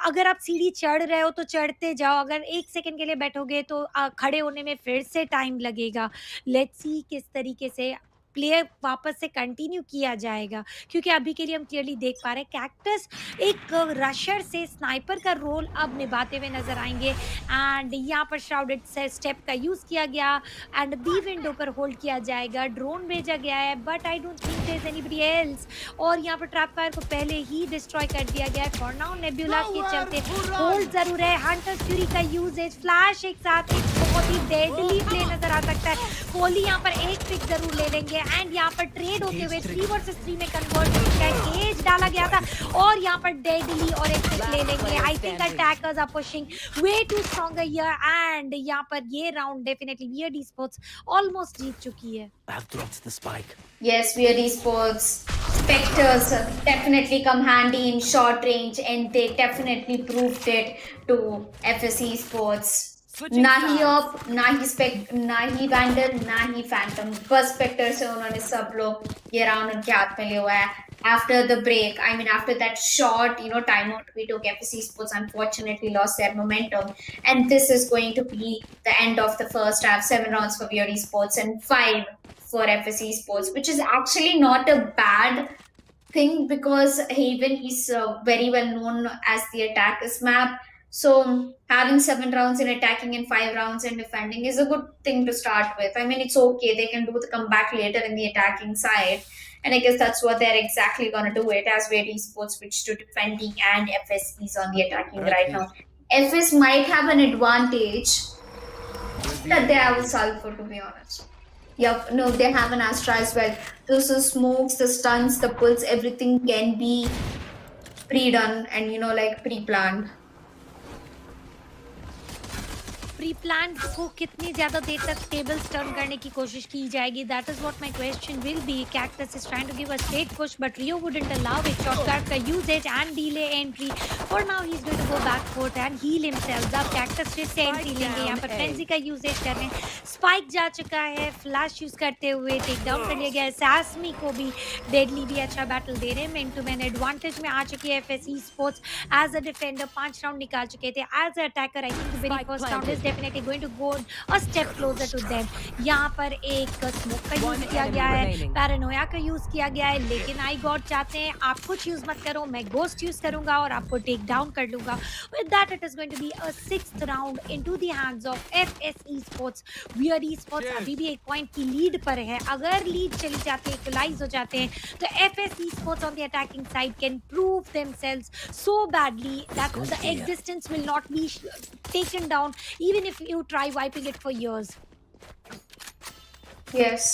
अगर आप सीढ़ी चढ़ रहे हो तो चढ़ते जाओ, अगर 1 सेकंड के लिए बैठोगे तो खड़े होने में फिर से टाइम लगेगा। लेट्स सी किस तरीके से प्लेयर वापस से कंटिन्यू किया जाएगा, क्योंकि अभी के लिए हम क्लियरली देख पा रहे हैं कैक्टस एक रशर से स्नाइपर का रोल अब निभाते हुए नजर आएंगे। एंड यहाँ पर श्राउडेड से स्टेप का यूज किया गया एंड बी विंडो पर होल्ड किया जाएगा, ड्रोन भेजा गया है but I don't think there is anybody else. और यहाँ पर ट्रैप फायर को पहले ही डिस्ट्रॉय कर दिया गया है फॉर नाउ। नेब्यूला के चलते होल्ड जरूर है, हंटर फ्यूरी का यूजेज, फ्लैश एक साथ एक बहुत ही डेडली प्ले नजर आ सकता है। कोहली यहाँ पर एक पिक जरूर ले लेंगे एंड यहाँ पर ट्रेड होते हुए 3 वर्सेस 3 में कन्वर्ट हो चुका है। केज डाला गया था और यहाँ पर डेडली और एक पिक ले लेंगे। I think attackers are pushing way too stronger here and यहाँ पर ये round definitely VALORANT Esports almost जीत चुकी है। Yes, VALORANT Esports Spectres definitely come handy in short range, and they definitely proved it to FS Esports. ना ही op, ना ही vandal, ना ही Phantom, बस स्पेक्टर से उन्होंने सब लोग ये राउंड उनके हाथ में लिया हुआ है। After the break, I mean after that short, timeout we took, FS Esports unfortunately lost their momentum, and this is going to be the end of the first half. 7 rounds for VALORANT Esports and 5 for FS Esports, which is actually not a bad thing because Haven is very well known as the attackers map. So having 7 rounds in attacking and 5 rounds in defending is a good thing to start with. I mean, it's okay. They can do the comeback later in the attacking side. And I guess that's what they're exactly going to do it, as VALORANT Esports switch to defending and FS is on the attacking right now. FS might have an advantage that they have a sulfur, to be honest. Yep, no, they have an Astra as well. Those are smokes, the stuns, the pulls, everything can be pre-done and like pre-planned. Pre plan को कितनी ज्यादा देर तक tables turn करने की कोशिश की जाएगी, that is what my question will be. Cactus is trying to give a straight push but Rio wouldn't allow it. Shotgun का usage and delay entry for now he is going to go back foot and heal himself. अब Cactus फिर से entry लेंगे, यहाँ पर frenzy का usage कर रहे हैं। स्पाइक जा चुका है, फ्लैश यूज करते हुए टेक डाउन कर लिया गया है। सैसमी को भी डेडली भी अच्छा बैटल दे रहे हैं। मैन टू मैन एडवांटेज में आ चुकी है FS sports. As a defender 5 round निकाल चुके थे, as a attacker I think the very first round is definitely going to go a step closer to them. यहाँ पर एक स्मोक का यूज किया गया है, पैरानोया का यूज किया गया है, लेकिन आई गॉड चाहते हैं आप कुछ यूज मत करो, मैं गोस्ट यूज करूंगा और आपको टेक डाउन कर लूंगा। With that it is going to be a 6th round into the hands of FS sports. VALORANT sports अभी भी 1 पॉइंट की लीड पर है। अगर लीड चली जाती है, इक्वलाइज हो जाते हैं, तो FS sports on the attacking side can prove themselves so badly that the existence will not be taken down even if you try wiping it for years. Yes,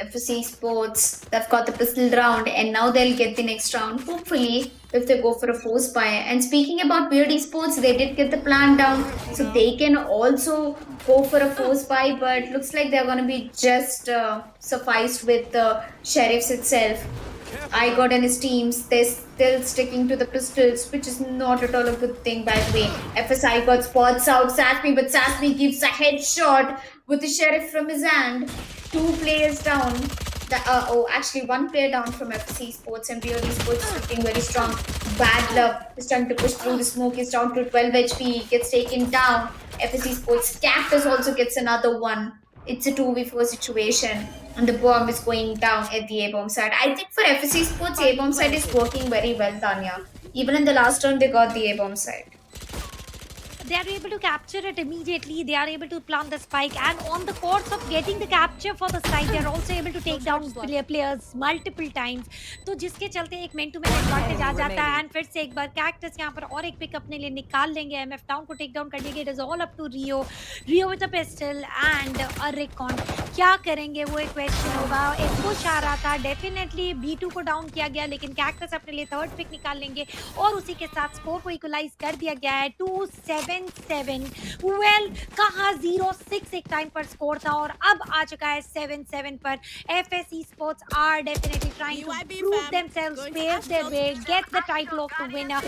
FS Sports, they've got the pistol round and now they'll get the next round, hopefully, if they go for a force buy. And speaking about VALORANT Sports, they did get the plan down, so they can also go for a force buy, but looks like they're going to be just sufficed with the Sheriffs itself. I got in his teams, they're still sticking to the pistols, which is not at all a good thing, by the way. FSI got spots out Sasmi, but Sasmi gives a headshot with the Sheriff from his hand. 2 players down. Actually 1 player down from FSC Sports, and VALORANT Sports is looking very strong. Bad luck. He's trying to push through the smoke. He's down to 12 HP. Gets taken down. FSC Sports Cactus also gets another one. It's a 2v4 situation, and the bomb is going down at the A-bomb side. I think for FSC Sports, A-bomb side is working very well, Tanya. Even in the last round, they got the A-bomb side. They are able to capture it immediately. They are able to plant the spike, and on the course of getting the capture for the side, they are also able to take down players multiple times. तो जिसके चलते एक man to man advantage आ जाता है। And फिर से एक बार cactus यहाँ पर और एक पिक अपने लिए निकाल लेंगे। एमएफ टाउन को टेक डाउन कर लेंगे। It is all up to Rio with a pistol and a recon. क्या करेंगे वो एक क्वेश्चन होगा। एक पुश आ रहा था, डेफिनेटली B2 को डाउन किया गया, लेकिन कैक्टस अपने लिए 3rd पिक निकाल लेंगे और उसी के साथ स्कोर को इक्वलाइज कर दिया गया है। 2-7 7-7। वेल कहाँ 0-6 एक टाइम पर स्कोर था और अब आ चुका है 7-7 पर। FSE Sports are definitely trying to prove themselves, pave their way, get the title of the winner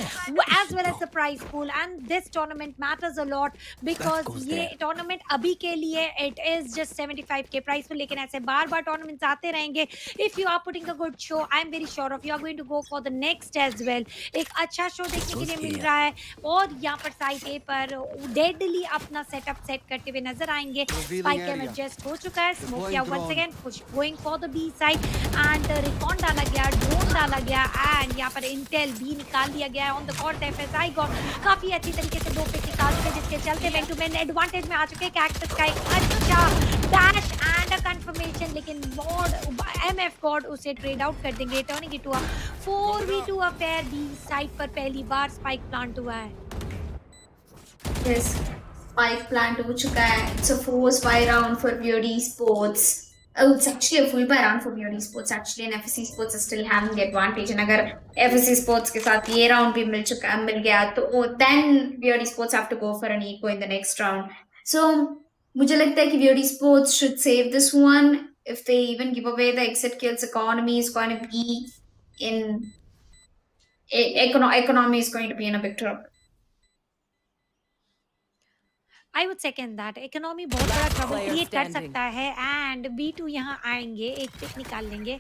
as well as the prize pool. And this tournament matters a lot because ये tournament अभी के लिए it is just 75k prize pool, लेकिन ऐसे बार बार tournaments आते रहेंगे. If you are putting a good show, I am very sure of you are going to go for the next as well. एक अच्छा शो देखने के लिए मिल रहा है और यहाँ पर साइट ए पर डेडली अपना सेटअप सेट करते हुए नजर आएंगे. स्पाइक कैम एडजस्ट हो चुका है. स्मोक किया once again push going for the B side and recon डाला गया, ड्रोन डाला गया एंड यहाँ पर इंटेल भी निकाल दिया गया है on the court. FSI got काफी अच्छी तरीके से 2 पिक निकाल चुके जिसके चलते मैन टू मैन एडवांटेज में आ चुके. कैक्टस का एक अच्छा डैश एंड अ कंफर्मेशन, लेकिन मॉड एमएफ गॉड उसे ट्रेड आउट कर देंगे. Turning it to a 4v2 affair. B side पर पहली बार स्पाइक प्लांट हुआ है. Yes, spike plant हो चुका है. It's a force buy round for VOD Sports. Oh, it's actually a full buy round for VOD Sports actually, and FSC Sports is still having the advantage. And अगर FSC Sports के साथ ये round भी मिल गया तो then VOD Sports have to go for an eco in the next round. So मुझे लगता है कि VOD Sports should save this one. If they even give away the exit kills, economy is going to be in economy is going to be in a big trouble. I would second that. Economy बहुत बड़ा trouble player create कर standing. सकता है and B2 यहाँ आएंगे, एक pick निकाल लेंगे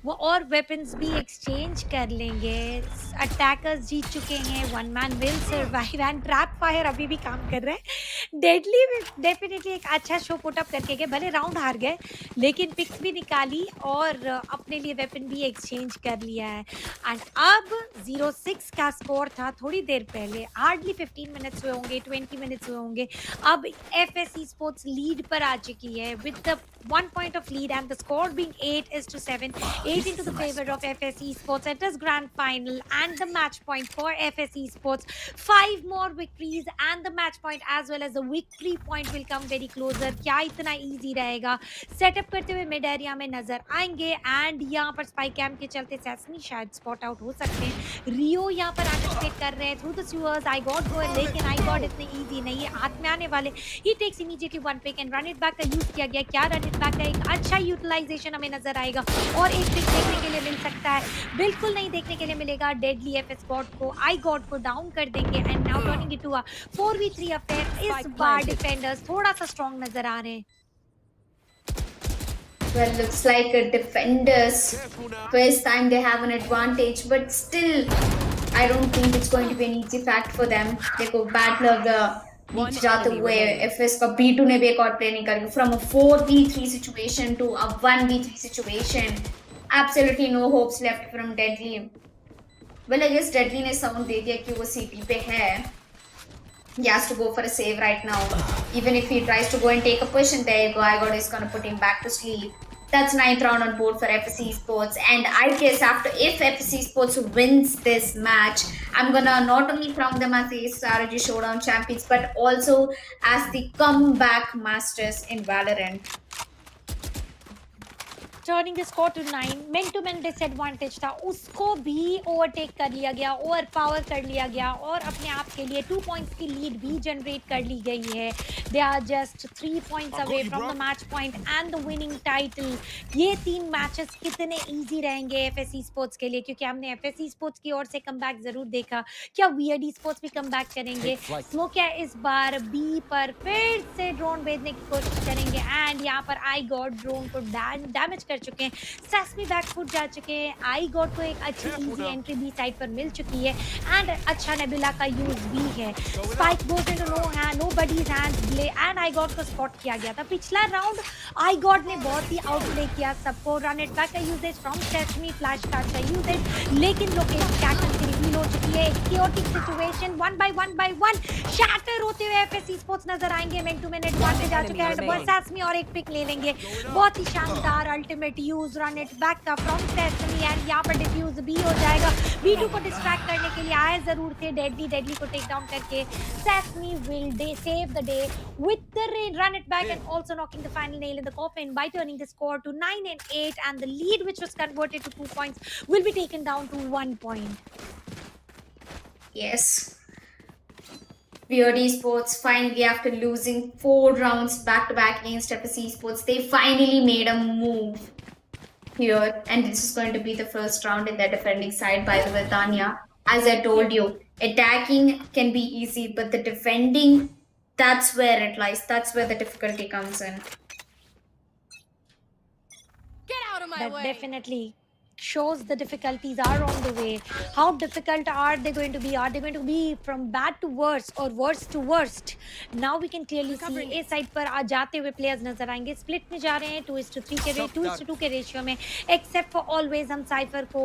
वो और वेपन्स भी एक्सचेंज कर लेंगे. अटैकर्स जीत चुके हैं. One man will survive and trap fire अभी भी काम कर रहे हैं. डेडली डेफिनेटली एक अच्छा शो पुट अप करके गए. भले राउंड हार गए लेकिन पिक्स भी निकाली और अपने लिए वेपन भी एक्सचेंज कर लिया है. एंड अब 0-6 का स्कोर था थोड़ी देर पहले. हार्डली 15 मिनट्स हुए होंगे, 20 मिनट्स हुए होंगे. अब FSE Sports लीड पर आ चुकी है with the 1 point of lead and the score being 8-7, 8 into the favor of FSE Sports. It is grand final and the match point for FSE Sports. 5 more victories and the match point as well as the victory point will come very closer. क्या इतना easy रहेगा? Setup करते हुए mid area में नजर आएंगे and यहाँ पर स्पाइक कैम के चलते सेसमी शायद स्पॉट आउट हो सकते हैं. रियो यहाँ पर एंटिसिपेट कर रहे हैं थ्रू द स्यूअर्स. आई गॉट गो, लेकिन आई गॉट इतने easy नहीं है. हाथ में आने वाले. He takes immediately 1 pick and run it back का यूज किया गया. क्या रन इट बैक का एक अच्छा यूटिलाइजेशन हमें नजर आएगा और एक पिक देखने के लिए मिल सकता है. बिल्कुल नहीं देखने के लिए मिलेगा. डेडली एफएस गॉड को आई गॉड को डाउन कर देंगे and now turning it to a 4v3 affair. इस बार डिफेंडर्स थोड़ा सा स्ट्रॉन्ग नजर आ रहे हैं. Well, looks like defenders first time they have an advantage, but still, I don't think it's going to be an easy fact for them. देखो battle of the बीच जाते हुए FS का B2 ने भी एक और प्ले निकाल from a 4v3 situation to a 1v3 situation. Absolutely no hopes left from Deadly. Well, I guess Deadly ने साउंड दे दिया कि वो CT पे है. He has to go for a save right now. Even if he tries to go and take a push, and there you go, I got is gonna put him back to sleep. That's 9th round on board for FSC Sports. And I guess if FSC Sports wins this match, I'm gonna not only crown them as the strategy showdown champions, but also as the comeback masters in Valorant. Turning the score to 9. Man to man disadvantage था उसको भी overtake कर लिया गया, over power कर लिया गया और अपने आप के लिए 2 पॉइंट्स की लीड भी जनरेट कर ली गई है. They are just 3 points away from the match point and the winning title. ये 3 मैचेस कितने इजी रहेंगे FSE स्पोर्ट्स के लिए, क्योंकि हमने FSE स्पोर्ट्स की ओर से कमबैक जरूर देखा. क्या VAD स्पोर्ट्स भी कमबैक करेंगे? स्मोकिया इस बार बी पर फिर से ड्रोन भेजने की कोशिश करेंगे एंड यहाँ पर आई गॉड ड्रोन को डैमेज कर चुके हैं. सेसमी बैक फुट जा चुके हैं. आई गॉड को एक अच्छी इजी एंट्री बी साइड पर मिल चुकी है एंड अच्छा नेबुला का यूज भी है. Spike goes into nobody's hands ब्ले एंड आई गॉड को स्पॉट किया गया था. पिछला राउंड आई गॉड ने बहुत ही आउटप्ले किया सबको. रन इट बैक का usage from sesame flash card का यूजेज, लेकिन लोकेशन कैक्टस की रिवील हो चुकी है. chaotic सिचुएशन 1 by 1 शैटर होते हुए FSE स्पोर्ट्स नजर आएंगे. मैन टू मैन एडवांटेज आ चुका है. सेसमी और एक पिक ले लेंगे. बहुत ही शानदार ultimate use. Run it back का फ्रॉम सेसमी एंड यहाँ पर डिफ्यूज भी हो जाएगा. B2 को डिस्ट्रैक्ट करने के लिए आए जरूर थे. डेडली को टेक डाउन करके sesame will save the day with the run it back and also knocking the final nail in the coffin by turning the score to 9-8 and the lead which was converted to 2 points will be taken down to 1 point. Yes. Weird Esports finally, after losing 4 rounds back to back against FS Esports, they finally made a move here, and this is going to be the first round in their defending side. By the way, Tanya, as I told you, attacking can be easy, but the defending, that's where it lies. That's where the difficulty comes in. That definitely shows the difficulties are on the way. How difficult are they going to be? Are they going to be from bad to worse or worse to worst? Now we can clearly see A side पर आ जाते हुए players नजर आएंगे. Split में जा रहे हैं 2:3 के 2:2 के रेशियो में. Except for always हम Cypher को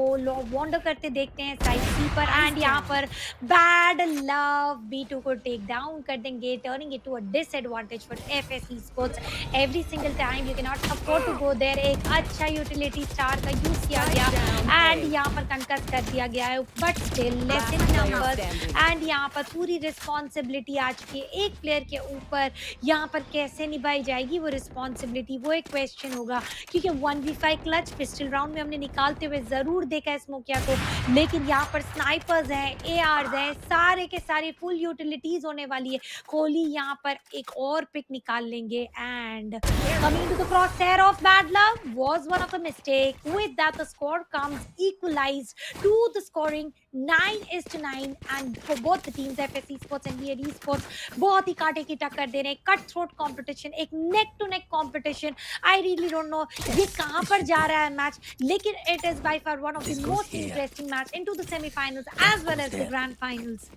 wander करते देखते हैं side C पर, and यहाँ पर bad love B2 को take down कर देंगे, turning it to a disadvantage for FS Esports. Every single time you cannot afford to go there. एक अच्छा utility star का use किया गया एंड यहाँ पर कंकस कर दिया गया है, but still less in numbers, and यहाँ पर पूरी रिस्पॉन्सिबिलिटी आ चुकी है एक प्लेयर के ऊपर. यहाँ पर कैसे निभाई जाएगी वो रिस्पॉन्सिबिलिटी, वो एक क्वेश्चन होगा, क्योंकि 1v5 क्लच पिस्टल राउंड में हमने निकालते हुए जरूर देखा है स्मोकिया को, लेकिन यहाँ पर स्नाइपर्स हैं, एआरस हैं, सारे के सारे फुल यूटिलिटीज होने वाली है. कोहली यहाँ पर एक और पिक निकाल लेंगे, and coming to the crosshair of Bad Love was one of the mistake. With that the score comes equalized to the scoring 9:9, and for both the teams FS Esports and VA Esports बहुत ही कांटे की टक्कर दे रहे हैं. Cut throat competition, एक neck to neck competition. I really don't know ये कहाँ पर जा रहा है मैच, लेकिन it is by far one of the most interesting match into the semifinals as well as the grand finals.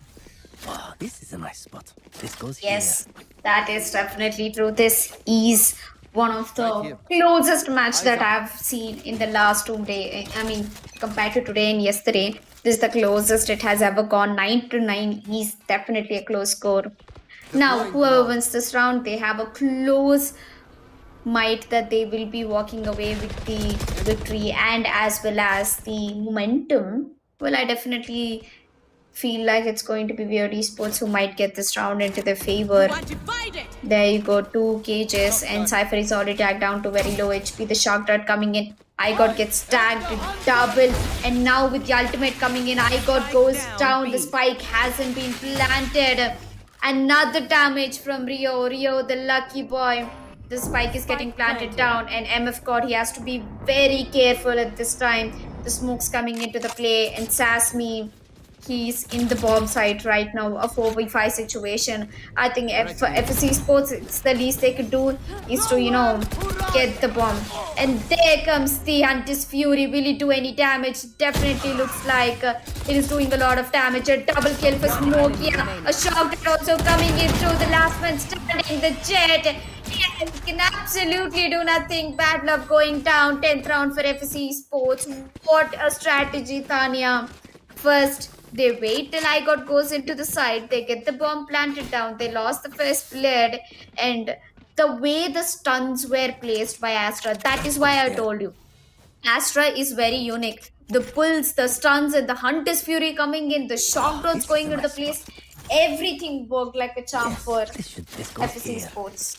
Oh, this is a nice spot. This goes Yes, here. that is definitely true. This is one of the closest match that I've seen in the last 2 days. I mean, compared to today and yesterday, this is the closest it has ever gone. 9-9 is definitely a close score. Now, whoever wins this round, they have a close might that they will be walking away with the victory and as well as the momentum. Well, I definitely feel like it's going to be Weird Esports who might get this round into their favor. There you go, 2 cages, and Cypher is already tagged down to very low HP. The Shark Dart coming in. iGod gets tagged double, and now with the ultimate coming in, iGod goes down. The spike hasn't been planted. Another damage from Rio. Rio, the lucky boy. The spike is getting planted down, and MF God, he has to be very careful at this time. The smoke's coming into the play, and Sasmi, he's in the bomb site right now, a 4v5 situation. I think FSC Sports, it's the least they could do is to, get the bomb. And there comes the Hunter's Fury. Will he do any damage? Definitely looks like it is doing a lot of damage. A double kill for Smokia. A shock also coming in through the last man standing, the Jet. Yeah, he can absolutely do nothing. Bad luck going down. 10th round for FSC Sports. What a strategy, Tanya. First, they wait till iGod goes into the side. They get the bomb planted down. They lost the first blade. And the way the stuns were placed by Astra, that is why I told you. Astra is very unique. The pulls, the stuns, and the Hunter's Fury coming in, the shock drones going into the place. Everything worked like a charm for This goes FSC here. Sports.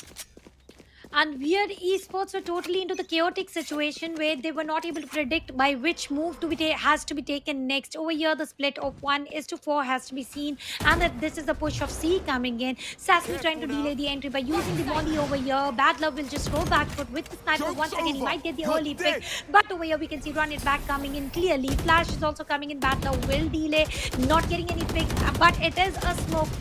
And Weird Esports were totally into the chaotic situation where they were not able to predict by which move has to be taken next. Over here, the split of 1:4 has to be seen, and that this is the push of C coming in. Sassy trying to delay the entry by using the volley over here. Bad Love will just go back foot with the sniper once again. He might get the early pick, but over here we can see run it back coming in clearly. Flash is also coming in. Bad Love will delay, not getting any pick, but it is a smoke.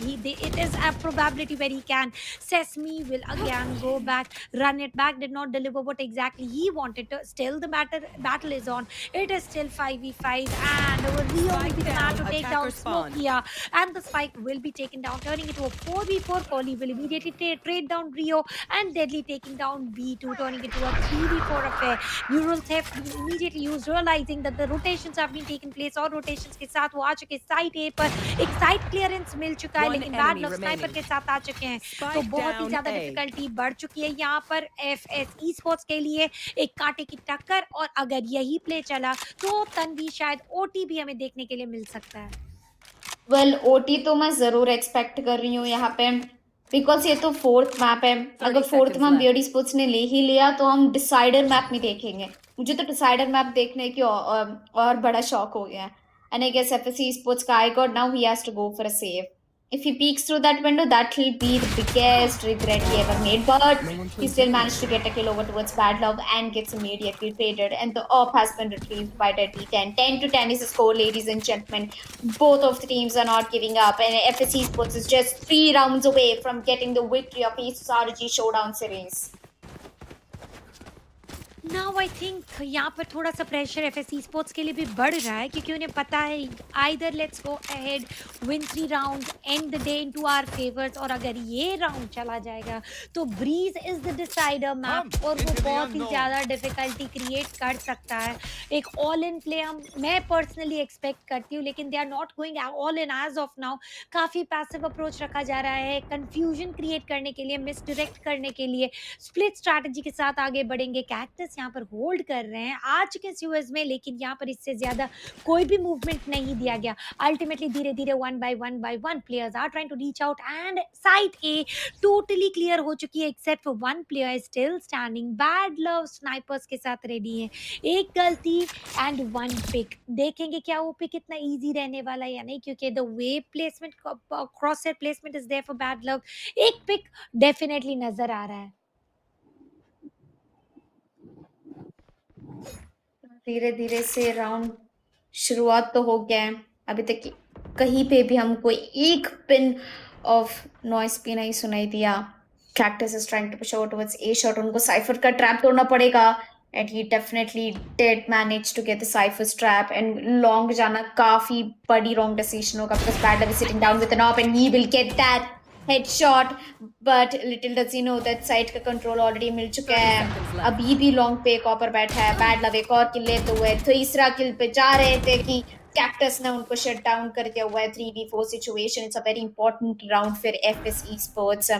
It is a probability where he can. Sesame will again go back. Run it back did not deliver what exactly he wanted to. Still the battle is on. It is still 5v5, and Rio will be the man to take down Smoke here, and the spike will be taken down, turning it to a 4v4. Kohli will immediately trade down Rio, and Deadly taking down B2, turning it to a 3v4 affair. Neural theft immediately used, realizing that the rotations have been taken place, और rotations के साथ वो आ चुके side A पर एक side clearance मिल चुका है, लेकिन बैड लक स्नाइपर के साथ आ चुके हैं, तो बहुत ही ज्यादा डिफिकल्टी बढ़ चुकी है यहाँ पर FS Esports के लिए. एक कांटे की टक्कर, और अगर यही प्ले चला तो तन्वी शायद OT भी हमें देखने के लिए मिल सकता है. Well, OT तो मैं जरूर एक्सपेक्ट कर रही हूँ यहाँ पे, बिकॉज ये तो 4th मैप है. अगर 4th मैप Weird Esports ने ले ही लिया तो हम डिसाइडर मैप नहीं देखेंगे. मुझे तो डिसाइडर मैप देखने की और बड़ा शौक हो गया है. And I guess FSC Esports का iGod now he has to go for a save. If he peeks through that window, that will be the biggest regret he ever made. But he still managed to get a kill over towards Bad Love and gets immediately traded. And the op has been retrieved by Deadly 10. 10 to 10 is the score, ladies and gentlemen. Both of the teams are not giving up. And FSC Sports is just 3 rounds away from getting the victory of Asus RG Showdown series. Now I think यहाँ पर थोड़ा सा pressure FSc sports के लिए भी बढ़ रहा है क्योंकि उन्हें पता है either let's go ahead win 3 round and the day into our favours, और अगर ये राउंड चला जाएगा तो Breeze is the decider map और वो बहुत ही ज़्यादा डिफिकल्टी क्रिएट कर सकता है। एक ऑल इन प्ले मैं पर्सनली एक्सपेक्ट करती हूँ, लेकिन they are not going all in as of now. काफ़ी पैसिव अप्रोच रखा जा रहा है कंफ्यूजन क्रिएट करने के लिए, मिसडायरेक्ट करने के लिए। स्प्लिट स्ट्रैटेजी के साथ आगे बढ़ेंगे। कैक्टस यहाँ पर होल्ड कर रहे हैं आज के सीओएस में, लेकिन यहाँ पर इससे ज्यादा कोई भी मूवमेंट नहीं दिया गया। अल्टीमेटली धीरे धीरे one by one players are trying to reach out and side A totally clear हो चुकी है except for one player still standing. Bad Love snipers के साथ रेडी है। एक गलती एंड वन पिक। देखेंगे क्या वो पिक इतना इजी रहने वाला है या नहीं, क्योंकि the way placement crosshair placement is there for Bad love. एक पिक डेफिनेटली नजर आ रहा है। धीरे धीरे से राउंड शुरुआत तो हो गया है। अभी तक कहीं पे भी हमको एक पिन ऑफ नॉइस भी नहीं सुनाई दिया। Cactus is trying to push out towards A short. उनको साइफर का ट्रैप तोड़ना पड़ेगा and he definitely did manage to get the Cypher's trap. And long जाना काफी बड़ी रॉन्ग डिसीजन होगा because Badler is sitting down with an op and he will get that headshot, but little does he know that side का control already मिल चुका है। अभी भी लॉन्ग पे एक ऑपर बैठा है। बैड लव एक और किल लेते हुए तीसरा किल पे जा रहे थे कि कैक्टस ने उनको शट डाउन कर दिया हुआ है। 3v4 situation, it's a very important round for FS Esports.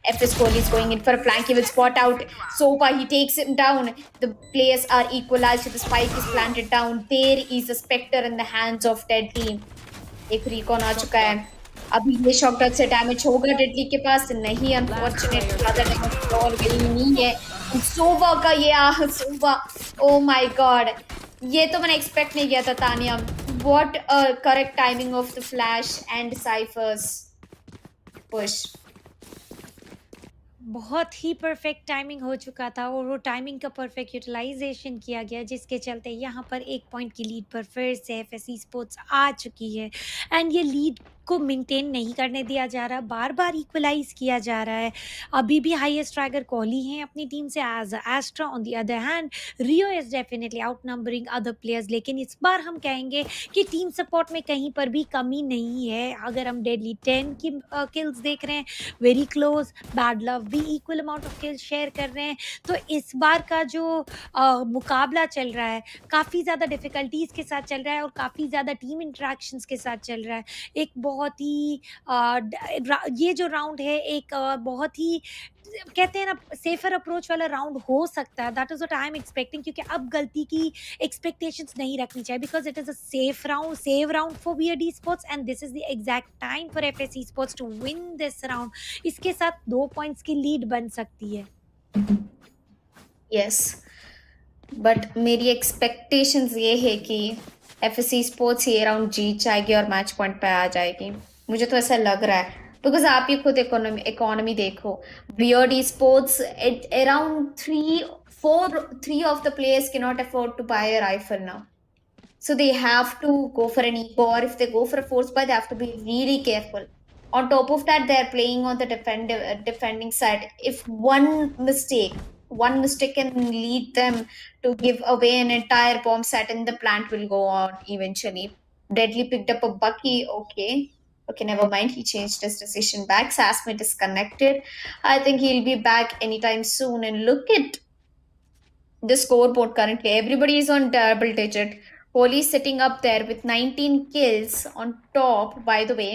FS Kohli is going in for a flank. He will spot out Sopa. He takes him down. The players are equalized. The spike is planted down. There is a Spectre in the hands of Deadly. एक recon आ चुका है। अभी ये shock dot से damage होगा deadly के पास नहीं। Unfortunate ज्यादा डैमेज और गई नहीं है। सोवा का ये सोवा, ओ माय गॉड, ये तो मैंने एक्सपेक्ट नहीं किया था Tania. What a correct timing of the flash and cyphers push. बहुत ही परफेक्ट टाइमिंग हो चुका था और वो टाइमिंग का परफेक्ट यूटिलाइजेशन किया गया, जिसके चलते यहाँ पर 1 पॉइंट की लीड पर फिर से एफएससी स्पोर्ट्स आ चुकी है। एंड ये लीड को मेंटेन नहीं करने दिया जा रहा, बार बार इक्वलाइज किया जा रहा है। अभी भी हाईएस्ट स्ट्राइकर कोहली हैं अपनी टीम से as Astra. On the other hand Rio is definitely outnumbering other players, लेकिन इस बार हम कहेंगे कि टीम सपोर्ट में कहीं पर भी कमी नहीं है। अगर हम डेडली 10 की किल्स देख रहे हैं, वेरी क्लोज। बैड लव भी equal amount of kills share कर रहे हैं। तो इस बार का जो मुकाबला चल रहा है काफ़ी ज़्यादा डिफिकल्टीज के साथ चल रहा है और काफ़ी ज़्यादा टीम इंटरेक्शंस के साथ चल रहा है। एक बहुत ही ये जो राउंड है एक बहुत ही कहते हैं ना सेफर अप्रोच वाला राउंड हो सकता है। That is what I am expecting, क्योंकि अब गलती की एक्सपेक्टेशंस नहीं रखनी चाहिए because it is a save round for VALORANT sports and this is the exact time for FSC sports to win this round. इसके साथ 2 पॉइंट्स की लीड बन सकती है। यस, बट मेरी एक्सपेक्टेशंस ये है कि FSC स्पोर्ट्स ये राउंड जीत जाएगी और मैच पॉइंट पे आ जाएगी। मुझे तो ऐसा लग रहा है बिकॉज आप ही खुद इकोनॉमी देखो। VALORANT sports around 3 of the players cannot afford to buy a rifle now. So they have to go for an eco, or if they go for a force buy, they have to be really careful. On top of that, they're playing on the defending side. If one mistake can lead them to give away an entire bomb set and the plant will go on eventually. Deadly picked up a Bucky. Okay, never mind. He changed his decision back. Sasmit is connected. I think he'll be back anytime soon. And look at the scoreboard currently. Everybody is on double digit. Kohli is sitting up there with 19 kills on top, by the way.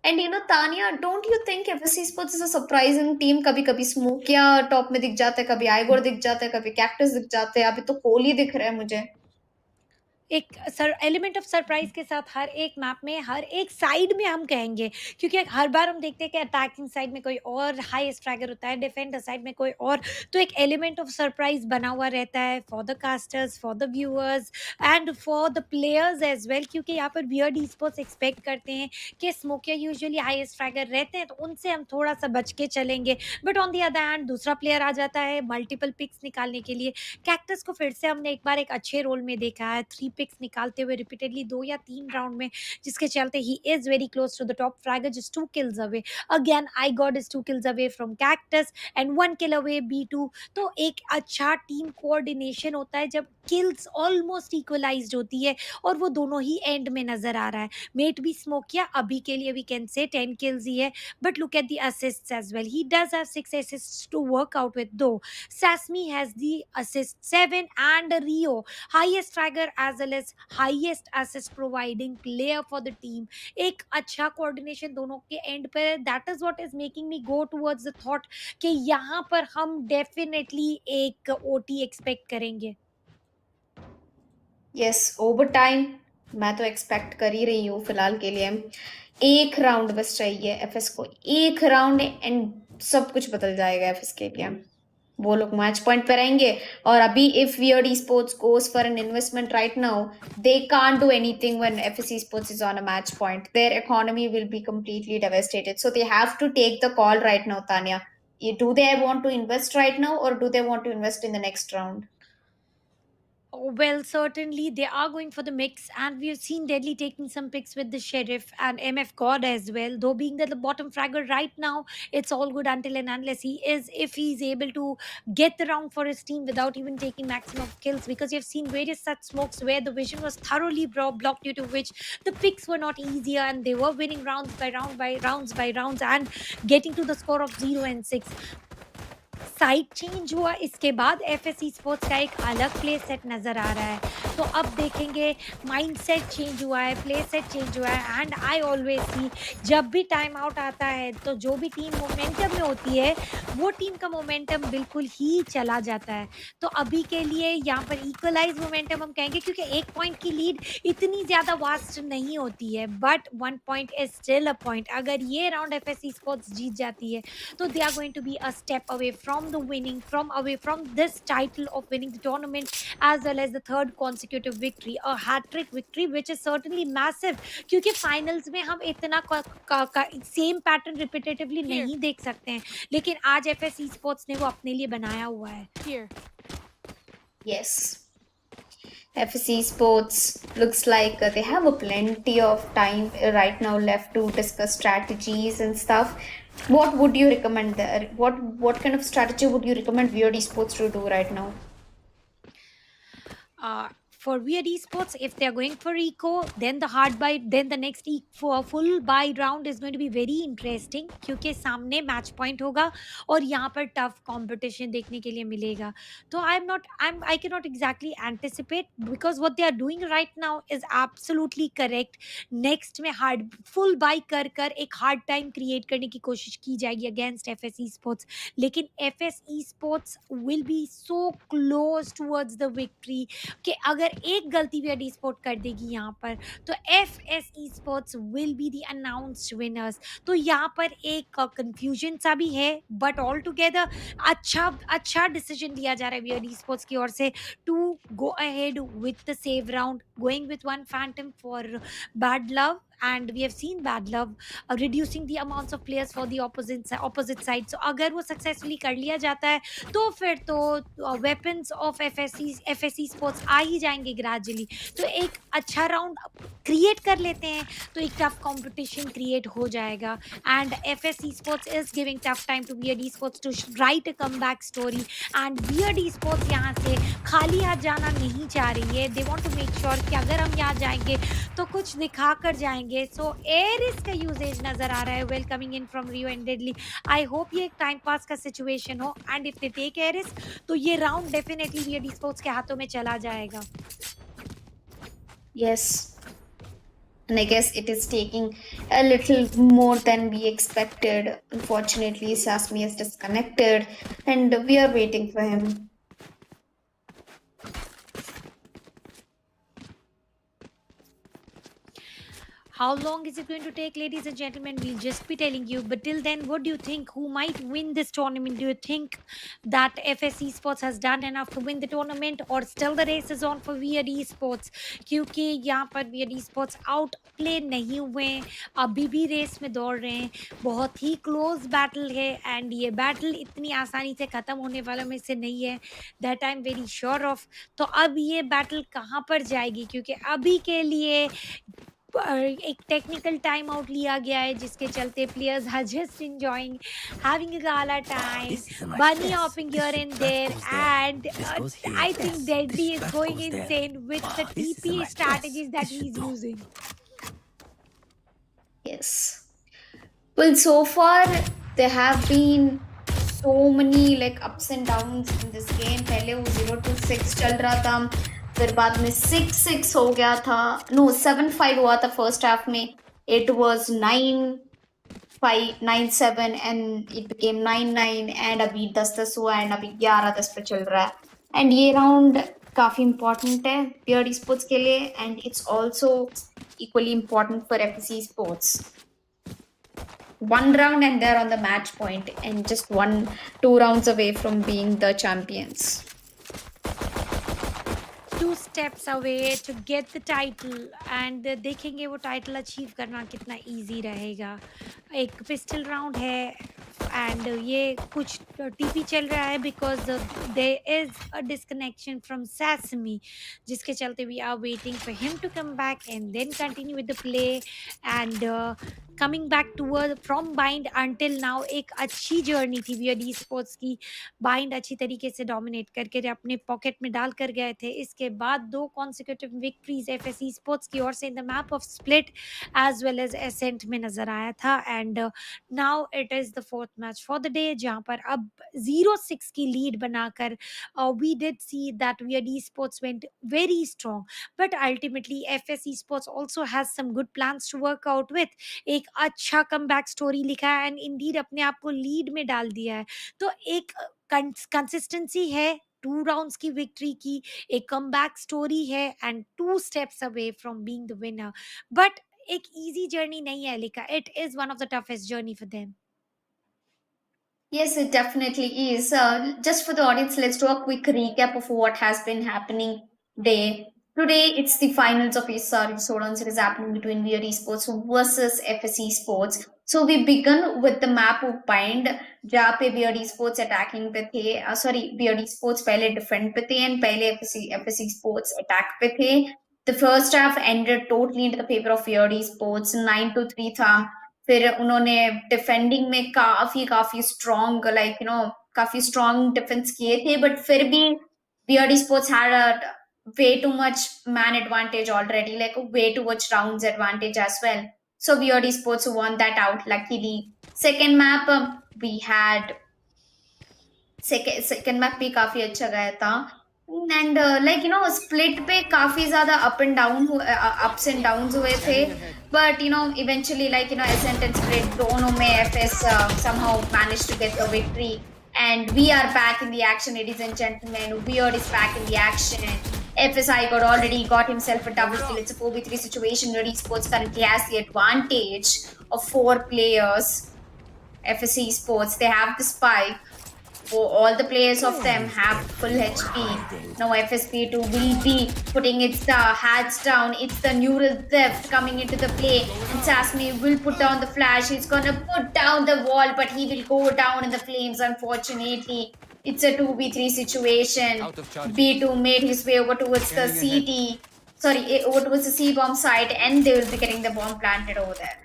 And you know, Tanya, don't you think FSC Sports is a surprising team? कभी smoke या top में दिख जाता है, कभी आइगोर दिख जाता है, कभी कैक्टस दिख जाते हैं। अभी तो कोहली दिख रहा है मुझे। एक एलिमेंट ऑफ सरप्राइज के साथ हर एक मैप में, हर एक साइड में हम कहेंगे, क्योंकि हर बार हम देखते हैं कि अटैकिंग साइड में कोई और हाई स्ट्राइकर होता है, डिफेंडर साइड में कोई और, तो एक एलिमेंट ऑफ सरप्राइज बना हुआ रहता है for the casters, for the viewers and for the players as well, क्योंकि यहाँ पर वियर्ड ई-स्पोर्ट्स एक्सपेक्ट करते हैं कि स्मोकिया यूजुअली हाई स्ट्राइकर रहते हैं, तो उनसे हम थोड़ा सा बच के चलेंगे, but on the other hand दूसरा प्लेयर आ जाता है मल्टीपल पिक्स निकालने के लिए। कैक्टस को फिर से हमने एक बार एक अच्छे रोल में देखा है, 3 पिक्स निकालते हुए रिपीटेडली 2 या 3 राउंड में, जिसके चलते ही is very close to the top fragger, just 2 kills away. Again I got is 2 kills away from Cactus and 1 kill away B2। तो एक अच्छा टीम कोऑर्डिनेशन होता है जब किल्स ऑलमोस्ट इक्वलाइज्ड होती है, और वो दोनों ही एंड में नजर आ रहा है। मेट भी स्मोक किया, अभी के लिए वी कैन से 10 kills ही है, but look at the assists as well. He does have 6 assists to work out with, though Sasmi has the assist 7, and Rio highest fragger as well as highest assist providing player for the team. एक अच्छा coordination दोनों के end पे, that is what is making me go towards the thought कि यहाँ पर हम definitely एक OT expect करेंगे। यस, ओवर टाइम मैं तो एक्सपेक्ट कर ही रही हूँ फिलहाल के लिए। एक राउंड बस चाहिए एफएस को, एक राउंड एंड सब कुछ बदल जाएगा एफएस के लिए। वो लोग मैच पॉइंट पे रहेंगे, और अभी if Weird esports goes for an investment right now, they can't do anything when FS esports is on a match point. Their economy will be completely devastated, so they have to take the call right now. Tanya, do they want to invest right now, or do they want to invest in the next round? Oh, well, certainly they are going for the mix, and we've seen Deadly taking some picks with the Sheriff and MF God as well. Though being the bottom fragger right now, it's all good until and unless if he's able to get the round for his team without even taking maximum kills. Because you've seen various such smokes where the vision was thoroughly blocked, due to which the picks were not easier, and they were winning rounds by rounds and getting to the score of 0 and 6. Side change हुआ, इसके बाद FS sports का एक अलग play set नज़र आ रहा है। तो अब देखेंगे माइंड सेट चेंज हुआ है, प्ले सेट चेंज हुआ है, एंड आई ऑलवेज सी जब भी टाइम आउट आता है तो जो भी टीम मोमेंटम में होती है वो टीम का मोमेंटम बिल्कुल ही चला जाता है। तो अभी के लिए यहाँ पर इक्वलाइज मोमेंटम हम कहेंगे, क्योंकि 1 पॉइंट की लीड इतनी ज़्यादा वास्ट नहीं होती है, but 1 point is still a point. अगर ये राउंड एफएस स्पोर्ट्स जीत जाती है तो they are going to be a step away from the winning from this title of winning the tournament, as well as the third consecutive victory, a hat trick victory, which is certainly massive, क्योंकि finals में हम इतना same pattern repetitively नहीं देख सकते हैं, लेकिन आज एफएस स्पोर्ट्स ने वो अपने लिए बनाया हुआ है। Yes. FSC Sports looks like they have a plenty of time right now left to discuss strategies and stuff. What would you recommend there? What kind of strategy would you recommend Weird Esports to do right now? For Weird Esports, if they are going for eco, then the next full buy round is going to be very interesting, क्योंकि सामने match point होगा और यहाँ पर tough competition देखने के लिए मिलेगा। तो I cannot exactly anticipate, because what they are doing right now is absolutely correct. Next में फुल बाई कर एक हार्ड टाइम क्रिएट करने की कोशिश की जाएगी अगेंस्ट एफएस स्पोर्ट्स, लेकिन FS sports will B so close towards the victory कि अगर एक गलती भी डी स्पोर्ट कर देगी यहाँ पर, तो FS sports will be the announced winners. तो यहाँ पर एक कंफ्यूजन सा भी है, बट ऑल टुगेदर अच्छा डिसीजन लिया जा रहा है वियर्ड स्पोर्ट्स की ओर से to go ahead with the save round, going with 1 phantom for Bad Love, and we have seen Bad Love reducing the amounts of players for the opposite side. So अगर वो successfully कर लिया जाता है तो फिर तो weapons of FSC sports आ ही जाएंगे gradually। तो एक अच्छा राउंड क्रिएट कर लेते हैं तो एक टफ कंपटीशन क्रिएट हो जाएगा, and FSC sports is giving tough time to Weird Esports to write a comeback story, and Weird Esports यहाँ से खाली हाथ जाना नहीं चाह रही है। They want to make sure कि अगर हम यहाँ जाएंगे तो कुछ दिखा कर जाएंगे। सो एरिस का यूजेज नजर आ रहा है well coming in from Rio and Deadly. I hope ये एक टाइम पास का सिचुएशन हो, and if they take Eris तो ये राउंड डेफिनेटली वियर्ड स्पोर्ट्स के हाथों में चला जाएगा। Yes. And I guess it is taking a little more than we expected. Unfortunately, Sasmi is disconnected, and we are waiting for him. How long is it going to take, ladies and gentlemen? We'll just be telling you. But till then, what do you think? Who might win this tournament? Do you think that FS Esports has done enough to win the tournament, or still the race is on for VALORANT Esports? क्योंकि यहाँ पर VALORANT Esports out play नहीं हुए हैं, अभी भी race में दौड़ रहे हैं. बहुत ही क्लोज बैटल है एंड ये बैटल इतनी आसानी से खत्म होने वालों में से नहीं है. That I am very sure of. तो अब ये बैटल कहाँ पर जाएगी, क्योंकि अभी के लिए एक टेक्निकल टाइम आउट लिया गया है, जिसके चलते players are just enjoying having a gala time, this is a nice bunny dress. hopping here This and dress there, goes there. and This goes here. I think Yes. Deadly This is dress going goes there. insane with the This is a TP nice strategies dress. that This should he's go. using. Yes. Well, so far there have been so many like ups and downs in this game. पहले वो 0-6 चल रहा था, फिर बाद में 6-6 हो गया था. No, 7-5 हुआ था फर्स्ट हाफ में. It was 9-5, 9-7 and it became 9-9 and अभी 10-10 हुआ and अभी 11-10 पे चल रहा है. And ये राउंड काफी important है VALORANT Esports के लिए, and it's also equally important for FS Esports. One round and they're on the match point and just 2 rounds away from being the champions. 2 steps away to get the title, and देखेंगे वो title achieve करना कितना easy रहेगा. एक pistol round है and ये कुछ TP चल रहा है because there is a disconnection from Sassy, जिसके चलते we are waiting for him to come back and then continue with the play. And coming back toward from Bind until now एक अच्छी journey थी VALORANT Esports की. Bind अच्छी तरीके से dominate करके अपने पॉकेट में डाल कर गए थे. इसके बाद 2 कॉन्सिक्यूटिव विक्ट्रीज FS Esports की ओर से in the map of Split as well as Ascent में नजर आया था. And now it is the 4th match for the day, जहां पर अब 0-6 की लीड बनाकर we did see that VALORANT Esports went very strong, but ultimately FS Esports also has some good plans to work out with. एक अच्छा comeback story लिखा है and Indeed अपने आप को लीड में डाल दिया है. तो एक कंसिस्टेंसी है 2 राउंड्स की विक्ट्री की, एक कमबैक स्टोरी है and 2 steps away from being the winner. But एक इजी जर्नी नहीं है लिखा. It is one of the toughest journey for them. Yes, it definitely is. Just for the audience, let's do a quick recap of what has been happening today. It's the finals of Showdown series happening between VALORANT Esports versus FS Esports. So we begin with the map of Bind, जहाँ पे VALORANT Esports attacking पे थे. VALORANT Esports पहले defend पे थे and पहले FS Esports attack पे थे. The first half ended totally into the favor of VALORANT Esports. 9-3 था. फिर उन्होंने डिफेंडिंग में काफी स्ट्रॉन्ग काफी स्ट्रॉन्ग डिफेंस किए थे, बट फिर भी VALORANT Esports had a way too much man advantage already, like way too much rounds advantage as well. So VALORANT Esports won that out luckily. Second map we had second map भी काफी अच्छा गया था and split पे काफी ज्यादा ups and downs हुए थे, but eventually Ascent and Split दोनों में FS somehow managed to get the victory, and we are back in the action, ladies and gentlemen. VALORANT is back in the action. FSI already got himself a double kill. It's a 4v3 situation. VALORANT Esports currently has the advantage of 4 players. FS Esports, they have the spike. All the players of them have full HP. Now FSP2 will be putting its hats down. It's the neural theft coming into the play, and Sasmi will put down the flash. He's gonna put down the wall, but he will go down in the flames, unfortunately. It's a 2v3 situation. B2 made his way over towards the over towards the C-bomb site, and they will be getting the bomb planted over there.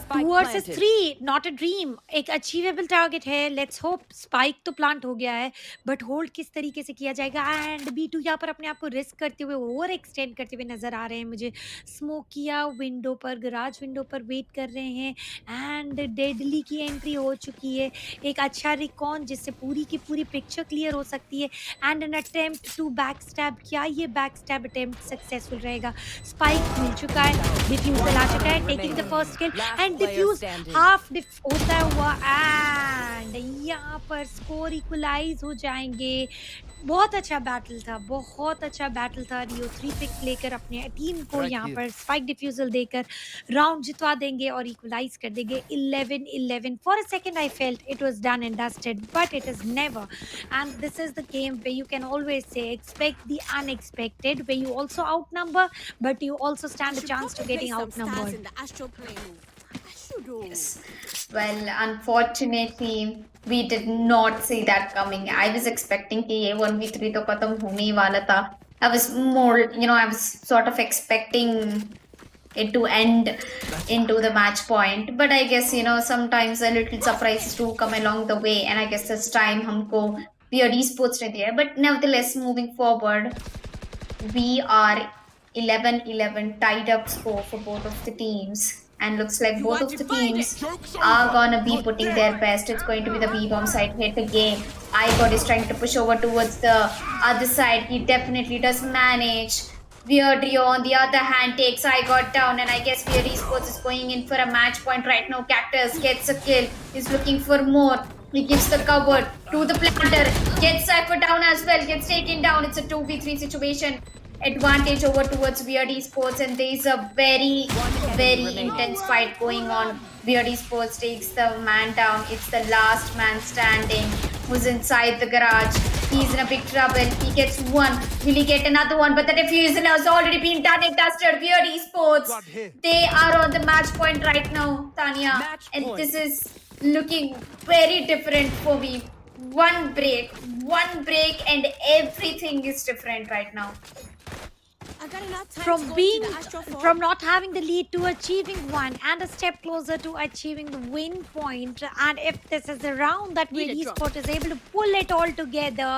2 versus 3, not a dream. एक achievable target है. Let's hope spike तो plant हो गया है, but hold किस तरीके से किया जाएगा. एंड B2 यहाँ पर अपने आप को रिस्क करते हुए ओवर एक्सटेंड करते हुए नजर आ रहे हैं मुझे. स्मोक किया विंडो पर, गराज विंडो पर वेट कर रहे हैं एंड डेडली की एंट्री हो चुकी है. एक अच्छा रिकॉन जिससे पूरी की पूरी पिक्चर क्लियर हो सकती है and an attempt to backstab. क्या ये बैक स्टैब अटेम्प्ट सक्सेसफुल रहेगा? स्पाइक मिल चुका है, डिफ्यूजल आ चुका है, taking the first kill and defuse standing. Half होता हुआ एंड यहाँ पर स्कोर इक्वलाइज हो जाएंगे। बहुत अच्छा बैटल था, बहुत अच्छा बैटल था। रियो 3 पिक लेकर अपने टीम को यहाँ पर स्पाइक डिफ्यूजल देकर राउंड जितवा देंगे और इक्वलाइज कर देंगे 11-11। For a second I felt it was done and dusted, but it is never. And this is the game where you can always say expect the unexpected, where you also outnumber but you also stand a chance to getting outnumbered. Yes. Well, unfortunately, we did not see that coming. I was expecting कि ये 1v3 तो खत्म होने ही वाला था. I was more, I was sort of expecting it to end into the match point. But I guess, sometimes a little surprises do come along the way. And I guess this time हमको weird esports ने दिया. But nevertheless, moving forward, we are 11-11 tied up score for both of the teams. And looks like both of the teams are gonna be putting their best. It's going to be the B-bomb side hit again. iGod is trying to push over towards the other side. He definitely does manage. Weird Rio on the other hand takes iGod down, and I guess Weird Esports is going in for a match point right now. Cactus gets a kill. He's looking for more. He gives the cover to the planter. Gets Cypher down as well. Gets taken down. It's a 2v3 situation. Advantage over towards Weird Esports, and there is a very intense fight going on. Weird Esports takes the man down. It's the last man standing who's inside the garage. He's in a big trouble. He gets one. Will he get another one? But the diffusion has already been done and dusted. Weird Esports, they are on the match point right now, Tanya. And this is looking very different for me. One break, and everything is different right now. From not having the lead to achieving one and a step closer to achieving the win point. And if this is the round that Weird Esports is able to pull it all together,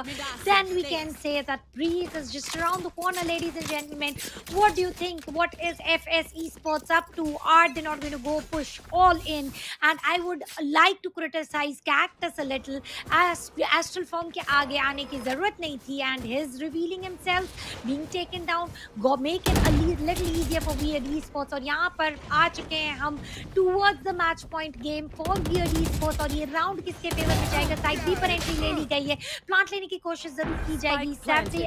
then we can say that Breeze is just around the corner, ladies and gentlemen. What do you think? What is FS Esports up to? Are they not going to go push all in? And I would like to criticize Cactus a little, as Astral Form के आगे आने की जरूरत नहीं थी, and his revealing himself, being taken down, go make it a little easier for Weird Esports. और यहाँ पर आ चुके हैं हम towards the match point game for Weird Esports, और ये राउंड किसके फेवर में जाएगा? साइड बी पर एंट्री ले ली गई है, प्लांट लेने की कोशिश जरूर की जाएगी। सैपसे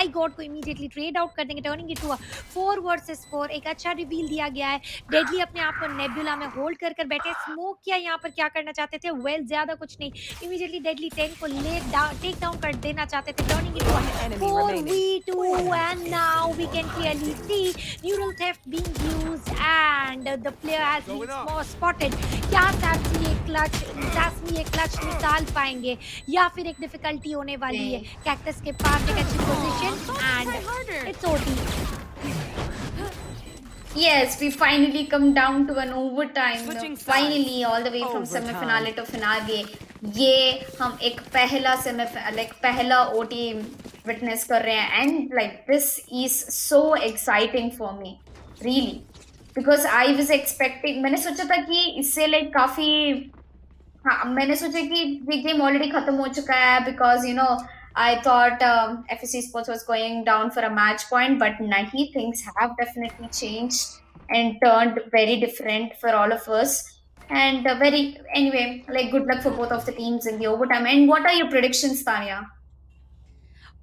iGod को इमीडिएटली ट्रेड आउट कर देंगे, टर्निंग इट टू 4 वर्सेस 4। एक अच्छा रिवील दिया गया है। डेडली अपने आप को नेबुला में होल्ड कर बैठे, स्मोक किया। यहाँ पर क्या करना चाहते थे? वेल ज्यादा कुछ नहीं, इमीडिएटली डेडली 10 को टेक डाउन कर देना चाहते थे। Turning it to 4v2 and now we can clearly see neural theft being used and the player has been spotted. क्या सैप्सी ये क्लच निकाल पाएंगे या फिर एक डिफिकल्टी होने वाली है? कैक्टस के पास एक अच्छी position and it's OT. Yes, we finally come down to an overtime. Finally, all the way from semi-finale to finale. ये हम एक पहला OT witness कर रहे हैं, and this is so exciting for me, really, because I was expecting, मैंने सोचा था कि इससे काफी, मैंने सोचा कि ये गेम ऑलरेडी खत्म हो चुका है, because I thought FS Esports was going down for a match point, but nahi, things have definitely changed and turned very different for all of us. And anyway, good luck for both of the teams in the overtime. And what are your predictions, Tanya?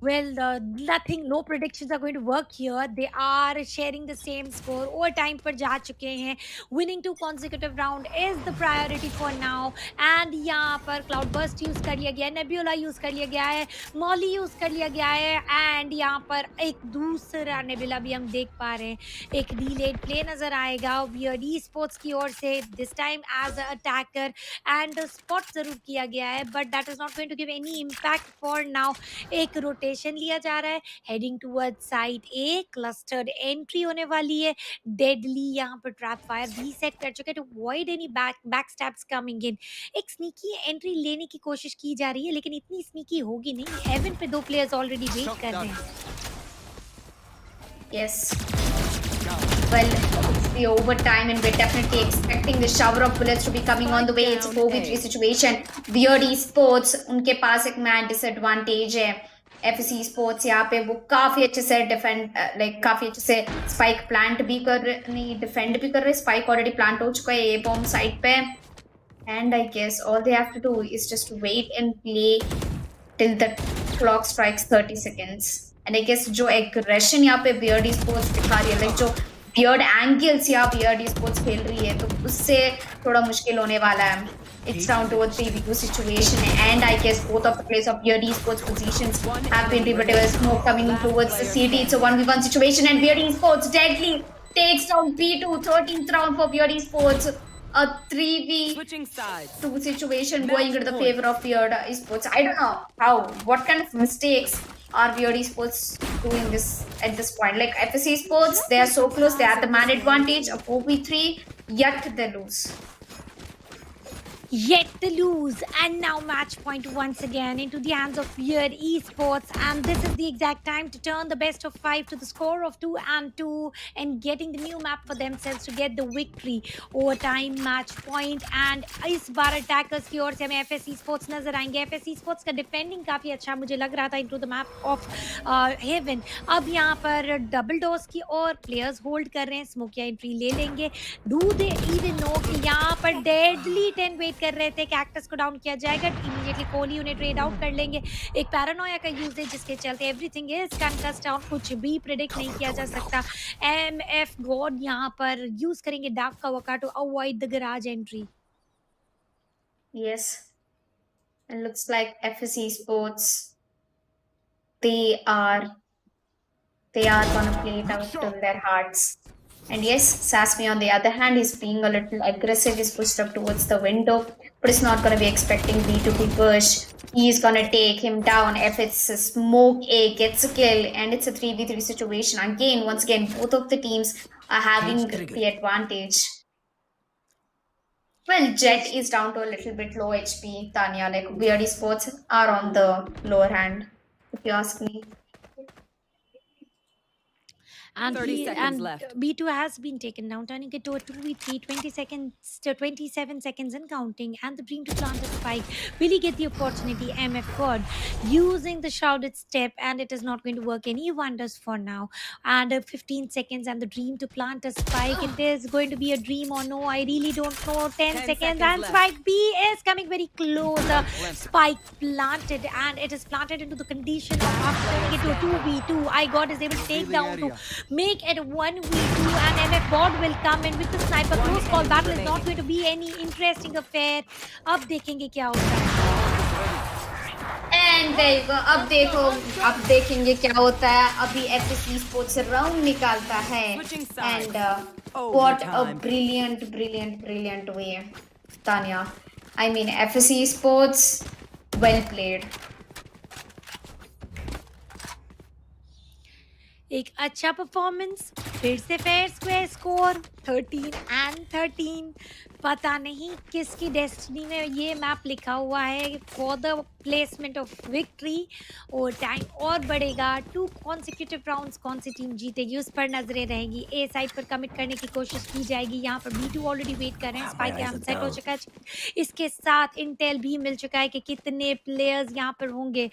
Well, nothing, no predictions are going to work here. They are sharing the same score. Overtime पर जा चुके हैं. Winning 2 consecutive round is the priority for now. And यहाँ पर Cloudburst use कर लिया गया है, Nebula use कर लिया गया है, Molly use कर लिया गया है, and यहाँ पर एक दूसरा Nebula भी हम देख पा रहे हैं. एक delayed play नजर आएगा Weird Esports की ओर से, this time as an attacker, and spot जरूर किया गया है, but that is not going to give any impact for now. एक rotation लिया जा रहा है, heading towards side A, clustered entry होने वाली है. Deadly यहाँ पर trap fire reset कर चुके हैं to avoid any backstabs coming in. एक sneaky entry लेने की कोशिश की जा रही है, लेकिन इतनी sneaky होगी नहीं. Heaven पे 2 players already wait कर रहे हैं. Yes. Well, it's the overtime, and we're definitely expecting the shower of bullets to be coming on the way. It's a 4v3 situation. Weird Esports, उनके पास एक man disadvantage है. FC sports यहाँ पे वो काफी अच्छे से काफी अच्छे से स्पाइक प्लांट भी कर रहे, नहीं डिफेंड भी कर रहे, स्पाइक ऑलरेडी प्लांट हो चुका है ए बॉम्ब साइड पे, and I guess all they have to do is just wait and play till the clock strikes 30 seconds. And I guess जो aggression यहाँ पे Beard Esports दिखा रही है, like जो Beard angles यहाँ Beard Esports खेल रही है, तो उससे थोड़ा मुश्किल होने वाला है. It's down to a 3v2 situation, and I guess both of the players of Beard Esports positions have been reverted. Smoke coming towards the CT. It's a 1v1 situation, and Beard Esports deadly takes down B2, 13th round for Beard Esports. A 3v2 situation going into the favor of Beard Esports. I don't know what kind of mistakes are Beard Esports doing this at this point. Like FSC Sports, they are so close, they have the man advantage, a 4v3, yet they lose. Yet to lose, and now match point once again into the hands of Weird Esports, and this is the exact time to turn the best of 5 to the score of 2-2 and getting the new map for themselves to get the victory. Overtime match point, and इस बार attackers की ओर से हमें FS Esports नजर आएंगे. FS Esports का defending काफी अच्छा मुझे लग रहा था into the map of Heaven. अब यहाँ पर डबल डोज की और प्लेयर्स होल्ड कर रहे हैं, स्मोकिया एंट्री ले लेंगे. डू दे इवन नो कि यहाँ पर डेडली 10 वेट कर रहे थे, कैक्टस को डाउन किया जाएगा, इमीडिएटली कोहली उन्हें ट्रेड आउट कर लेंगे. एक पैरानोया का यूजेज जिसके चलते एवरीथिंग इज कंकस्ट डाउन, कुछ भी प्रेडिक्ट नहीं किया जा सकता. एमएफ गॉड यहाँ पर यूज करेंगे डार्क का वका to avoid the garage entry. Yes, it looks like FSC Sports, they are gonna play it out till their hearts. And yes, Sasmi on the other hand is being a little aggressive, is pushed up towards the window, but is not gonna be expecting B to be pushed. He is gonna take him down. If it's a smoke A gets a kill, and it's a 3v3 situation. Once again, both of the teams are having the advantage. Well, Jet is down to a little bit low HP, Tanya. Like Weird Esports are on the lower hand, if you ask me. And 30 seconds left. B2 has been taken down, turning it to a 2v3, 20 seconds to 27 seconds and counting, and the dream to plant a spike. Will he get the opportunity? MF God using the shrouded step, and it is not going to work any wonders for now. And 15 seconds and the dream to plant a spike. It is going to be a dream or no, I really don't know. 10 seconds and left. spike B is coming very close. Spike planted, and it is planted into the condition of after turning it to a 2v2. I God is able to take down to make it 1v2, and MF Bod will come in with the sniper. Close call battle is not going to be any interesting affair. अब देखेंगे क्या होता है. And there you go. अब देखेंगे क्या होता है. अभी FSC Sports राउंड निकालता है, and what a brilliant way, Tanya. I mean, FSC Sports, well played. एक अच्छा परफॉर्मेंस, फिर से फेयर स्क्वायर स्कोर 13-13. पता नहीं किसकी डेस्टिनी में ये मैप लिखा हुआ है for the placement of victory. और टाइम और बढ़ेगा. 2 कॉन्सिक्यूटिव राउंड्स कौन सी टीम जीतेगी उस पर नजरें रहेंगी. ए साइड पर कमिट करने की कोशिश की जाएगी. यहाँ पर B2 ऑलरेडी वेट कर रहे हैं. स्पाइक यहाँ सेट हो चुका है. इसके साथ इंटेल भी मिल चुका है कि कितने प्लेयर्स यहाँ पर होंगे,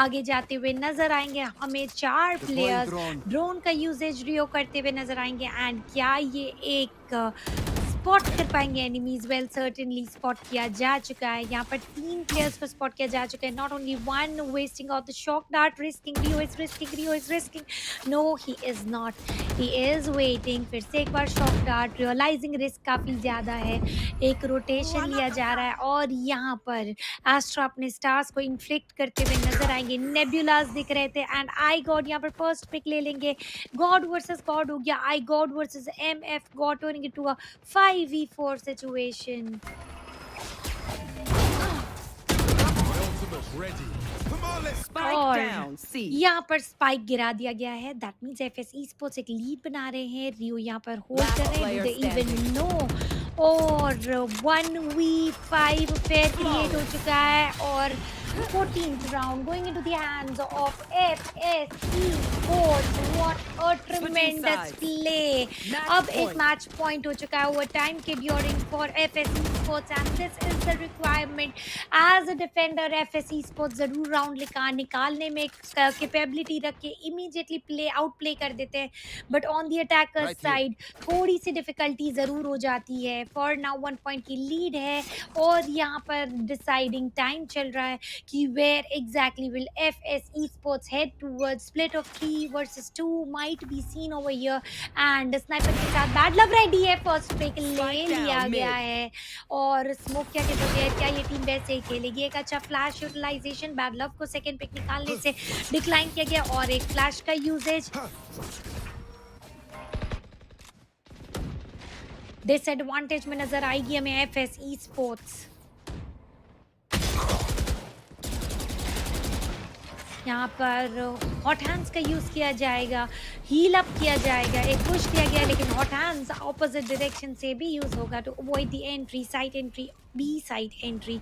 आगे जाते हुए नजर आएंगे. हमें 4 प्लेयर्स ड्रोन का यूजेज रियो करते हुए नजर आएंगे. एंड क्या ये एक स्पॉट कर पाएंगे एनिमीज? वेल सर्टेनली स्पॉट किया जा चुका है. यहाँ पर 3 प्लेयर्स को स्पॉट किया जा चुका है. Not only one wasting of the shock dart, risking. Rio is risking. No, he is not. He is waiting. फिर से एक बार शॉक डार्ट, रियलाइजिंग रिस्क काफी ज्यादा है. एक रोटेशन लिया जा रहा है, और यहाँ पर एस्ट्रा अपने स्टार्स को इन्फ्लिक्ट करते हुए नजर आएंगे. नेबुलास दिख रहे थे, एंड आई गॉड यहाँ पर फर्स्ट पिक ले लेंगे. गॉड वर्सेस गॉड हो गया. IGod versus MF God, turning it to a 5v4 situation. Spike down. C. यहाँ पर स्पाइक गिरा दिया गया है. दैट मीन्स FS Esports एक लीड बना रहे हैं. रियो यहाँ पर होल्ड कर रहे हैं. Do they even know? और 1v5 फेयर क्रिएट हो चुका है, और 14th round going into the hands of FS Esports. What a tremendous play. अब एक मैच पॉइंट हो चुका है ओवर टाइम के during for FSE sports and this is the requirement as a defender. FSE sports जरूर round निकालने में capability रख के इमीडिएटली प्ले आउट प्ले कर देते हैं, but on the attacker side थोड़ी सी डिफिकल्टी जरूर हो जाती है। फॉर नाउ 1 पॉइंट की लीड है और यहाँ पर डिसाइडिंग टाइम चल रहा है कि where exactly will FSE sports head towards Split of 3 versus 2 might be seen over here and sniper के साथ बैड लव रेडी है। फर्स्ट पिक ले लिया गया है और स्मोकिया के बगैर क्या ये टीम वैसे ही खेलेगी। एक अच्छा फ्लैश यूटिलाइजेशन, बैड लव को सेकंड पिक निकालने से डिक्लाइन किया गया और एक फ्लैश का यूजेज डिसएडवांटेज में नजर आएगी हमें एफएसई स्पोर्ट्स। यहाँ पर हॉट हैंड्स का यूज किया जाएगा, हील अप किया जाएगा, एक पुश किया गया लेकिन हॉट हैंड्स ऑपोजिट डायरेक्शन से भी यूज होगा to avoid the entry, side entry, B side entry,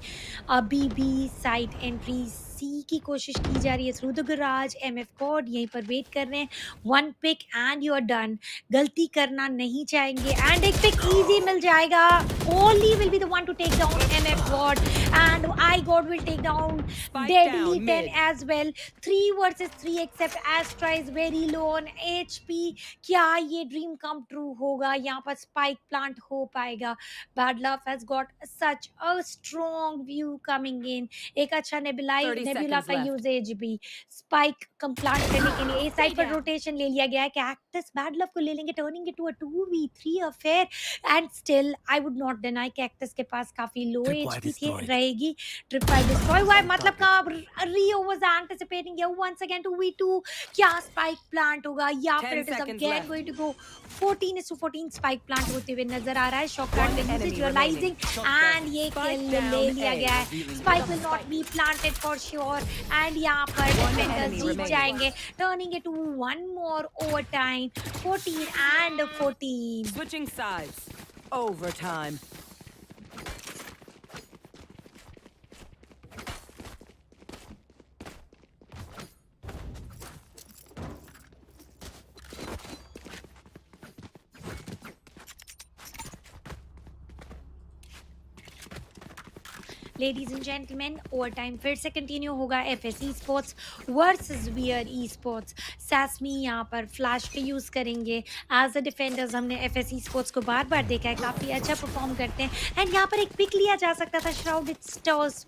B side entry C की कोशिश की जा रही है थ्रू द गराज। एमएफ कोड यहीं पर वेट कर रहे हैं, 1 pick and you are done. गलती करना नहीं चाहेंगे एंड एक पिक इजी मिल जाएगा। Only will be the one to take down MF God and I God will take down Deadly 10 as well. 3 versus 3 except Astra is very low on HP. क्या ये dream come true होगा? यहाँ पर spike plant हो पाएगा? Bad Love has got such a strong view coming in. एक अच्छा nebula का यूजेज भी स्पाइक कंप्लांट करने के लिए ए साइड पर रोटेशन ले लिया गया है। कैक्टस बैड लव को ले लेंगे, turning it to a 2v3 affair and still I would not deny Cactus के पास काफी लो एचपी रहेगी। ट्रिप फाइव डिस्ट्रॉय हुआ है, मतलब का Rio was anticipating here once again 2v2। क्या स्पाइक प्लांट होगा या फिर it is again going to go 14:14 spike plant होते हुए नजर आ रहा है। शॉक कार्ड में विजुअलाइजिंग एंड ये किल ले लिया गया है। Spike will not be planted for sure and यहाँ पर डिफेंडर्स जीत जाएंगे, turning it to 1 more over time 14-14। Switching sides. Overtime. Ladies and gentleman overtime फिर से कंटिन्यू होगा FSE sports versus weird esports. सैसमी यहाँ पर फ्लैश पे यूज़ करेंगे एज अ डिफेंडर्स। हमने एफएसई स्पोर्ट्स को बार बार देखा है, काफ़ी अच्छा परफॉर्म करते हैं एंड यहाँ पर एक पिक लिया जा सकता था। श्राउडेड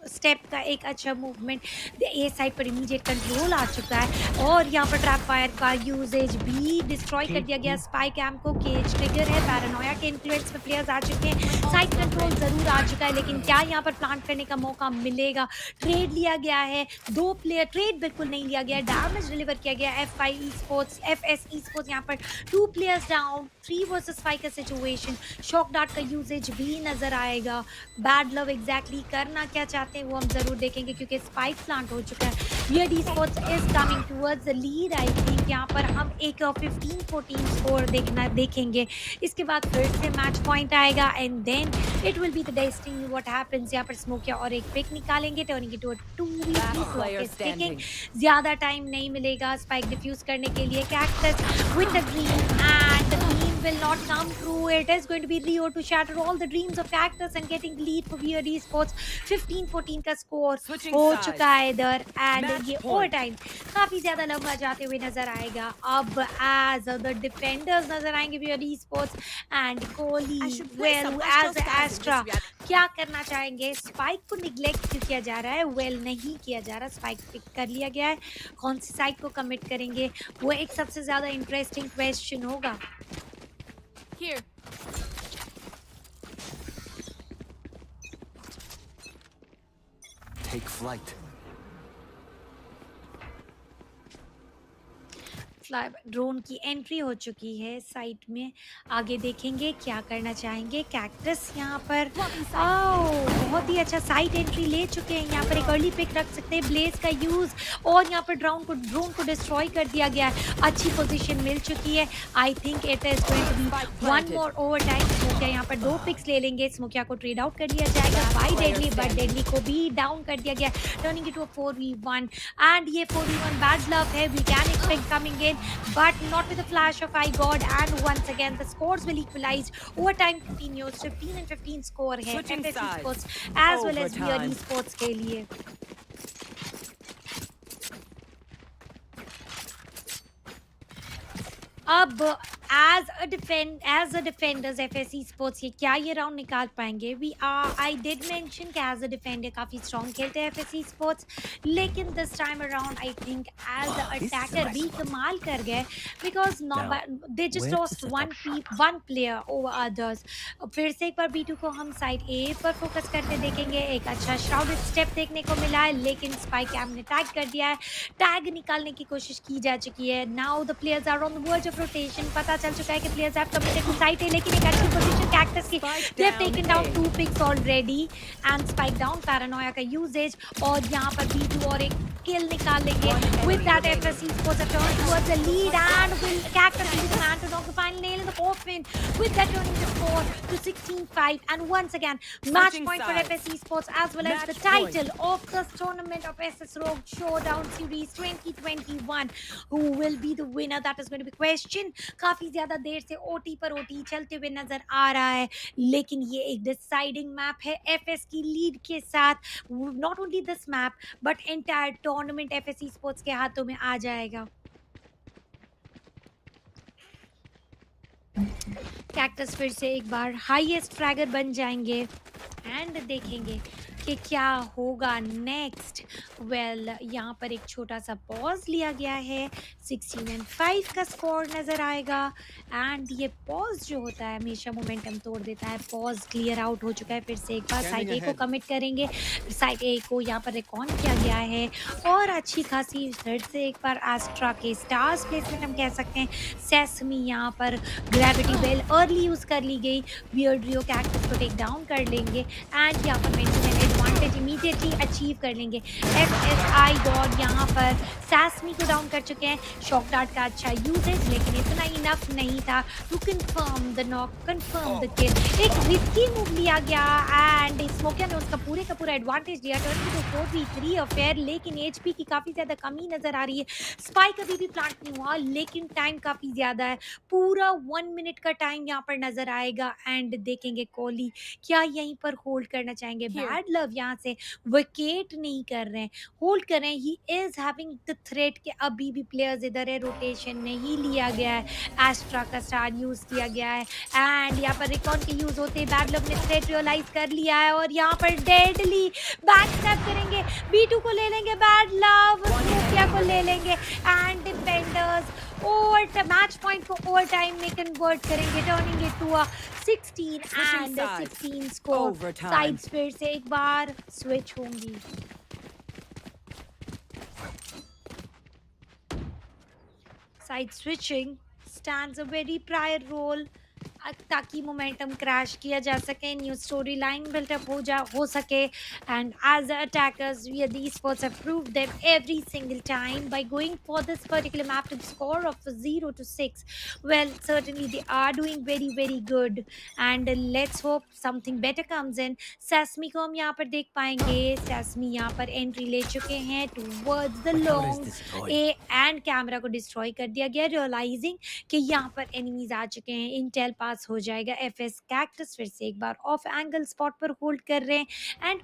स्टेप का एक अच्छा मूवमेंट, ए साइड पर इमीडिएट कंट्रोल आ चुका है और यहाँ पर ट्रैप फायर का यूजेज भी डिस्ट्रॉय कर दिया गया। स्पाई कैम्प को केज ट्रिगर है, पैरानोया के इन्फ्लुएंस में प्लेयर्स आ चुके हैं, साइड कंट्रोल जरूर आ चुका है लेकिन क्या यहाँ पर प्लांट करने का मौका मिलेगा? ट्रेड लिया गया है, 2 प्लेयर, ट्रेड बिल्कुल नहीं लिया गया, डैमेज डिलीवर किया गया। एफएसई स्पोर्ट्स यहाँ पर 2 प्लेयर्स डाउन, 3 वर्सेस 5 का सिचुएशन। शॉक डार्ट का यूजेज भी नजर आएगा। बैड लव एग्जैक्टली करना क्या चाहते हैं वो हम जरूर देखेंगे क्योंकि स्पाइक प्लांट हो चुका है। Weird sports is coming towards the lead. I think यहाँ पर हम एक 15-14 स्कोर देखेंगे। इसके बाद फिर से मैच पॉइंट आएगा and then it will be the destiny what happens. यहाँ पर स्मोकिया और एक पिक निकालेंगे, टर्निंग इट टू 2v3 ज्यादा टाइम नहीं मिलेगा स्पाइक डिफ्यूज करने के लिए। Cactus with the dream and the dream will not come true. It is going to be Rio to shatter all the dreams of Cactus and getting lead for VALORANT Esports। 15-14 का score हो चुका है इधर and ये over time काफी ज्यादा लंबा जाते हुए नजर आएगा। अब एज द डिफेंडर्स नजर आएंगे VALORANT Esports and Kohli well as Astra क्या करना चाहेंगे? स्पाइक को निग्लेक्ट क्यों किया जा रहा है? वेल नहीं किया जा रहा, स्पाइक पिक कर लिया गया है। कौन सी साइड को कमिट करेंगे वो एक सबसे ज्यादा इंटरेस्टिंग क्वेश्चन होगा। Here. Take flight. ड्रोन की एंट्री हो चुकी है साइट में, आगे देखेंगे क्या करना चाहेंगे। कैक्टस यहाँ पर बहुत ही अच्छा साइड एंट्री ले चुके हैं। यहाँ पर एक अर्ली पिक रख सकते हैं, ब्लेज का यूज और यहाँ पर ड्रोन को डिस्ट्रॉय कर दिया गया है। अच्छी पोजीशन मिल चुकी है। I think it is going to be 1 more over time. स्मोकिया यहाँ पर 2 पिक्स ले लेंगे, स्मोकिया को ट्रेड आउट कर लिया जाएगा बाय डेडली, बट डेडली को भी डाउन कर दिया गया, turning it to 4v1 and ये 4v1 बैड लव है। We can expect coming in time, but not with a flash of eye god. And once again, the scores will equalize. Overtime continues. 15 and 15 score है Switching FS sides. Esports as well as VALORANT Overtime. Esports के लिए. अब as a defenders FSC sports ये क्या ये round निकाल पाएंगे? We are I did mention कि एज अ डिफेंडर काफी स्ट्रांग खेलते हैं एफएससी स्पोर्ट्स, लेकिन this time around I think as a this is a attacker nice भी spot. कमाल कर गए, because they just where to lost set one up shop? One player over others. फिर से एक बार B2 को हम साइड ए पर फोकस करते देखेंगे. एक अच्छा श्राउडेड स्टेप देखने को मिला है, लेकिन स्पाइक कैम ने टैग कर दिया है. टैग निकालने की कोशिश की जा चुकी है. Now the players are on the verge of rotation. पता चल चुका है कि players have committed to side A, लेकिन एक अच्छी पोजीशन कैक्टस की. They have taken down 2 picks already and spike down. Paranoia का यूजेज और यहाँ पर B2 और एक किल निकाल लेंगे. With that FSC sports have turned towards the lead and will Cactus will be the man to knock the final nail in the coffin. With that turning the score to 16-5, and once again match point for FSC Sports as well as the title of this tournament of SS Rogue Showdown Series 2021. Who will be the winner? That is going to be question. काफी ज्यादा देर से OT पर OT चलते हुए नजर आ रहा है, लेकिन ये एक डिसाइडिंग मैप है FS की लीड के साथ. Not only this map but entire tournament FSC Sports के हाथों में आ जाएगा. कैक्टस फिर से एक बार हाईएस्ट फ्रैगर बन जाएंगे एंड देखेंगे कि क्या होगा नेक्स्ट. वेल यहाँ पर एक छोटा सा पॉज लिया गया है. 16-5 का स्कोर नजर आएगा एंड ये पॉज जो होता है हमेशा मोमेंटम तोड़ देता है. पॉज क्लियर आउट हो चुका है. फिर से एक बार साइड ए को कमिट करेंगे. साइड ए को यहाँ पर रिकॉन किया गया है और अच्छी खासी फिर से एक बार एस्ट्रा के स्टार्स प्लेसमेंट हम कह सकते हैं. सेसमी यहाँ पर ग्रेविटी बेल अर्ली यूज कर ली गई. वियर्ड रियो कैक्टस को टेक डाउन कर लेंगे एंड यहाँ पर एडवांटेज इमीडिएटली अचीव कर लेंगे. एफएसआई गॉड यहाँ पर सैसमी को डाउन कर चुके हैं. शॉक डार्ट का अच्छा यूजेज, लेकिन इतना इनफ नहीं था to confirm the knock, confirm the किल. एक रिस्की मूव लिया गया एंड स्मोकिया ने उसका पूरे का पूरा एडवांटेज लिया. टर्न टू 4v3 अफेयर, लेकिन एचपी की काफी ज्यादा कमी नजर आ रही है. स्पाइक अभी भी प्लांट नहीं हुआ, लेकिन टाइम काफी ज्यादा है. पूरा 1 मिनट का टाइम यहाँ पर नजर आएगा एंड देखेंगे कोहली क्या यहीं पर होल्ड करना चाहेंगे. बैड लव यहाँ से विकेट नहीं कर रहे हैं, होल्ड कर रहे हैं. He is having the threat कि अभी भी प्लेयर्स इधर है. रोटेशन नहीं लिया गया है. एस्ट्रा का स्टार यूज किया गया है एंड यहाँ पर रिकॉन के यूज होते बैड लव ने थ्रेट रियलाइज कर लिया है और यहाँ पर डेडली बैक स्टेप करेंगे. B2 को ले लेंगे बैड लव, सोफिया को ले लेंगे and defenders over match point को ओवर टाइम में कन्वर्ट करेंगे, turning it to 16 and 16 score. Sides फिर से एक बार स्विच होंगी. Side switching stands a very prior role ताकि मोमेंटम क्रैश किया जा सके, न्यू स्टोरी लाइन बिल्टअप हो सके. And as attackers we the esports have proved them every single time by going for this particular map to the score of 0-6. Well, certainly they are doing very very good and let's hope something better comes in. Sesame को हम यहाँ पर देख पाएंगे. Sesame यहाँ पर entry ले चुके हैं towards the long A and camera को डिस्ट्रॉय कर दिया गया, रियलाइजिंग कि यहाँ पर एनिमीज आ चुके हैं. इंटेल पास हो जाएगा. एफएस कैक्टस फिर से एक बार ऑफ एंगल स्पॉट पर होल्ड कर रहे हैं एंड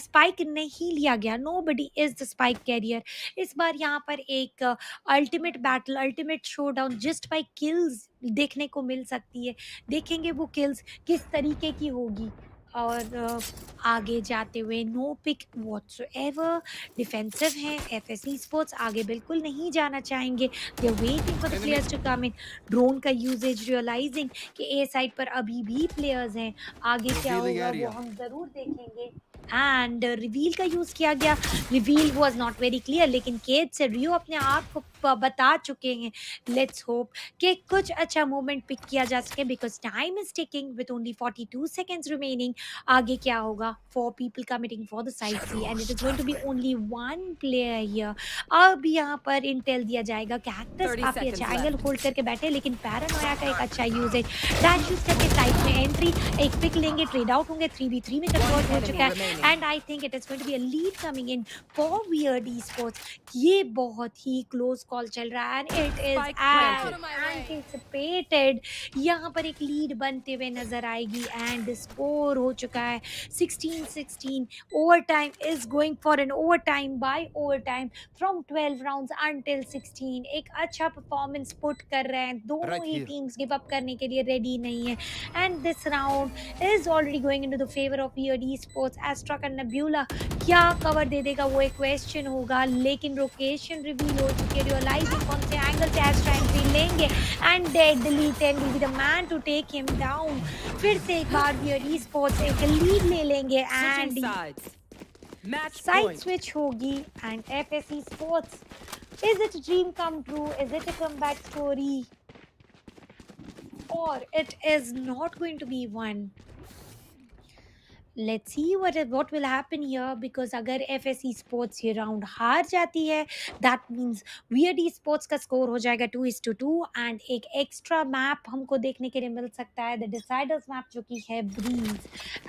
स्पाइक नहीं लिया गया. Nobody is the spike carrier. इस बार यहाँ पर एक ultimate battle, ultimate showdown just by kills देखने को मिल सकती है. देखेंगे वो किल्स किस तरीके की होगी. और आगे जाते हुए नो पिक व्हाटसोएवर, डिफेंसिव है. एफएससी स्पोर्ट्स आगे बिल्कुल नहीं जाना चाहेंगे. They are waiting for the players to come in. Drone का यूजेज रियलाइजिंग कि ए साइड पर अभी भी प्लेयर्स हैं. आगे क्या होगा वो हम जरूर देखेंगे. एंड रिवील का यूज किया गया. Reveal was not very clear, लेकिन केज से रियो अपने आप को बता चुके हैं. लेट्स होप कि कुछ अच्छा मूवमेंट पिक किया जा सके because time is ticking with only 42 seconds remaining. आगे क्या होगा? 4 people committing for the side C and it is going to be only 1 player here. अब यहाँ पर इंटेल दिया जाएगा. कैक्टस काफी अच्छा एंगल होल्ड करके बैठे, लेकिन पैरानोया का एक अच्छा यूजेज. डैश यूज करके साइड में एंट्री, एक पिक लेंगे, ट्रेड आउट होंगे. 3v3 में कन्वर्ट हो चुका है remaining. and I think it is going to be a lead coming in for Weird Esports. ये बहुत ही close call चल रहा है and it is Spike as planted. anticipated. यहाँ पर एक लीड बनते हुए नजर आएगी एंड स्कोर हो चुका है 16-16. Overtime is going for an overtime by overtime from 12 rounds until 16. एक अच्छा परफॉर्मेंस पुट कर रहे हैं दोनों ही टीम्स, गिव अप करने के लिए रेडी नहीं है and this round is already going into the favour of Weird Esports. Astra का नेब्यूला क्या कवर दे देगा वो एक क्वेश्चन होगा, लेकिन लोकेशन रिवील हो चुकी है. रियलाइजिंग कौन से एंगल से एस्ट्रा एंट्री लेंगे and deadly 10 will be the man to take him down. फिर से एक बार Weird Esports एक लीड ले लेंगे Switching and sides. Match side point. Switch होगी and FSE Sports, is it a dream come true, is it a comeback story, or it is not going to be one? Let's see what will happen here, because अगर FSE Sports ये round हार जाती है that means Weird Esports का score हो जाएगा 2-2 and एक extra map हमको देखने के लिए मिल सकता है, द डिसाइडर्स मैप, जो कि है ब्रीज.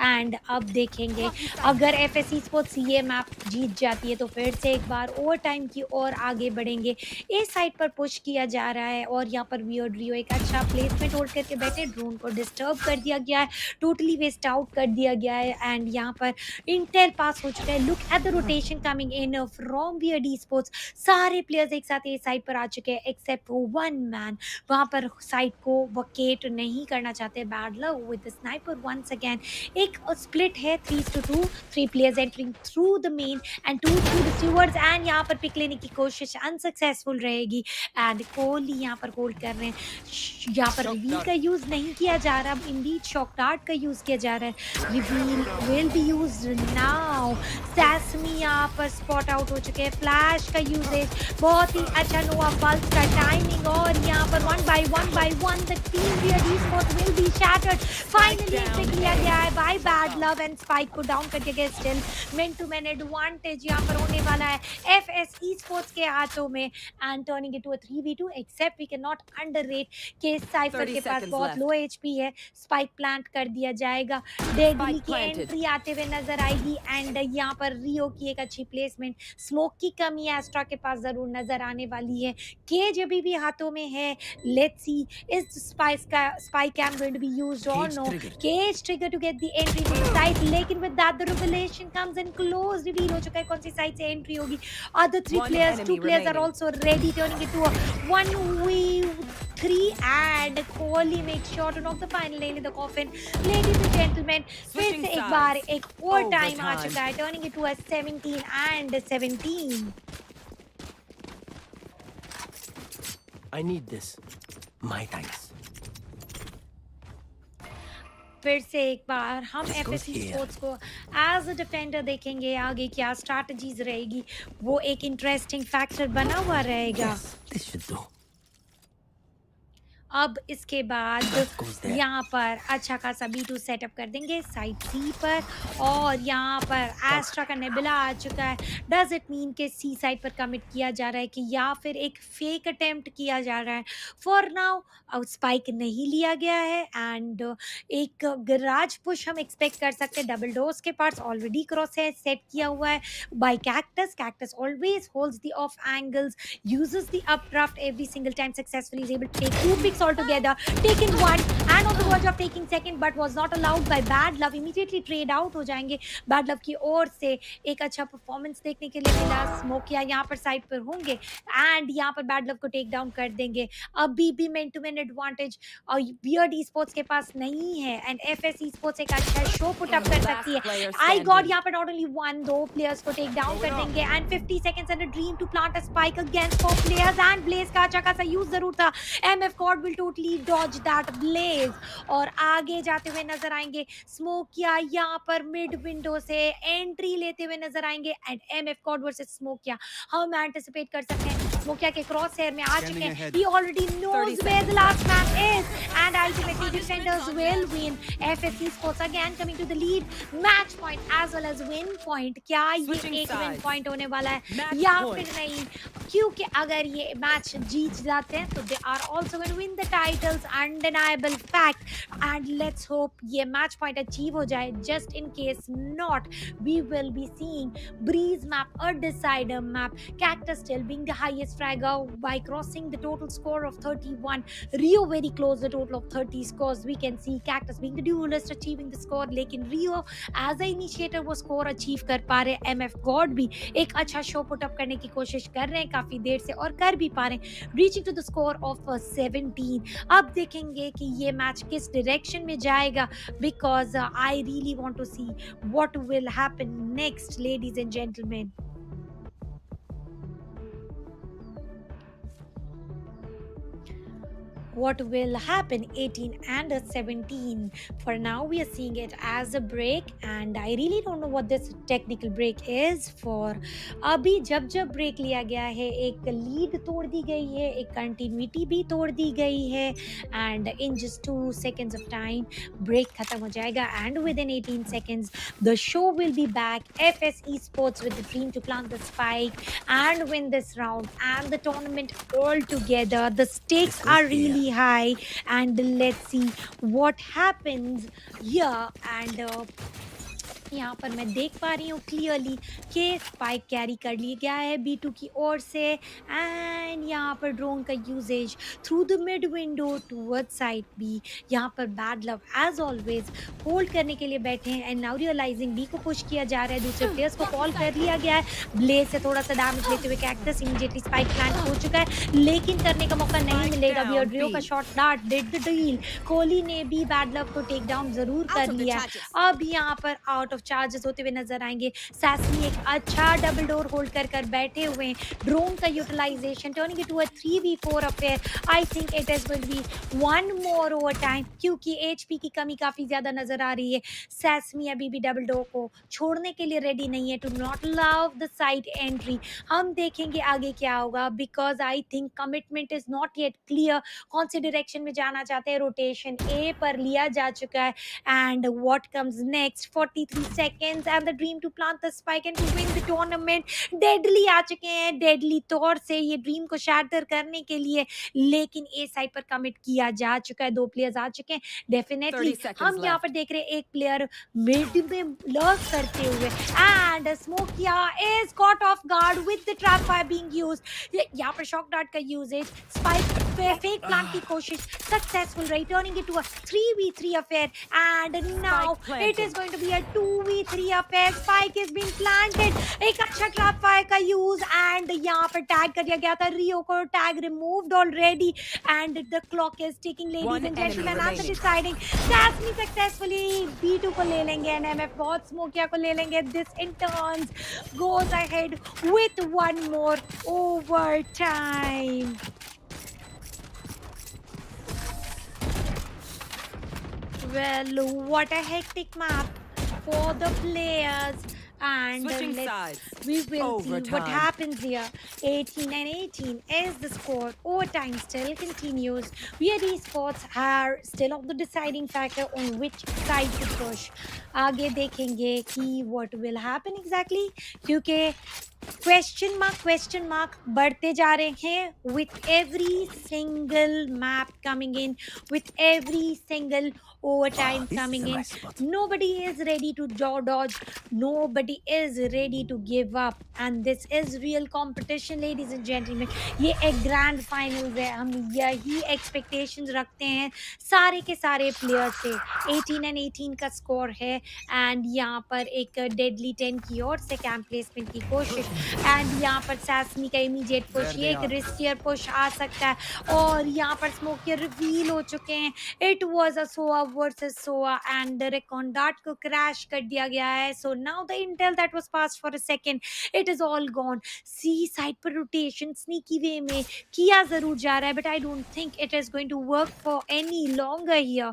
एंड अब देखेंगे अगर FSE Sports ये मैप जीत जाती है तो फिर से एक बार ओवर टाइम की ओर आगे बढ़ेंगे. इस साइड पर पुश किया जा रहा है और यहाँ पर Weird Rio एक अच्छा प्लेसमेंट होल्ड करके बैठे, ड्रोन को डिस्टर्ब कर दिया गया है, टोटली वेस्ट आउट कर दिया गया है एंड यहाँ पर इंटेल पास हो चुका है. Look at the rotation coming in from Weird Esports. सारे प्लेयर्स एक साथ ये साइड पर आ चुके हैं एक्सेप्ट वन मैन, वहां पर साइड को वकेट नहीं करना चाहते. Bad luck with the sniper once again. एक स्प्लिट है 3-2, 3 players entering through the main and 2 through the stewards and यहाँ पर पिक लेने की कोशिश अनसक्सेसफुल रहेगी एंड कोहली यहाँ पर होल्ड कर रहे हैं. यहाँ पर रिवील का यूज नहीं किया जा रहा, इंडीड शॉक डार्ट का यूज किया जा रहा है. Reveal will be used now. Sasmi यहाँ पर स्पॉट आउट हो चुके हैं. फ्लैश का यूजेज बहुत ही अच्छा, नोवा पल्स का टाइमिंग और यहाँ पर one by one the team Weird Esports will be shattered. Finally pick लिया गया है by Bad Love and Spike को डाउन करके गए. Still man to man advantage यहाँ पर होने वाला है FSE Sports के हाथों में and turning it to a 3v2. except we cannot underrate कि साइफर 30 के पास seconds बहुत left. लो HP है. स्पाइक प्लांट कर दिया जाएगा. डेडली की planted. एंट्री आते हुए नजर आएगी एंड यहाँ पर रियो की एक अच्छी प्लेसमेंट. स्मोक की कमी एस्ट्रा के पास जरूर नजर आने वाली है. केज अभी भी हाथों में है. Let's see is spy cam going to be used or no. Cage trigger to get the entry to the side, लेकिन with that the revelation comes in close. Reveal हो चुका है कौन सी साइड से एंट्री होगी. Other 3 One players, 2 enemy players are remaining. also ready, turning it to a 1v3 and Kohli makes sure to knock the final nail in the coffin. Ladies and gentlemen, फिर Switching से एक sides. बार एक और time आ Overtime. चुका है, turning it to a 17-17. I need this. My thanks. फिर से एक बार हम This goes FSE here. Sports को एज अ डिफेंडर देखेंगे. आगे क्या स्ट्रैटेजीज रहेगी वो एक इंटरेस्टिंग फैक्टर बना हुआ रहेगा. Yes, this should do. अब इसके बाद goes there. यहाँ पर अच्छा खासा B2 सेटअप कर देंगे साइड C पर और यहाँ पर एस्ट्रा का नेबुला आ चुका है. डज इट मीन के C साइड पर कमिट किया जा रहा है कि या फिर एक फेक अटेम्प्ट किया जा रहा है. फॉर नाउ स्पाइक नहीं लिया गया है एंड एक गराज पुश हम एक्सपेक्ट कर सकते हैं. डबल डोर्स के पार्ट्स ऑलरेडी क्रॉस है सेट किया हुआ है by Cactus always holds the off angles, uses the updraft every single time successfully, is able to take 2 picks altogether, taken 1 and on the verge of taking second but was not allowed by Bad Love. immediately trade out हो जाएंगे. Bad Love की ओर से एक अच्छा performance देखने के लिए मिला. स्मोकिया यहाँ पर साइड पर होंगे एंड यहाँ पर Bad Love को टेक डाउन कर देंगे. अभी भी मैन टू मैन एडवांटेज और Weird Esports के पास नहीं है एंड FSE Sports एक अच्छा शो पुट अप कर सकती है. player आई गॉड standing. यहाँ पर नॉट ओनली 1-2 प्लेयर्स को टेक डाउन कर देंगे and 50 seconds and a dream to plant a spike against 4 players and Blaze का अच्छा खासा यूज जरूर था. MF God will totally dodge that Blaze और आगे जाते हुए नजर आएंगे. स्मोकिया यहाँ पर मिड विंडो से एंट्री लेते हुए नजर आएंगे एंड MF God वर्सेस स्मोकिया हम एंटिसिपेट कर सकते हैं. स्मोकिया के क्रॉस हेयर में आ चुके हैं. He already knows 30 where the last man is and ultimately defenders will win. FSC Sports again coming to the lead, match point as well as win point. क्या ये Switching एक win sides. point होने वाला है Match या point. फिर नहीं? क्योंकि अगर ये मैच जीत जाते हैं तो they are also going to win the titles, undeniable fact. And let's hope ये match point achieve हो जाए. Just in case not, we will be seeing Breeze map, a decider map. Cactus still being the highest fragger by crossing the total score of 31. Rio very close, the total of 30 scores. We can see Cactus being the duelist achieving the score. लेकिन Rio as a initiator वो score achieve कर पा रहे. MF God भी एक अच्छा show put up करने की कोशिश कर रहे हैं काफी देर से और कर भी पा रहे हैं, reaching to the score of 17. अब देखेंगे कि ये मैच किस डायरेक्शन में जाएगा, because I really want to see what will happen next, ladies and gentleman. What will happen 18 and 17? For now we are seeing it as a break and I really don't know what this technical break is for. अभी जब जब break लिया गया है एक lead तोड़ दी गई है, एक कंटिन्यूटी भी तोड़ दी गई है and in just 2 seconds of time break खत्म हो जाएगा and within 18 seconds the show will be back. FS Esports with the dream to plant the spike and win this round and the tournament all together. The stakes are really high and let's see what happens here. And यहाँ पर मैं देख पा रही हूँ clearly कि spike carry कर लिया गया है B2 की ओर से एंड यहाँ पर ड्रोन का usage through the mid window toward side B. यहाँ पर bad Love as always hold करने के लिए बैठे हैं एंड नाउ रियलाइजिंग बी को पुश किया जा रहा है, दूसरे प्लेयर्स को कॉल कर लिया गया है. ब्लेज से थोड़ा सा डैमेज लेते हुए कैक्टस इमीडिएटली स्पाइक प्लांट हो चुका है लेकिन करने का मौका नहीं मिलेगा. बियर्ड्रियो का shot dart did the deal. Kohli ने भी बैड लव को टेक डाउन जरूर कर लिया. अब यहाँ पर आउट ऑफ चार्जेस होते हुए नजर आएंगे. सैसनी एक अच्छा डबल डोर होल्ड कर बैठे हुए हैं. ड्रोन का utilization turning it to a 3v4 affair. I think it is will be one more over time क्योंकि एचपी की कमी काफी ज्यादा नजर आ रही है. सैसमी अभी भी डबल डोर को छोड़ने के लिए रेडी नहीं है to not love the side entry. हम देखेंगे आगे क्या होगा because I think commitment is not yet clear. कौन सी डायरेक्शन में जाना चाहते हैं. रोटेशन ए पर लिया जा चुका है and what comes next. 43 seconds and the dream to plant the spike and to win the tournament. Deadly आ चुके हैं डेडली तौर से ये ड्रीम को शैटर करने के लिए लेकिन ए साइड पर कमिट किया जा चुका है. 2 प्लेयर्स आ चुके हैं. डेफिनेटली हम यहाँ पर देख रहे हैं एक प्लेयर मिड में लर्क करते हुए and स्मोकिया is caught off guard with the trap fire being used. यहाँ पर शॉक डार्ट का यूजेज स्पाइक फेक प्लांट की कोशिश सक्सेसफुल रही, turning it to a 3v3 affair and now it is going to be a 2v3 affair. Spike is being planted. एक अच्छा trap fire का use and यहाँ पर tag कर दिया गया था. रियो को tag removed already and the clock is ticking. Ladies and gentleman after deciding सैसमी सक्सेसफुली B2 को ले लेंगे एंड MF बहुत स्मोकिया को ले लेंगे. This in turns goes ahead with one more over time. Well, what a hectic map for the players. And Switching we sides. will see what Overtime. happens here. 18 and 18 is the score. Overtime still continues. VALORANT Esports are still of the deciding factor on which side to push. आगे देखेंगे कि what will happen exactly क्योंकि question mark बढ़ते जा रहे हैं with every single map coming in, with every single overtime coming in. Nobody is ready to dodge, nobody is ready to give up and this is real competition ladies and gentlemen. ये एक grand finals है, हम यही expectations रखते हैं सारे के सारे players से. 18 and 18 का score है and यहाँ पर एक deadly 10 की ओर से camp placement की कोशिश एंड यहाँ पर सैसमी का इमीडिएट पुश, ये एक रिस्कियर पुश आ सकता है और यहाँ पर स्मोकियर रिवील हो चुके हैं. इट वाज अ सोआ वर्सेस सोआ एंड रेकॉन्डार्ट को क्रैश कर दिया गया है. So now the intel that was passed for a second it is all gone. C side पर रोटेशन स्नीकी वे में किया जरूर जा रहा है but I don't think it is going to work for any longer here.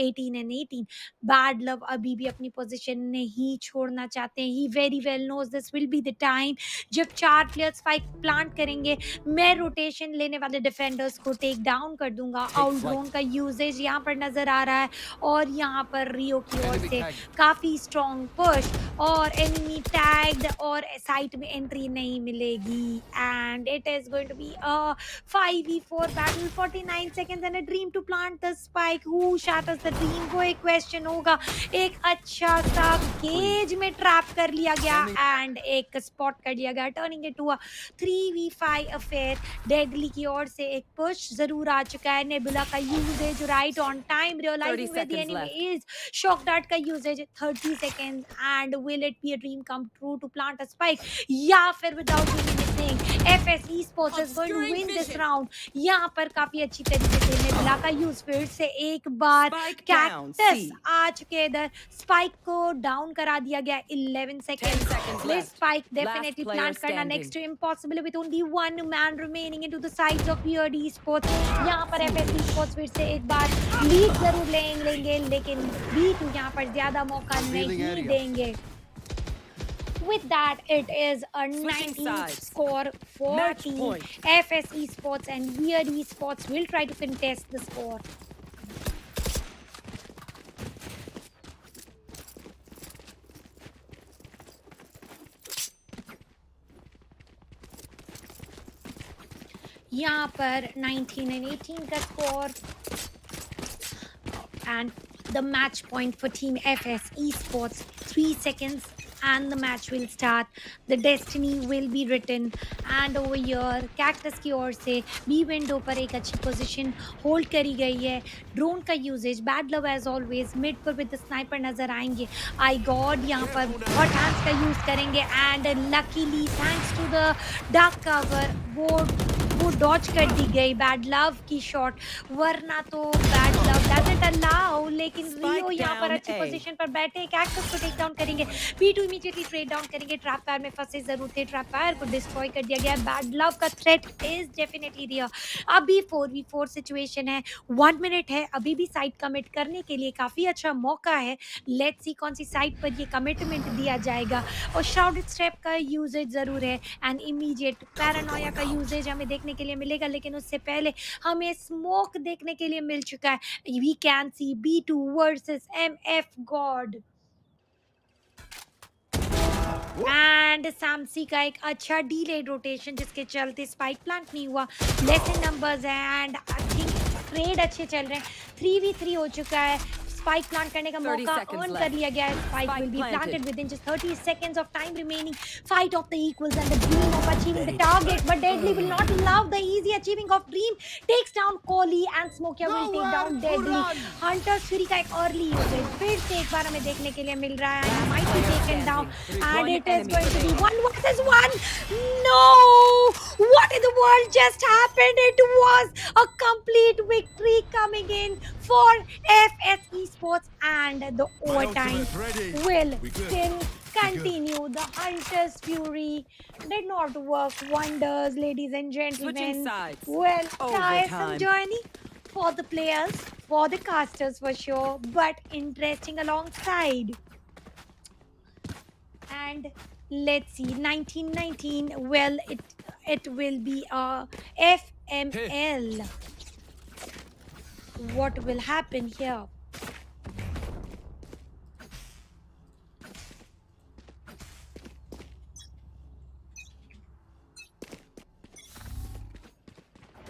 18-18. Bad Love अभी भी अपनी पोजीशन नहीं छोड़ना चाहते हैं. He very well knows this will be the time जब 4 प्लेयर्स स्पाइक प्लांट करेंगे. मैं रोटेशन लेने वाले डिफेंडर्स को टेक डाउन कर दूंगा. आउट ड्रोन का यूजेज यहाँ पर नजर आ रहा है और यहाँ पर रियो की ओर से काफी स्ट्रॉन्ग पुश और एनिमी टैग्ड और साइट में एंट्री नहीं मिलेगी. And it is going to be a 5v4 battle. 49 seconds and a dream to plant the spike. Who shatters the dream? वो एक क्वेश्चन होगा. एक अच्छा सा केज में ट्रैप कर लिया गया एंड एक स्पॉट कर लिया गया, turning it to a 3v5 affair. Deadly की ओर से एक पुश जरूर आ चुका है. नेबुला का usage right on time, realizing where the enemy is. Shock dart का usage 30 seconds and will it be a dream come true to plant a spike या फिर without doing anything FS Esports is going to win this round. यहाँ पर काफी अच्छी तरीके से nebula का यूज फिर से एक बार. कैक्टस आ चुके इधर. स्पाइक को डाउन करा दिया गया. 11 seconds. This spike definitely plant करना next to impossible with only one man remaining into the sides of weird Esports. यहाँ पर एफएस Esports फिर से एक बार लीड जरूर लेंगे लेकिन B2 यहाँ पर ज्यादा मौका नहीं देंगे. With that, it is a 19 score for team FS Esports and Weird Esports will try to contest the score. यहाँ पर 19 and 18 का score and the match point for team FS Esports 3 seconds and the match will start. The destiny will be written and over here Cactus की ओर से B window पर एक अच्छी position hold करी गई है. ड्रोन का usage Bad Love as always. Mid पर विद द स्नाइपर नजर आएंगे. आई गॉड यहाँ पर हॉट हैंड्स का यूज करेंगे and luckily thanks to the dark cover वो डॉज कर दी गई बैड लव की शॉट. वरना तो बैड लव डजंट अलाउ. लेकिन रियो यहाँ पर अच्छी पोजीशन पर बैठे. कैक्टस को टेक डाउन करेंगे. B2 इमीडिएटली ट्रेड डाउन करेंगे. ट्रैप फायर में फंसे जरूर थे. ट्रैप फायर को डिस्ट्रॉय कर दिया गया. बैड लव का थ्रेट इज डेफिनेटली रियर. अभी 4v4 सिचुएशन है. 1 मिनट है. अभी भी साइड कमिट करने के लिए काफी अच्छा मौका है. लेट्स सी कौन सी साइड पर ये कमिटमेंट दिया जाएगा. और शाउटेड स्ट्रैप का यूजेज जरूर है एंड इमीडिएट पैरानोया का यूजेज हमें देखने के लिए मिलेगा. लेकिन उससे पहले हमें स्मोक देखने के लिए मिल चुका है. We can see B2 versus MF God and सैमसी का एक अच्छा डीलेड रोटेशन जिसके चलते स्पाइक प्लांट नहीं हुआ. लेसन नंबर्स हैं एंड आई थिंक ट्रेड अच्छे चल रहे हैं. 3v3 हो चुका है. स्पाइक प्लांट करने का मौका अर्न कर लिया गया है. Spike will be planted within just 30 seconds of time remaining. Fight of the equals and the dream of achieving the target, but Deadly will not allow the easy achieving of dream. Takes down Kohli and Smokia will take down Deadly. Hunter's Fury का एक early usage फिर से एक बार हमें देखने के लिए मिल रहा है. And might be taken down and it is going to be 1 versus 1. No! What in the world just happened? It was a complete victory coming in for FS Esports and the overtime will still continue. The Hunter's Fury did not work wonders, ladies and gentlemen. Well, tiresome journey for the players, for the casters for sure, but interesting alongside. And let's see, 1919, well, it will be a FML. What will happen here?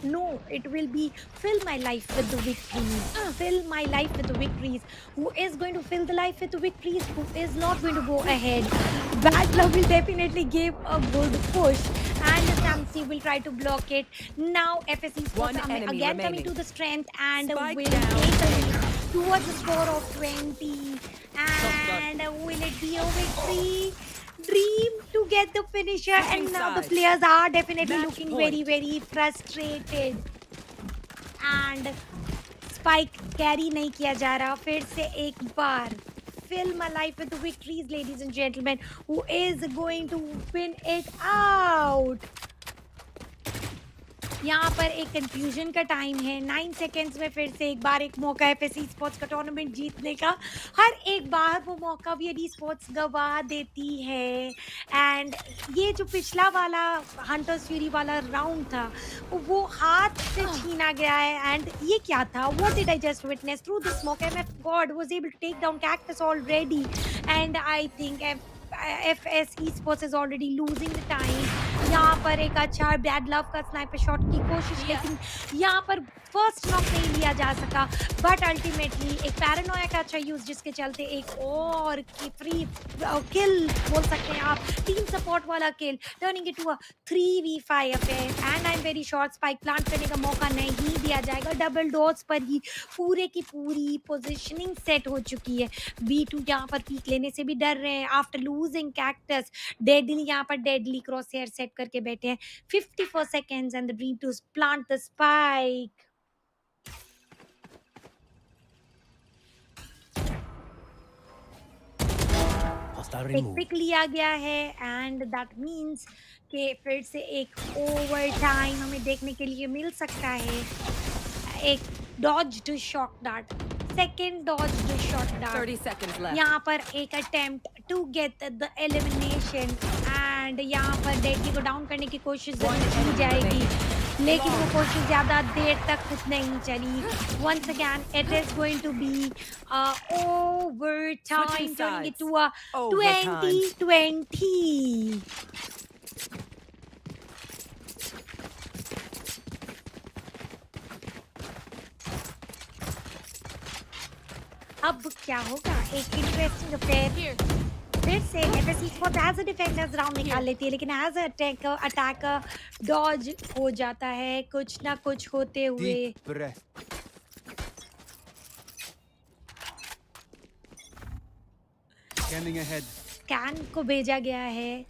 No, it will be fill my life with the victories. Fill my life with the victories. Who is going to fill the life with the victories? Who is not going to go ahead? Bad Love will definitely give a good push. And Samsi will try to block it. Now FSC Sports again coming to the strength and will take a lead towards the score of 20. And will it be a victory? Dream to get the finisher and now the players are definitely looking very frustrated and spike carry नहीं किया जा रहा. फिर से एक बार fill my life with the victories, ladies and gentlemen. Who is going to win it out? यहाँ पर एक कंफ्यूजन का टाइम है। 9 सेकंड्स में फिर से एक बार एक मौका है एफएस स्पोर्ट्स का टूर्नामेंट जीतने का। हर एक बार वो मौका वी स्पोर्ट्स गवा देती है। एंड ये जो पिछला वाला हंटर्स फ्यूरी वाला राउंड था वो हाथ से छीना गया है। एंड ये क्या था? What did I just witness? Through this smoke MF God was able to take down Cactus already. And I think FS Esports is already losing the time. यहाँ पर एक अच्छा बैड लव का स्नाइपर शॉट की कोशिश, लेकिन यहाँ पर फर्स्ट नॉक नहीं लिया जा सका। बट अल्टीमेटली एक पैरानोया का अच्छा यूज, जिसके चलते एक और फ्री किल बोल सकते हैं आप, टीम सपोर्ट वाला kill, turning it to a 3v5 affair. And I am very short, spike plant करने का मौका नहीं दिया जाएगा। डबल डोर्स पर ही पूरे की पूरी पोजिशनिंग सेट हो चुकी है। B2 यहाँ पर पीक लेने से भी डर रहे हैं आफ्टर लूजिंग कैक्टस। डेडली यहाँ पर डेडली क्रॉस हेयर सेट करके बैठे हैं। 54 seconds and the dream to plant the spike. Hostile एक remove. पिक लिया गया है एंड दैट मीन्स कि फिर से एक ओवर टाइम हमें देखने के लिए मिल सकता है। एक dodge to shot dart, second dodge to shot 30 dart. seconds left. यहाँ पर एक attempt to get the elimination and यहाँ पर डेडली को डाउन करने की कोशिश जरूर की जाएगी, लेकिन वो कोशिश ज्यादा देर तक नहीं चली। Once again it is going to be over time, Switching turning it sides. To a Overtime. 20-20। अब क्या होगा? एक इंटरेस्टिंग अफेयर। फिर से FS sports as a defenders round निकाल लेती है, लेकिन एज अ अटैकर डॉज हो जाता है कुछ ना कुछ होते हुए। Deep breath. Scanning ahead. Scan को भेजा गया है।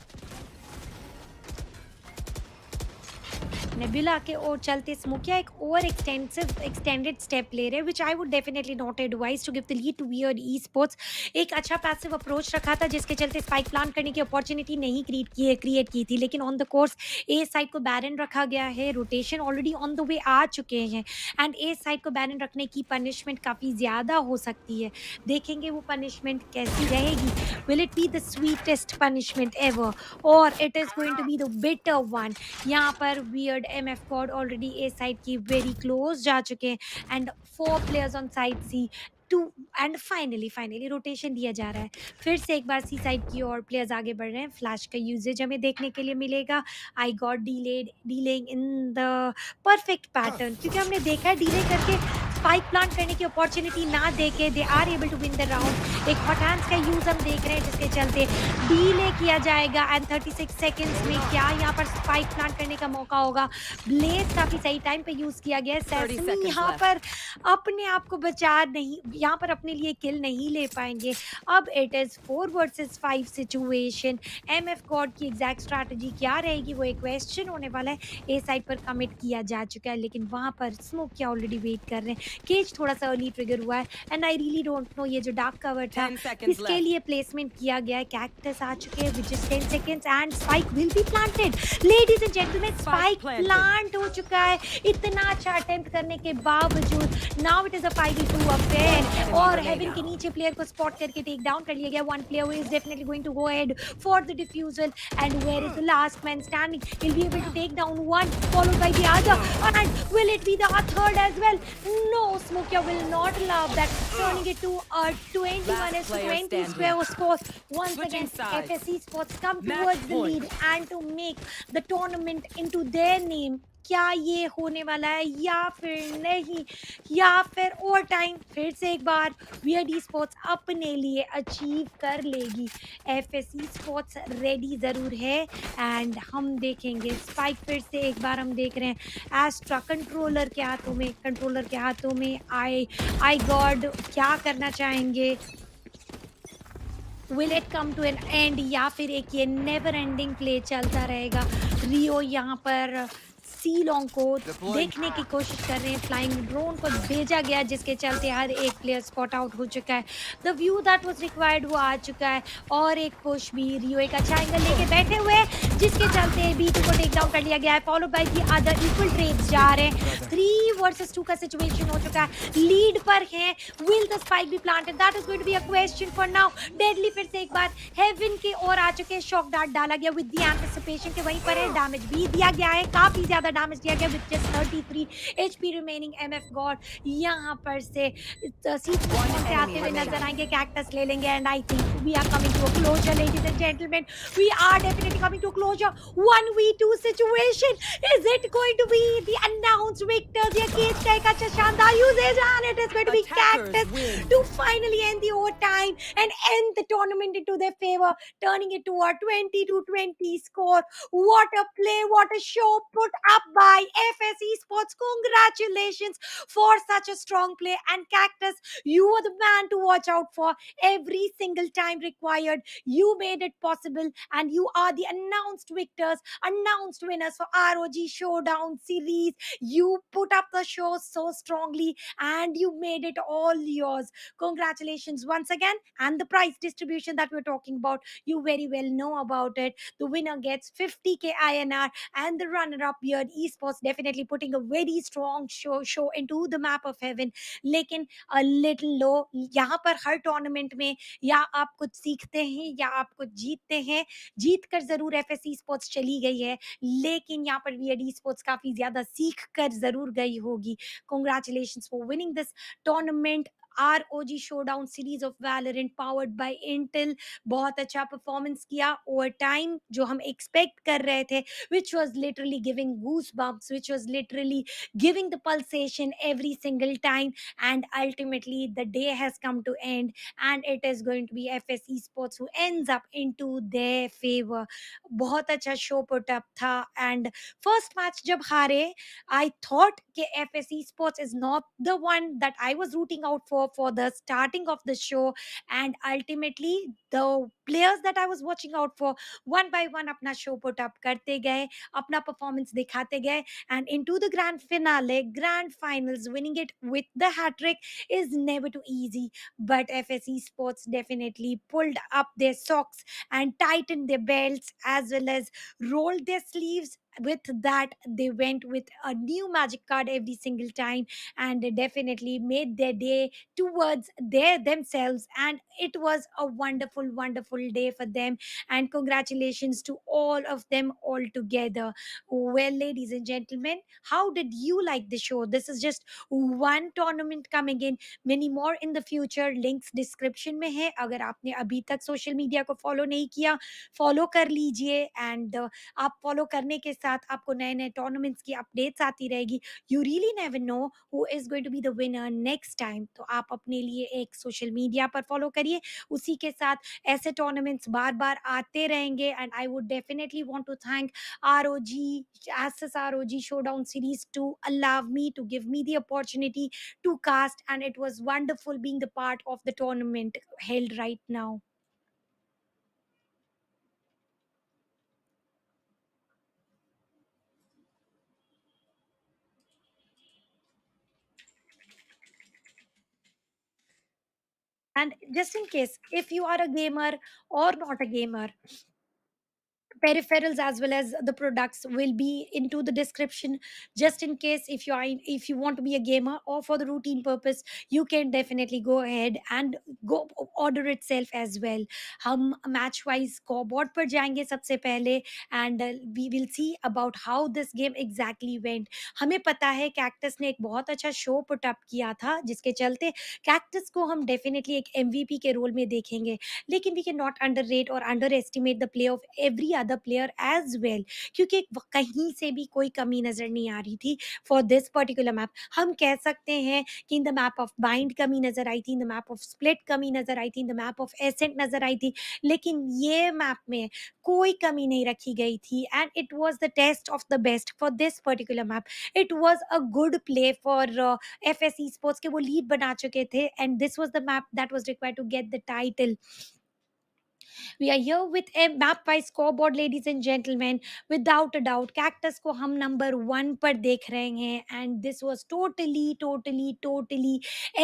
नेबुला के और चलते स्मोकिया एक और एक्सटेंडेड स्टेप ले रहे हैं, which I would definitely not advise to give the lead to weird esports. एक अच्छा पैसिव अप्रोच रखा था, जिसके चलते स्पाइक प्लांट करने की अपॉर्चुनिटी नहीं क्रिएट की थी, लेकिन on the course A side को बैरन रखा गया है। Rotation already on the way आ चुके हैं एंड ए साइड को बैरन रखने की पनिशमेंट काफ़ी ज़्यादा हो सकती है। देखेंगे वो पनिशमेंट कैसी रहेगी। Will it be the sweetest punishment ever or it is going to be the better one? यहाँ पर weird MF God already A side की वेरी क्लोज जा चुके हैं and 4 players on side C too. And finally rotation दिया जा रहा है। फिर से एक बार सी साइड की और प्लेयर्स आगे बढ़ रहे हैं। फ्लैश का यूजेज हमें देखने के लिए मिलेगा। आई got delaying in the perfect pattern, क्योंकि हमने देखा है डीले करके स्पाइक प्लांट करने की अपॉर्चुनिटी ना देके they are able to win the round. एक हॉट हैंड्स का यूज हम देख रहे हैं, जिसके चलते डीले किया जाएगा एंड 36 सेकंड्स में क्या यहाँ पर स्पाइक प्लांट करने का मौका होगा। ब्लेज काफी सही टाइम पे यूज किया गया है। 30 सैसमी seconds यहाँ left. पर अपने आप को बचा नहीं, यहाँ पर अपने लिए किल नहीं ले पाएंगे। अब it is 4 versus 5 situation. MF God की एग्जैक्ट स्ट्रैटेजी क्या रहेगी वो एक क्वेश्चन होने वाला है। ए साइड पर कमिट किया जा चुका है, लेकिन वहाँ पर स्मोक क्या ऑलरेडी वेट कर रहे हैं। केज थोड़ा सा अर्ली ट्रिगर हुआ है and I really don't know ये जो डार्क कवर था 10 seconds किसके left. लिए प्लेसमेंट किया गया है। कैक्टस आ चुके हैं which is 10 seconds and spike will be planted. Ladies and gentleman, spike planted. Plant हो चुका है इतना अच्छा अटेम्प्ट करने के बावजूद। Now it is a 5v2 affair और हेवन के नीचे प्लेयर को स्पॉट करके टेक डाउन कर लिया गया। One player is definitely going to go ahead for the defusal and where is the last man standing? He'll be able to take down one followed by the other, and will it be the third as well? No, Smokia will not allow that, turning it to a 21 Last player 20 standing. score. Once Switching again, sides. FSC Sports come Match towards the point. lead and to make the tournament into their name. क्या ये होने वाला है या फिर नहीं, या फिर ओवर टाइम फिर से एक बार वियर्ड स्पोर्ट्स अपने लिए अचीव कर लेगी? एफएससी स्पोर्ट्स रेडी ज़रूर है एंड हम देखेंगे स्पाइक फिर से एक बार हम देख रहे हैं एस्ट्रा कंट्रोलर के हाथों में आई गॉड क्या करना चाहेंगे? Will it come to an end या फिर एक ये नेवर एंडिंग प्ले चलता रहेगा? रियो यहाँ पर सी लॉन्ग को देखने की कोशिश कर रहे हैं। फ्लाइंग ड्रोन को भेजा गया, जिसके चलते हर एक प्लेयर स्पॉट आउट हो चुका है। The view that was required वो आ चुका है, और एक पुश भी रियो एक अच्छा एंगल लेके बैठे हुए हैं, जिसके चलते B2 को टेक डाउन कर लिया गया है, follow by the other equal trades जा रहे हैं। 3 वर्सेस 2 का सिचुएशन हो चुका है, लीड पर है। Will the spike be planted, that is going to be a question for now. Deadly फिर से एक बार हेवन की ओर आ चुके हैं, शॉक डार्ट डाला गया विद द एंटिसिपेशन के, वहीं पर है डैमेज भी दिया गया है, काफी ज्यादा डैमेज दिया गया with just 33 HP remaining. MF God यहाँ पर से सीट से आते हुए नजर आएंगे, कैक्टस ले लेंगे, and I think we are coming to a closer ladies and gentleman, we are definitely coming to closer. 1v2 situation, is it going to be the announced victors? ये केस का एक अच्छा शानदार usage, and it is going to be Attackers Cactus win. to finally end the overtime and end the tournament into their favor, turning it to a 20-20 score. What a play, what a show put up by FS Esports. Congratulations for such a strong play, and Cactus, you were the man to watch out for every single time required. You made it possible, and you are the announced victors, announced winners for ROG Showdown series. You put up the show so strongly, and you made it all yours. Congratulations once again. And the prize distribution that we're talking about, you very well know about it. The winner gets 50k INR, and the runner-up Beard Esports definitely putting a very strong show into the map of heaven. लेकिन a little low, यहाँ पर हर tournament में या आप कुछ सीखते हैं या आप कुछ जीतते हैं। जीत कर जरूर एफएससी स्पोर्ट्स चली गई है, लेकिन यहाँ पर वीएडी स्पोर्ट्स काफी ज्यादा सीख कर जरूर गई होगी। Congratulations for winning this tournament. ROG Showdown series of Valorant powered by Intel, बहुत अच्छा परफॉर्मेंस किया ओवर टाइम, जो हम एक्सपेक्ट कर रहे थे, which was literally giving goosebumps, which was literally giving the pulsation every single time. And ultimately the day has come to end, and it is going to be FS Esports who ends up into their favor. बहुत अच्छा show put up था, and first match जब हारे, I thought कि FS Esports is not the one that I was rooting out for the starting of the show, and ultimately the players that I was watching out for, one by one अपना show put up करते गए, अपना performance दिखाते गए, and into the grand finale, grand finals, winning it with the hat trick is never too easy. But FSE Sports definitely pulled up their socks and tightened their belts, as well as rolled their sleeves. With that, they went with a new magic card every single time, and they definitely made their day towards their themselves, and it was a wonderful, wonderful day for them. And congratulations to all of them all together. Well, ladies and gentlemen, how did you like the show? This is just one tournament coming in, many more in the future. Links description में है, अगर आपने अभी तक social media को follow नहीं किया, follow कर लीजिए, एंड आप फॉलो करने के साथ आपको नए नए टूर्नामेंट्स की अपडेट्स आती रहेगी। You really never know who is going to be the winner next time, तो आप अपने लिए एक सोशल मीडिया पर फॉलो करिए, उसी के साथ ऐसे टूर्नामेंट्स बार बार आते रहेंगे। And I would definitely want to thank ROG, Asus ROG Showdown series to allow me to give me the opportunity to cast, and it was wonderful being the part of the tournament held right now. And just in case, if you are a gamer or not a gamer, peripherals as well as the products will be into the description, just in case if you are if you want to be a gamer or for the routine purpose, you can definitely go ahead and go order itself as well. हम match wise scoreboard पर जाएंगे सबसे पहले, and we will see about how this game exactly went. हमें पता है cactus ने एक बहुत अच्छा शो पुट अप किया था, जिसके चलते कैक्टस को हम डेफिनेटली एक MVP के रोल में देखेंगे, लेकिन वी कैन नॉट अंडररेट और underestimate the play of every other player as well, क्योंकि कहीं से भी कोई कमी नजर नहीं आ रही थी फॉर दिस पर्टिकुलर मैप। हम कह सकते हैं कि इन द मैप ऑफ बाइंड कमी नजर आई थी, इन द मैप ऑफ स्प्लिट कमी नजर आई थी, इन द मैप ऑफ एसेंट नजर आई थी, लेकिन ये मैप में कोई कमी नहीं रखी गई थी, and it was the test of the best for this particular map. It was a good play for FSE sports के वो लीड बना चुके थे, and this was the map that was required to get the title. We are here with a map wise scoreboard, ladies and gentlemen. Without a doubt, Cactus को हम number 1 पर देख रहे हैं, and this was totally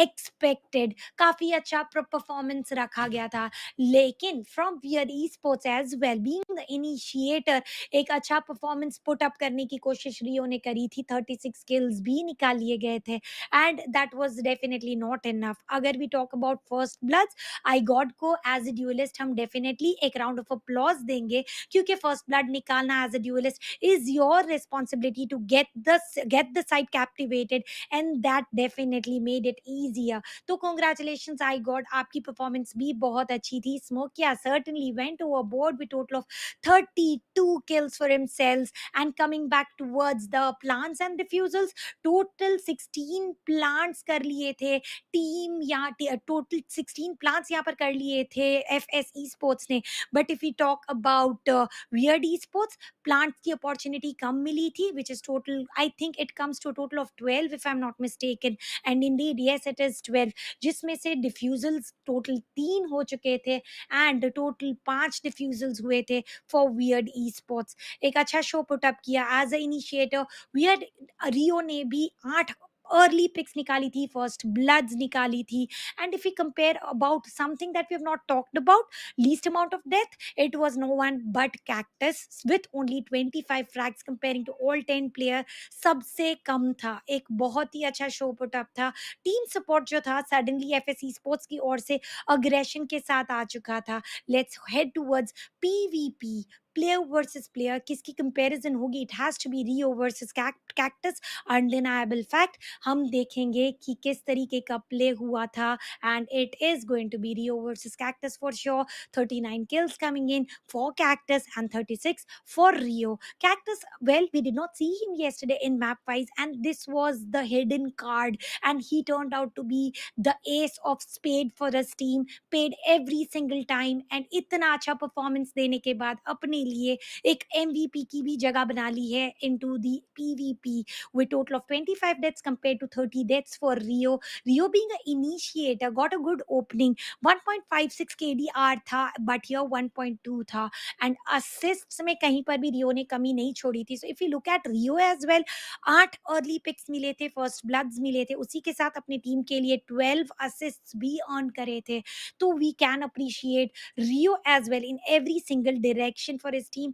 expected. काफी अच्छा performance रखा गया था, लेकिन from Weird Esports as well, being the initiator, एक अच्छा परफॉर्मेंस पुट अप करने की कोशिश रियो ने करी थी. 36 किल्स भी निकाल लिए गए थे, and that was definitely not enough. अगर we talk about first bloods, I God को एज ए ड्यूलिस्ट हम डेफिनेटली एक राउंड ऑफ अप्लॉज देंगे, क्योंकि फर्स्ट ब्लड निकालना as a duelist is your responsibility to get the side captivated, and that definitely made it easier. तो congratulation I God, आपकी performance भी बहुत अच्छी थी. स्मोकिया certainly went overboard with total of 32 kills for himself. And coming back towards the plants and refusals, total 16 plants कर लिए थे team, या टोटल 16 प्लान्स यहाँ पर कर लिए थे एफ एस ई स्पोर्ट्स ने. But if you talk about Weird esports, plants की अपॉर्चुनिटी कम मिली थी, which is total, I think it comes to total of 12 if I am not mistaken. And indeed yes, it is 12, जिसमें से डिफ्यूजल्स total 3 हो चुके थे, and total 5 डिफ्यूजल्स हुए थे फॉर वियर्ड ई स्पोर्ट्स. एक अच्छा शो पुटअप किया एज अ इनिशिएटर. वियर्ड रियो ने भी 8 अर्ली पिक्स निकाली थी, फर्स्ट ब्लड्स निकाली थी. And if you compare about something that we have not talked about, least amount of death, it was no one but Cactus with only 25 frags comparing to all 10 player. सबसे कम था. एक बहुत ही अच्छा show put up था. Team support जो था सडनली एफएससी स्पोर्ट्स की ओर से अग्रेशन के साथ आ चुका था. Let's head towards PVP, player versus player. किसकी कंपैरिजन होगी? It has to be Rio versus Cactus. Undeniable fact, हम देखेंगे कि किस तरीके का प्ले हुआ था, and it is going to be Rio versus Cactus for sure. 39 kills coming in for Cactus and 36 for Rio. Cactus, well, we did not see him yesterday in map wise, and this was the hidden card, and he turned out to be the ace of spade for his team. Paid every single time, and इतना अच्छा performance देने के बाद अपने लिए एक MVP की भी जगह बना ली है into the PvP with total of 25 deaths compared to 30 deaths for Rio. Rio being an initiator got a good opening. 1.56 KDR था, but here 1.2 था, and assists में कहीं पर भी रियो ने कमी नहीं छोड़ी थी. So if you look at Rio as well, 8 early picks मिले थे, फर्स्ट ब्लड्स मिले थे, उसी के साथ अपनी टीम के लिए 12 असिस्ट्स भी अर्न करे थे. तो we can appreciate Rio as well in every single direction for his team.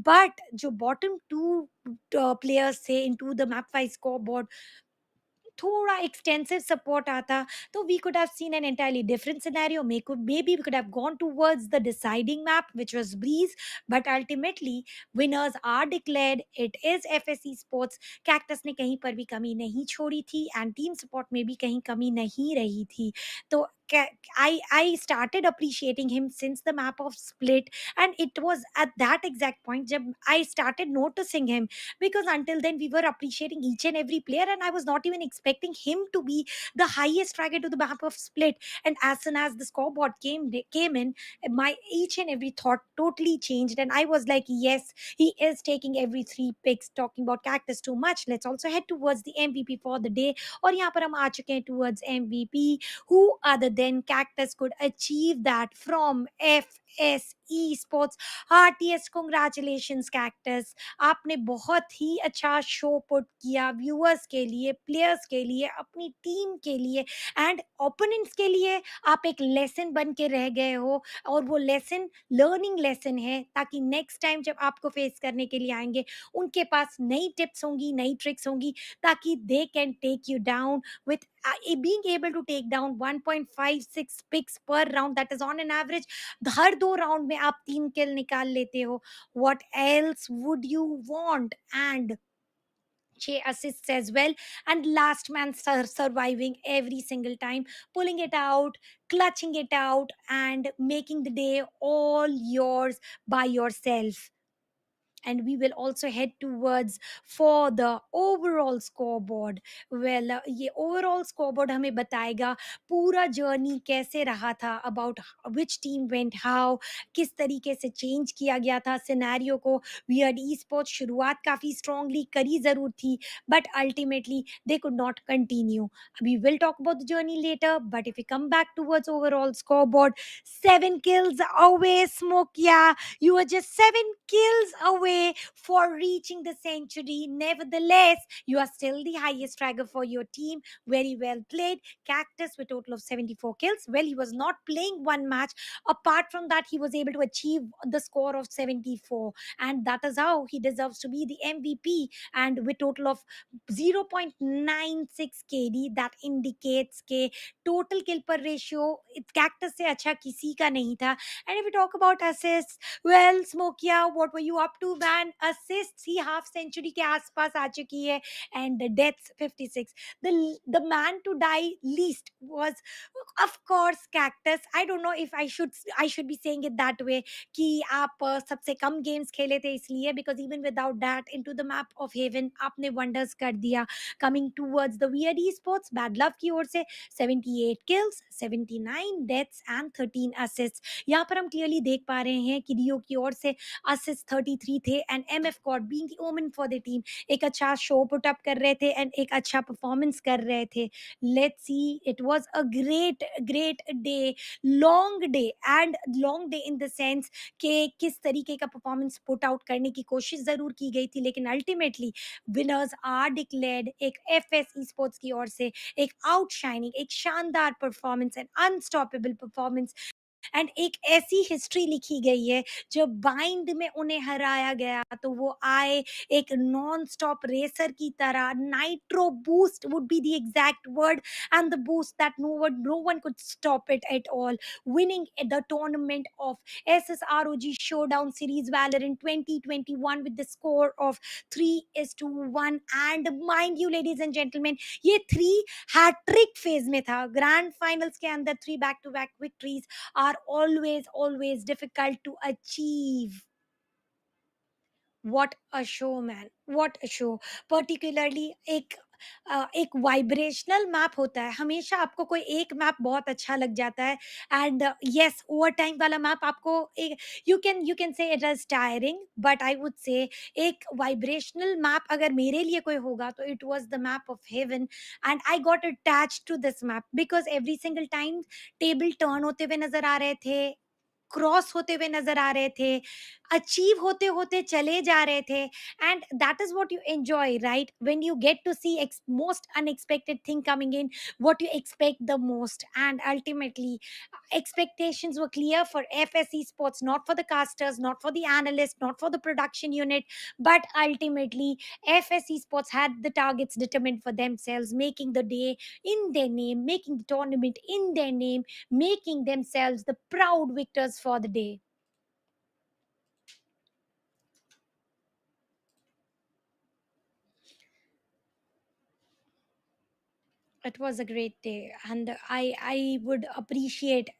But जो bottom two players थे into the map wise scoreboard, थोड़ा एक्सटेंसिव सपोर्ट आता, तो we could have seen an entirely different scenario. Maybe we could have gone towards the deciding map, which was Breeze, but ultimately winners are declared. It is FSC Sports. Cactus ने कहीं पर भी कमी नहीं छोड़ी थी, and team support में भी कहीं कमी नहीं रही थी. तो I started appreciating him since the map of Split, and it was at that exact point जब I started noticing him, because until then we were appreciating each and every player, and I was not even expecting him to be the highest fragger to the map of Split. And as soon as the scoreboard came in, my each and every thought totally changed, and I was like, yes, he is taking every 3 picks. Talking about Cactus too much, let's also head towards the MVP for the day. और यहाँ पर हम आ चुके हैं towards MVP. Who other than Cactus could achieve that from FSE Sports? Heartiest congratulations Cactus. आपने बहुत ही अच्छा शो पुट किया व्यूअर्स के लिए, प्लेयर्स के लिए, अपनी टीम के लिए, एंड ओपोनेंट्स के लिए. आप एक लेसन बन के रह गए हो, और वो लेसन लर्निंग लेसन है, ताकि नेक्स्ट टाइम जब आपको फेस करने के लिए आएंगे, उनके पास नई टिप्स होंगी, नई ट्रिक्स होंगी, ताकि they can take you down with being able to take down 1.56 picks per round, that is on an average. Her 2 round में आप 3 किल निकाल लेते हो. What else would you want? And 6 assists as well, and last man surviving every single time, pulling it out, clutching it out, and making the day all yours by yourself. and we will also head towards for the overall scoreboard. well ये overall scoreboard हमें बताएगा पूरा journey कैसे रहा था, about which team went how, किस तरीके से चेंज किया गया था सिनेरियो को। वियर्ड ई स्पोर्ट्स शुरुआत काफ़ी स्ट्रांगली करी ज़रूर थी, but ultimately they could not continue. We will talk about the journey later, but if we come back towards overall scoreboard, 7 kills away, Smoke. Yeah, you were just 7 kills away for reaching the century. Nevertheless, you are still the highest striker for your team. Very well played. Cactus with total of 74 kills. Well, he was not playing one match. Apart from that, he was able to achieve the score of 74. And that is how he deserves to be the MVP. And with total of 0.96 KD, that indicates के total kill per ratio Cactus से अच्छा किसी का नहीं था. And if we talk about assists, well, Smokia, what were you up to, man? Assists he half century के आसपास आ चुकी है, and the deaths 56. The man to die least was, of course, Cactus. I don't know if I should be saying it that way कि आप सबसे कम games खेले थे इसलिए, because even without that, into the map of Haven आपने wonders कर दिया. Coming towards the weird esports, bad luck की ओर से 78 kills, 79 deaths and 13 assists. यहाँ पर हम क्लियरली देख पा रहे हैं कि रियो की ओर से असिस्ट 33 थे, and M F God being the omen for the team एक अच्छा शो पुट अप कर रहे थे एंड एक अच्छा परफॉर्मेंस कर रहे थे. Let's see, it was a great great day, long day, and long day in the sense कि किस तरीके का परफॉर्मेंस पुट आउट करने की कोशिश जरूर की गई थी, लेकिन अल्टीमेटली विनर्स आर डिक्लेयर्ड. एक एफ एस स्पोर्ट्स की ओर से एक आउटशाइनिंग, एक शानदार performance and unstoppable performance, and एक ऐसी हिस्ट्री लिखी गई है. जब बाइंड में उन्हें हराया गया तो वो आए एक नॉन स्टॉप रेसर की तरह. Nitro boost would be the exact word, and the boost that no one could stop it at all, winning the tournament of SSROG Showdown Series Valorant 2021 with the score of 3-1. And mind you, ladies and gentlemen, ये 3 hat trick phase में था. Grand finals के अंदर 3 back to back victories are always difficult to achieve. What a show, man, what a show. Particularly एक vibrational map होता है. हमेशा आपको कोई एक मैप बहुत अच्छा लग जाता है, एंड यस, ओवर टाइम वाला मैप आपको एक, you can say it is tiring, but I would say एक वाइब्रेशनल मैप अगर मेरे लिए कोई होगा तो it was the map of heaven. And I got attached to this map because every single time table turn होते हुए नजर आ रहे थे, क्रॉस होते हुए नजर आ रहे थे, अचीव होते होते चले जा रहे थे. And that is what you enjoy, right, when you get to see most unexpected thing coming in, what you expect the most. And ultimately expectations were clear for FSE Sports, not for the casters, not for the analysts, not for the production unit, but ultimately FSE Sports had the targets determined for themselves, making the day in their name, making the tournament in their name, making themselves the proud victors for the day. It was a great day, and I would appreciate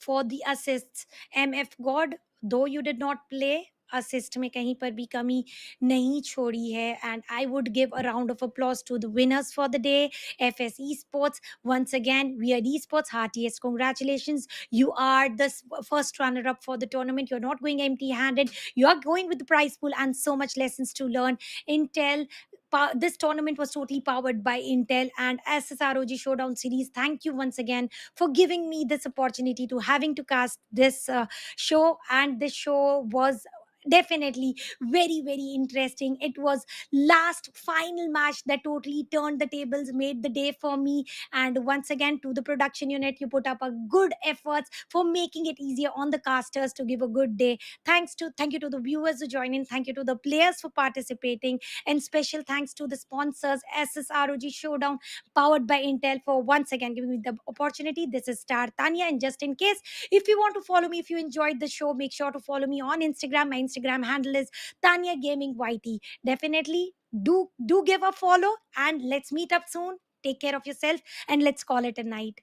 for the assists MF God, though you did not play, assist में कहीं पर भी कमी नहीं छोड़ी है. And I would give a round of applause to the winners for the day, FS Esports. Once again, we are Esports, heartiest congratulations. You are the first runner up for the tournament. You're not going empty handed, you are going with the prize pool and so much lessons to learn. Intel, this tournament was totally powered by Intel and SSROG Showdown Series. Thank you once again for giving me this opportunity to having to cast this show. And this show was definitely very interesting. It was last final match that totally turned the tables, made the day for me. And once again, to the production unit, you put up a good efforts for making it easier on the casters to give a good day. Thank you to the viewers who join in, thank you to the players for participating, and special thanks to the sponsors SSROG Showdown powered by Intel for once again giving me the opportunity. This is Star Tanya, and just in case, if you want to follow me, if you enjoyed the show, make sure to follow me on Instagram. My Instagram handle is Tanya Gaming YT. Definitely do give a follow, and let's meet up soon. Take care of yourself, and let's call it a night.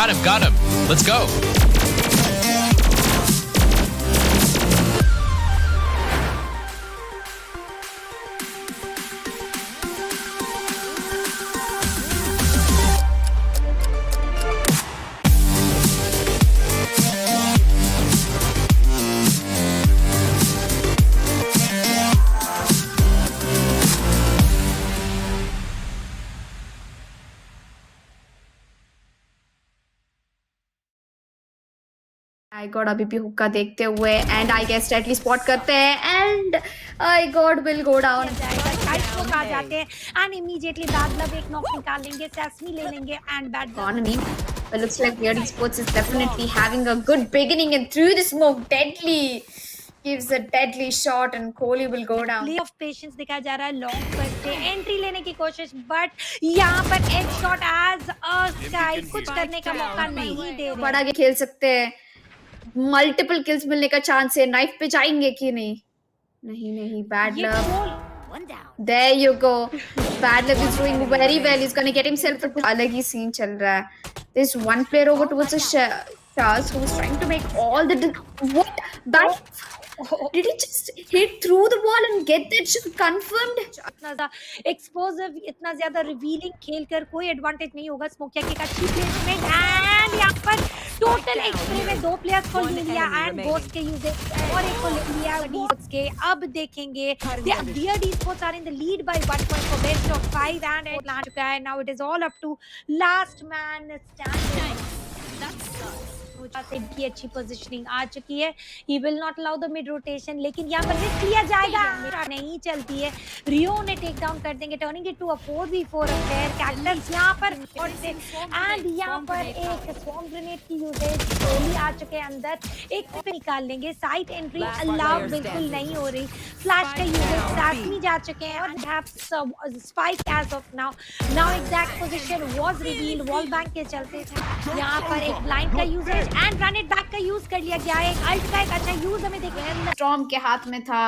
Got him, got him. Let's go. I God अभी भी hookah देखते हुए and I guess एटली spot करते हैं and I God will go down smoke आ जाते हैं एंड इमीडिएटली बैड लव एक नॉक निकाल लेंगे, सेसमी ले लेंगे and bad economy. But looks like VALORANT Esports is definitely having a good beginning and through the smoke, deadly gives a deadly shot and Kohli will go down. Play of patience दिखाया जा रहा है long पर से entry लेने की कोशिश, but यहाँ पर एक शॉट एज अ स्काई कुछ करने का मौका नहीं दे रहे। बड़ा आगे खेल सकते हैं, मल्टीपल किल्स मिलने का चांस है, नाइफ पे जाएंगे कि नहीं? नहीं, bad love. There you go. Bad Luck is doing very well. He's gonna get himself a अलग ही scene चल रहा है. There's one player over towards the Charles who was trying to make all the what? That did he just hit through the wall and get that shot confirmed? इतना ज्यादा एक्सपोजिव, इतना ज्यादा revealing खेलकर कोई एडवांटेज नहीं होगा। स्मोकिया की अच्छी प्लेसमेंट एंड यहाँ पर टोटल एक्सप्रे में 2 प्लेयर्स को ले लिया एंड गोस्ट के यूजेज और एक को ले लिया Esports के। अब देखेंगे Weird Esports are in the lead by 1 point for best of 5 and it land चुका है। Now it is all up to last man standing. की अच्छी पोजीशनिंग आ चुकी है। He will not allow the mid rotation, लेकिन यहाँ पर risk लिया जाएगा, नहीं चलती है। रियो ने टेक डाउन कर देंगे, turning it to a 4v4 affair. Cactus यहाँ पर एंड यहाँ पर एक स्वॉर्म ग्रेनेड की यूजेज गोली आ चुके हैं अंदर, एक पे निकाल लेंगे। साइड एंट्री अलाउ बिल्कुल नहीं हो रही। फ्लैश का यूजेज साथ जा चुके हैं और have spike as of now. Now exact position was revealed wall bank के चलते। यहाँ पर एक ब्लाइंड का usage and run it back का यूज कर लिया गया है। अल्ट का एक अच्छा यूज हमें देखने स्टॉर्म के हाथ में था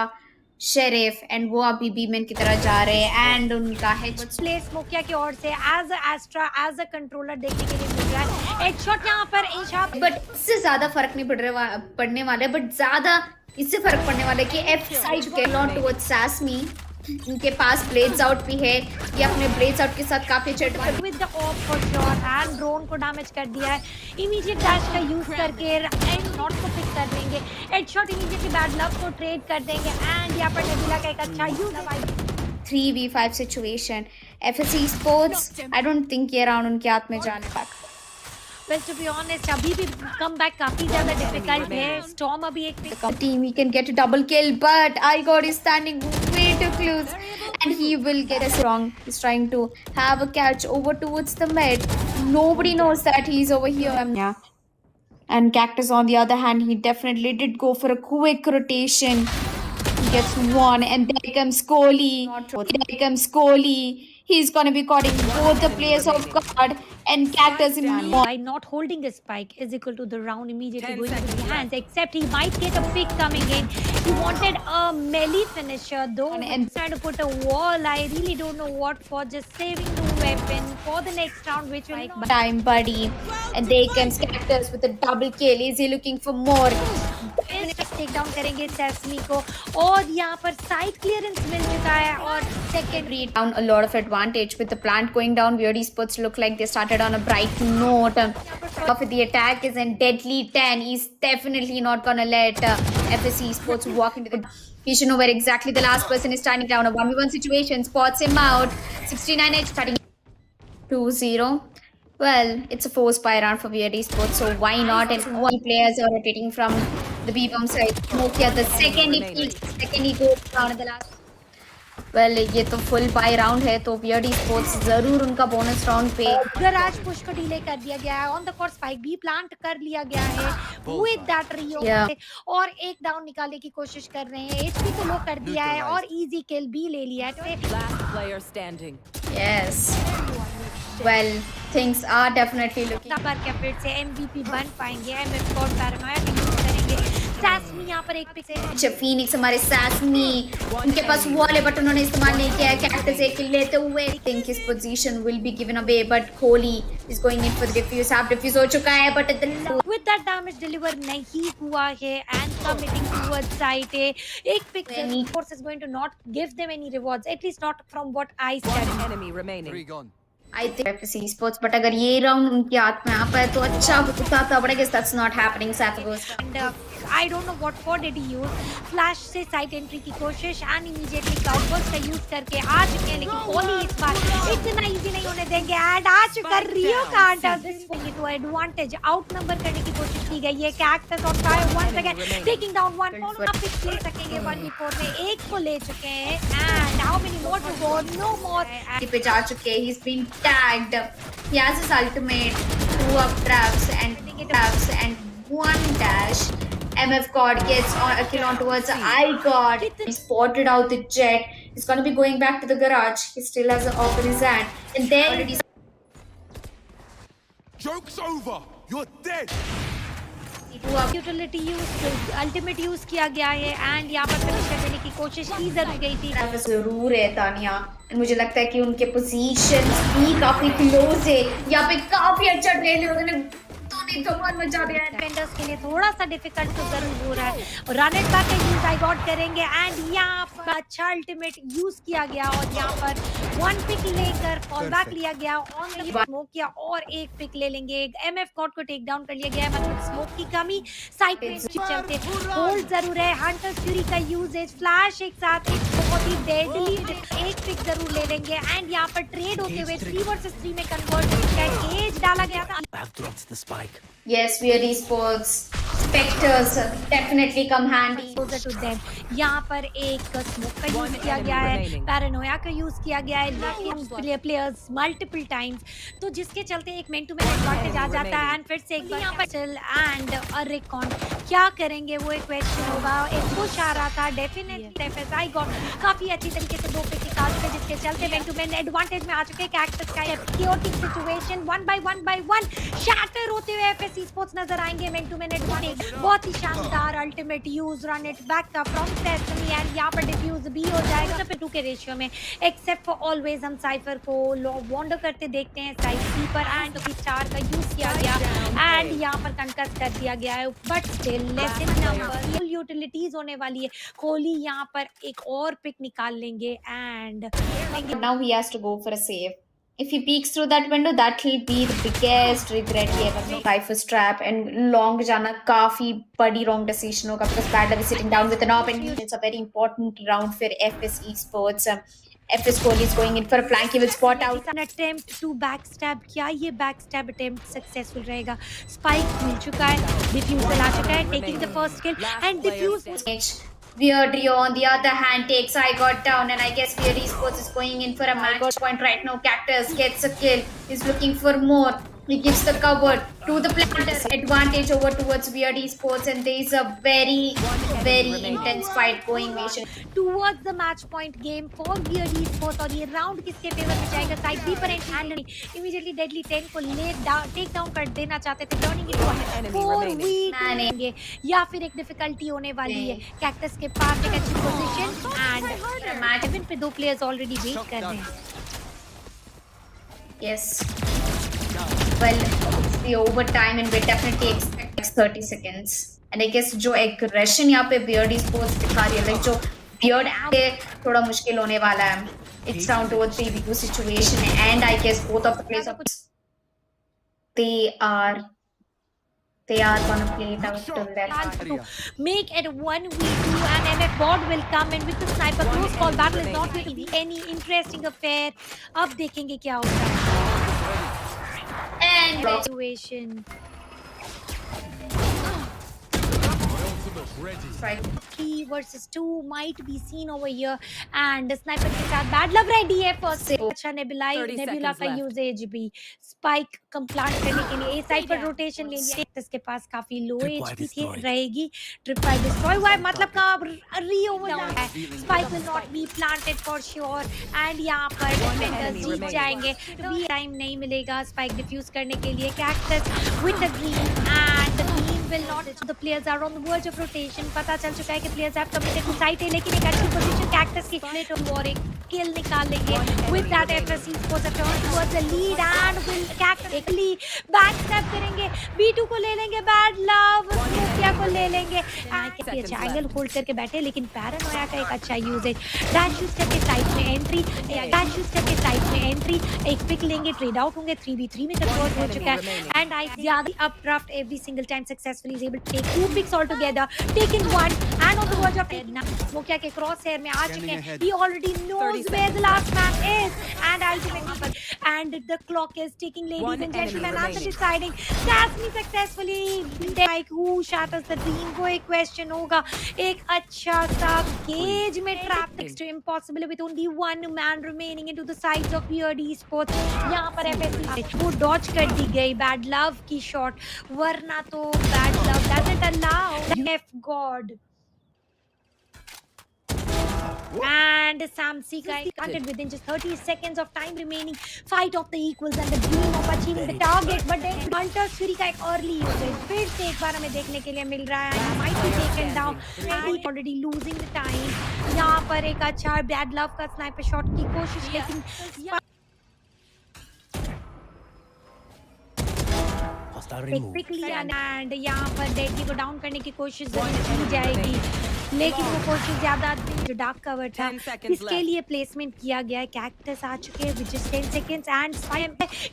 शेरिफ एंड वो अभी बीमन की तरह जा रहे हैं एंड उनका हेड प्ले स्मोकिया की ओर से as a Astra as a controller देखने के लिए मिल रहा है। हेडशॉट यहां पर इंशाल्लाह, बट इससे ज्यादा फर्क नहीं पड़ने वाला है, बट ज्यादा इससे फर्क पड़ने वाला है कि एफ साइड के लॉन्ग टुवर्ड्स सैसमी, इनके पास ब्लेड्स आउट भी है। ये अपने ब्लेड्स आउट के साथ काफी चढ़ with the of for shot and drone को डैमेज कर दिया है। इमीडिएट डैश का यूज करके एंड नॉट को पिक कर देंगे। हेडशॉट इमीडिएटली बैड लव को ट्रेड कर देंगे एंड यहाँ पर नेबुला का एक अच्छा use. 3v5 situation FSC Esports, I don't think ये राउंड उनके हाथ में जाने तक। Well, to be honest, अभी भी कमबैक काफी ज्यादा डिफिकल्ट है। स्टॉर्म अभी एक team he can get a double kill, but Igor is standing way too close and he will get us wrong. He's trying to have a catch over towards the mid. Nobody knows that he's over here. Yeah. And Cactus on the other hand, he definitely did go for a quick rotation. He gets one and there comes Kohli. There comes Kohli. He's gonna be caught in both the players off guard and Cactus in by not holding a spike is equal to the round immediately going into the hands, except he might get a pick coming in. He wanted a melee finisher though and trying to put a wall. I really don't know what for, just saving the weapon for the next round which will not time buddy. And there comes Cactus with a double kill. Is he looking for more? Take down करेंगे Sesame को और यहाँ पर side clearance मिल चुका है और second down a lot of advantage with the plant going down. Weird Esports look like they started on a bright note. After the attack is in deadly 10. He's definitely not gonna let FSC Esports walk into the. He should know where exactly the last person is standing down. A 1v1 situation spots him out. 69 edge starting 2-0. Well, it's a 4-spy round for Weird Esports, so why not? And one players are rotating from the B-bomb side. Nokia, the second he goes down at the last. Well, ये तो full bye round है तो Weird Esports जरूर उनका bonus round पे garage push को delay कर दिया गया है। ऑन द कोर्ट स्पाइक भी प्लांट कर लिया गया है विद दैट रियो और एक डाउन निकालने की कोशिश कर रहे हैं। एचपी को लो कर दिया है और इजी किल भी ले लिया है। Last player standing. Yes. Well, things are definitely looking. पर कैपेट से MVP बन पाएंगे। एमएफ कोड पैरानोया का यूज करेंगे। सैसमी यहाँ पर एक पिक से फिनिक्स हमारे सासनी उनके पास वॉल है बट उन्होंने इस्तेमाल नहीं किया है। कैक्टस एक किल लेते हुए think his position will be given away but Kohli is going in for defuse. Half defuse हो चुका है but with that damage deliver नहीं हुआ है and committing towards site A. एक pick Esports is going to not give them any rewards, at least not from what I One said. enemy remaining. I think Esports but अगर ये round उनके हाथ में आ पाए तो अच्छा होता था but I guess that's not happening. Sappho's And I don't know what for did he use. Flash से site entry की कोशिश and immediately cloudburst का use करके आ चुके हैं लेकिन कोहली इस बार इतना easy नहीं होने देंगे and आ चुका रियो can't have this to advantage outnumber करने की कोशिश की गई है। Cactus और try once again taking down one follow up pick ले सकेंगे 1v4 में एक को ले चुके हैं and how many more to go, no more. पे जा चुके हैं। He's been tagged. He has his ultimate, 2 up traps and 1 dash. MF God gets on a kill on towards I God. He spotted out the jet. He's gonna be going back to the garage. He still has an off in his hand. And then already Joke's over. You're dead. Utility use ultimate use किया गया है and यहाँ पर finish करने की कोशिश की जरूर गई थी। जरूर है तानिया। मुझे लगता है कि उनके पोजीशंस भी काफी क्लोज है। यहाँ पे काफी अच्छा ट्रेन है उन्होंने धमाल मचा दिया है। डिफेंडर्स के लिए थोड़ा सा डिफिकल्ट तो जरूर हो रहा है और run it back use I got करेंगे एंड यहाँ पर अच्छा अल्टीमेट यूज किया गया और यहाँ पर 1 पिक लेकर फॉल बैक लिया गया ऑन द स्मोक किया और एक पिक ले लेंगे। एमएफ गॉड को टेक डाउन कर लिया गया है मतलब स्मोक की कमी साइड पे चलते होल्ड जरूर है। हंटर फ्यूरी का यूजेज फ्लैश एक साथ एक बहुत ही डेडली एक पिक जरूर ले लेंगे एंड यहाँ पर ट्रेड होते हुए 3 वर्सेस 3 में कन्वर्ट करके एज डाला गया था। I've dropped the spike. Yes, we are esports. Specters definitely come handy. Closer to them. यहाँ पर एक स्मोक का यूज किया गया है, पैरानोया का यूज किया गया है, लेकिन प्लेयर्स मल्टीपल टाइम्स तो जिसके चलते एक मैन टू मैन एडवांटेज आ जाता है एंड फिर से एक बार यहाँ पर चल एंड अरेकॉन क्या करेंगे वो एक क्वेश्चन होगा। एक पुश आ रहा था डेफिनेटली एफएसआई गॉट काफी अच्छी तरीके से 2 पिक निकाल चुके जिसके चलते मैन टू मैन एडवांटेज में आ चुके। कैक्टस का क्योटिक सिचुएशन 1 शैटर होते हुए एफएस Esports नजर आएंगे। मैन टू मैन एडवांटेज बहुत ही शानदार ultimate use run it back का फ्रॉम सेसमी एंड यहाँ पर डिफ्यूज भी हो जाएगा 2 के रेशियो में एक्सेप्ट फॉर ऑलवेज हम साइफर को वॉन्डर करते देखते हैं साइड सी पर एंड स्टार का यूज किया गया एंड यहाँ पर कंकस कर दिया गया है but still less in number full utilities होने वाली है। कोहली यहाँ पर एक और पिक निकाल लेंगे and now he has to go for a save. If he peeks through that window, that will be the biggest regret he ever made. Typhus trap and long जाना काफी बड़ी wrong decision होगा because Badler is sitting down with an op and it's a very important round for FS Esports. FS Kohli is going in for a flank. He will spot out. An attempt to backstab. क्या ये backstab attempt successful रहेगा? Spike मिल चुका है, diffuser आ चुका है, taking the first kill and diffuse. Weird Rio on the other hand takes I got down and I guess Weird Esports is going in for a match point right now. Cactus gets a kill. He's looking for more. He gives the cover to the planter. Advantage over towards Weird Esports and there is a very intense fight going. Towards the match point game for Weird Esports और ये round किसके favour में जाएगा? Side B पर and immediately deadly 10 को ले take down कर देना चाहते थे टर्निंग इट 4 वीक या फिर एक डिफिकल्टी होने वाली है। कैक्टस के पास एक अच्छी पोजीशन एंड मैच इवन पे 2 प्लेयर्स ऑलरेडी वेट कर रहे हैं। Yes. Well, it's the overtime and we definitely expect 30 seconds. And I guess जो aggression यहाँ पे Weird Esports दिखा रही है, like जो Weird है थोड़ा मुश्किल होने वाला है। It's down to a 3v2 situation and I guess both of the players they are gonna play it out till their heart. Make it 1v2 and MF board will come in with the sniper. Close call battle is not going to be any interesting affair. अब देखेंगे क्या होता है। And situation. Right. 3 versus 2 might be seen over here and sniper के साथ bad love ready है first से अच्छा नेबुला का यूजेज भी स्पाइक कंप्लांट करने के लिए ए साइड पर रोटेशन ले लिया इसके पास काफी लो एचपी थी रहेगी ट्रिप बाय डिस्ट्रॉय हुआ है मतलब का रीओवर है spike will not be planted for sure and यहाँ पर डिफेंडर्स जीत जाएंगे भी टाइम नहीं मिलेगा स्पाइक डिफ्यूज करने के लिए cactus with the green and the green will not. The players are on the verge of rotation. पता चल चुका है कि players have committed to site है, लेकिन एक अच्छी पोजीशन कैक्टस की split और एक kill निकाल लेंगे. With that FSC Esports have turned towards the lead and will cactus एक lead back step करेंगे. B2 को ले लेंगे. Bad love सोफिया को ले लेंगे. अच्छा एंगल होल्ड करके बैठे, लेकिन पैरानोया का एक अच्छा यूजेज. डैश स्टेप के साइड में एंट्री. डैश स्टेप के साइड में एंट्री. एक पिक लेंगे. ट्रेड आउट होंगे. 3v3 में कन्वर्ट हो चुका है. And I ज्यादा updraft every single time successfully is able to take 2 picks all together, taken 1 and on the verge of Smokia के crosshair में आ चुके हैं. He already knows where the last man is and ultimately and the clock is ticking, ladies and gentlemen. After deciding Dasmi successfully like who shatters the dream, वो एक question होगा. एक अच्छा सा cage में trap next to impossible with only one man remaining into the sides of VALORANT Esports. यहाँ पर FSC वो dodge कर दी गई. Bad love की shot, वरना तो bad love doesn't allow F God. And Samsi guy started within just 30 seconds of time remaining. Fight of the equals and the dream of achieving the target. But then Hunter's Fury का एक early usage फिर से एक बार हमें देखने के लिए मिल रहा है. He might be taken down. Already losing the time. यहाँ पर एक अच्छा bad love का sniper shot की कोशिश, लेकिन एक पिक लिया एंड यहाँ पर डेडली को डाउन करने की कोशिश की जाएगी, लेकिन वो कोशिश ज्यादा जो डार्क कवर था इसके लिए प्लेसमेंट किया गया है. कैक्टस आ चुके हैं विद जस्ट 10 सेकंड्स एंड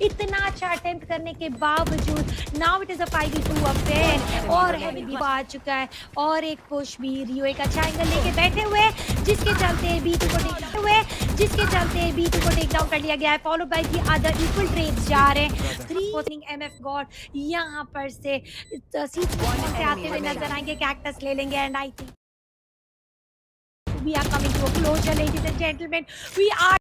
इतना अच्छा अटेम्प्ट करने के बावजूद now it is a 5v2 affair और हेवी भी आ चुका है. और एक पुश भी रियो एक अच्छा एंगल लेके बैठे हुए, जिसके चलते B2 को टेक डाउन कर लिया गया है. Follow by the other equal trades जा रहे हैं. 3 MF गॉड यहाँ पर से आते हुए नजर आएंगे. कैक्टस ले लेंगे and I think we are coming to a closure, ladies and gentlemen. We are